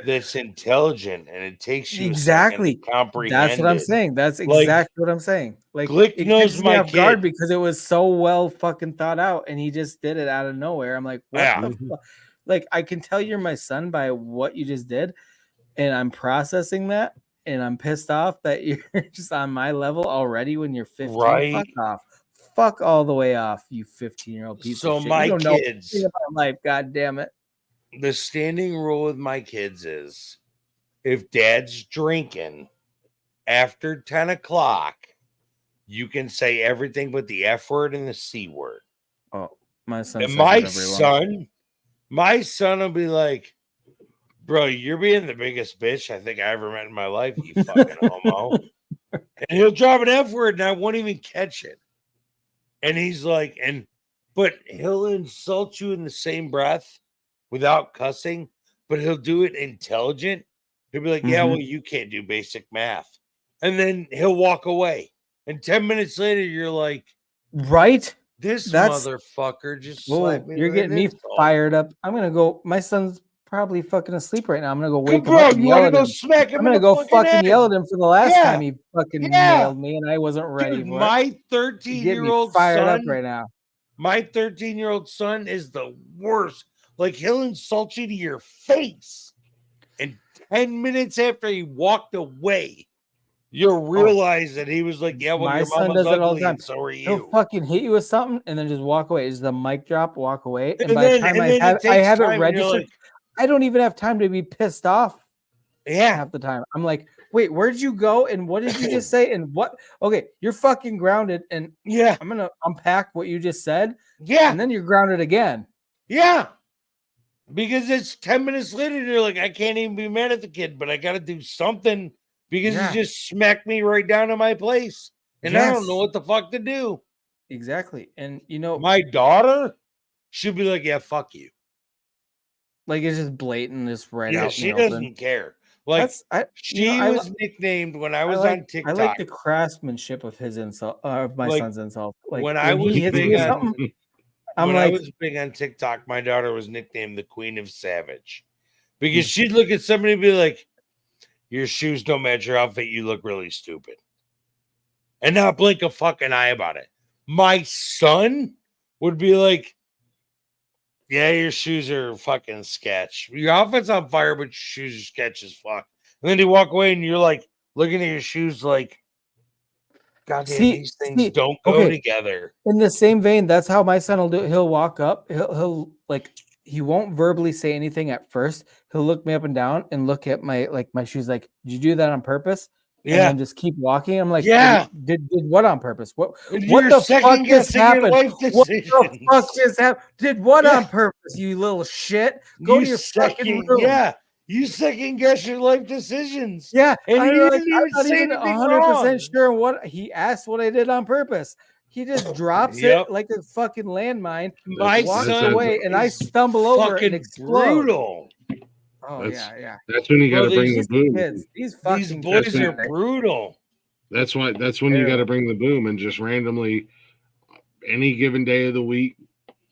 Q: that's intelligent, and it takes you
F: exactly
Q: a second to comprehend.
F: That's what I'm saying. That's exactly what I'm saying. Like,
Q: Glick
F: it
Q: knows
F: catches me
Q: my
F: off guard
Q: kid.
F: because it was so well fucking thought out, and he just did it out of nowhere. I'm like, what the fuck? Like, I can tell you're my son by what you just did, and I'm processing that. And I'm pissed off that you're just on my level already when you're 15.
Q: Right.
F: Fuck off. Fuck all the way off, you 15-year-old piece of shit.
Q: My
F: you don't
Q: kids
F: know about life, god damn it.
Q: The standing rule with my kids is if dad's drinking after 10 o'clock, you can say everything but the F word and the C word.
F: Oh, my son.
Q: And my son will be like, bro, you're being the biggest bitch I think I ever met in my life, you fucking homo. And he'll drop an F word and I won't even catch it. And he's like, but he'll insult you in the same breath without cussing, but he'll do it intelligent. He'll be like, yeah, well, you can't do basic math. And then he'll walk away. And 10 minutes later, you're like,
F: right?
Q: That's motherfucker just slapped me.
F: You're getting me fired up. I'm going to go. My son's probably fucking asleep right now. I'm gonna go wake him up and yell at him.
Q: Smack him.
F: I'm gonna go fucking yell at him for the last time he fucking nailed me, and I wasn't ready for
Q: my 13-year-old
F: fired
Q: son,
F: up right now.
Q: My 13-year-old son is the worst. Like, he'll insult you to your face, and 10 minutes after he walked away, you'll realize that he was like, "Yeah, well,
F: my
Q: your
F: son
Q: mama's
F: does it all
Q: ugly,
F: the time.
Q: and so are you."
F: He'll fucking hit you with something and then just walk away. It's the mic drop, walk away, and by the time I have it registered. I don't even have time to be pissed off.
Q: Yeah.
F: Half the time. I'm like, wait, where'd you go? And what did you just say? And what? Okay, you're fucking grounded. And I'm going to unpack what you just said.
Q: Yeah.
F: And then you're grounded again.
Q: Yeah. Because it's 10 minutes later, and you're like, I can't even be mad at the kid, but I got to do something because he just smacked me right down to my place. And I don't know what the fuck to do.
F: Exactly. And, you know,
Q: my daughter should be like, yeah, fuck you.
F: Like, it's just blatant, just right out.
Q: She doesn't care. Like she was nicknamed when I was on TikTok.
F: I like the craftsmanship of his insult, of my son's insult. Like
Q: when I was big on,
F: I'm
Q: when
F: like,
Q: I was big on TikTok, my daughter was nicknamed the Queen of Savage because she'd look at somebody and be like, "Your shoes don't match your outfit. You look really stupid," and not blink a fucking eye about it. My son would be like, "Yeah, your shoes are fucking sketch. Your outfit's on fire, but your shoes are sketch as fuck." And then you walk away and you're like looking at your shoes like, God damn, these things don't go together.
F: In the same vein, that's how my son will do it. He'll walk up, he'll like, he won't verbally say anything at first. He'll look me up and down and look at my shoes like, did you do that on purpose?
Q: Yeah.
F: And then just keep walking. I'm like,
Q: yeah.
F: Did what on purpose? What
Q: You're
F: the fuck just happened? What the fuck just happened? Did what on purpose, you little shit? Go to your fucking room.
Q: Yeah. You second guess your life decisions.
F: Yeah.
Q: And
F: I'm
Q: you
F: like,
Q: didn't even
F: I'm
Q: say
F: not even
Q: anything
F: 100%
Q: wrong.
F: sure what he asked what I did on purpose. He just drops it like a fucking landmine, walks away, and I stumble over it and explode.
Q: Brutal.
F: Oh, yeah.
C: That's when you got to bring the boom.
F: These
Q: boys are brutal.
C: That's when you got to bring the boom and just randomly, any given day of the week,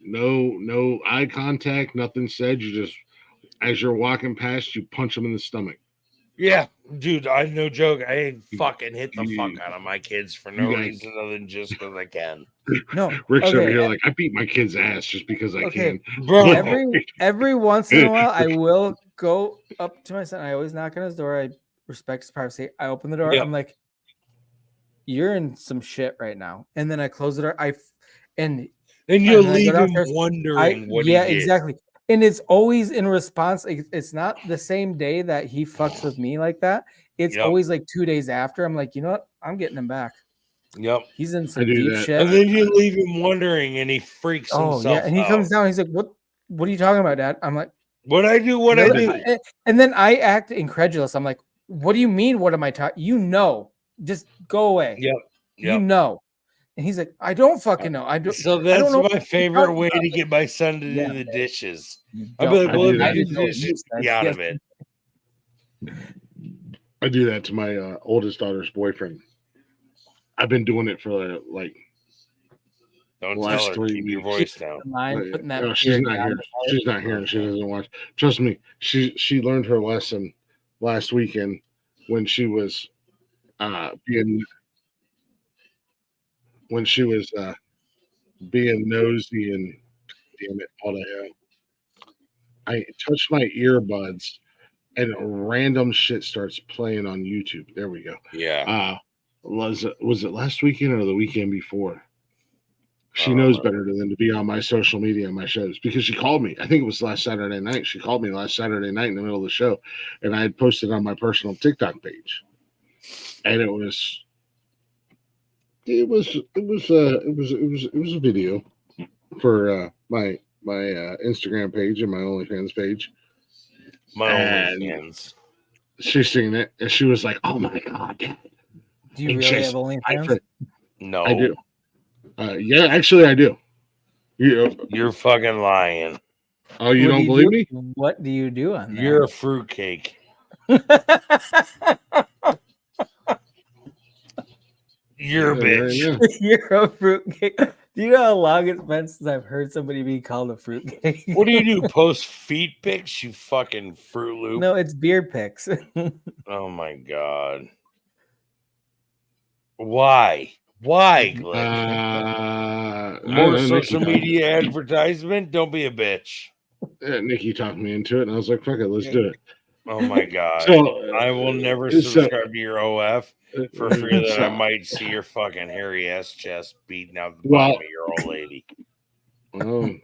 C: no eye contact, nothing said. You just, as you're walking past, you punch them in the stomach.
Q: Yeah, dude, I no joke. I fucking hit the fuck out of my kids for no reason other than just because I can.
F: No,
C: Rick's over here like, I beat my kid's ass just because I can.
Q: Bro.
F: Every once in a while, I will go up to my son. I always knock on his door. I respect his privacy. I open the door.
Q: Yep.
F: I'm like, you're in some shit right now. And then I close the door. And
Q: you'll leave him wondering what he did.
F: Exactly. And it's always in response. It's not the same day that he fucks with me like that. It's always like 2 days after. I'm like, you know what? I'm getting him back.
Q: Yep.
F: He's in some deep shit.
Q: And then you leave him wondering and he freaks himself out.
F: And he comes down. He's like, what are you talking about, Dad? I'm like,
Q: what I do.
F: And then I act incredulous. I'm like, what do you mean? What am I talking? Just go away.
Q: Yep.
F: You know. And he's like, I don't fucking know. I don't.
Q: So that's my favorite way to get my son to do the dishes. I'll be like, well, if you do the dishes, be out of it.
C: I do that to my oldest daughter's boyfriend. I've been doing it for like
Q: don't tell her, keep your voice down.
C: No, she's not here. She's not here. She doesn't watch. Trust me, she learned her lesson last weekend when she was being nosy and damn it, all the hell. I touched my earbuds and random shit starts playing on YouTube. There we go.
Q: Yeah.
C: Was it last weekend or the weekend before? She knows better than to be on my social media and my shows because she called me. I think it was last Saturday night. She called me last Saturday night in the middle of the show, and I had posted on my personal TikTok page, and it was a video for my Instagram page and my OnlyFans page.
Q: My OnlyFans.
C: She's seen it, and she was like, "Oh my god, Dad."
F: Do you really have OnlyFans?
Q: No,
C: I do. Yeah, actually, I do.
Q: You're fucking lying.
C: Oh, you don't believe me?
F: What do you do on that?
Q: You're a fruitcake. You're a bitch.
F: You're a fruitcake. Do you know how long it's been since I've heard somebody be called a fruitcake?
Q: What do you do? Post feet pics, you fucking Fruit Loop?
F: No, it's beard pics.
Q: Oh my god. Why? Why, Glenn? More social media advertisement? Don't be a bitch.
C: Nikki talked me into it, and I was like, fuck it, let's do it.
Q: Oh my god.
C: So,
Q: I will never subscribe to your OF for fear that I might see your fucking hairy ass chest beating out the bottom of your old lady.
C: Well,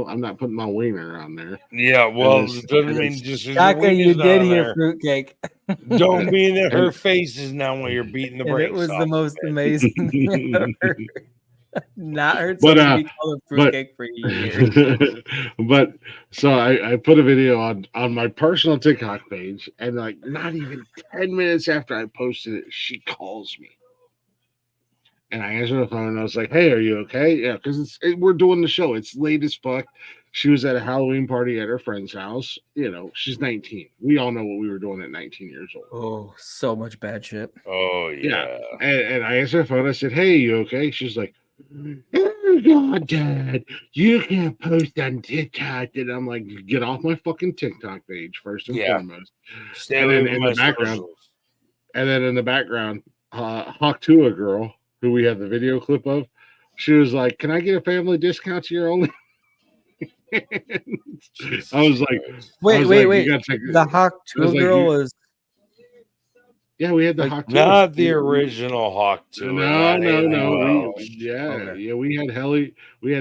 C: I'm not putting my wiener on there.
Q: Yeah, well, it doesn't mean just
F: Shaka, you did hear fruitcake.
Q: Don't mean that her face is now when you're beating the brakes.
F: It was the most amazing thing I've ever heard. Not heard somebody be called a fruitcake for years.
C: But so I put a video on my personal TikTok page, and like not even 10 minutes after I posted it, she calls me. And I answer the phone and I was like, "Hey, are you okay?" Yeah, because we're doing the show. It's late as fuck. She was at a Halloween party at her friend's house. You know, she's 19. We all know what we were doing at 19 years old.
F: Oh, so much bad shit.
Q: Oh yeah.
C: And I asked her phone. I said, "Hey, you okay?" She's like, "Oh God, Dad, you can't post on TikTok." And I'm like, "Get off my fucking TikTok page first and foremost." And then in the background, Hawk Tua girl, who we have the video clip of, she was like, "Can I get a family discount to your only?" I was like,
F: wait. The Hawk Tua girl was.
C: Yeah, we had the Hawk Tua.
Q: Not the original Hawk Tua.
C: No. We had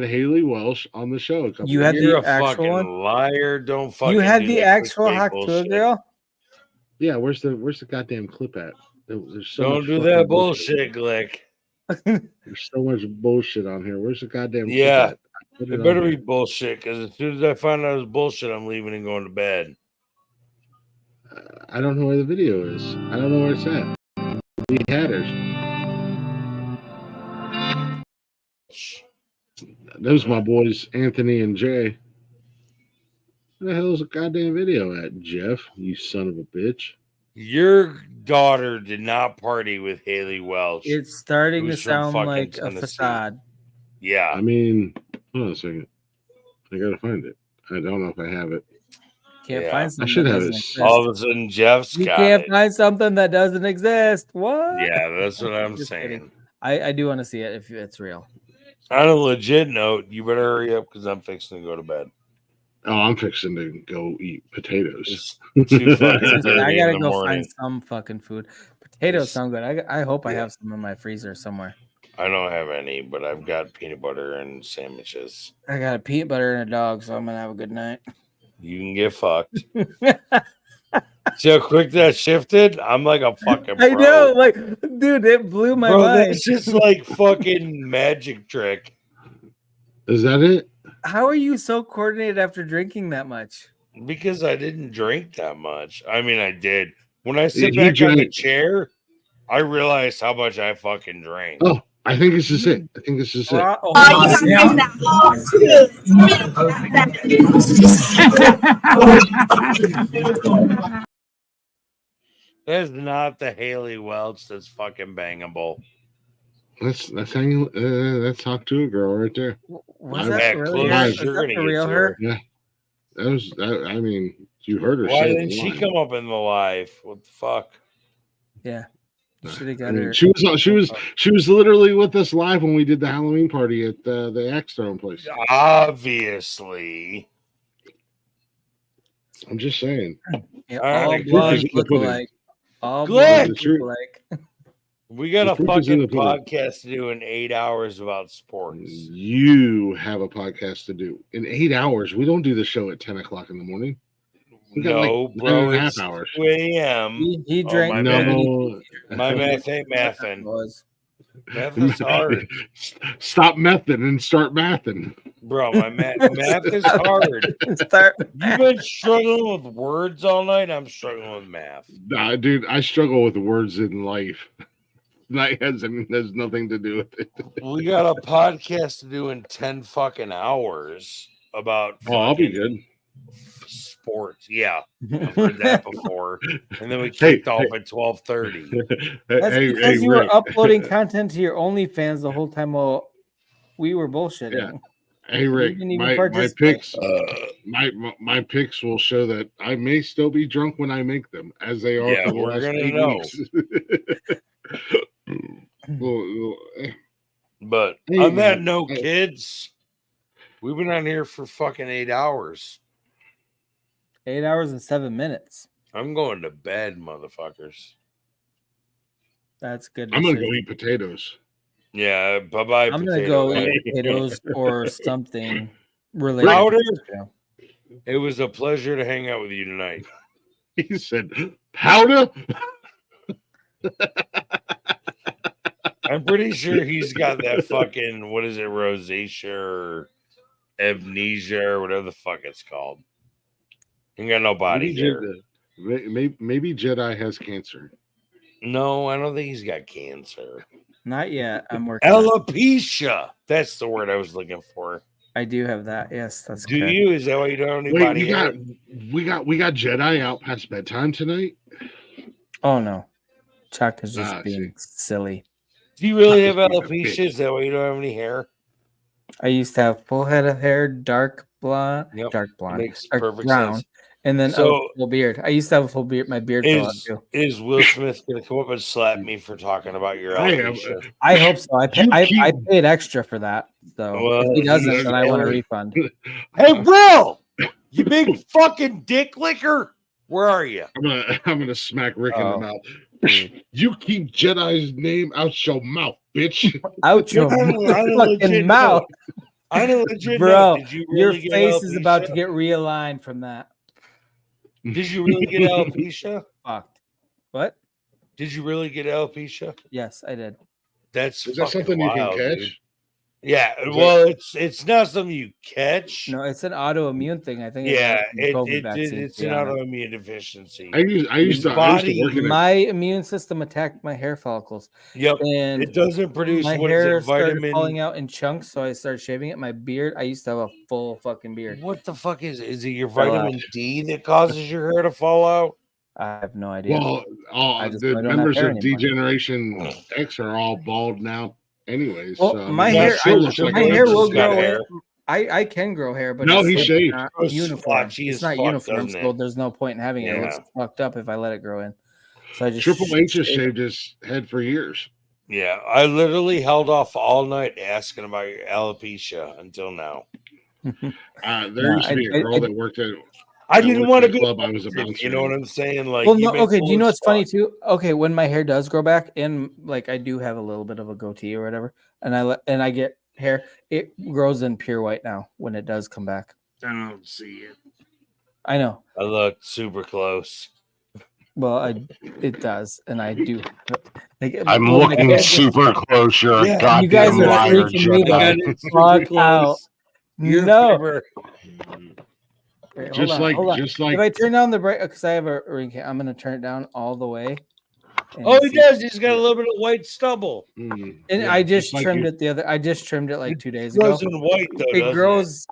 C: Haley Welsh on the show.
F: You had
Q: You're
F: the
Q: a
F: actual
Q: fucking
F: one?
Q: liar. Don't fucking.
F: You had
Q: do
F: the
Q: that
F: actual
Q: clickbait
F: Hawk Tua
Q: bullshit.
F: girl?
C: Yeah, where's the goddamn clip at? There's so
Q: Don't
C: much
Q: do
C: fucking
Q: that bullshit, Glick.
C: There's so much bullshit on here. Where's the goddamn
Q: Yeah,
C: clip at?
Q: it better be bullshit because as soon as I find out it's bullshit, I'm leaving and going to bed.
C: I don't know where the video is. I don't know where it's at. We had her. Those my boys, Anthony and Jay. Where the hell is the goddamn video at, Jeff? You son of a bitch.
Q: Your daughter did not party with Haley Welch.
F: It's starting to
Q: Who's from
F: sound
Q: fucking
F: like a
Q: Tennessee.
F: facade.
Q: Yeah.
C: I mean, hold on a second. I gotta find it. I don't know if I have it.
F: Can't find
C: I
F: something
C: should
F: that
C: have
F: doesn't
C: it.
F: exist.
Q: All of a sudden, Jeff's
F: You
Q: got
F: can't
Q: it.
F: find something that doesn't exist. What?
Q: Yeah, that's what I'm
F: Just
Q: saying.
F: kidding. I do want to see it if it's real.
Q: On a legit note, you better hurry up because I'm fixing to go to bed.
C: Oh, I'm fixing to go eat potatoes.
Q: It's too fucking
F: I
Q: early
F: gotta
Q: in the
F: go
Q: morning.
F: find some fucking food. Potatoes sound good. I hope I have some in my freezer somewhere.
Q: I don't have any, but I've got peanut butter and sandwiches.
F: I got a peanut butter and a dog, so I'm gonna have a good night.
Q: You can get fucked. See how quick that shifted? I'm like a fucking pro.
F: I know, like, dude, it blew my
Q: Bro,
F: mind.
Q: that's just like fucking magic trick.
C: Is that it?
F: How are you so coordinated after drinking that much?
Q: Because I didn't drink that much. I mean, I did. When I sit
C: You
Q: back on the
C: drank.
Q: chair, I realized how much I fucking drank.
C: Oh, I think this is it. I think this is it.
Q: That's not the Haley Welch that's fucking bangable.
C: That's Hawk to a girl right there.
F: Was that really her? Is that the real her?
C: Yeah, that was. I mean, you heard her.
Q: Why
C: say
Q: didn't
C: the
Q: she
C: line.
Q: come up in the live? What the fuck?
F: Yeah, should have
C: I
F: got
C: mean,
F: her.
C: she was literally with us live when we did the Halloween party at the Axe Throne place.
Q: Obviously,
C: I'm just saying.
F: Yeah,
Q: All
F: all
Q: right,
F: blondes
C: Glick.
F: look alike. All
Q: Glick.
F: blondes look alike.
Q: we got a
C: The proof is in
Q: fucking
C: the pudding.
Q: podcast to do in 8 hours about sports.
C: You have a podcast to do in 8 hours. We don't do the show at 10 o'clock in the morning. We got
Q: No,
C: like
Q: bro,
C: 9.5
Q: it's
C: hours.
Q: 2 a.m.
F: He drank.
Q: my
C: No,
Q: My math ain't mathing. Math is hard.
C: Stop mething and start mathing.
Q: Bro, my math is hard. You've been struggling with words all night. I'm struggling with math.
C: Nah, dude, I struggle with words in life. That has nothing to do with it.
Q: We got a podcast to do in 10 fucking hours about
C: Oh, I'll be
Q: fucking
C: good.
Q: sports. Yeah, I've heard that before. And then we kicked off at 12:30.
F: That's
C: Hey,
F: because
C: hey,
F: you were
C: Rick.
F: uploading content to your OnlyFans the whole time while we were bullshitting.
C: Yeah. Hey Rick,
F: didn't even
C: my
F: participate.
C: picks, my picks will show that I may still be drunk when I make them, as they are
Q: Yeah,
C: for the
Q: we're
C: last
Q: gonna
C: 8
Q: know.
C: weeks.
Q: But
C: Hey,
Q: on that
C: man,
Q: note,
C: hey.
Q: kids, we've been on here for fucking 8 hours.
F: 8 hours and 7 minutes.
Q: I'm going to bed, motherfuckers.
F: That's good.
C: I'm gonna go
F: decision.
C: eat potatoes.
Q: Yeah, bye-bye.
F: I'm gonna go eat potatoes or something related.
Q: Louder.
F: to the show.
Q: It was a pleasure to hang out with you tonight.
C: He said, "Powder."
Q: I'm pretty sure he's got that fucking, what is it, rosacea or amnesia or whatever the fuck it's called. He ain't got no body there.
C: Maybe Jedi has cancer.
Q: No, I don't think he's got cancer.
F: Not yet. I'm working. on it.
Q: Alopecia. That's the word I was looking for.
F: I do have that. Yes, that's
Q: Do
F: correct.
Q: you? Is that why you don't have anybody?
C: We got Jedi out past bedtime tonight.
F: Oh no, Chuck is just being silly.
Q: Do you really have alopecia? Is that why you don't have any hair?
F: I used to have full head of hair, dark blonde, dark
Q: Makes
F: dark
Q: perfect
F: brown,
Q: sense.
F: and then
Q: So-
F: a full beard. I used to have a full beard. My beard fell out too.
Q: Is Will Smith going to come up and slap me for talking about your alopecia?
F: I hope so. I paid extra for that. So
Q: Well,
F: if he doesn't,
Q: he's
F: then I want a
Q: very-
F: refund.
Q: Hey, Will, you big fucking dick licker. Where are you?
C: I'm gonna smack Rick in the mouth. You keep Jedi's name out your mouth, bitch.
F: Out your fucking mouth.
Q: I know, legit.
F: Bro,
Q: Did you
F: your
Q: really get
F: face is about to
Q: alopecia?
F: get realigned from that.
Q: Did you really get alopecia?
F: Fucked. What?
Q: Did you really get alopecia?
F: Yes, I did.
Q: That's
C: Is that
Q: fucking
C: something you can
Q: wild,
C: catch?
Q: dude. Yeah, well, it's not something you catch.
F: No, it's an autoimmune thing. I think.
Q: Yeah,
F: it's a COVID vaccine,
Q: it's
F: to be
Q: an
F: honest.
Q: autoimmune deficiency.
C: I used to work in it.
F: My immune system attacked my hair follicles.
Q: Yep,
F: and
Q: it doesn't produce
F: my
Q: what is
F: hair
Q: it,
F: started
Q: vitamin.
F: falling out in chunks, so I started shaving it. My beard, I used to have a full fucking beard.
Q: What the fuck is it? Is it your
F: Fell
Q: vitamin
F: out.
Q: D that causes your hair to fall out?
F: I have no idea.
C: Well,
F: I
C: the
F: don't have
C: members
F: hair
C: of
F: anymore.
C: D-Generation X are all bald now, anyways.
F: Well,
C: so, I mean,
F: my
C: that
F: hair,
C: still looks like
F: my
C: a
F: hair will
C: Lincoln's got
F: grow
C: hair.
F: in. I can grow hair, but
C: No,
F: it's
C: he
F: like
C: shaved.
F: not
Q: It's
F: uniform.
Q: splotchy
F: It's
Q: as
F: not
Q: fuck,
F: uniform,
Q: doesn't
F: so
Q: it?
F: there's no point in having it. It looks
Q: Yeah.
F: fucked up if I let it grow in. So I just
C: Triple H has
F: shave it.
C: shaved his head for years.
Q: Yeah, I literally held off all night asking about your alopecia until now.
C: There used to be a girl that worked at.
Q: I didn't
C: worked
Q: want
C: at
Q: to
C: a
Q: be.
C: club. I was a bouncer.
Q: You know what I'm saying? Like,
F: Well,
Q: you've
F: no,
Q: been
F: okay. Do
Q: full
F: you know
Q: of
F: what's funny
Q: spot.
F: too? Okay, when my hair does grow back, and like I do have a little bit of a goatee or whatever, and I get hair, it grows in pure white now when it does come back.
Q: I don't see it.
F: I know.
Q: I look super close.
F: Well, it does, and I do. Like,
R: I'm
F: well, my
R: looking
F: hair just-
R: super close. You're a goddamn
F: you guys are
R: liar,
F: freaking me
R: Jedi.
F: the fuck out.
Q: You're
F: No.
Q: never-
F: Wait,
C: Just
F: hold on.
C: just like.
F: If I turn down the bright, because I have a ring cam, I'm gonna turn it down all the way. and
Q: Oh, he
F: see-
Q: does. He's got a little bit of white stubble.
F: And
C: Yeah,
F: I just
C: like
F: trimmed
C: you.
F: it the other. I just trimmed it like 2 days
Q: It
F: ago.
Q: grows in white though.
F: It
Q: doesn't
F: grows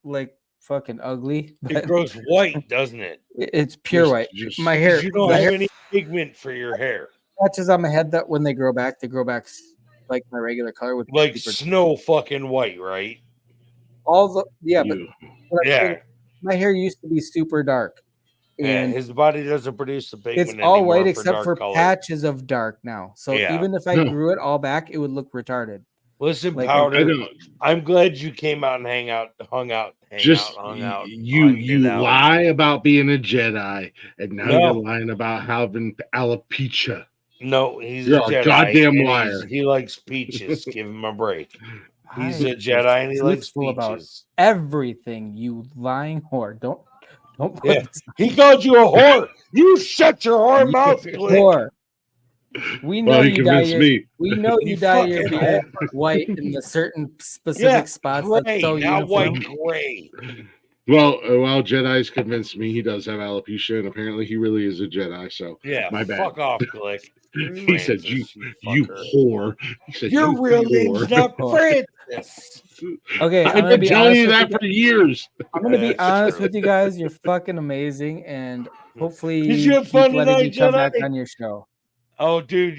F: like fucking ugly.
Q: It
F: But
Q: grows white, doesn't it?
F: it's pure white. My hair,
Q: 'Cause you don't
F: my
Q: have
F: hair
Q: any pigment for your hair,
F: patches on my head that when they grow back like my regular color with
Q: like
F: super-
Q: snow fucking white, right?
F: all the but what I'm
Q: Yeah.
F: saying, my hair used to be super dark.
Q: Yeah,
F: And
Q: his body doesn't produce the pigment.
F: it's all white
Q: anymore
F: except
Q: dark
F: for
Q: color.
F: patches of dark now. So
Q: Yeah.
F: even if I grew it all back, it would look retarded.
Q: Listen,
F: Like,
Q: Powder,
C: know.
Q: I'm glad you came out and hung out.
C: You lie about being a Jedi, and now
Q: No.
C: you're lying about having alopecia.
Q: No, he's
C: You're
Q: a
C: a
Q: Jedi.
C: goddamn
Q: and
C: liar.
Q: He likes peaches. Give him a break. He's
F: I
Q: a Jedi and he
F: was
Q: likes
F: truthful about
Q: peaches.
F: everything, you lying whore. Don't put
Q: Yeah,
F: this
Q: he called you a whore. You shut your whore mouth, Glick.
F: whore. We know
C: Well, he
F: you dye
C: convinced
F: your
C: me.
F: we know you
Q: You
F: dye your
Q: fucking
F: beard white in the certain specific
Q: Yeah,
F: spots
Q: gray,
F: that's so
Q: now
F: uniform.
Q: white, gray.
C: Well, Jedi's convinced me he does have alopecia, and apparently he really is a Jedi. So
Q: Yeah,
C: my bad.
Q: fuck off, Glick.
C: He said, "You whore." He said,
Q: Your
C: "You
Q: real name's
C: whore."
Q: not Francis.
F: Okay,
C: I've been telling you that for years.
F: I'm gonna be
Q: That's
F: honest
Q: true.
F: with you guys. You're fucking amazing, and hopefully
Q: Did you have
F: keep
Q: fun
F: letting
Q: tonight,
F: me come
Q: Jedi?
F: back on your show.
Q: Oh, dude,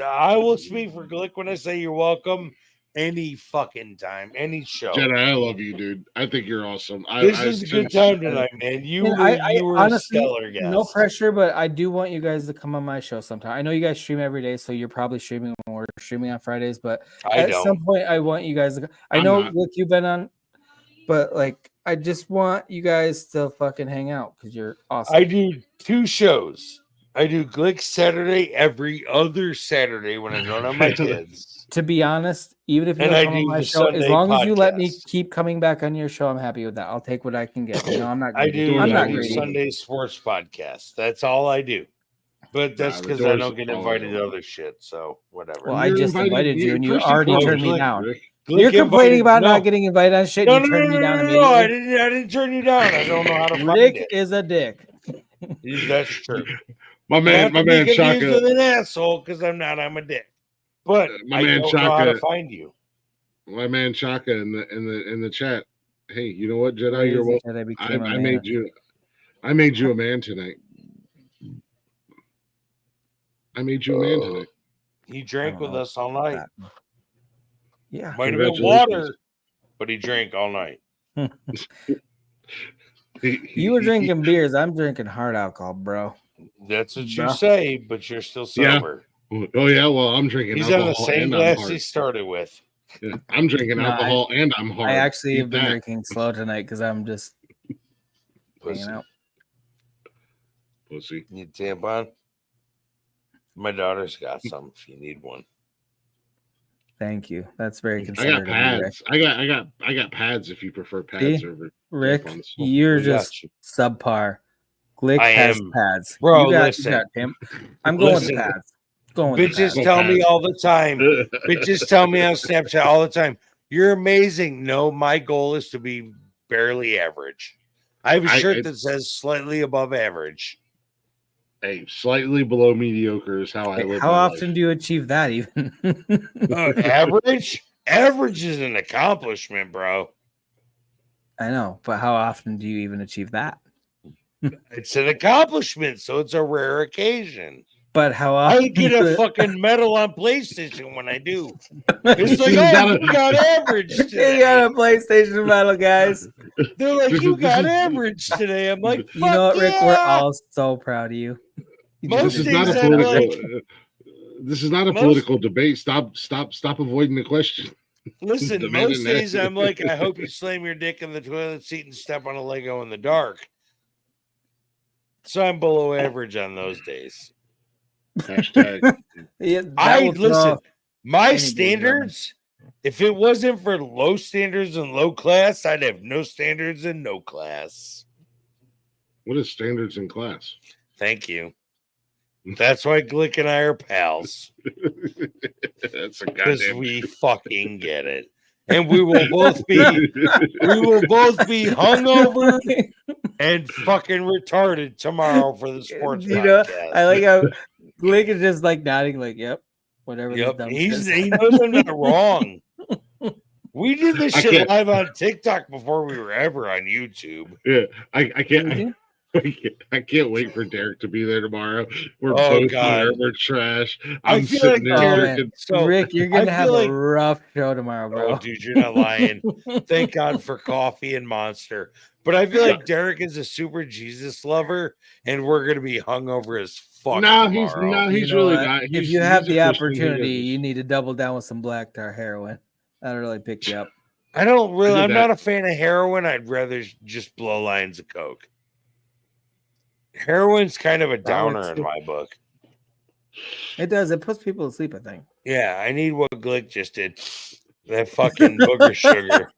Q: I will speak for Glick when I say you're welcome any fucking time, any show.
C: Jedi, I love you, dude. I think you're awesome.
Q: This is a good time tonight, man. You were
F: honestly,
Q: a stellar guest.
F: no pressure, but I do want you guys to come on my show sometime. I know you guys stream every day, so you're probably streaming when we're streaming on Fridays. But at some point, I want you guys to. I know, look, you've been on, but like, I just want you guys to fucking hang out because you're awesome.
Q: I do 2 shows. I do Glick Saturday every other Saturday when I don't have my kids.
F: To be honest, even if you
Q: And
F: don't
Q: I
F: come on
Q: do
F: my
Q: the
F: show, as
Q: Sunday
F: long as you let me
Q: podcast.
F: keep coming back on your show, I'm happy with that. I'll take what I can get. You know, I'm not.
Q: I
F: Greedy.
Q: do
F: I'm not
Q: the
F: greedy.
Q: Sunday sports podcast. That's all I do. But that's
C: the
Q: because I
C: door's
Q: don't get
C: all
Q: invited to
C: open.
Q: other shit. So whatever.
F: Well, I just invited you, and you already turned me down.
Q: Glick
F: You're complaining
Q: invited-
F: about
Q: no.
F: not getting invited on shit.
Q: No,
F: and you
Q: no,
F: turned
Q: no,
F: me down
Q: no,
F: immediately.
Q: I didn't turn you down. I don't know how to find
F: Rick
Q: it.
F: is a dick.
Q: That's true.
C: My man,
Q: Not to be confused with an asshole because I'm not. I'm a dick. But
C: My
Q: I
C: man
Q: don't know how to
C: Chaka-
Q: find you.
C: my man Chaka in the chat. Hey, you know what, Jedi? You're welcome. I made you a man tonight. I made you a man tonight.
Q: He drank with us all night.
F: Yeah.
Q: Might have been water, but he drank all night.
F: You were drinking beers. I'm drinking hard alcohol, bro.
Q: That's what you say, but you're still sober.
C: Yeah. Oh, yeah. Well, I'm drinking
Q: He's
C: alcohol.
Q: on the same glass he started with.
C: Yeah. I'm drinking alcohol and I'm hard.
F: I actually have been drinking slow tonight because I'm just hanging out.
C: Pussy.
Q: Need tampon? My daughter's got some if you need one.
F: Thank you. That's very considerate.
C: I got pads. I got pads if you prefer pads over
F: Rick,
C: tampons.
F: you're just subpar. Glick has pads.
Q: Bro,
F: you got
Q: listen.
F: him. I'm going with pads.
Q: Bitches tell me all the time. Bitches tell me on Snapchat all the time. You're amazing. No, my goal is to be barely average. I have a shirt that says slightly above average.
C: Hey, slightly below mediocre is how I live.
F: How often do you achieve that even?
Q: Average? Average is an accomplishment, bro.
F: I know, but how often do you even achieve that?
Q: It's an accomplishment, so it's a rare occasion.
F: But how often
Q: I get a fucking medal on PlayStation when I do. It's like, oh, you got average today.
F: You got a PlayStation medal, guys.
Q: They're like, you got average today. I'm like,
F: you know what, Rick? We're all so proud of you.
C: This is not a political. This is not a political debate. Stop avoiding the question.
Q: Listen, most days I'm like, I hope you slam your dick in the toilet seat and step on a Lego in the dark. So I'm below average on those days.
C: Hashtag.
Q: Listen, my standards, if it wasn't for low standards and low class, I'd have no standards and no class.
C: What is standards in class?
Q: Thank you. That's why Glick and I are pals.
C: That's a
Q: because
C: goddamn
Q: we fucking get it. And we will both be hungover and fucking retarded tomorrow for the sports podcast.
F: I like how Glick is just like nodding, like, yep, whatever.
Q: Yep, he knows I'm not wrong. We did this shit live on TikTok before we were ever on YouTube.
C: Yeah, I can't. I can't wait for Derek to be there tomorrow. We're both we're trash. I'm sitting there.
F: Rick, you're gonna have a rough show tomorrow, bro.
Q: Oh, dude, you're not lying. Thank God for coffee and Monster. But I feel like Derek is a super Jesus lover, and we're gonna be hungover as fuck.
C: He's really not.
F: If you have the opportunity, you need to double down with some black tar heroin. That'll really pick you up.
Q: I'm not a fan of heroin. I'd rather just blow lines of coke. Heroin's kind of a downer in my book.
F: It does. It puts people to sleep, I think.
Q: Yeah, I need what Glick just did. That fucking booger sugar.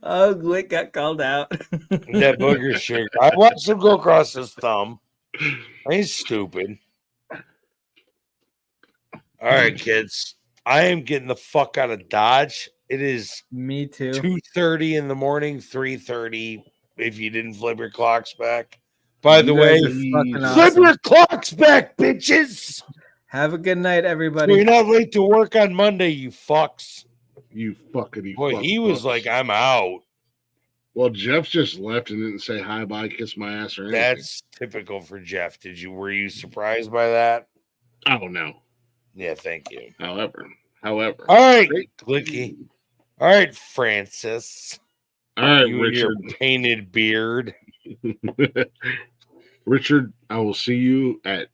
F: Oh, Glick got called out.
Q: That booger sugar. I watched him go across his thumb. He's stupid. All right, kids. I am getting the fuck out of Dodge. It is
F: me too.
Q: 2:30 in the morning, 3:30 if you didn't flip your clocks back. By the way, flip your clocks back, bitches.
F: Have a good night, everybody.
Q: You're not late to work on Monday, you fucks.
C: You fucking.
Q: Boy, he was like, I'm out.
C: Well, Jeff just left and didn't say hi, bye, kiss my ass, or anything.
Q: That's typical for Jeff. Were you surprised by that?
C: Oh no.
Q: Yeah, thank you.
C: However.
Q: All right, Glicky. All right, Francis.
C: All right,
Q: you
C: Richard.
Q: Your painted beard.
C: Richard, I will see you at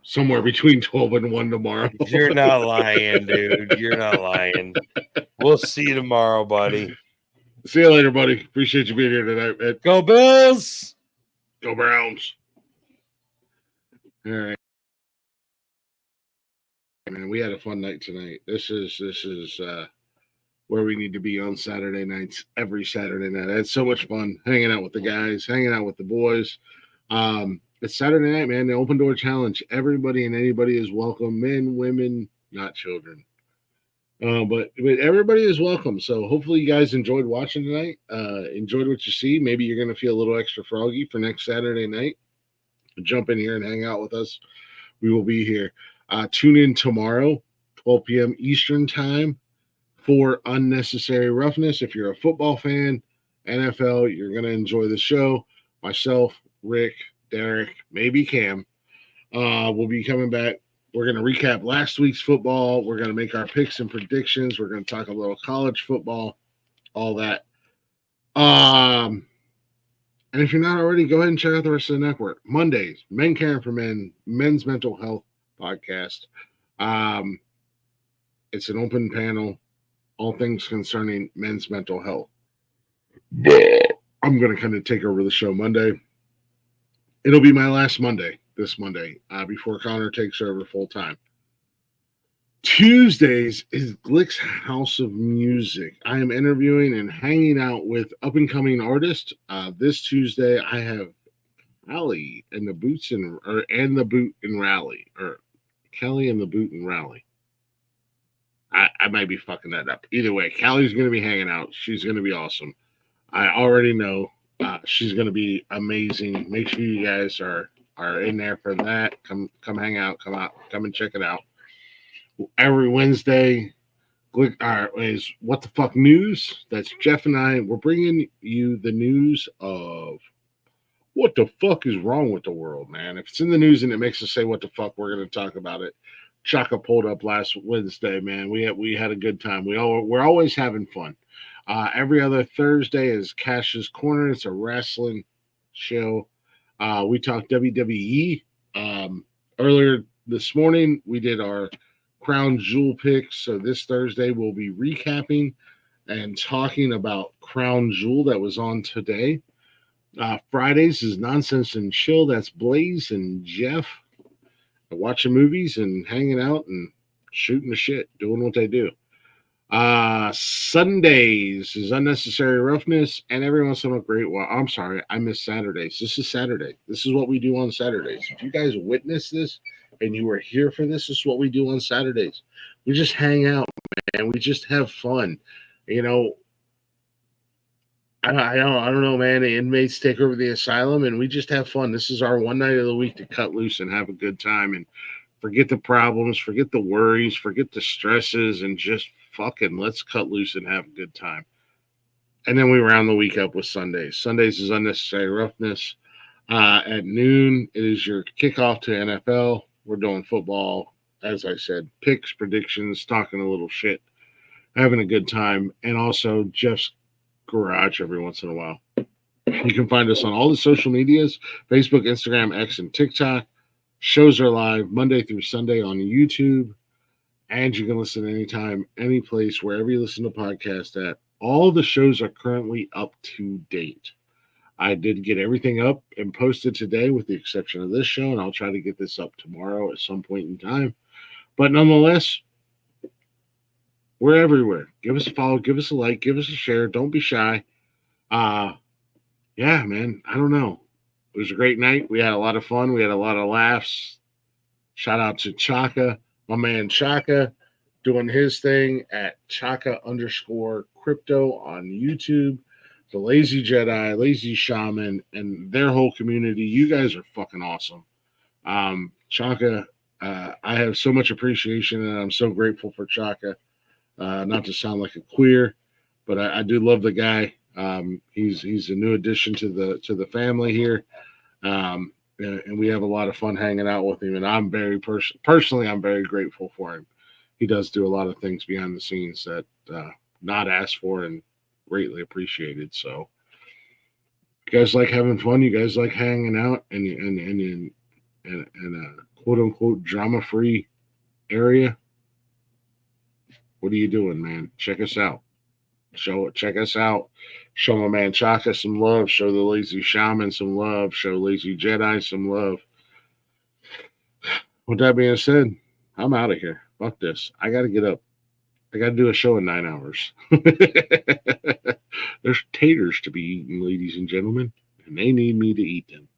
C: somewhere between 12 and 1 tomorrow.
Q: You're not lying, dude. You're not lying. We'll see you tomorrow, buddy.
C: See you later, buddy. Appreciate you being here tonight, man.
Q: Go Bills.
C: Go Browns. All right. Man, we had a fun night tonight. This is where we need to be on Saturday nights, every Saturday night. I had so much fun hanging out with the guys, hanging out with the boys. It's Saturday night, man. The open door challenge. Everybody and anybody is welcome. Men, women, not children. But everybody is welcome. So hopefully you guys enjoyed watching tonight. Enjoyed what you see. Maybe you're going to feel a little extra froggy for next Saturday night. Jump in here and hang out with us. We will be here. Tune in tomorrow, 12 p.m. Eastern time for Unnecessary Roughness. If you're a football fan, NFL, you're going to enjoy the show. Myself, Rick, Derek, maybe Cam will be coming back. We're going to recap last week's football. We're going to make our picks and predictions. We're going to talk a little college football, all that. And if you're not already, go ahead and check out the rest of the network. Mondays, Men Caring for Men, Men's Mental Health Podcast. It's an open panel, all things concerning men's mental health. I'm going to kind of take over the show Monday. It'll be my last Monday, this Monday, before Connor takes over full time. Tuesdays is Glick's House of Music. I am interviewing and hanging out with up-and-coming artists. This Tuesday, I have Kelly and the Boot and Rally, or Kelly and the Boot and Rally. I might be fucking that up. Either way, Callie's going to be hanging out. She's going to be awesome. I already know she's going to be amazing. Make sure you guys are in there for that. Come hang out. Come and check it out. Every Wednesday is What the Fuck News. That's Jeff and I. We're bringing you the news of what the fuck is wrong with the world, man. If it's in the news and it makes us say what the fuck, we're going to talk about it. Chaka pulled up last Wednesday, man. We had a good time. We're always having fun. Every other Thursday is Cash's Corner. It's a wrestling show. We talked WWE. Earlier this morning, we did our Crown Jewel picks. So this Thursday, we'll be recapping and talking about Crown Jewel that was on today. Fridays is Nonsense and Chill. That's Blaze and Jeff. Watching movies and hanging out and shooting the shit, doing what they do. Sundays is Unnecessary Roughness, and every once in a great while. I'm sorry, I missed Saturdays. This is Saturday. This is what we do on Saturdays. If you guys witness this and you were here for this, this is what we do on Saturdays. We just hang out, man. We just have fun. You know, I don't know, man. The inmates take over the asylum, and we just have fun. This is our one night of the week to cut loose and have a good time and forget the problems, forget the worries, forget the stresses, and just fucking let's cut loose and have a good time. And then we round the week up with Sundays. Sundays is Unnecessary Roughness. At noon, it is your kickoff to NFL. We're doing football, as I said, picks, predictions, talking a little shit, having a good time, and also Jeff's Garage every once in a while. You can find us on all the social medias, Facebook, Instagram, X, and TikTok. Shows are live Monday through Sunday on YouTube, and you can listen anytime, any place, wherever you listen to podcasts at. All the shows are currently up to date. I did get everything up and posted today with the exception of this show, and I'll try to get this up tomorrow at some point in time. But nonetheless, we're everywhere. Give us a follow, give us a like, give us a share. Don't be shy. Yeah, man. I don't know. It was a great night. We had a lot of fun. We had a lot of laughs. Shout out to Chaka, my man Chaka, doing his thing at Chaka_crypto on YouTube. The Lazy Jedi, Lazy Shaman, and their whole community. You guys are fucking awesome. Chaka, I have so much appreciation, and I'm so grateful for Chaka. Not to sound like a queer, but I do love the guy. He's a new addition to the family here, and we have a lot of fun hanging out with him. And I'm very personally, I'm very grateful for him. He does do a lot of things behind the scenes that not asked for and greatly appreciated. So, you guys like having fun. You guys like hanging out and in a quote unquote drama free area. What are you doing, man? Check us out. Check us out. Show my man Chaka some love. Show the Lazy Shaman some love. Show Lazy Jedi some love. With that being said, I'm out of here. Fuck this. I got to get up. I got to do a show in 9 hours. There's taters to be eaten, ladies and gentlemen, and they need me to eat them.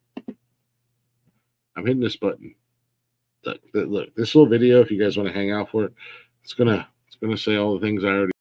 C: I'm hitting this button. Look, this little video, if you guys want to hang out for it, it's gonna say all the things I already.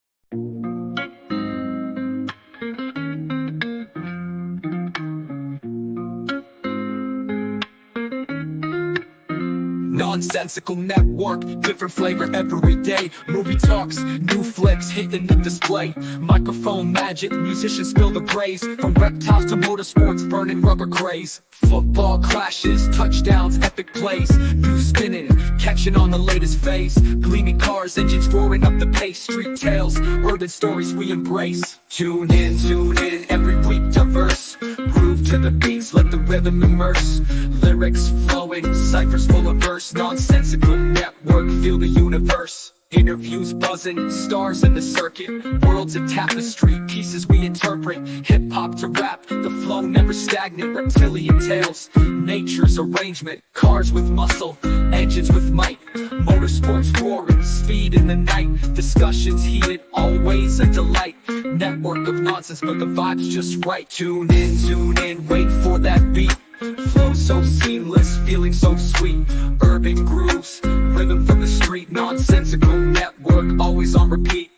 R: Nonsensical Network, different flavor every day. Movie talks, new flicks hitting the display. Microphone magic, musicians spill the praise. From reptiles to motorsports, burning rubber craze. Football clashes, touchdowns, epic plays. News spinning, catching on the latest phase. Gleaming cars, engines roaring up the pace. Street tales, urban stories we embrace. Tune in, every week diverse. Groove to the beats, let the rhythm immerse. Lyrics flowing, ciphers full of verse. Nonsensical Network, feel the universe. Interviews buzzing, stars in the circuit. Worlds of tapestry, pieces we interpret. Hip-hop to rap, the flow never stagnant. Reptilian tales, nature's arrangement. Cars with muscle, engines with might. Motorsports roaring, speed in the night. Discussions heated, always a delight. Network of nonsense, but the vibe's just right. Tune in, wait for that beat. Flow so seamless, feeling so sweet. Urban grooves, rhythm from the street. Nonsensical Network, always on repeat.